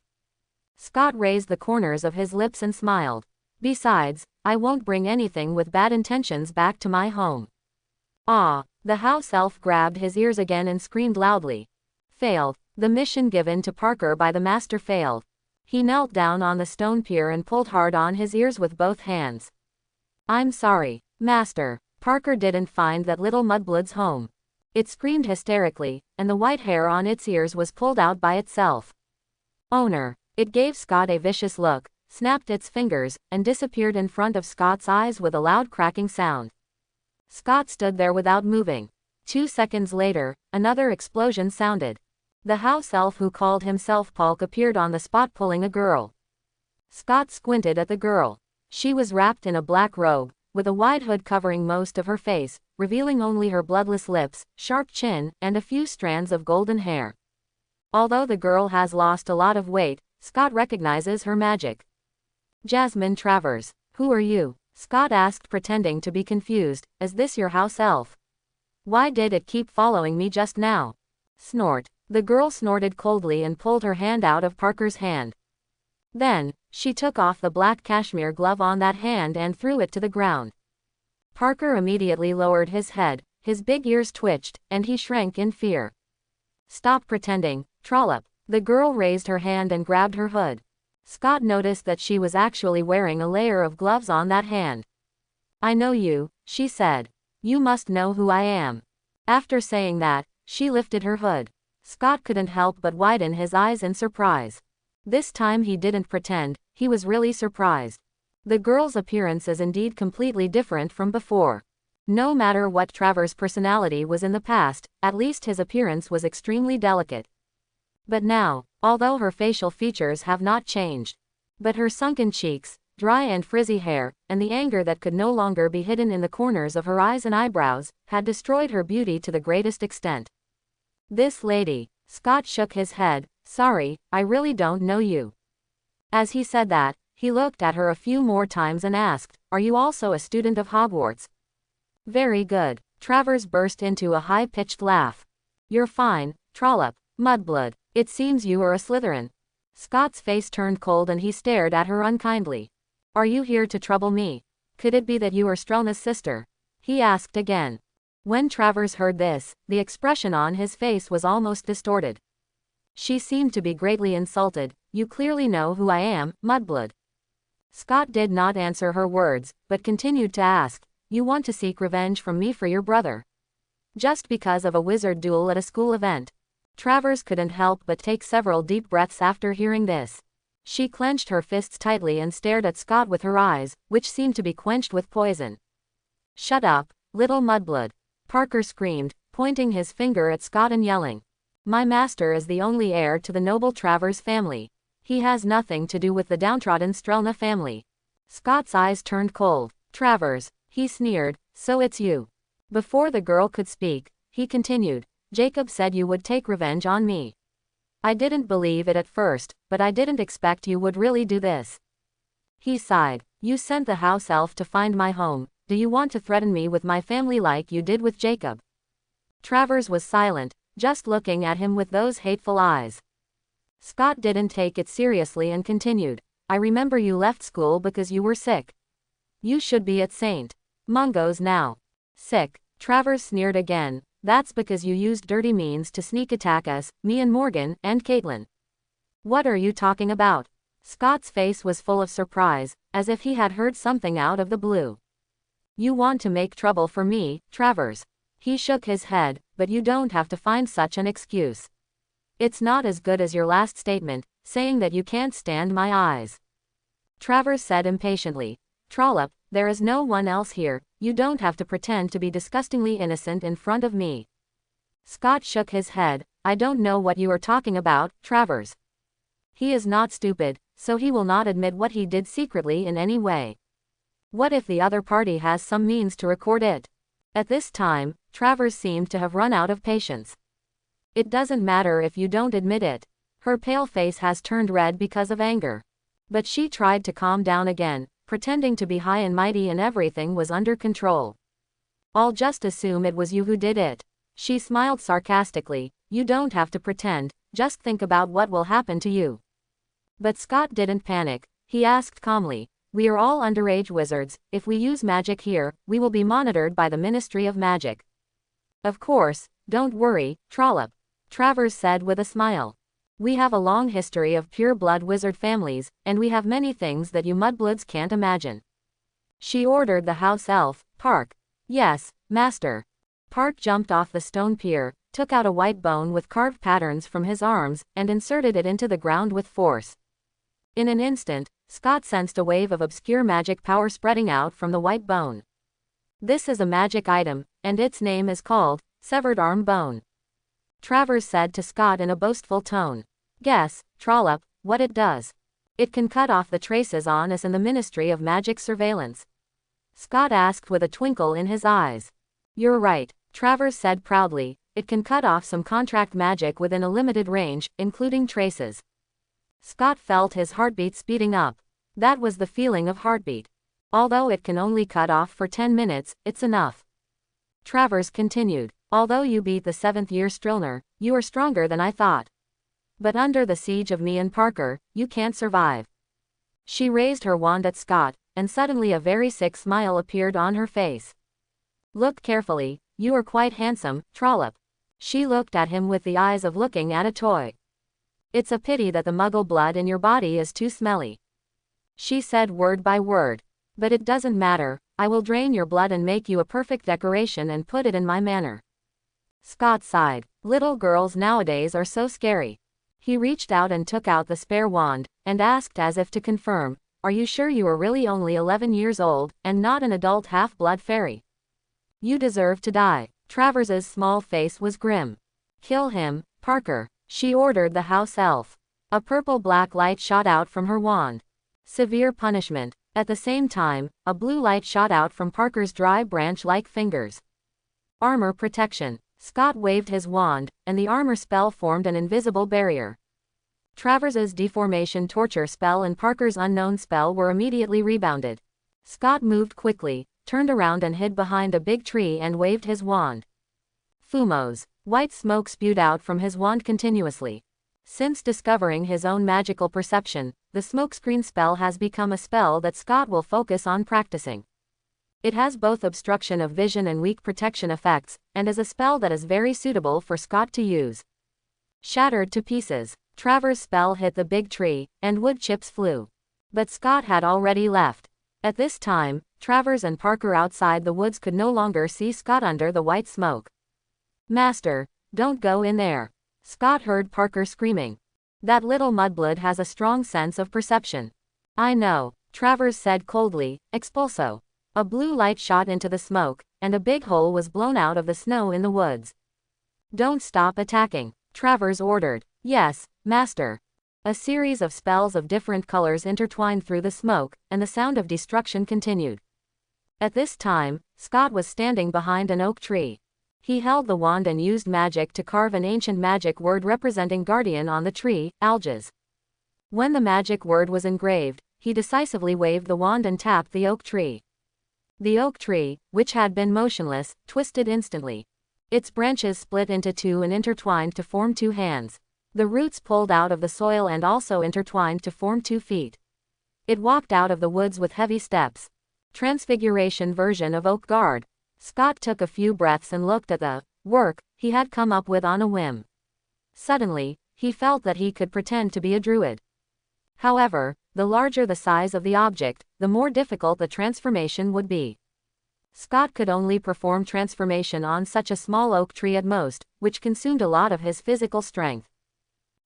Scott raised the corners of his lips and smiled. "Besides, I won't bring anything with bad intentions back to my home." Ah! The house elf grabbed his ears again and screamed loudly. Failed. The mission given to Parker by the master failed. He knelt down on the stone pier and pulled hard on his ears with both hands. I'm sorry, master. Parker didn't find that little mudblood's home. It screamed hysterically, and the white hair on its ears was pulled out by itself. Owner. It gave Scott a vicious look, snapped its fingers, and disappeared in front of Scott's eyes with a loud cracking sound. Scott stood there without moving. 2 seconds later, another explosion sounded. The house elf who called himself Polk appeared on the spot pulling a girl. Scott squinted at the girl. She was wrapped in a black robe, with a wide hood covering most of her face, revealing only her bloodless lips, sharp chin, and a few strands of golden hair. Although the girl has lost a lot of weight, Scott recognizes her magic. Jasmine Travers. Who are you? Scott asked, pretending to be confused. Is this your house elf? Why did it keep following me just now? Snort. The girl snorted coldly and pulled her hand out of Parker's hand. Then, she took off the black cashmere glove on that hand and threw it to the ground. Parker immediately lowered his head, his big ears twitched, and he shrank in fear. Stop pretending, Trollop. The girl raised her hand and grabbed her hood. Scott noticed that she was actually wearing a layer of gloves on that hand. I know you, she said. You must know who I am. After saying that, she lifted her hood. Scott couldn't help but widen his eyes in surprise. This time he didn't pretend, he was really surprised. The girl's appearance is indeed completely different from before. No matter what Travers' personality was in the past, at least his appearance was extremely delicate. But now, although her facial features have not changed, but her sunken cheeks, dry and frizzy hair, and the anger that could no longer be hidden in the corners of her eyes and eyebrows, had destroyed her beauty to the greatest extent. This lady. Scott shook his head. Sorry, I really don't know you. As he said that, he looked at her a few more times and asked, Are you also a student of Hogwarts? Very good. Travers burst into a high-pitched laugh. You're fine, Trollop. Mudblood. It seems you are a Slytherin. Scott's face turned cold and he stared at her unkindly. Are you here to trouble me? Could it be that you are Strelna's sister? He asked again. When Travers heard this, the expression on his face was almost distorted. She seemed to be greatly insulted. You clearly know who I am, Mudblood. Scott did not answer her words, but continued to ask, You want to seek revenge from me for your brother? Just because of a wizard duel at a school event. Travers couldn't help but take several deep breaths after hearing this. She clenched her fists tightly and stared at Scott with her eyes, which seemed to be quenched with poison. Shut up, little Mudblood. Parker screamed, pointing his finger at Scott and yelling. My master is the only heir to the noble Travers family. He has nothing to do with the downtrodden Strelna family. Scott's eyes turned cold. Travers, he sneered, so it's you. Before the girl could speak, he continued, Jacob said you would take revenge on me. I didn't believe it at first, but I didn't expect you would really do this. He sighed. You sent the house elf to find my home. Do you want to threaten me with my family like you did with Jacob? Travers was silent, just looking at him with those hateful eyes. Scott didn't take it seriously and continued. I remember you left school because you were sick. You should be at St. Mungo's now. Sick. Travers sneered again. That's because you used dirty means to sneak attack us, me and Morgan, and Caitlin. What are you talking about? Scott's face was full of surprise, as if he had heard something out of the blue. You want to make trouble for me, Travers. He shook his head, but you don't have to find such an excuse. It's not as good as your last statement, saying that you can't stand my eyes. Travers said impatiently. Trollop, there is no one else here, you don't have to pretend to be disgustingly innocent in front of me. Scott shook his head. I don't know what you are talking about, Travers. He is not stupid, so he will not admit what he did secretly in any way. What if the other party has some means to record it? At this time, Travers seemed to have run out of patience. It doesn't matter if you don't admit it. Her pale face has turned red because of anger. But she tried to calm down again, pretending to be high and mighty and everything was under control. I'll just assume it was you who did it. She smiled sarcastically. You don't have to pretend, just think about what will happen to you. But Scott didn't panic. He asked calmly. We are all underage wizards. If we use magic here, we will be monitored by the Ministry of Magic. Of course, don't worry, Trollop, Travers said with a smile. We have a long history of pure-blood wizard families, and we have many things that you mudbloods can't imagine. She ordered the house elf, Park. Yes, master. Park jumped off the stone pier, took out a white bone with carved patterns from his arms, and inserted it into the ground with force. In an instant, Scott sensed a wave of obscure magic power spreading out from the white bone. This is a magic item, and its name is called Severed Arm Bone. Travers said to Scott in a boastful tone. Guess, Trollop, what it does. It can cut off the traces on us in the Ministry of Magic Surveillance. Scott asked with a twinkle in his eyes. You're right, Travers said proudly, it can cut off some contract magic within a limited range, including traces. Scott felt his heartbeat speeding up. That was the feeling of heartbeat. Although it can only cut off for 10 minutes, it's enough. Travers continued. Although you beat the 7th year Strilner, you are stronger than I thought. But under the siege of me and Parker, you can't survive. She raised her wand at Scott, and suddenly a very sick smile appeared on her face. Look carefully, you are quite handsome, Trollop. She looked at him with the eyes of looking at a toy. It's a pity that the muggle blood in your body is too smelly. She said word by word. But it doesn't matter, I will drain your blood and make you a perfect decoration and put it in my manor. Scott sighed. Little girls nowadays are so scary. He reached out and took out the spare wand, and asked as if to confirm, are you sure you are really only 11 years old, and not an adult half-blood fairy? You deserve to die. Travers's small face was grim. Kill him, Parker, she ordered the house elf. A purple-black light shot out from her wand. Severe punishment. At the same time, a blue light shot out from Parker's dry branch-like fingers. Armor protection. Scott waved his wand, and the armor spell formed an invisible barrier. Travers's deformation torture spell and Parker's unknown spell were immediately rebounded. Scott moved quickly, turned around and hid behind a big tree and waved his wand. Fumos. White smoke spewed out from his wand continuously. Since discovering his own magical perception, the smokescreen spell has become a spell that Scott will focus on practicing. It has both obstruction of vision and weak protection effects, and is a spell that is very suitable for Scott to use. Shattered to pieces. Travers' spell hit the big tree, and wood chips flew. But Scott had already left. At this time, Travers and Parker outside the woods could no longer see Scott under the white smoke. Master, don't go in there. Scott heard Parker screaming. That little mudblood has a strong sense of perception. I know, Travers said coldly, expulso. A blue light shot into the smoke, and a big hole was blown out of the snow in the woods. Don't stop attacking, Travers ordered. Yes, master. A series of spells of different colors intertwined through the smoke, and the sound of destruction continued. At this time, Scott was standing behind an oak tree. He held the wand and used magic to carve an ancient magic word representing guardian on the tree, Alges. When the magic word was engraved, he decisively waved the wand and tapped the oak tree. The oak tree, which had been motionless, twisted instantly. Its branches split into two and intertwined to form two hands. The roots pulled out of the soil and also intertwined to form 2 feet. It walked out of the woods with heavy steps. Transfiguration version of Oak Guard. Scott took a few breaths and looked at the work he had come up with on a whim. Suddenly, he felt that he could pretend to be a druid. However, the larger the size of the object, the more difficult the transformation would be. Scott could only perform transformation on such a small oak tree at most, which consumed a lot of his physical strength.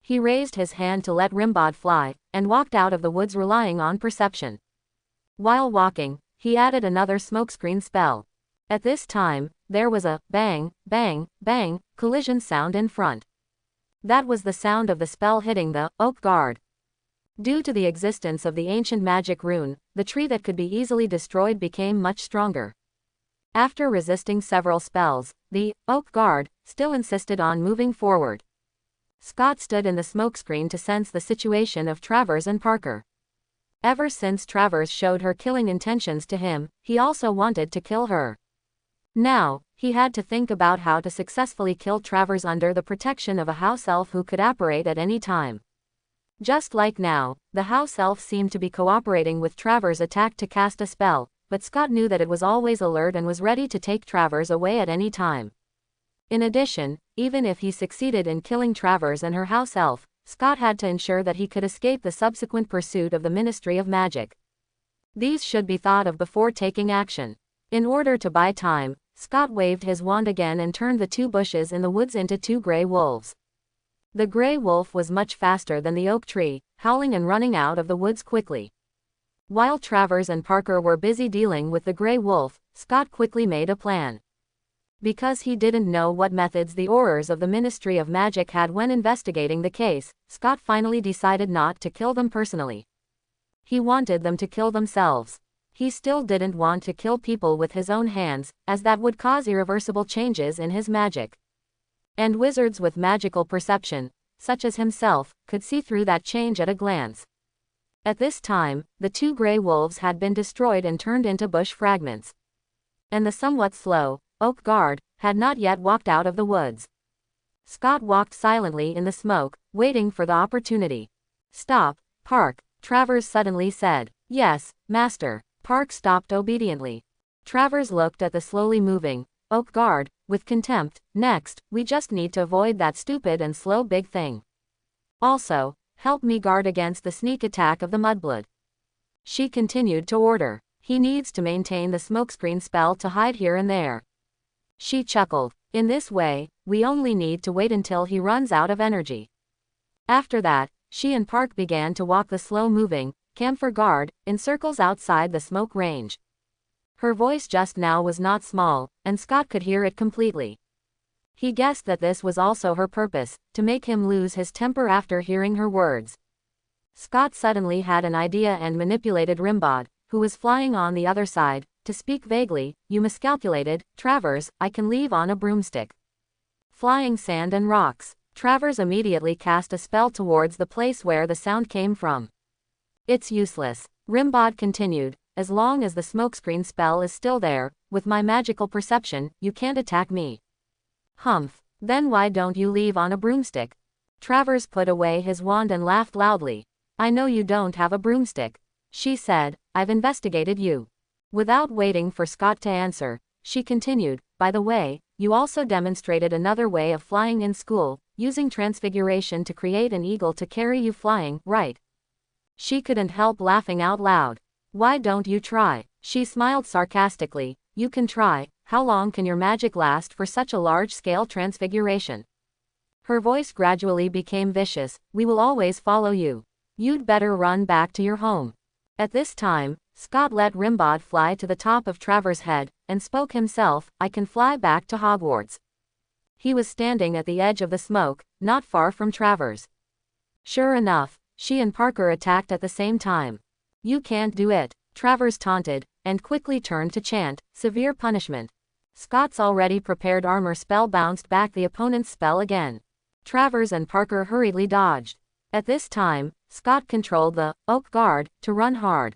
He raised his hand to let Rimod fly, and walked out of the woods relying on perception. While walking, he added another smokescreen spell. At this time, there was a bang, bang, bang collision sound in front. That was the sound of the spell hitting the oak guard. Due to the existence of the ancient magic rune, the tree that could be easily destroyed became much stronger. After resisting several spells, the oak guard still insisted on moving forward. Scott stood in the smokescreen to sense the situation of Travers and Parker. Ever since Travers showed her killing intentions to him, he also wanted to kill her. Now, he had to think about how to successfully kill Travers under the protection of a house elf who could apparate at any time. Just like now, the house elf seemed to be cooperating with Travers' attack to cast a spell, but Scott knew that it was always alert and was ready to take Travers away at any time. In addition, even if he succeeded in killing Travers and her house elf, Scott had to ensure that he could escape the subsequent pursuit of the Ministry of Magic. These should be thought of before taking action. In order to buy time, Scott waved his wand again and turned the 2 bushes in the woods into 2 gray wolves. The gray wolf was much faster than the oak tree, howling and running out of the woods quickly. While Travers and Parker were busy dealing with the gray wolf, Scott quickly made a plan. Because he didn't know what methods the Aurors of the Ministry of Magic had when investigating the case, Scott finally decided not to kill them personally. He wanted them to kill themselves. He still didn't want to kill people with his own hands, as that would cause irreversible changes in his magic. And wizards with magical perception, such as himself, could see through that change at a glance. At this time, the 2 gray wolves had been destroyed and turned into bush fragments. And the somewhat slow oak guard had not yet walked out of the woods. Scott walked silently in the smoke, waiting for the opportunity. "Stop, Park," Travers suddenly said. "Yes, master." Park stopped obediently. Travers looked at the slowly moving oak guard with contempt. "Next, we just need to avoid that stupid and slow big thing. Also, help me guard against the sneak attack of the mudblood." She continued to order. "He needs to maintain the smokescreen spell to hide here and there." She chuckled. "In this way, we only need to wait until he runs out of energy." After that, she and Park began to walk the slow-moving camphor guard in circles outside the smoke range. Her voice just now was not small, and Scott could hear it completely. He guessed that this was also her purpose, to make him lose his temper after hearing her words. Scott suddenly had an idea and manipulated Rimod, who was flying on the other side, to speak vaguely. "You miscalculated, Travers, I can leave on a broomstick." Flying sand and rocks. Travers immediately cast a spell towards the place where the sound came from. "It's useless," Rimod continued. "As long as the smokescreen spell is still there, with my magical perception, you can't attack me." "Humph. Then why don't you leave on a broomstick?" Travers put away his wand and laughed loudly. "I know you don't have a broomstick," she said. "I've investigated you." Without waiting for Scott to answer, she continued. "By the way, you also demonstrated another way of flying in school, using transfiguration to create an eagle to carry you flying, right?" She couldn't help laughing out loud. "Why don't you try?" She smiled sarcastically. "You can try. How long can your magic last for such a large-scale transfiguration?" Her voice gradually became vicious. "We will always follow you. You'd better run back to your home." At this time, Scott let Rimod fly to the top of Travers' head, and spoke himself. "I can fly back to Hogwarts." He was standing at the edge of the smoke, not far from Travers. Sure enough, she and Parker attacked at the same time. "You can't do it," Travers taunted, and quickly turned to chant, "Severe punishment." Scott's already prepared armor spell bounced back the opponent's spell again. Travers and Parker hurriedly dodged. At this time, Scott controlled the oak guard to run hard.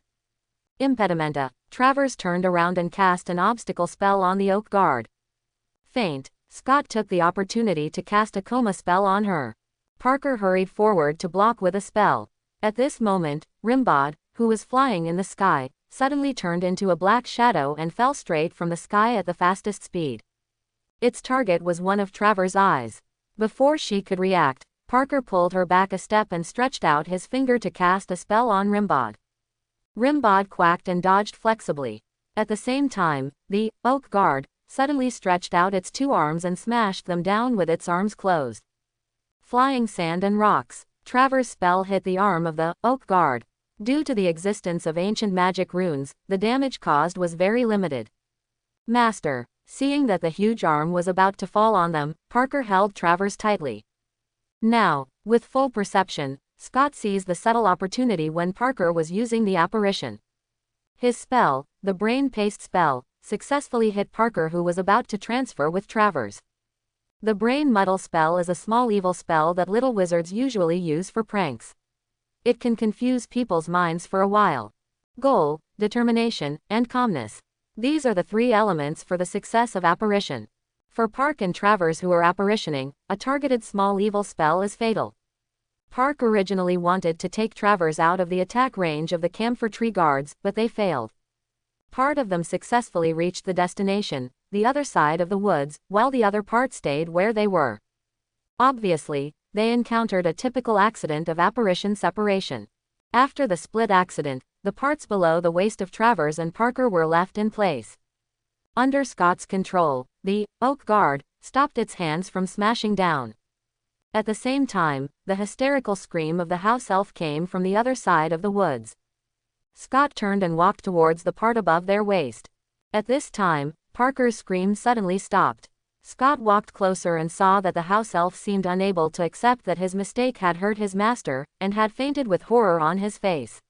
Impedimenta. Travers turned around and cast an obstacle spell on the oak guard. Faint. Scott took the opportunity to cast a coma spell on her. Parker hurried forward to block with a spell. At this moment, Rimod, who was flying in the sky, suddenly turned into a black shadow and fell straight from the sky at the fastest speed. Its target was one of Travers' eyes. Before she could react, Parker pulled her back a step and stretched out his finger to cast a spell on Rimod. Rimod quacked and dodged flexibly. At the same time, the oak guard suddenly stretched out its 2 arms and smashed them down with its arms closed. Flying sand and rocks. Travers' spell hit the arm of the oak guard. Due to the existence of ancient magic runes, the damage caused was very limited. "Master." Seeing that the huge arm was about to fall on them, Parker held Travers tightly. Now, with full perception, Scott seized the subtle opportunity when Parker was using the apparition. His spell, the brain paste spell, successfully hit Parker, who was about to transfer with Travers. The brain muddle spell is a small evil spell that little wizards usually use for pranks. It can confuse people's minds for a while. Goal, determination, and calmness. These are the 3 elements for the success of apparition. For Park and Travers, who are apparitioning, a targeted small evil spell is fatal. Park originally wanted to take Travers out of the attack range of the camphor tree guards, but they failed. Part of them successfully reached the destination, the other side of the woods, while the other part stayed where they were. Obviously, they encountered a typical accident of apparition separation. After the split accident, the parts below the waist of Travers and Parker were left in place. Under Scott's control, the oak guard stopped its hands from smashing down. At the same time, the hysterical scream of the house elf came from the other side of the woods. Scott turned and walked towards the part above their waist. At this time, Parker's scream suddenly stopped. Scott walked closer and saw that the house elf seemed unable to accept that his mistake had hurt his master, and had fainted with horror on his face.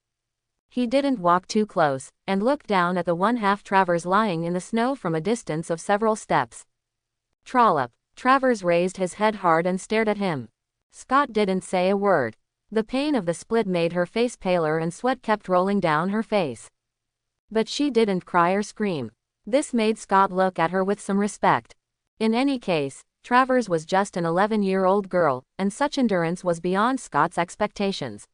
He didn't walk too close, and looked down at the one-half Travers lying in the snow from a distance of several steps. Trollop. Travers raised his head hard and stared at him. Scott didn't say a word. The pain of the split made her face paler and sweat kept rolling down her face. But she didn't cry or scream. This made Scott look at her with some respect. In any case, Travers was just an 11-year-old girl, and such endurance was beyond Scott's expectations.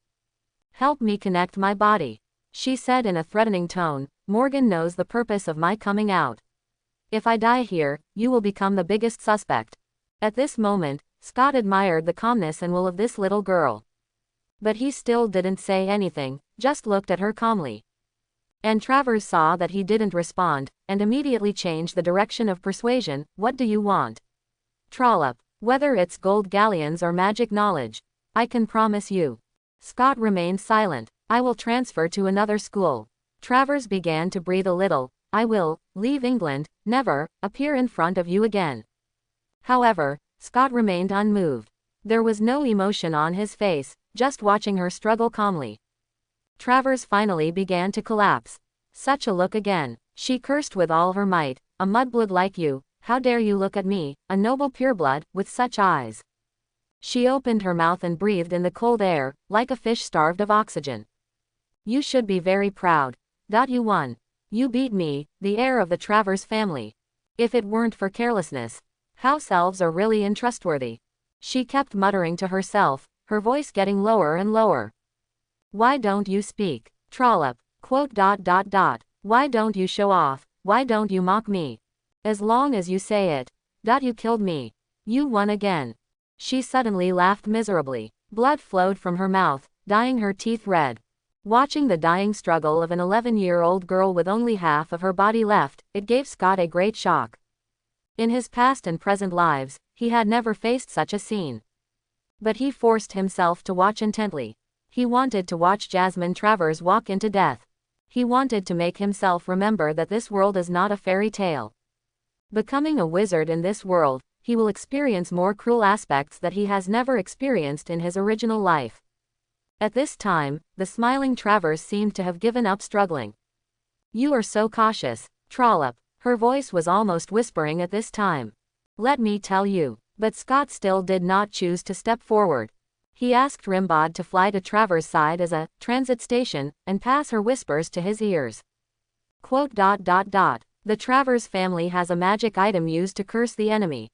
"Help me connect my body," she said in a threatening tone. "Morgan knows the purpose of my coming out. If I die here, you will become the biggest suspect." At this moment, Scott admired the calmness and will of this little girl. But he still didn't say anything, just looked at her calmly. And Travers saw that he didn't respond, and immediately changed the direction of persuasion. "What do you want?" "Trollop. Whether it's gold galleons or magic knowledge. I can promise you." Scott remained silent. "I will transfer to another school." Travers began to breathe a little. "I will leave England, never appear in front of you again." However, Scott remained unmoved. There was no emotion on his face, just watching her struggle calmly. Travers finally began to collapse. "Such a look again," she cursed with all her might. "A mudblood like you, how dare you look at me, a noble pureblood, with such eyes?" She opened her mouth and breathed in the cold air, like a fish starved of oxygen. "You should be very proud. You won. You beat me, the heir of the Travers family. If it weren't for carelessness. House elves are really untrustworthy." She kept muttering to herself, her voice getting lower and lower. "Why don't you speak, Trollop? Why don't you show off? Why don't you mock me? As long as you say it. You killed me. You won again." She suddenly laughed miserably. Blood flowed from her mouth, dyeing her teeth red. Watching the dying struggle of an 11-year-old girl with only half of her body left, it gave Scott a great shock. In his past and present lives, he had never faced such a scene. But he forced himself to watch intently. He wanted to watch Jasmine Travers walk into death. He wanted to make himself remember that this world is not a fairy tale. Becoming a wizard in this world, he will experience more cruel aspects that he has never experienced in his original life. At this time, the smiling Travers seemed to have given up struggling. "You are so cautious, Trollop." Her voice was almost whispering at this time. "Let me tell you." But Scott still did not choose to step forward. He asked Rimod to fly to Travers' side as a transit station, and pass her whispers to his ears. "The Travers family has a magic item used to curse the enemy.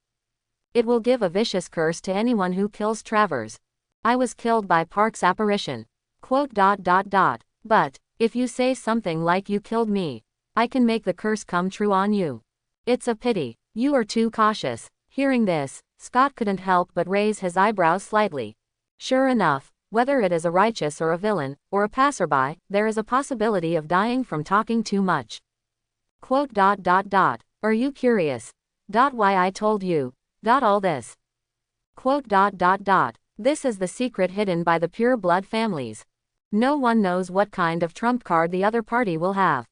It will give a vicious curse to anyone who kills Travers. I was killed by Park's apparition. But, if you say something like you killed me, I can make the curse come true on you. It's a pity. You are too cautious." Hearing this, Scott couldn't help but raise his eyebrows slightly. Sure enough, whether it is a righteous or a villain, or a passerby, there is a possibility of dying from talking too much. "Are you curious? Why I told you all this? This is the secret hidden by the pure blood families. No one knows what kind of trump card the other party will have.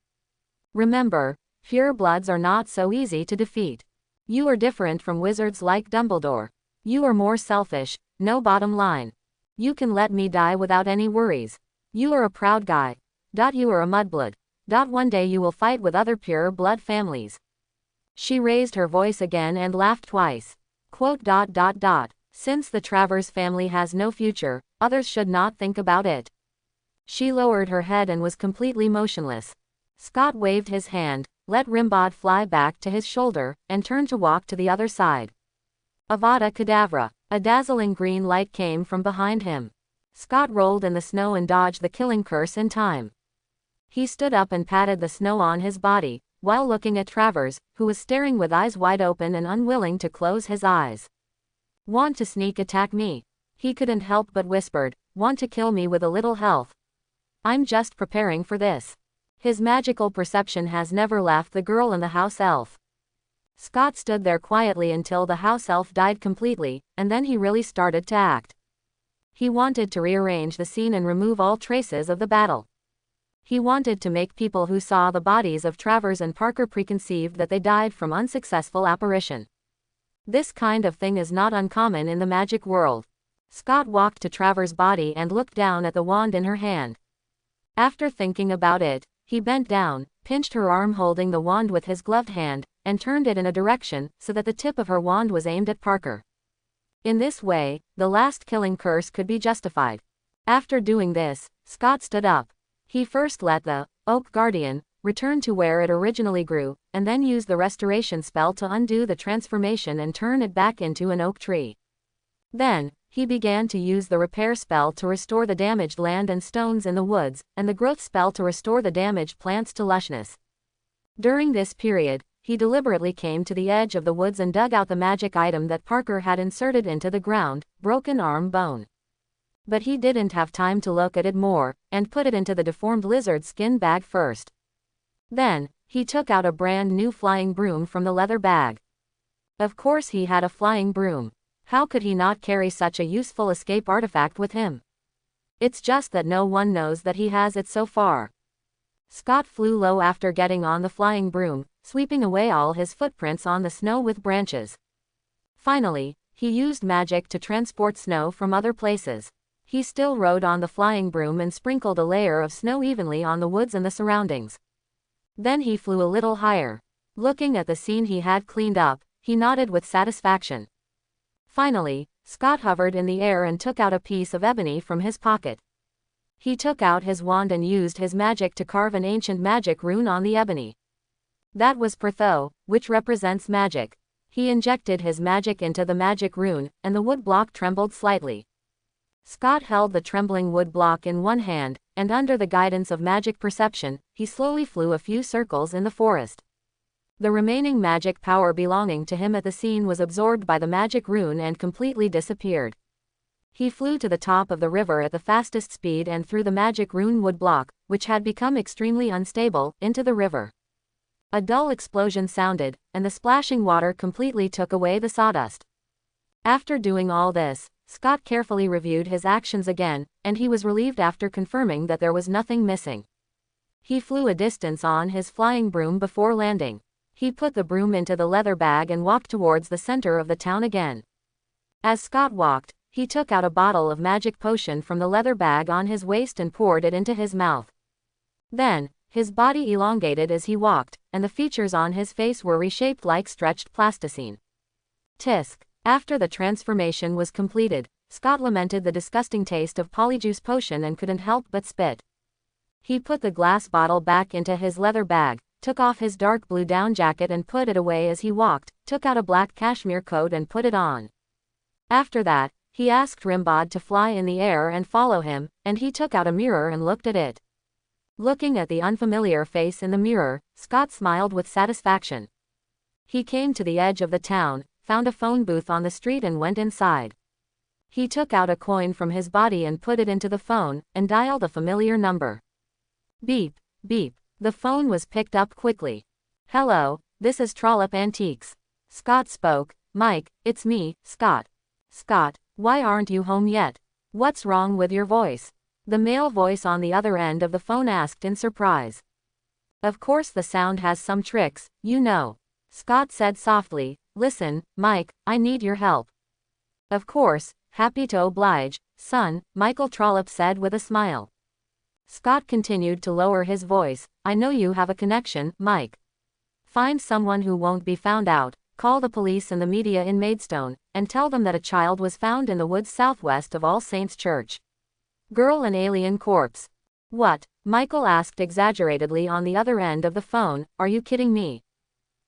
Remember, pure bloods are not so easy to defeat. You are different from wizards like Dumbledore. You are more selfish, no bottom line. You can let me die without any worries. You are a proud guy. You are a mudblood. One day you will fight with other pure blood families." She raised her voice again and laughed twice. "Since the Travers family has no future, others should not think about it." She lowered her head and was completely motionless. Scott waved his hand, let Rimod fly back to his shoulder, and turned to walk to the other side. Avada Kedavra. A dazzling green light came from behind him. Scott rolled in the snow and dodged the killing curse in time. He stood up and patted the snow on his body, while looking at Travers, who was staring with eyes wide open and unwilling to close his eyes. Want to sneak attack me? He couldn't help but whispered, want to kill me with a little health? I'm just preparing for this. His magical perception has never left the girl and the house elf. Scott stood there quietly until the house elf died completely, and then he really started to act. He wanted to rearrange the scene and remove all traces of the battle. He wanted to make people who saw the bodies of Travers and Parker preconceived that they died from unsuccessful apparition. This kind of thing is not uncommon in the magic world. Scott walked to Travers' body and looked down at the wand in her hand. After thinking about it, he bent down, pinched her arm holding the wand with his gloved hand, and turned it in a direction so that the tip of her wand was aimed at Parker. In this way, the last killing curse could be justified. After doing this, Scott stood up. He first let the Oak Guardian return to where it originally grew, and then used the restoration spell to undo the transformation and turn it back into an oak tree. Then, he began to use the repair spell to restore the damaged land and stones in the woods, and the growth spell to restore the damaged plants to lushness. During this period, he deliberately came to the edge of the woods and dug out the magic item that Parker had inserted into the ground, broken arm bone. But he didn't have time to look at it more, and put it into the deformed lizard skin bag first. Then, he took out a brand new flying broom from the leather bag. Of course he had a flying broom. How could he not carry such a useful escape artifact with him? It's just that no one knows that he has it so far. Scott flew low after getting on the flying broom, sweeping away all his footprints on the snow with branches. Finally, he used magic to transport snow from other places. He still rode on the flying broom and sprinkled a layer of snow evenly on the woods and the surroundings. Then he flew a little higher. Looking at the scene he had cleaned up, he nodded with satisfaction. Finally, Scott hovered in the air and took out a piece of ebony from his pocket. He took out his wand and used his magic to carve an ancient magic rune on the ebony. That was Pertho, which represents magic. He injected his magic into the magic rune, and the wood block trembled slightly. Scott held the trembling wood block in one hand, and under the guidance of magic perception, he slowly flew a few circles in the forest. The remaining magic power belonging to him at the scene was absorbed by the magic rune and completely disappeared. He flew to the top of the river at the fastest speed and threw the magic rune wood block, which had become extremely unstable, into the river. A dull explosion sounded, and the splashing water completely took away the sawdust. After doing all this, Scott carefully reviewed his actions again, and he was relieved after confirming that there was nothing missing. He flew a distance on his flying broom before landing. He put the broom into the leather bag and walked towards the center of the town again. As Scott walked, he took out a bottle of magic potion from the leather bag on his waist and poured it into his mouth. Then, his body elongated as he walked, and the features on his face were reshaped like stretched plasticine. Tisk. After the transformation was completed, Scott lamented the disgusting taste of polyjuice potion and couldn't help but spit. He put the glass bottle back into his leather bag, took off his dark blue down jacket and put it away as he walked, took out a black cashmere coat and put it on. After that, he asked Rimod to fly in the air and follow him, and he took out a mirror and looked at it. Looking at the unfamiliar face in the mirror, Scott smiled with satisfaction. He came to the edge of the town, found a phone booth on the street and went inside. He took out a coin from his body and put it into the phone, and dialed a familiar number. Beep, beep. The phone was picked up quickly. Hello, this is Trollop Antiques. Scott spoke. Mike, it's me, Scott. Scott, why aren't you home yet? What's wrong with your voice? The male voice on the other end of the phone asked in surprise. Of course the sound has some tricks, you know. Scott said softly. Listen, Mike, I need your help. Of course, happy to oblige, son, Michael Trollop said with a smile. Scott continued to lower his voice. I know you have a connection, Mike. Find someone who won't be found out, call the police and the media in Maidstone, and tell them that a child was found in the woods southwest of All Saints Church. Girl and alien corpse. What? Michael asked exaggeratedly on the other end of the phone. Are you kidding me?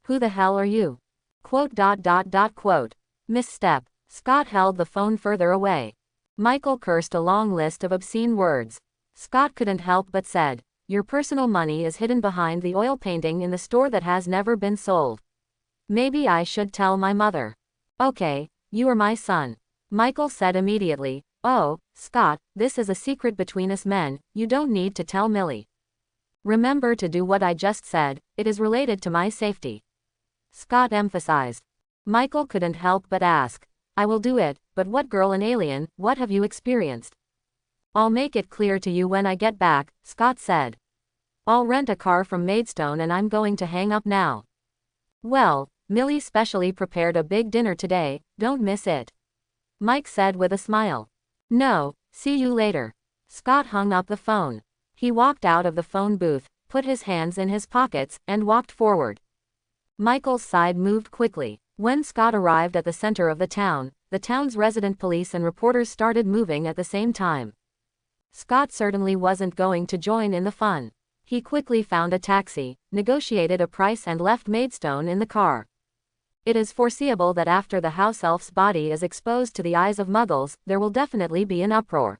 Who the hell are you? Quote. Misstep. Scott held the phone further away. Michael cursed a long list of obscene words. Scott couldn't help but said, your personal money is hidden behind the oil painting in the store that has never been sold. Maybe I should tell my mother. Okay, you are my son. Michael said immediately. Oh, Scott, this is a secret between us men, you don't need to tell Millie. Remember to do what I just said, it is related to my safety. Scott emphasized. Michael couldn't help but ask. I will do it, but what girl and alien, what have you experienced? I'll make it clear to you when I get back, Scott said. I'll rent a car from Maidstone and I'm going to hang up now. Well, Millie specially prepared a big dinner today, don't miss it. Mike said with a smile. No, see you later. Scott hung up the phone. He walked out of the phone booth, put his hands in his pockets, and walked forward. Michael's side moved quickly. When Scott arrived at the center of the town's resident police and reporters started moving at the same time. Scott certainly wasn't going to join in the fun. He quickly found a taxi, negotiated a price and left Maidstone in the car. It is foreseeable that after the house elf's body is exposed to the eyes of muggles, there will definitely be an uproar.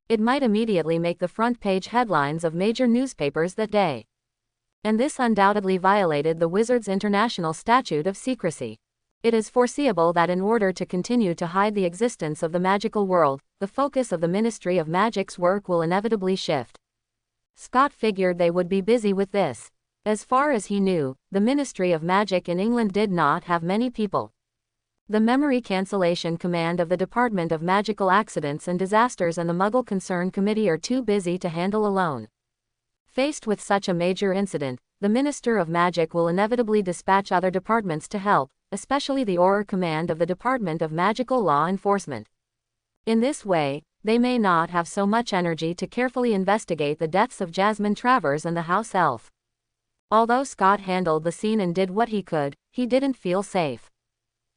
It might immediately make the front page headlines of major newspapers that day. And this undoubtedly violated the Wizards' International Statute of Secrecy. It is foreseeable that in order to continue to hide the existence of the magical world, the focus of the Ministry of Magic's work will inevitably shift. Scott figured they would be busy with this. As far as he knew, the Ministry of Magic in England did not have many people. The Memory Cancellation Command of the Department of Magical Accidents and Disasters and the Muggle Concern Committee are too busy to handle alone. Faced with such a major incident, the Minister of Magic will inevitably dispatch other departments to help, especially the Auror Command of the Department of Magical Law Enforcement. In this way, they may not have so much energy to carefully investigate the deaths of Jasmine Travers and the House Elf. Although Scott handled the scene and did what he could, he didn't feel safe.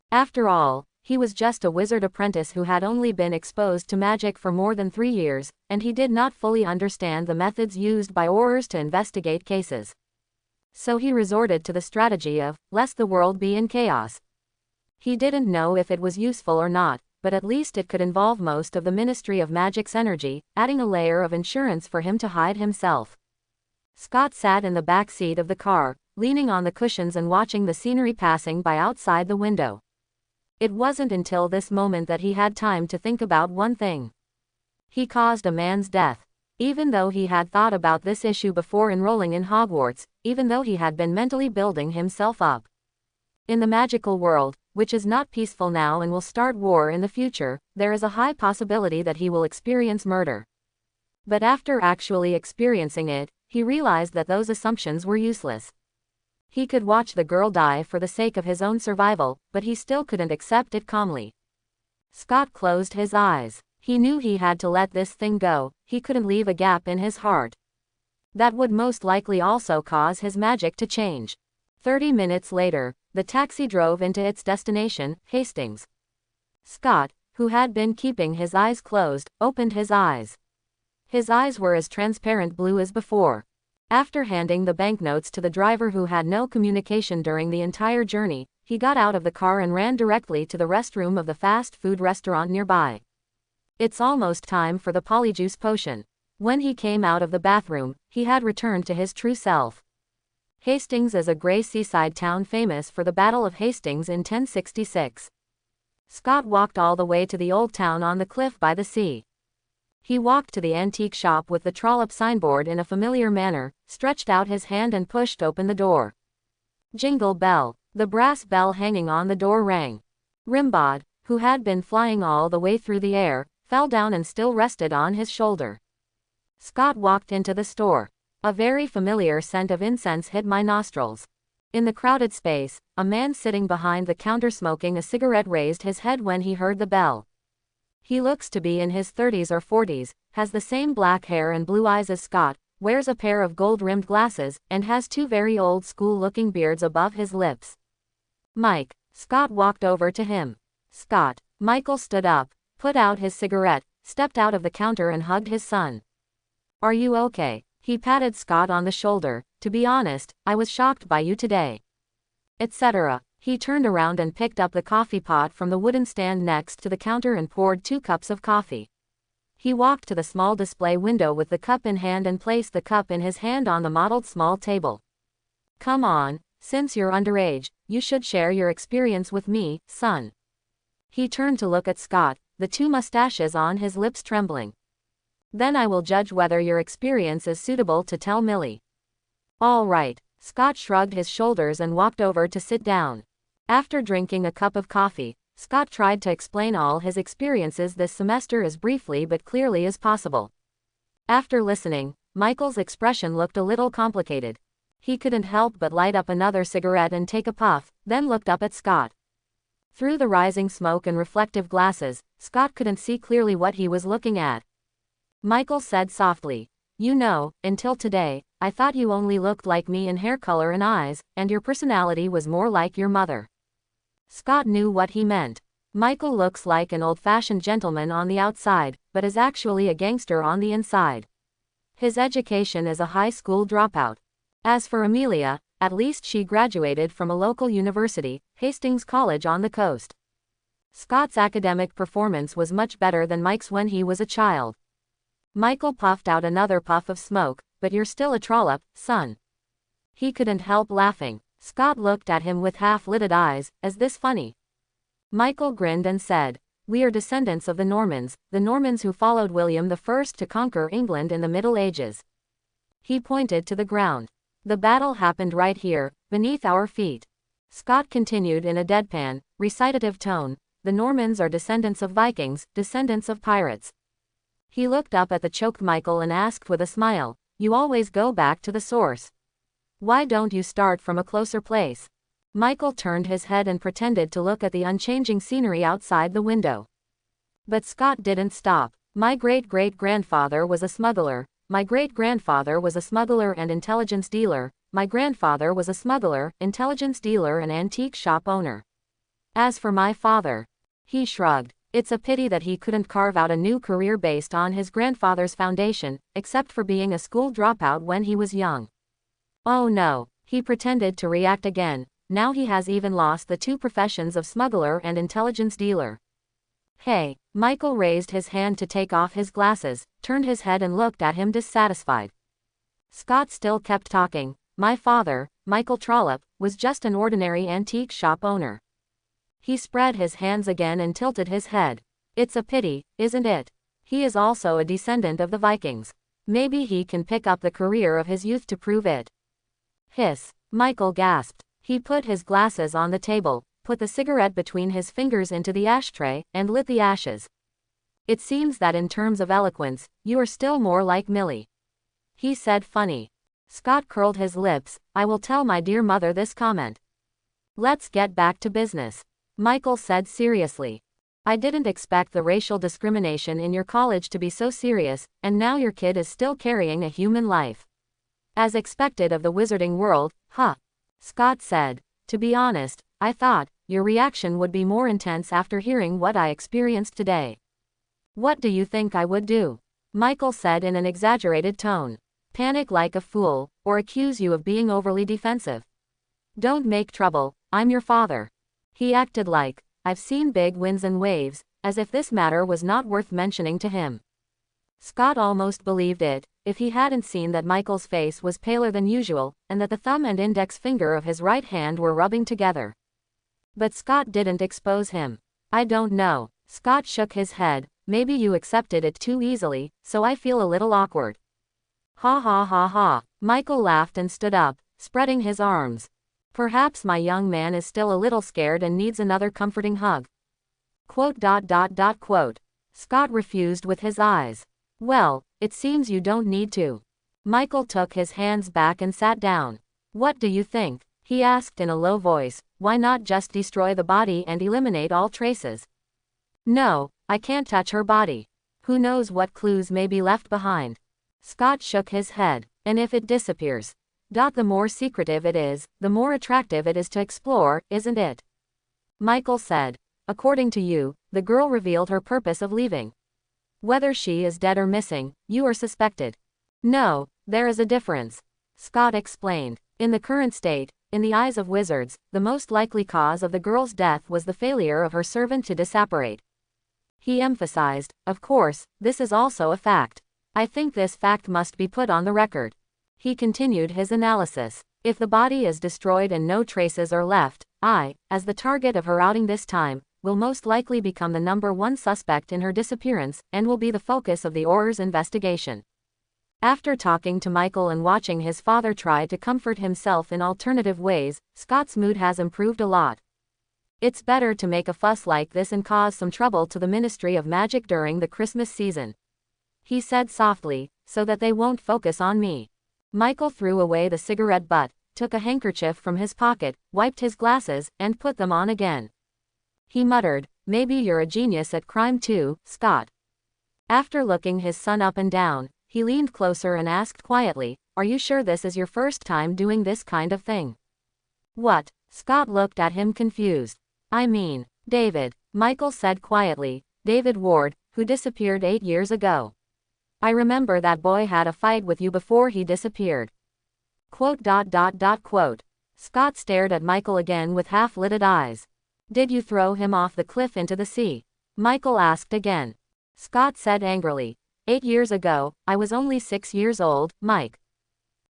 After all, he was just a wizard apprentice who had only been exposed to magic for more than 3 years, and he did not fully understand the methods used by Aurors to investigate cases. So he resorted to the strategy of, lest the world be in chaos. He didn't know if it was useful or not, but at least it could involve most of the Ministry of Magic's energy, adding a layer of insurance for him to hide himself. Scott sat in the back seat of the car, leaning on the cushions and watching the scenery passing by outside the window. It wasn't until this moment that he had time to think about one thing. He caused a man's death. Even though he had thought about this issue before enrolling in Hogwarts, even though he had been mentally building himself up. In the magical world, which is not peaceful now and will start war in the future, there is a high possibility that he will experience murder. But after actually experiencing it, he realized that those assumptions were useless. He could watch the girl die for the sake of his own survival, but he still couldn't accept it calmly. Scott closed his eyes. He knew he had to let this thing go, he couldn't leave a gap in his heart. That would most likely also cause his magic to change. 30 minutes later, the taxi drove into its destination, Hastings. Scott, who had been keeping his eyes closed, opened his eyes. His eyes were as transparent blue as before. After handing the banknotes to the driver who had no communication during the entire journey, he got out of the car and ran directly to the restroom of the fast food restaurant nearby. It's almost time for the polyjuice potion. When he came out of the bathroom, he had returned to his true self. Hastings is a grey seaside town famous for the Battle of Hastings in 1066. Scott walked all the way to the old town on the cliff by the sea. He walked to the antique shop with the trollop signboard in a familiar manner, stretched out his hand and pushed open the door. Jingle bell. The brass bell hanging on the door rang. Rimod, who had been flying all the way through the air, fell down and still rested on his shoulder. Scott walked into the store. A very familiar scent of incense hit my nostrils. In the crowded space, a man sitting behind the counter smoking a cigarette raised his head when he heard the bell. He looks to be in his 30s or 40s, has the same black hair and blue eyes as Scott, wears a pair of gold-rimmed glasses, and has 2 very old-school-looking beards above his lips. Mike. Scott walked over to him. Scott. Michael stood up, put out his cigarette, stepped out of the counter and hugged his son. Are you okay? He patted Scott on the shoulder. To be honest, I was shocked by you today. Etc. He turned around and picked up the coffee pot from the wooden stand next to the counter and poured 2 cups of coffee. He walked to the small display window with the cup in hand and placed the cup in his hand on the mottled small table. Come on, since you're underage, you should share your experience with me, son. He turned to look at Scott, the two mustaches on his lips trembling. Then I will judge whether your experience is suitable to tell Millie. All right. Scott shrugged his shoulders and walked over to sit down. After drinking a cup of coffee, Scott tried to explain all his experiences this semester as briefly but clearly as possible. After listening, Michael's expression looked a little complicated. He couldn't help but light up another cigarette and take a puff, then looked up at Scott. Through the rising smoke and reflective glasses, Scott couldn't see clearly what he was looking at. Michael said softly, "You know, until today, I thought you only looked like me in hair color and eyes, and your personality was more like your mother." Scott knew what he meant. Michael looks like an old-fashioned gentleman on the outside, but is actually a gangster on the inside. His education is a high school dropout. As for Amelia, at least she graduated from a local university, Hastings College on the coast. Scott's academic performance was much better than Mike's when he was a child. Michael puffed out another puff of smoke. "But you're still a trollop, son." He couldn't help laughing. Scott looked at him with half-lidded eyes. "Is this funny?" Michael grinned and said, "We are descendants of the Normans who followed William I to conquer England in the Middle Ages." He pointed to the ground. "The battle happened right here, beneath our feet." Scott continued in a deadpan, recitative tone, "The Normans are descendants of Vikings, descendants of pirates." He looked up at the choked Michael and asked with a smile, "You always go back to the source. Why don't you start from a closer place?" Michael turned his head and pretended to look at the unchanging scenery outside the window. But Scott didn't stop. "My great-great-grandfather was a smuggler. My great-grandfather was a smuggler and intelligence dealer. My grandfather was a smuggler, intelligence dealer and antique shop owner. As for my father," he shrugged. "It's a pity that he couldn't carve out a new career based on his grandfather's foundation, except for being a school dropout when he was young. Oh no," he pretended to react again, "now he has even lost the two professions of smuggler and intelligence dealer." "Hey," Michael raised his hand to take off his glasses, turned his head and looked at him dissatisfied. Scott still kept talking. "My father, Michael Trollope, was just an ordinary antique shop owner." He spread his hands again and tilted his head. "It's a pity, isn't it? He is also a descendant of the Vikings. Maybe he can pick up the career of his youth to prove it." "Hiss," Michael gasped. He put his glasses on the table, put the cigarette between his fingers into the ashtray, and lit the ashes. "It seems that in terms of eloquence, you are still more like Millie," he said funny. Scott curled his lips. "I will tell my dear mother this comment." "Let's get back to business," Michael said seriously. "I didn't expect the racial discrimination in your college to be so serious, and now your kid is still carrying a human life." "As expected of the wizarding world, huh?" Scott said. "To be honest, I thought your reaction would be more intense after hearing what I experienced today." "What do you think I would do?" Michael said in an exaggerated tone. "Panic like a fool, or accuse you of being overly defensive. Don't make trouble, I'm your father." He acted like, "I've seen big winds and waves," as if this matter was not worth mentioning to him. Scott almost believed it, if he hadn't seen that Michael's face was paler than usual, and that the thumb and index finger of his right hand were rubbing together. But Scott didn't expose him. "I don't know." Scott shook his head. "Maybe you accepted it too easily, so I feel a little awkward." "Ha ha ha ha." Michael laughed and stood up, spreading his arms. "Perhaps my young man is still a little scared and needs another comforting hug." Quote. Scott refused with his eyes. "Well, it seems you don't need to." Michael took his hands back and sat down. "What do you think?" he asked in a low voice. "Why not just destroy the body and eliminate all traces?" "No, I can't touch her body. Who knows what clues may be left behind." Scott shook his head. "And if it disappears? The more secretive it is, the more attractive it is to explore, isn't it?" Michael said. "According to you, the girl revealed her purpose of leaving. Whether she is dead or missing, you are suspected." "No, there is a difference," Scott explained. "In the current state, in the eyes of wizards, the most likely cause of the girl's death was the failure of her servant to disapparate. He emphasized, of course, this is also a fact. I think this fact must be put on the record. He continued his analysis. If the body is destroyed and no traces are left, I, as the target of her outing this time, will most likely become the #1 suspect in her disappearance, and will be the focus of the Auror's investigation. After talking to Michael and watching his father try to comfort himself in alternative ways, Scott's mood has improved a lot. It's better to make a fuss like this and cause some trouble to the Ministry of Magic during the Christmas season, he said softly, so that they won't focus on me. Michael threw away the cigarette butt, took a handkerchief from his pocket, wiped his glasses, and put them on again. He muttered, maybe you're a genius at crime too, Scott. After looking his son up and down, he leaned closer and asked quietly, are you sure this is your first time doing this kind of thing? What? Scott looked at him confused. I mean, David, Michael said quietly, David Ward, who disappeared 8 years ago. I remember that boy had a fight with you before he disappeared. Quote. Scott stared at Michael again with half-lidded eyes. Did you throw him off the cliff into the sea? Michael asked again. Scott said angrily, 8 years ago, I was only 6 years old, Mike.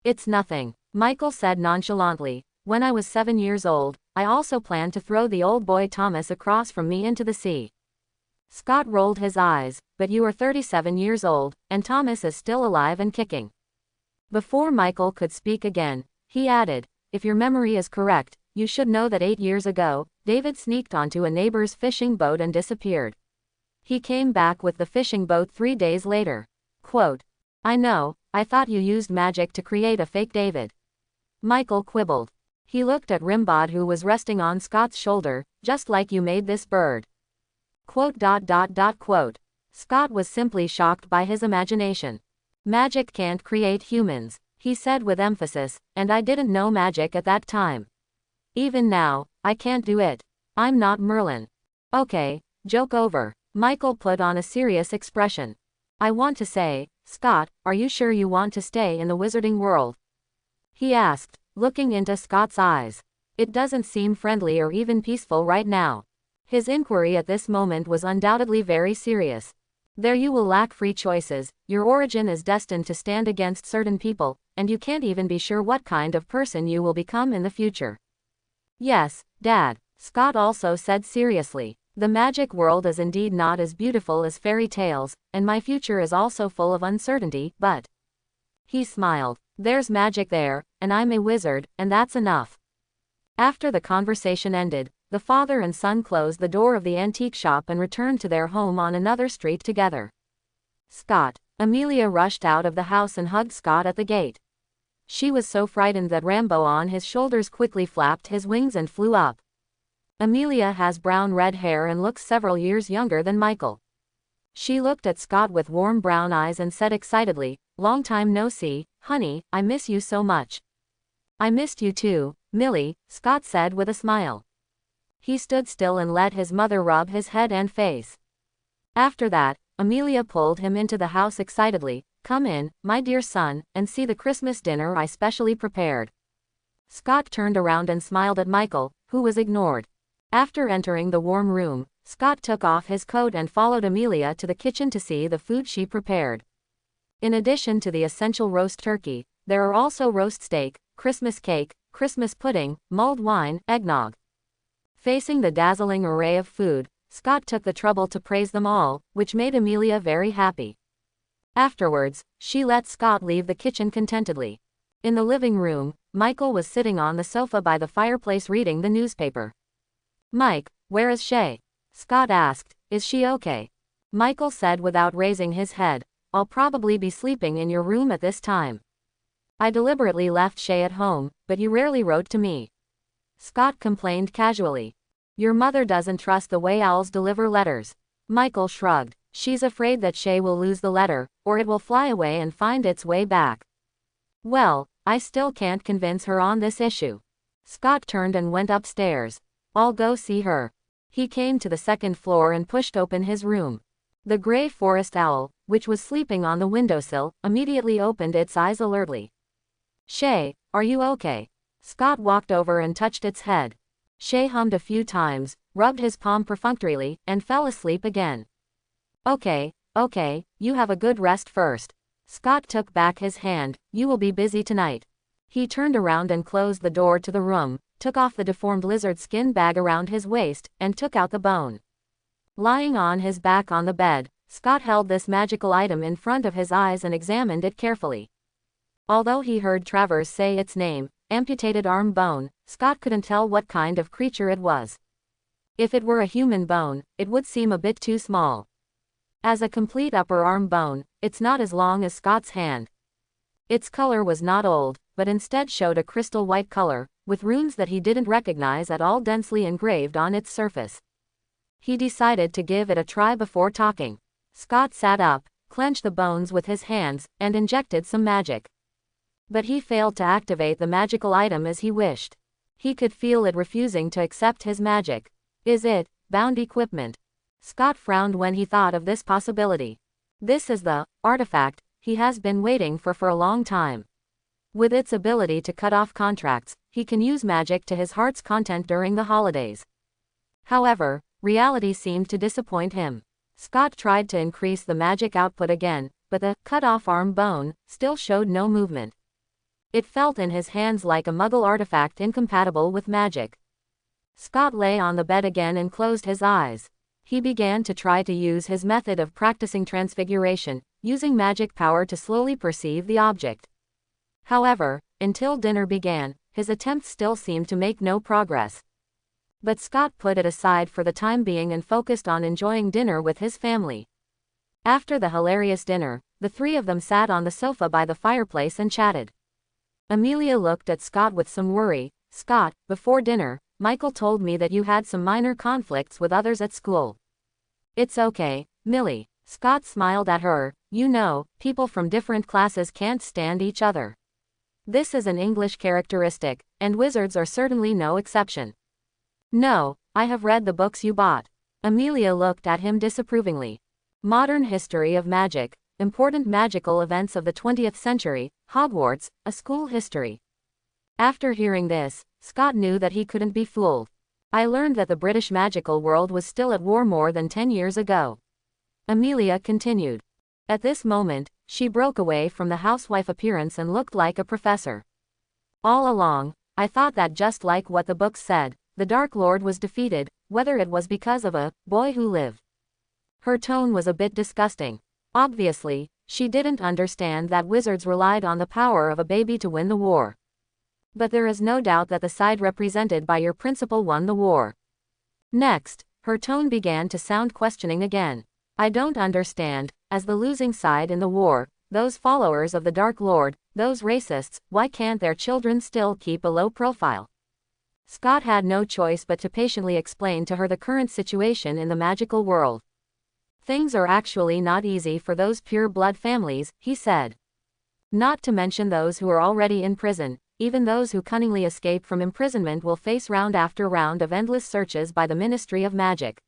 It's nothing, Michael said nonchalantly. When I was 7 years old, I also planned to throw the old boy Thomas across from me into the sea. Scott rolled his eyes, but you are 37 years old, and Thomas is still alive and kicking. Before Michael could speak again, he added, if your memory is correct, you should know that 8 years ago, David sneaked onto a neighbor's fishing boat and disappeared. He came back with the fishing boat 3 days later. Quote. I know, I thought you used magic to create a fake David. Michael quibbled. He looked at Rimod, who was resting on Scott's shoulder, just like you made this bird. Quote. Scott was simply shocked by his imagination. Magic can't create humans, he said with emphasis, and I didn't know magic at that time. Even now, I can't do it. I'm not Merlin. Okay, joke over. Michael put on a serious expression. I want to say, Scott, are you sure you want to stay in the wizarding world? He asked, looking into Scott's eyes. It doesn't seem friendly or even peaceful right now. His inquiry at this moment was undoubtedly very serious. There you will lack free choices, your origin is destined to stand against certain people, and you can't even be sure what kind of person you will become in the future. Yes, Dad, Scott also said seriously. The magic world is indeed not as beautiful as fairy tales, and my future is also full of uncertainty, but... He smiled. There's magic there, and I'm a wizard, and that's enough. After the conversation ended, the father and son closed the door of the antique shop and returned to their home on another street together. Scott. Amelia rushed out of the house and hugged Scott at the gate. She was so frightened that Rambo on his shoulders quickly flapped his wings and flew up. Amelia has brown-red hair and looks several years younger than Michael. She looked at Scott with warm brown eyes and said excitedly, long time no see, honey, I miss you so much. I missed you too, Millie, Scott said with a smile. He stood still and let his mother rub his head and face. After that, Amelia pulled him into the house excitedly. Come in, my dear son, and see the Christmas dinner I specially prepared. Scott turned around and smiled at Michael, who was ignored. After entering the warm room, Scott took off his coat and followed Amelia to the kitchen to see the food she prepared. In addition to the essential roast turkey, there are also roast steak, Christmas cake, Christmas pudding, mulled wine, eggnog. Facing the dazzling array of food, Scott took the trouble to praise them all, which made Amelia very happy. Afterwards, she let Scott leave the kitchen contentedly. In the living room, Michael was sitting on the sofa by the fireplace reading the newspaper. Mike, where is Shay? Scott asked, is she okay? Michael said without raising his head, I'll probably be sleeping in your room at this time. I deliberately left Shay at home, but you rarely wrote to me. Scott complained casually. Your mother doesn't trust the way owls deliver letters. Michael shrugged. She's afraid that Shay will lose the letter, or it will fly away and find its way back. Well, I still can't convince her on this issue. Scott turned and went upstairs. I'll go see her. He came to the second floor and pushed open his room. The gray forest owl, which was sleeping on the windowsill, immediately opened its eyes alertly. Shay, are you okay? Scott walked over and touched its head. Shay hummed a few times, rubbed his palm perfunctorily, and fell asleep again. Okay, you have a good rest first. Scott took back his hand. You will be busy tonight. He turned around and closed the door to the room, took off the deformed lizard skin bag around his waist, and took out the bone. Lying on his back on the bed, Scott held this magical item in front of his eyes and examined it carefully. Although he heard Travers say its name, amputated arm bone, Scott couldn't tell what kind of creature it was. If it were a human bone, it would seem a bit too small. As a complete upper arm bone, it's not as long as Scott's hand. Its color was not old, but instead showed a crystal white color, with runes that he didn't recognize at all densely engraved on its surface. He decided to give it a try before talking. Scott sat up, clenched the bones with his hands, and injected some magic. But he failed to activate the magical item as he wished. He could feel it refusing to accept his magic. Is it bound equipment? Scott frowned when he thought of this possibility. This is the artifact he has been waiting for a long time. With its ability to cut off contracts, he can use magic to his heart's content during the holidays. However, reality seemed to disappoint him. Scott tried to increase the magic output again, but the cut-off arm bone still showed no movement. It felt in his hands like a muggle artifact incompatible with magic. Scott lay on the bed again and closed his eyes. He began to try to use his method of practicing transfiguration, using magic power to slowly perceive the object. However, until dinner began, his attempts still seemed to make no progress. But Scott put it aside for the time being and focused on enjoying dinner with his family. After the hilarious dinner, the three of them sat on the sofa by the fireplace and chatted. Amelia looked at Scott with some worry. Scott, before dinner, Michael told me that you had some minor conflicts with others at school. It's okay, Millie. Scott smiled at her. You know, people from different classes can't stand each other. This is an English characteristic, and wizards are certainly no exception. No, I have read the books you bought. Amelia looked at him disapprovingly. Modern history of magic, important magical events of the 20th century, Hogwarts, a school history. After hearing this, Scott knew that he couldn't be fooled. I learned that the British magical world was still at war more than 10 years ago. Amelia continued. At this moment, she broke away from the housewife appearance and looked like a professor. All along, I thought that just like what the books said, the Dark Lord was defeated, whether it was because of a boy who lived. Her tone was a bit disgusting. Obviously, she didn't understand that wizards relied on the power of a baby to win the war. But there is no doubt that the side represented by your principal won the war. Next, her tone began to sound questioning again. I don't understand, as the losing side in the war, those followers of the Dark Lord, those racists, why can't their children still keep a low profile? Scott had no choice but to patiently explain to her the current situation in the magical world. Things are actually not easy for those pure-blood families, he said. Not to mention those who are already in prison. Even those who cunningly escape from imprisonment will face round after round of endless searches by the Ministry of Magic.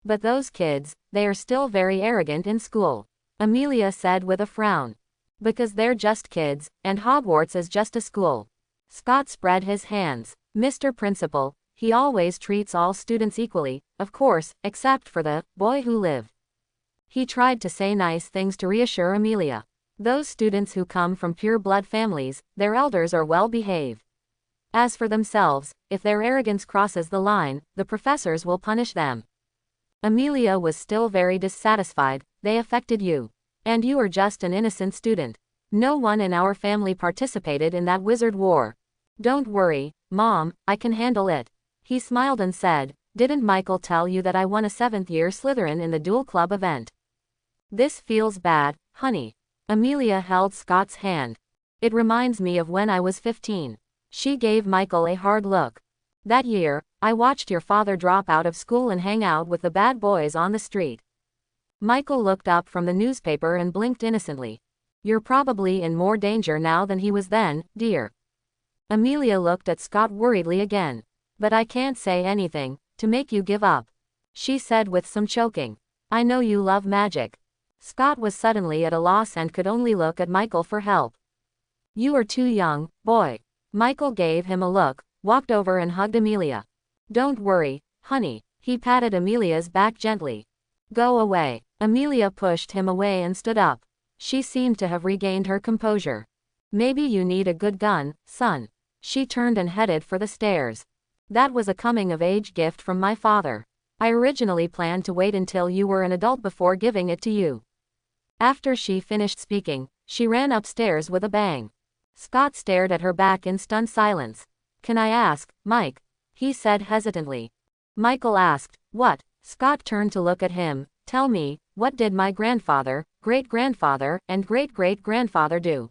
But those kids, they are still very arrogant in school, Amelia said with a frown. Because they're just kids, and Hogwarts is just a school. Scott spread his hands. Mr. Principal, he always treats all students equally, of course, except for the boy who lived. He tried to say nice things to reassure Amelia. Those students who come from pure-blood families, their elders are well behaved. As for themselves, if their arrogance crosses the line, the professors will punish them. Amelia was still very dissatisfied. They affected you. And you are just an innocent student. No one in our family participated in that wizard war. Don't worry, Mom, I can handle it. He smiled and said, didn't Michael tell you that I won a 7th-year Slytherin in the Duel Club event? This feels bad, honey. Amelia held Scott's hand. It reminds me of when I was 15. She gave Michael a hard look. That year, I watched your father drop out of school and hang out with the bad boys on the street. Michael looked up from the newspaper and blinked innocently. You're probably in more danger now than he was then, dear. Amelia looked at Scott worriedly again. But I can't say anything to make you give up, she said with some choking. I know you love magic. Scott was suddenly at a loss and could only look at Michael for help. You are too young, boy. Michael gave him a look, walked over and hugged Amelia. Don't worry, honey. He patted Amelia's back gently. Go away. Amelia pushed him away and stood up. She seemed to have regained her composure. Maybe you need a good gun, son. She turned and headed for the stairs. That was a coming-of-age gift from my father. I originally planned to wait until you were an adult before giving it to you. After she finished speaking, she ran upstairs with a bang. Scott stared at her back in stunned silence. Can I ask, Mike? He said hesitantly. Michael asked, what? Scott turned to look at him. Tell me, what did my grandfather, great-grandfather, and great-great-grandfather do?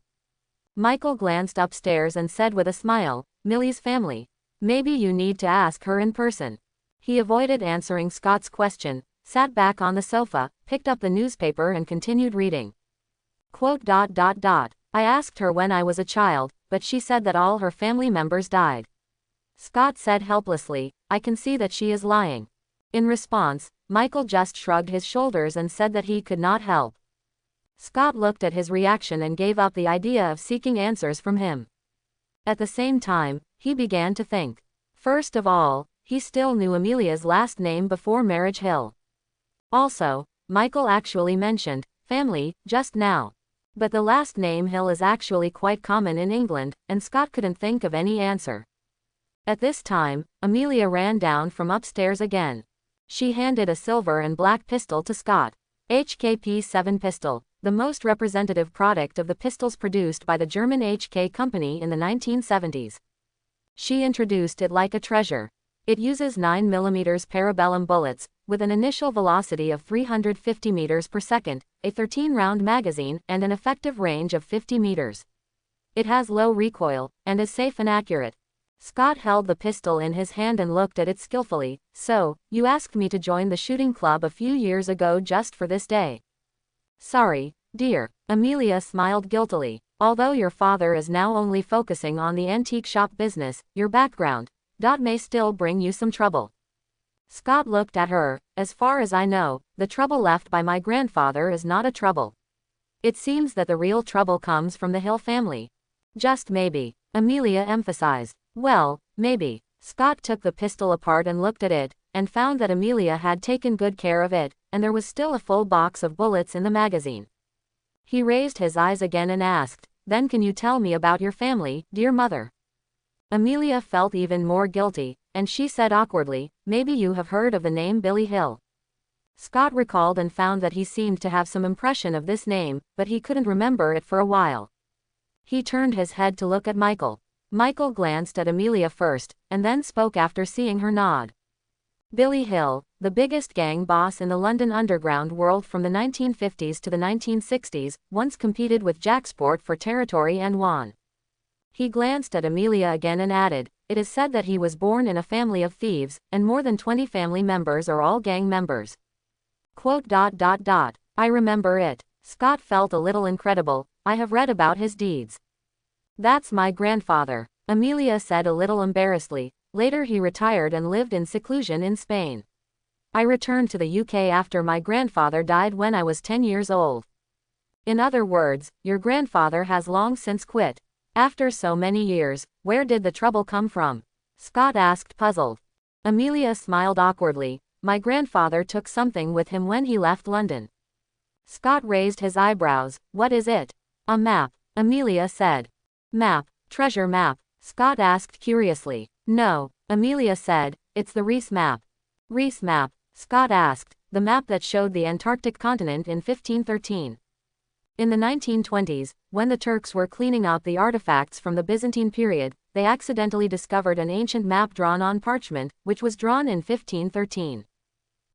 Michael glanced upstairs and said with a smile, Millie's family. Maybe you need to ask her in person. He avoided answering Scott's question, sat back on the sofa, picked up the newspaper and continued reading. Quote, I asked her when I was a child, but she said that all her family members died. Scott said helplessly, I can see that she is lying. In response, Michael just shrugged his shoulders and said that he could not help. Scott looked at his reaction and gave up the idea of seeking answers from him. At the same time, he began to think. First of all, he still knew Amelia's last name before Marriage Hill. Also, Michael actually mentioned family just now. But the last name Hill is actually quite common in England, and Scott couldn't think of any answer. At this time, Amelia ran down from upstairs again. She handed a silver and black pistol to Scott. HK-P7 pistol, the most representative product of the pistols produced by the German HK company in the 1970s. She introduced it like a treasure. It uses 9mm parabellum bullets, with an initial velocity of 350 meters per second, a 13-round magazine, and an effective range of 50 meters. It has low recoil, and is safe and accurate. Scott held the pistol in his hand and looked at it skillfully. So, you asked me to join the shooting club a few years ago just for this day. Sorry, dear. Amelia smiled guiltily. Although your father is now only focusing on the antique shop business, your background, may still bring you some trouble. Scott looked at her. As far as I know, the trouble left by my grandfather is not a trouble. It seems that the real trouble comes from the Hill family. Just maybe, Amelia emphasized. Well, maybe. Scott took the pistol apart and looked at it, and found that Amelia had taken good care of it, and there was still a full box of bullets in the magazine. He raised his eyes again and asked, Then can you tell me about your family, dear mother? Amelia felt even more guilty, and she said awkwardly, Maybe you have heard of the name Billy Hill. Scott recalled and found that he seemed to have some impression of this name, but he couldn't remember it for a while. He turned his head to look at Michael. Michael glanced at Amelia first, and then spoke after seeing her nod. Billy Hill, the biggest gang boss in the London underground world from the 1950s to the 1960s, once competed with Jacksport for territory and won. He glanced at Amelia again and added, It is said that he was born in a family of thieves, and more than 20 family members are all gang members. Quote, I remember it. Scott felt a little incredible. I have read about his deeds. That's my grandfather, Amelia said a little embarrassedly. Later he retired and lived in seclusion in Spain. I returned to the UK after my grandfather died when I was 10 years old. In other words, your grandfather has long since quit. After so many years, where did the trouble come from? Scott asked, puzzled. Amelia smiled awkwardly. My grandfather took something with him when he left London. Scott raised his eyebrows. What is it? A map, Amelia said. Map, treasure map? Scott asked curiously. No, Amelia said, it's the Rees map. Rees map? Scott asked. The map that showed the Antarctic continent in 1513. In the 1920s, when the Turks were cleaning out the artifacts from the Byzantine period, they accidentally discovered an ancient map drawn on parchment, which was drawn in 1513.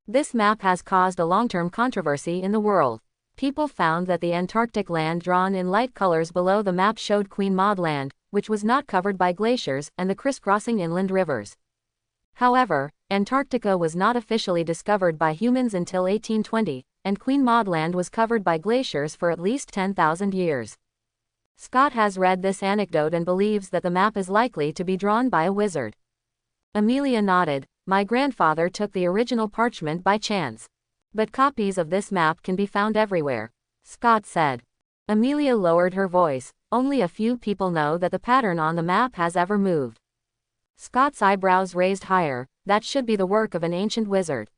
This map has caused a long-term controversy in the world. People found that the Antarctic land drawn in light colors below the map showed Queen Maud Land, which was not covered by glaciers and the crisscrossing inland rivers. However, Antarctica was not officially discovered by humans until 1820, and Queen Maud Land was covered by glaciers for at least 10,000 years. Scott has read this anecdote and believes that the map is likely to be drawn by a wizard. Amelia nodded. My grandfather took the original parchment by chance. But copies of this map can be found everywhere, Scott said. Amelia lowered her voice. Only a few people know that the pattern on the map has ever moved. Scott's eyebrows raised higher. That should be the work of an ancient wizard.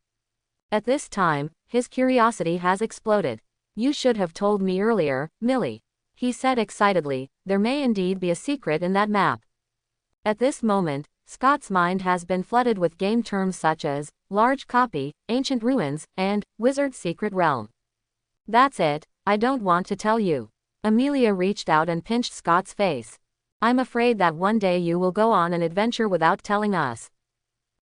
At this time, his curiosity has exploded. You should have told me earlier, Millie. He said excitedly, there may indeed be a secret in that map. At this moment, Scott's mind has been flooded with game terms such as large copy, ancient ruins, and wizard's secret realm. That's it, I don't want to tell you. Amelia reached out and pinched Scott's face. I'm afraid that one day you will go on an adventure without telling us.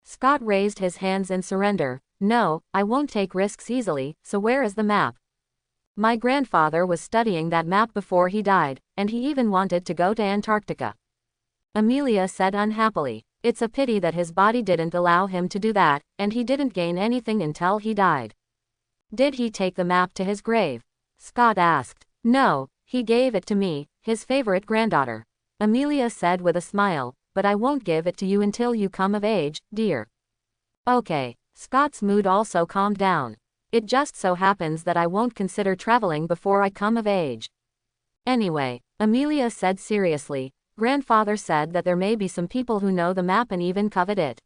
Scott raised his hands in surrender. No, I won't take risks easily, so where is the map? My grandfather was studying that map before he died, and he even wanted to go to Antarctica. Amelia said unhappily. It's a pity that his body didn't allow him to do that, and he didn't gain anything until he died. Did he take the map to his grave? Scott asked. No, he gave it to me, his favorite granddaughter. Amelia said with a smile, but I won't give it to you until you come of age, dear. Okay. Scott's mood also calmed down. It just so happens that I won't consider traveling before I come of age. Anyway, Amelia said seriously, Grandfather said that there may be some people who know the map and even covet it.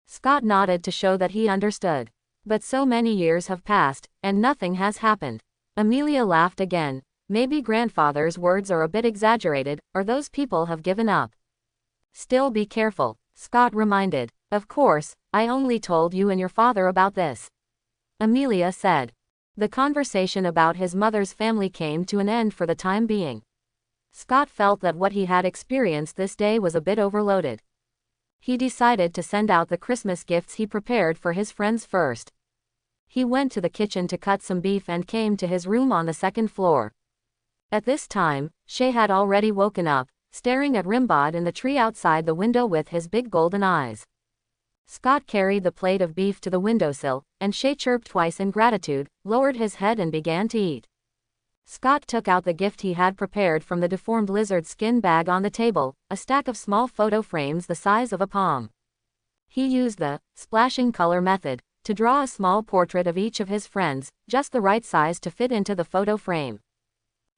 Scott nodded to show that he understood. But so many years have passed, and nothing has happened. Amelia laughed again. Maybe Grandfather's words are a bit exaggerated, or those people have given up. Still be careful, Scott reminded. Of course, I only told you and your father about this. Amelia said. The conversation about his mother's family came to an end for the time being. Scott felt that what he had experienced this day was a bit overloaded. He decided to send out the Christmas gifts he prepared for his friends first. He went to the kitchen to cut some beef and came to his room on the second floor. At this time, Shay had already woken up, staring at Rimod in the tree outside the window with his big golden eyes. Scott carried the plate of beef to the windowsill, and Shay chirped twice in gratitude, lowered his head and began to eat. Scott took out the gift he had prepared from the deformed lizard skin bag on the table, a stack of small photo frames the size of a palm. He used the splashing color method to draw a small portrait of each of his friends, just the right size to fit into the photo frame.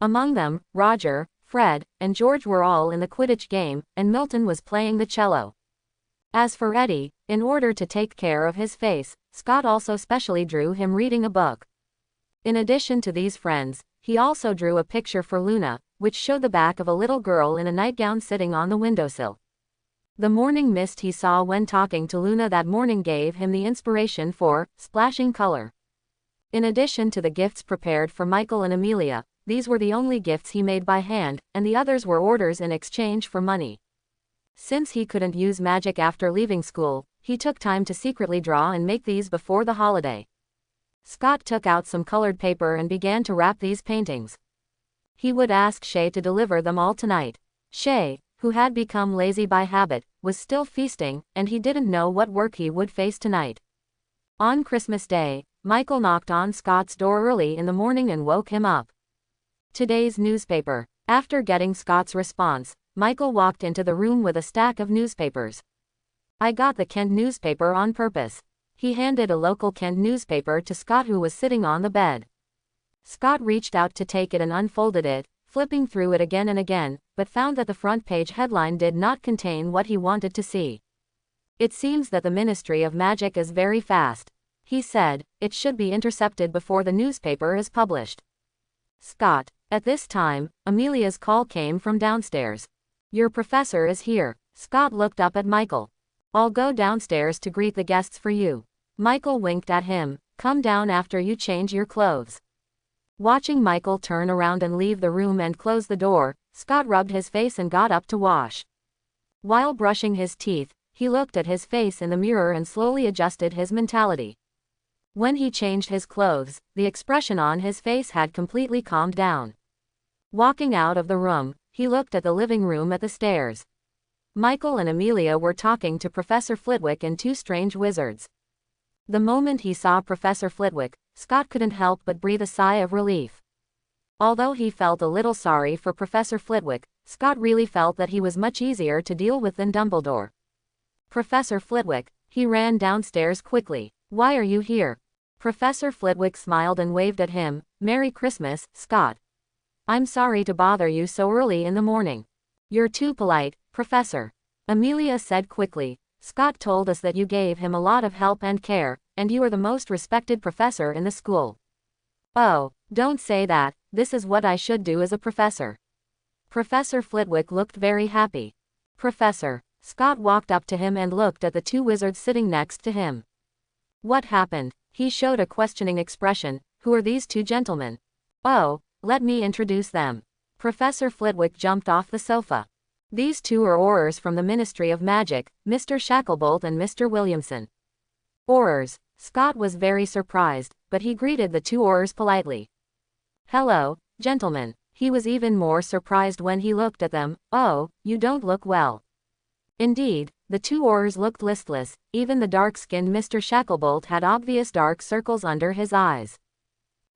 Among them, Roger, Fred, and George were all in the Quidditch game, and Milton was playing the cello. As for Eddie, in order to take care of his face, Scott also specially drew him reading a book. In addition to these friends, he also drew a picture for Luna, which showed the back of a little girl in a nightgown sitting on the windowsill. The morning mist he saw when talking to Luna that morning gave him the inspiration for splashing color. In addition to the gifts prepared for Michael and Amelia, these were the only gifts he made by hand, and the others were orders in exchange for money. Since he couldn't use magic after leaving school, he took time to secretly draw and make these before the holiday. Scott took out some colored paper and began to wrap these paintings. He would ask Shay to deliver them all tonight. Shay, who had become lazy by habit, was still feasting, and he didn't know what work he would face tonight. On Christmas Day, Michael knocked on Scott's door early in the morning and woke him up. Today's newspaper. After getting Scott's response, Michael walked into the room with a stack of newspapers. I got the Kent newspaper on purpose. He handed a local Kent newspaper to Scott, who was sitting on the bed. Scott reached out to take it and unfolded it, flipping through it again and again, but found that the front page headline did not contain what he wanted to see. It seems that the Ministry of Magic is very fast, he said. It should be intercepted before the newspaper is published. Scott. At this time, Amelia's call came from downstairs. Your professor is here. Scott looked up at Michael. I'll go downstairs to greet the guests for you. Michael winked at him. Come down after you change your clothes. Watching Michael turn around and leave the room and close the door, Scott rubbed his face and got up to wash. While brushing his teeth, he looked at his face in the mirror and slowly adjusted his mentality. When he changed his clothes, the expression on his face had completely calmed down. Walking out of the room, he looked at the living room at the stairs. Michael and Amelia were talking to Professor Flitwick and two strange wizards. The moment he saw Professor Flitwick, Scott couldn't help but breathe a sigh of relief. Although he felt a little sorry for Professor Flitwick, Scott really felt that he was much easier to deal with than Dumbledore. Professor Flitwick, he ran downstairs quickly. Why are you here? Professor Flitwick smiled and waved at him. Merry Christmas, Scott. I'm sorry to bother you so early in the morning. You're too polite, Professor. Amelia said quickly. Scott told us that you gave him a lot of help and care, and you are the most respected professor in the school. Oh, don't say that, this is what I should do as a professor. Professor Flitwick looked very happy. Professor. Scott walked up to him and looked at the two wizards sitting next to him. What happened? He showed a questioning expression. Who are these two gentlemen? Oh, let me introduce them. Professor Flitwick jumped off the sofa. These two are Aurors from the Ministry of Magic, Mr. Shacklebolt and Mr. Williamson. Aurors. Scott was very surprised, but he greeted the two Aurors politely. Hello, gentlemen. He was even more surprised when he looked at them. Oh, you don't look well. Indeed, the two Aurors looked listless. Even the dark-skinned Mr. Shacklebolt had obvious dark circles under his eyes.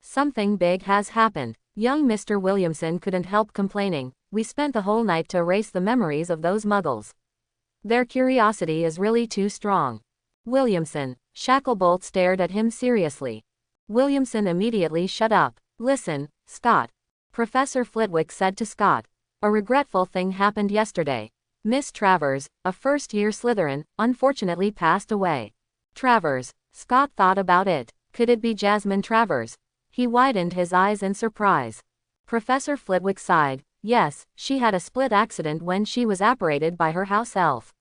Something big has happened. Young Mr. Williamson couldn't help complaining. We spent the whole night to erase the memories of those muggles. Their curiosity is really too strong. Williamson. Shacklebolt stared at him seriously. Williamson immediately shut up. Listen, Scott. Professor Flitwick said to Scott. A regretful thing happened yesterday. Miss Travers, a first-year Slytherin, unfortunately passed away. Travers. Scott thought about it. Could it be Jasmine Travers? He widened his eyes in surprise. Professor Flitwick sighed. Yes, she had a split accident when she was apparated by her house elf.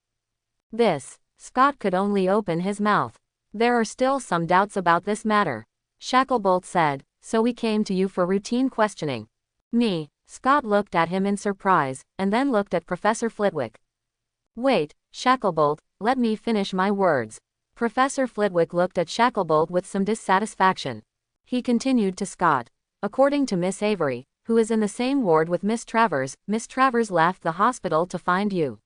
This. Scott could only open his mouth. There are still some doubts about this matter. Shacklebolt said, so we came to you for routine questioning. Me. Scott looked at him in surprise, and then looked at Professor Flitwick. Wait, Shacklebolt, let me finish my words. Professor Flitwick looked at Shacklebolt with some dissatisfaction. He continued to Scott. According to Miss Avery, who is in the same ward with Miss Travers left the hospital to find you.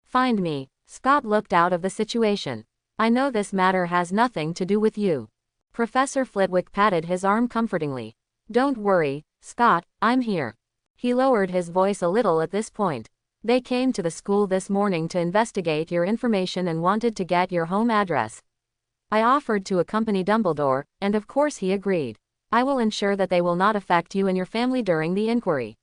Find me. Scott looked out of the situation. I know this matter has nothing to do with you. Professor Flitwick patted his arm comfortingly. Don't worry, Scott, I'm here. He lowered his voice a little at this point. They came to the school this morning to investigate your information and wanted to get your home address. I offered to accompany Dumbledore, and of course he agreed. I will ensure that they will not affect you and your family during the inquiry.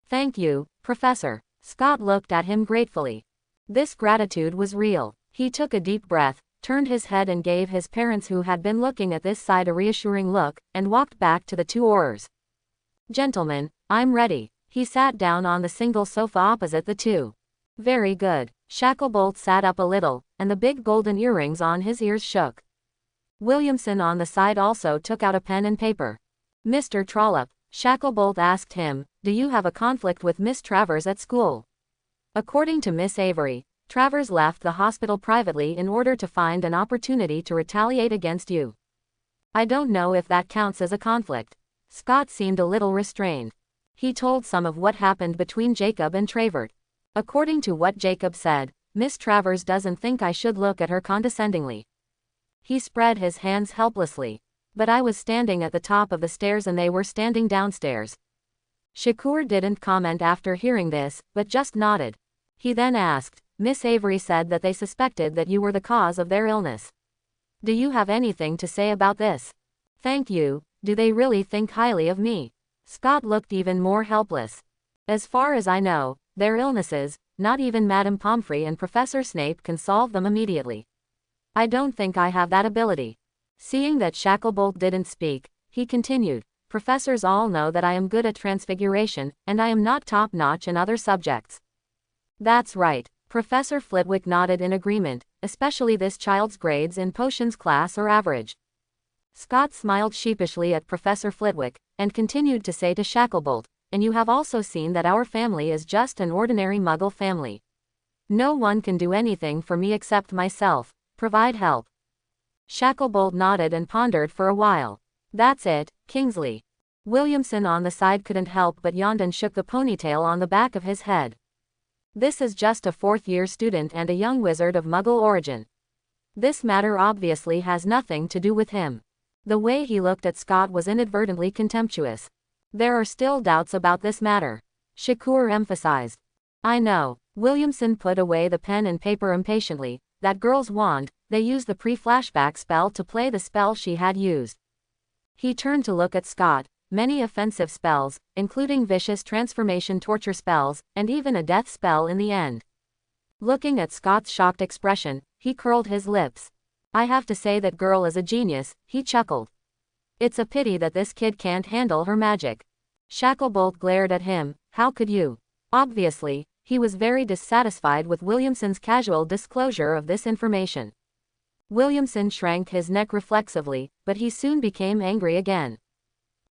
Thank you, Professor. Scott looked at him gratefully. This gratitude was real. He took a deep breath, turned his head and gave his parents who had been looking at this side a reassuring look, and walked back to the two Aurors. Gentlemen, I'm ready. He sat down on the single sofa opposite the two. Very good. Shacklebolt sat up a little, and the big golden earrings on his ears shook. Williamson on the side also took out a pen and paper. Mr. Trollope, Shacklebolt asked him, do you have a conflict with Miss Travers at school? According to Miss Avery, Travers left the hospital privately in order to find an opportunity to retaliate against you. I don't know if that counts as a conflict. Scott seemed a little restrained. He told some of what happened between Jacob and Travert. According to what Jacob said, Miss Travers doesn't think I should look at her condescendingly. He spread his hands helplessly. But I was standing at the top of the stairs and they were standing downstairs. Shakur didn't comment after hearing this, but just nodded. He then asked, Miss Avery said that they suspected that you were the cause of their illness. Do you have anything to say about this? Thank you. Do they really think highly of me? Scott looked even more helpless. As far as I know, their illnesses, not even Madame Pomfrey and Professor Snape can solve them immediately. I don't think I have that ability. Seeing that Shacklebolt didn't speak, he continued, Professors all know that I am good at Transfiguration, and I am not top-notch in other subjects. That's right. Professor Flitwick nodded in agreement, especially this child's grades in potions class are average. Scott smiled sheepishly at Professor Flitwick, and continued to say to Shacklebolt, and you have also seen that our family is just an ordinary Muggle family. No one can do anything for me except myself, provide help. Shacklebolt nodded and pondered for a while. That's it, Kingsley. Williamson on the side couldn't help but yawned and shook the ponytail on the back of his head. This is just a fourth-year student and a young wizard of Muggle origin. This matter obviously has nothing to do with him. The way he looked at Scott was inadvertently contemptuous. There are still doubts about this matter. Shakur emphasized. I know. Williamson put away the pen and paper impatiently. That girl's wand, they used the pre-flashback spell to play the spell she had used. He turned to look at Scott. Many offensive spells, including vicious transformation torture spells, and even a death spell in the end. Looking at Scott's shocked expression, he curled his lips. I have to say that girl is a genius, he chuckled. It's a pity that this kid can't handle her magic. Shacklebolt glared at him. How could you? Obviously, he was very dissatisfied with Williamson's casual disclosure of this information. Williamson shrank his neck reflexively, but he soon became angry again.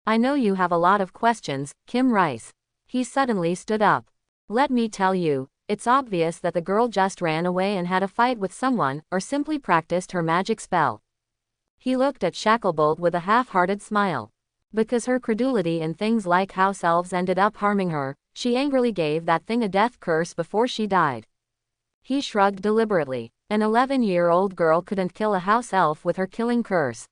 I know you have a lot of questions, Kim Rice. He suddenly stood up. Let me tell you, it's obvious that the girl just ran away and had a fight with someone, or simply practiced her magic spell. He looked at Shacklebolt with a half-hearted smile. Because her credulity in things like house elves ended up harming her, she angrily gave that thing a death curse before she died. He shrugged deliberately. An 11-year-old girl couldn't kill a house elf with her killing curse.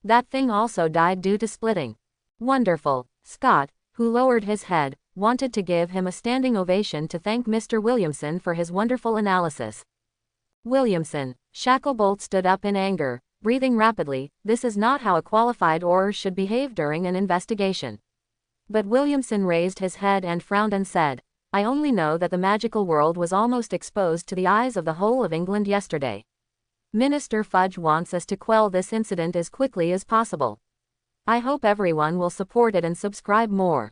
That thing also died due to splitting. Wonderful. Scott, who lowered his head, wanted to give him a standing ovation to thank Mr. Williamson for his wonderful analysis. Williamson. Shacklebolt stood up in anger, breathing rapidly. This is not how a qualified Auror should behave during an investigation. But Williamson raised his head and frowned and said, I only know that the magical world was almost exposed to the eyes of the whole of England yesterday. Minister Fudge wants us to quell this incident as quickly as possible. I hope everyone will support it and subscribe more.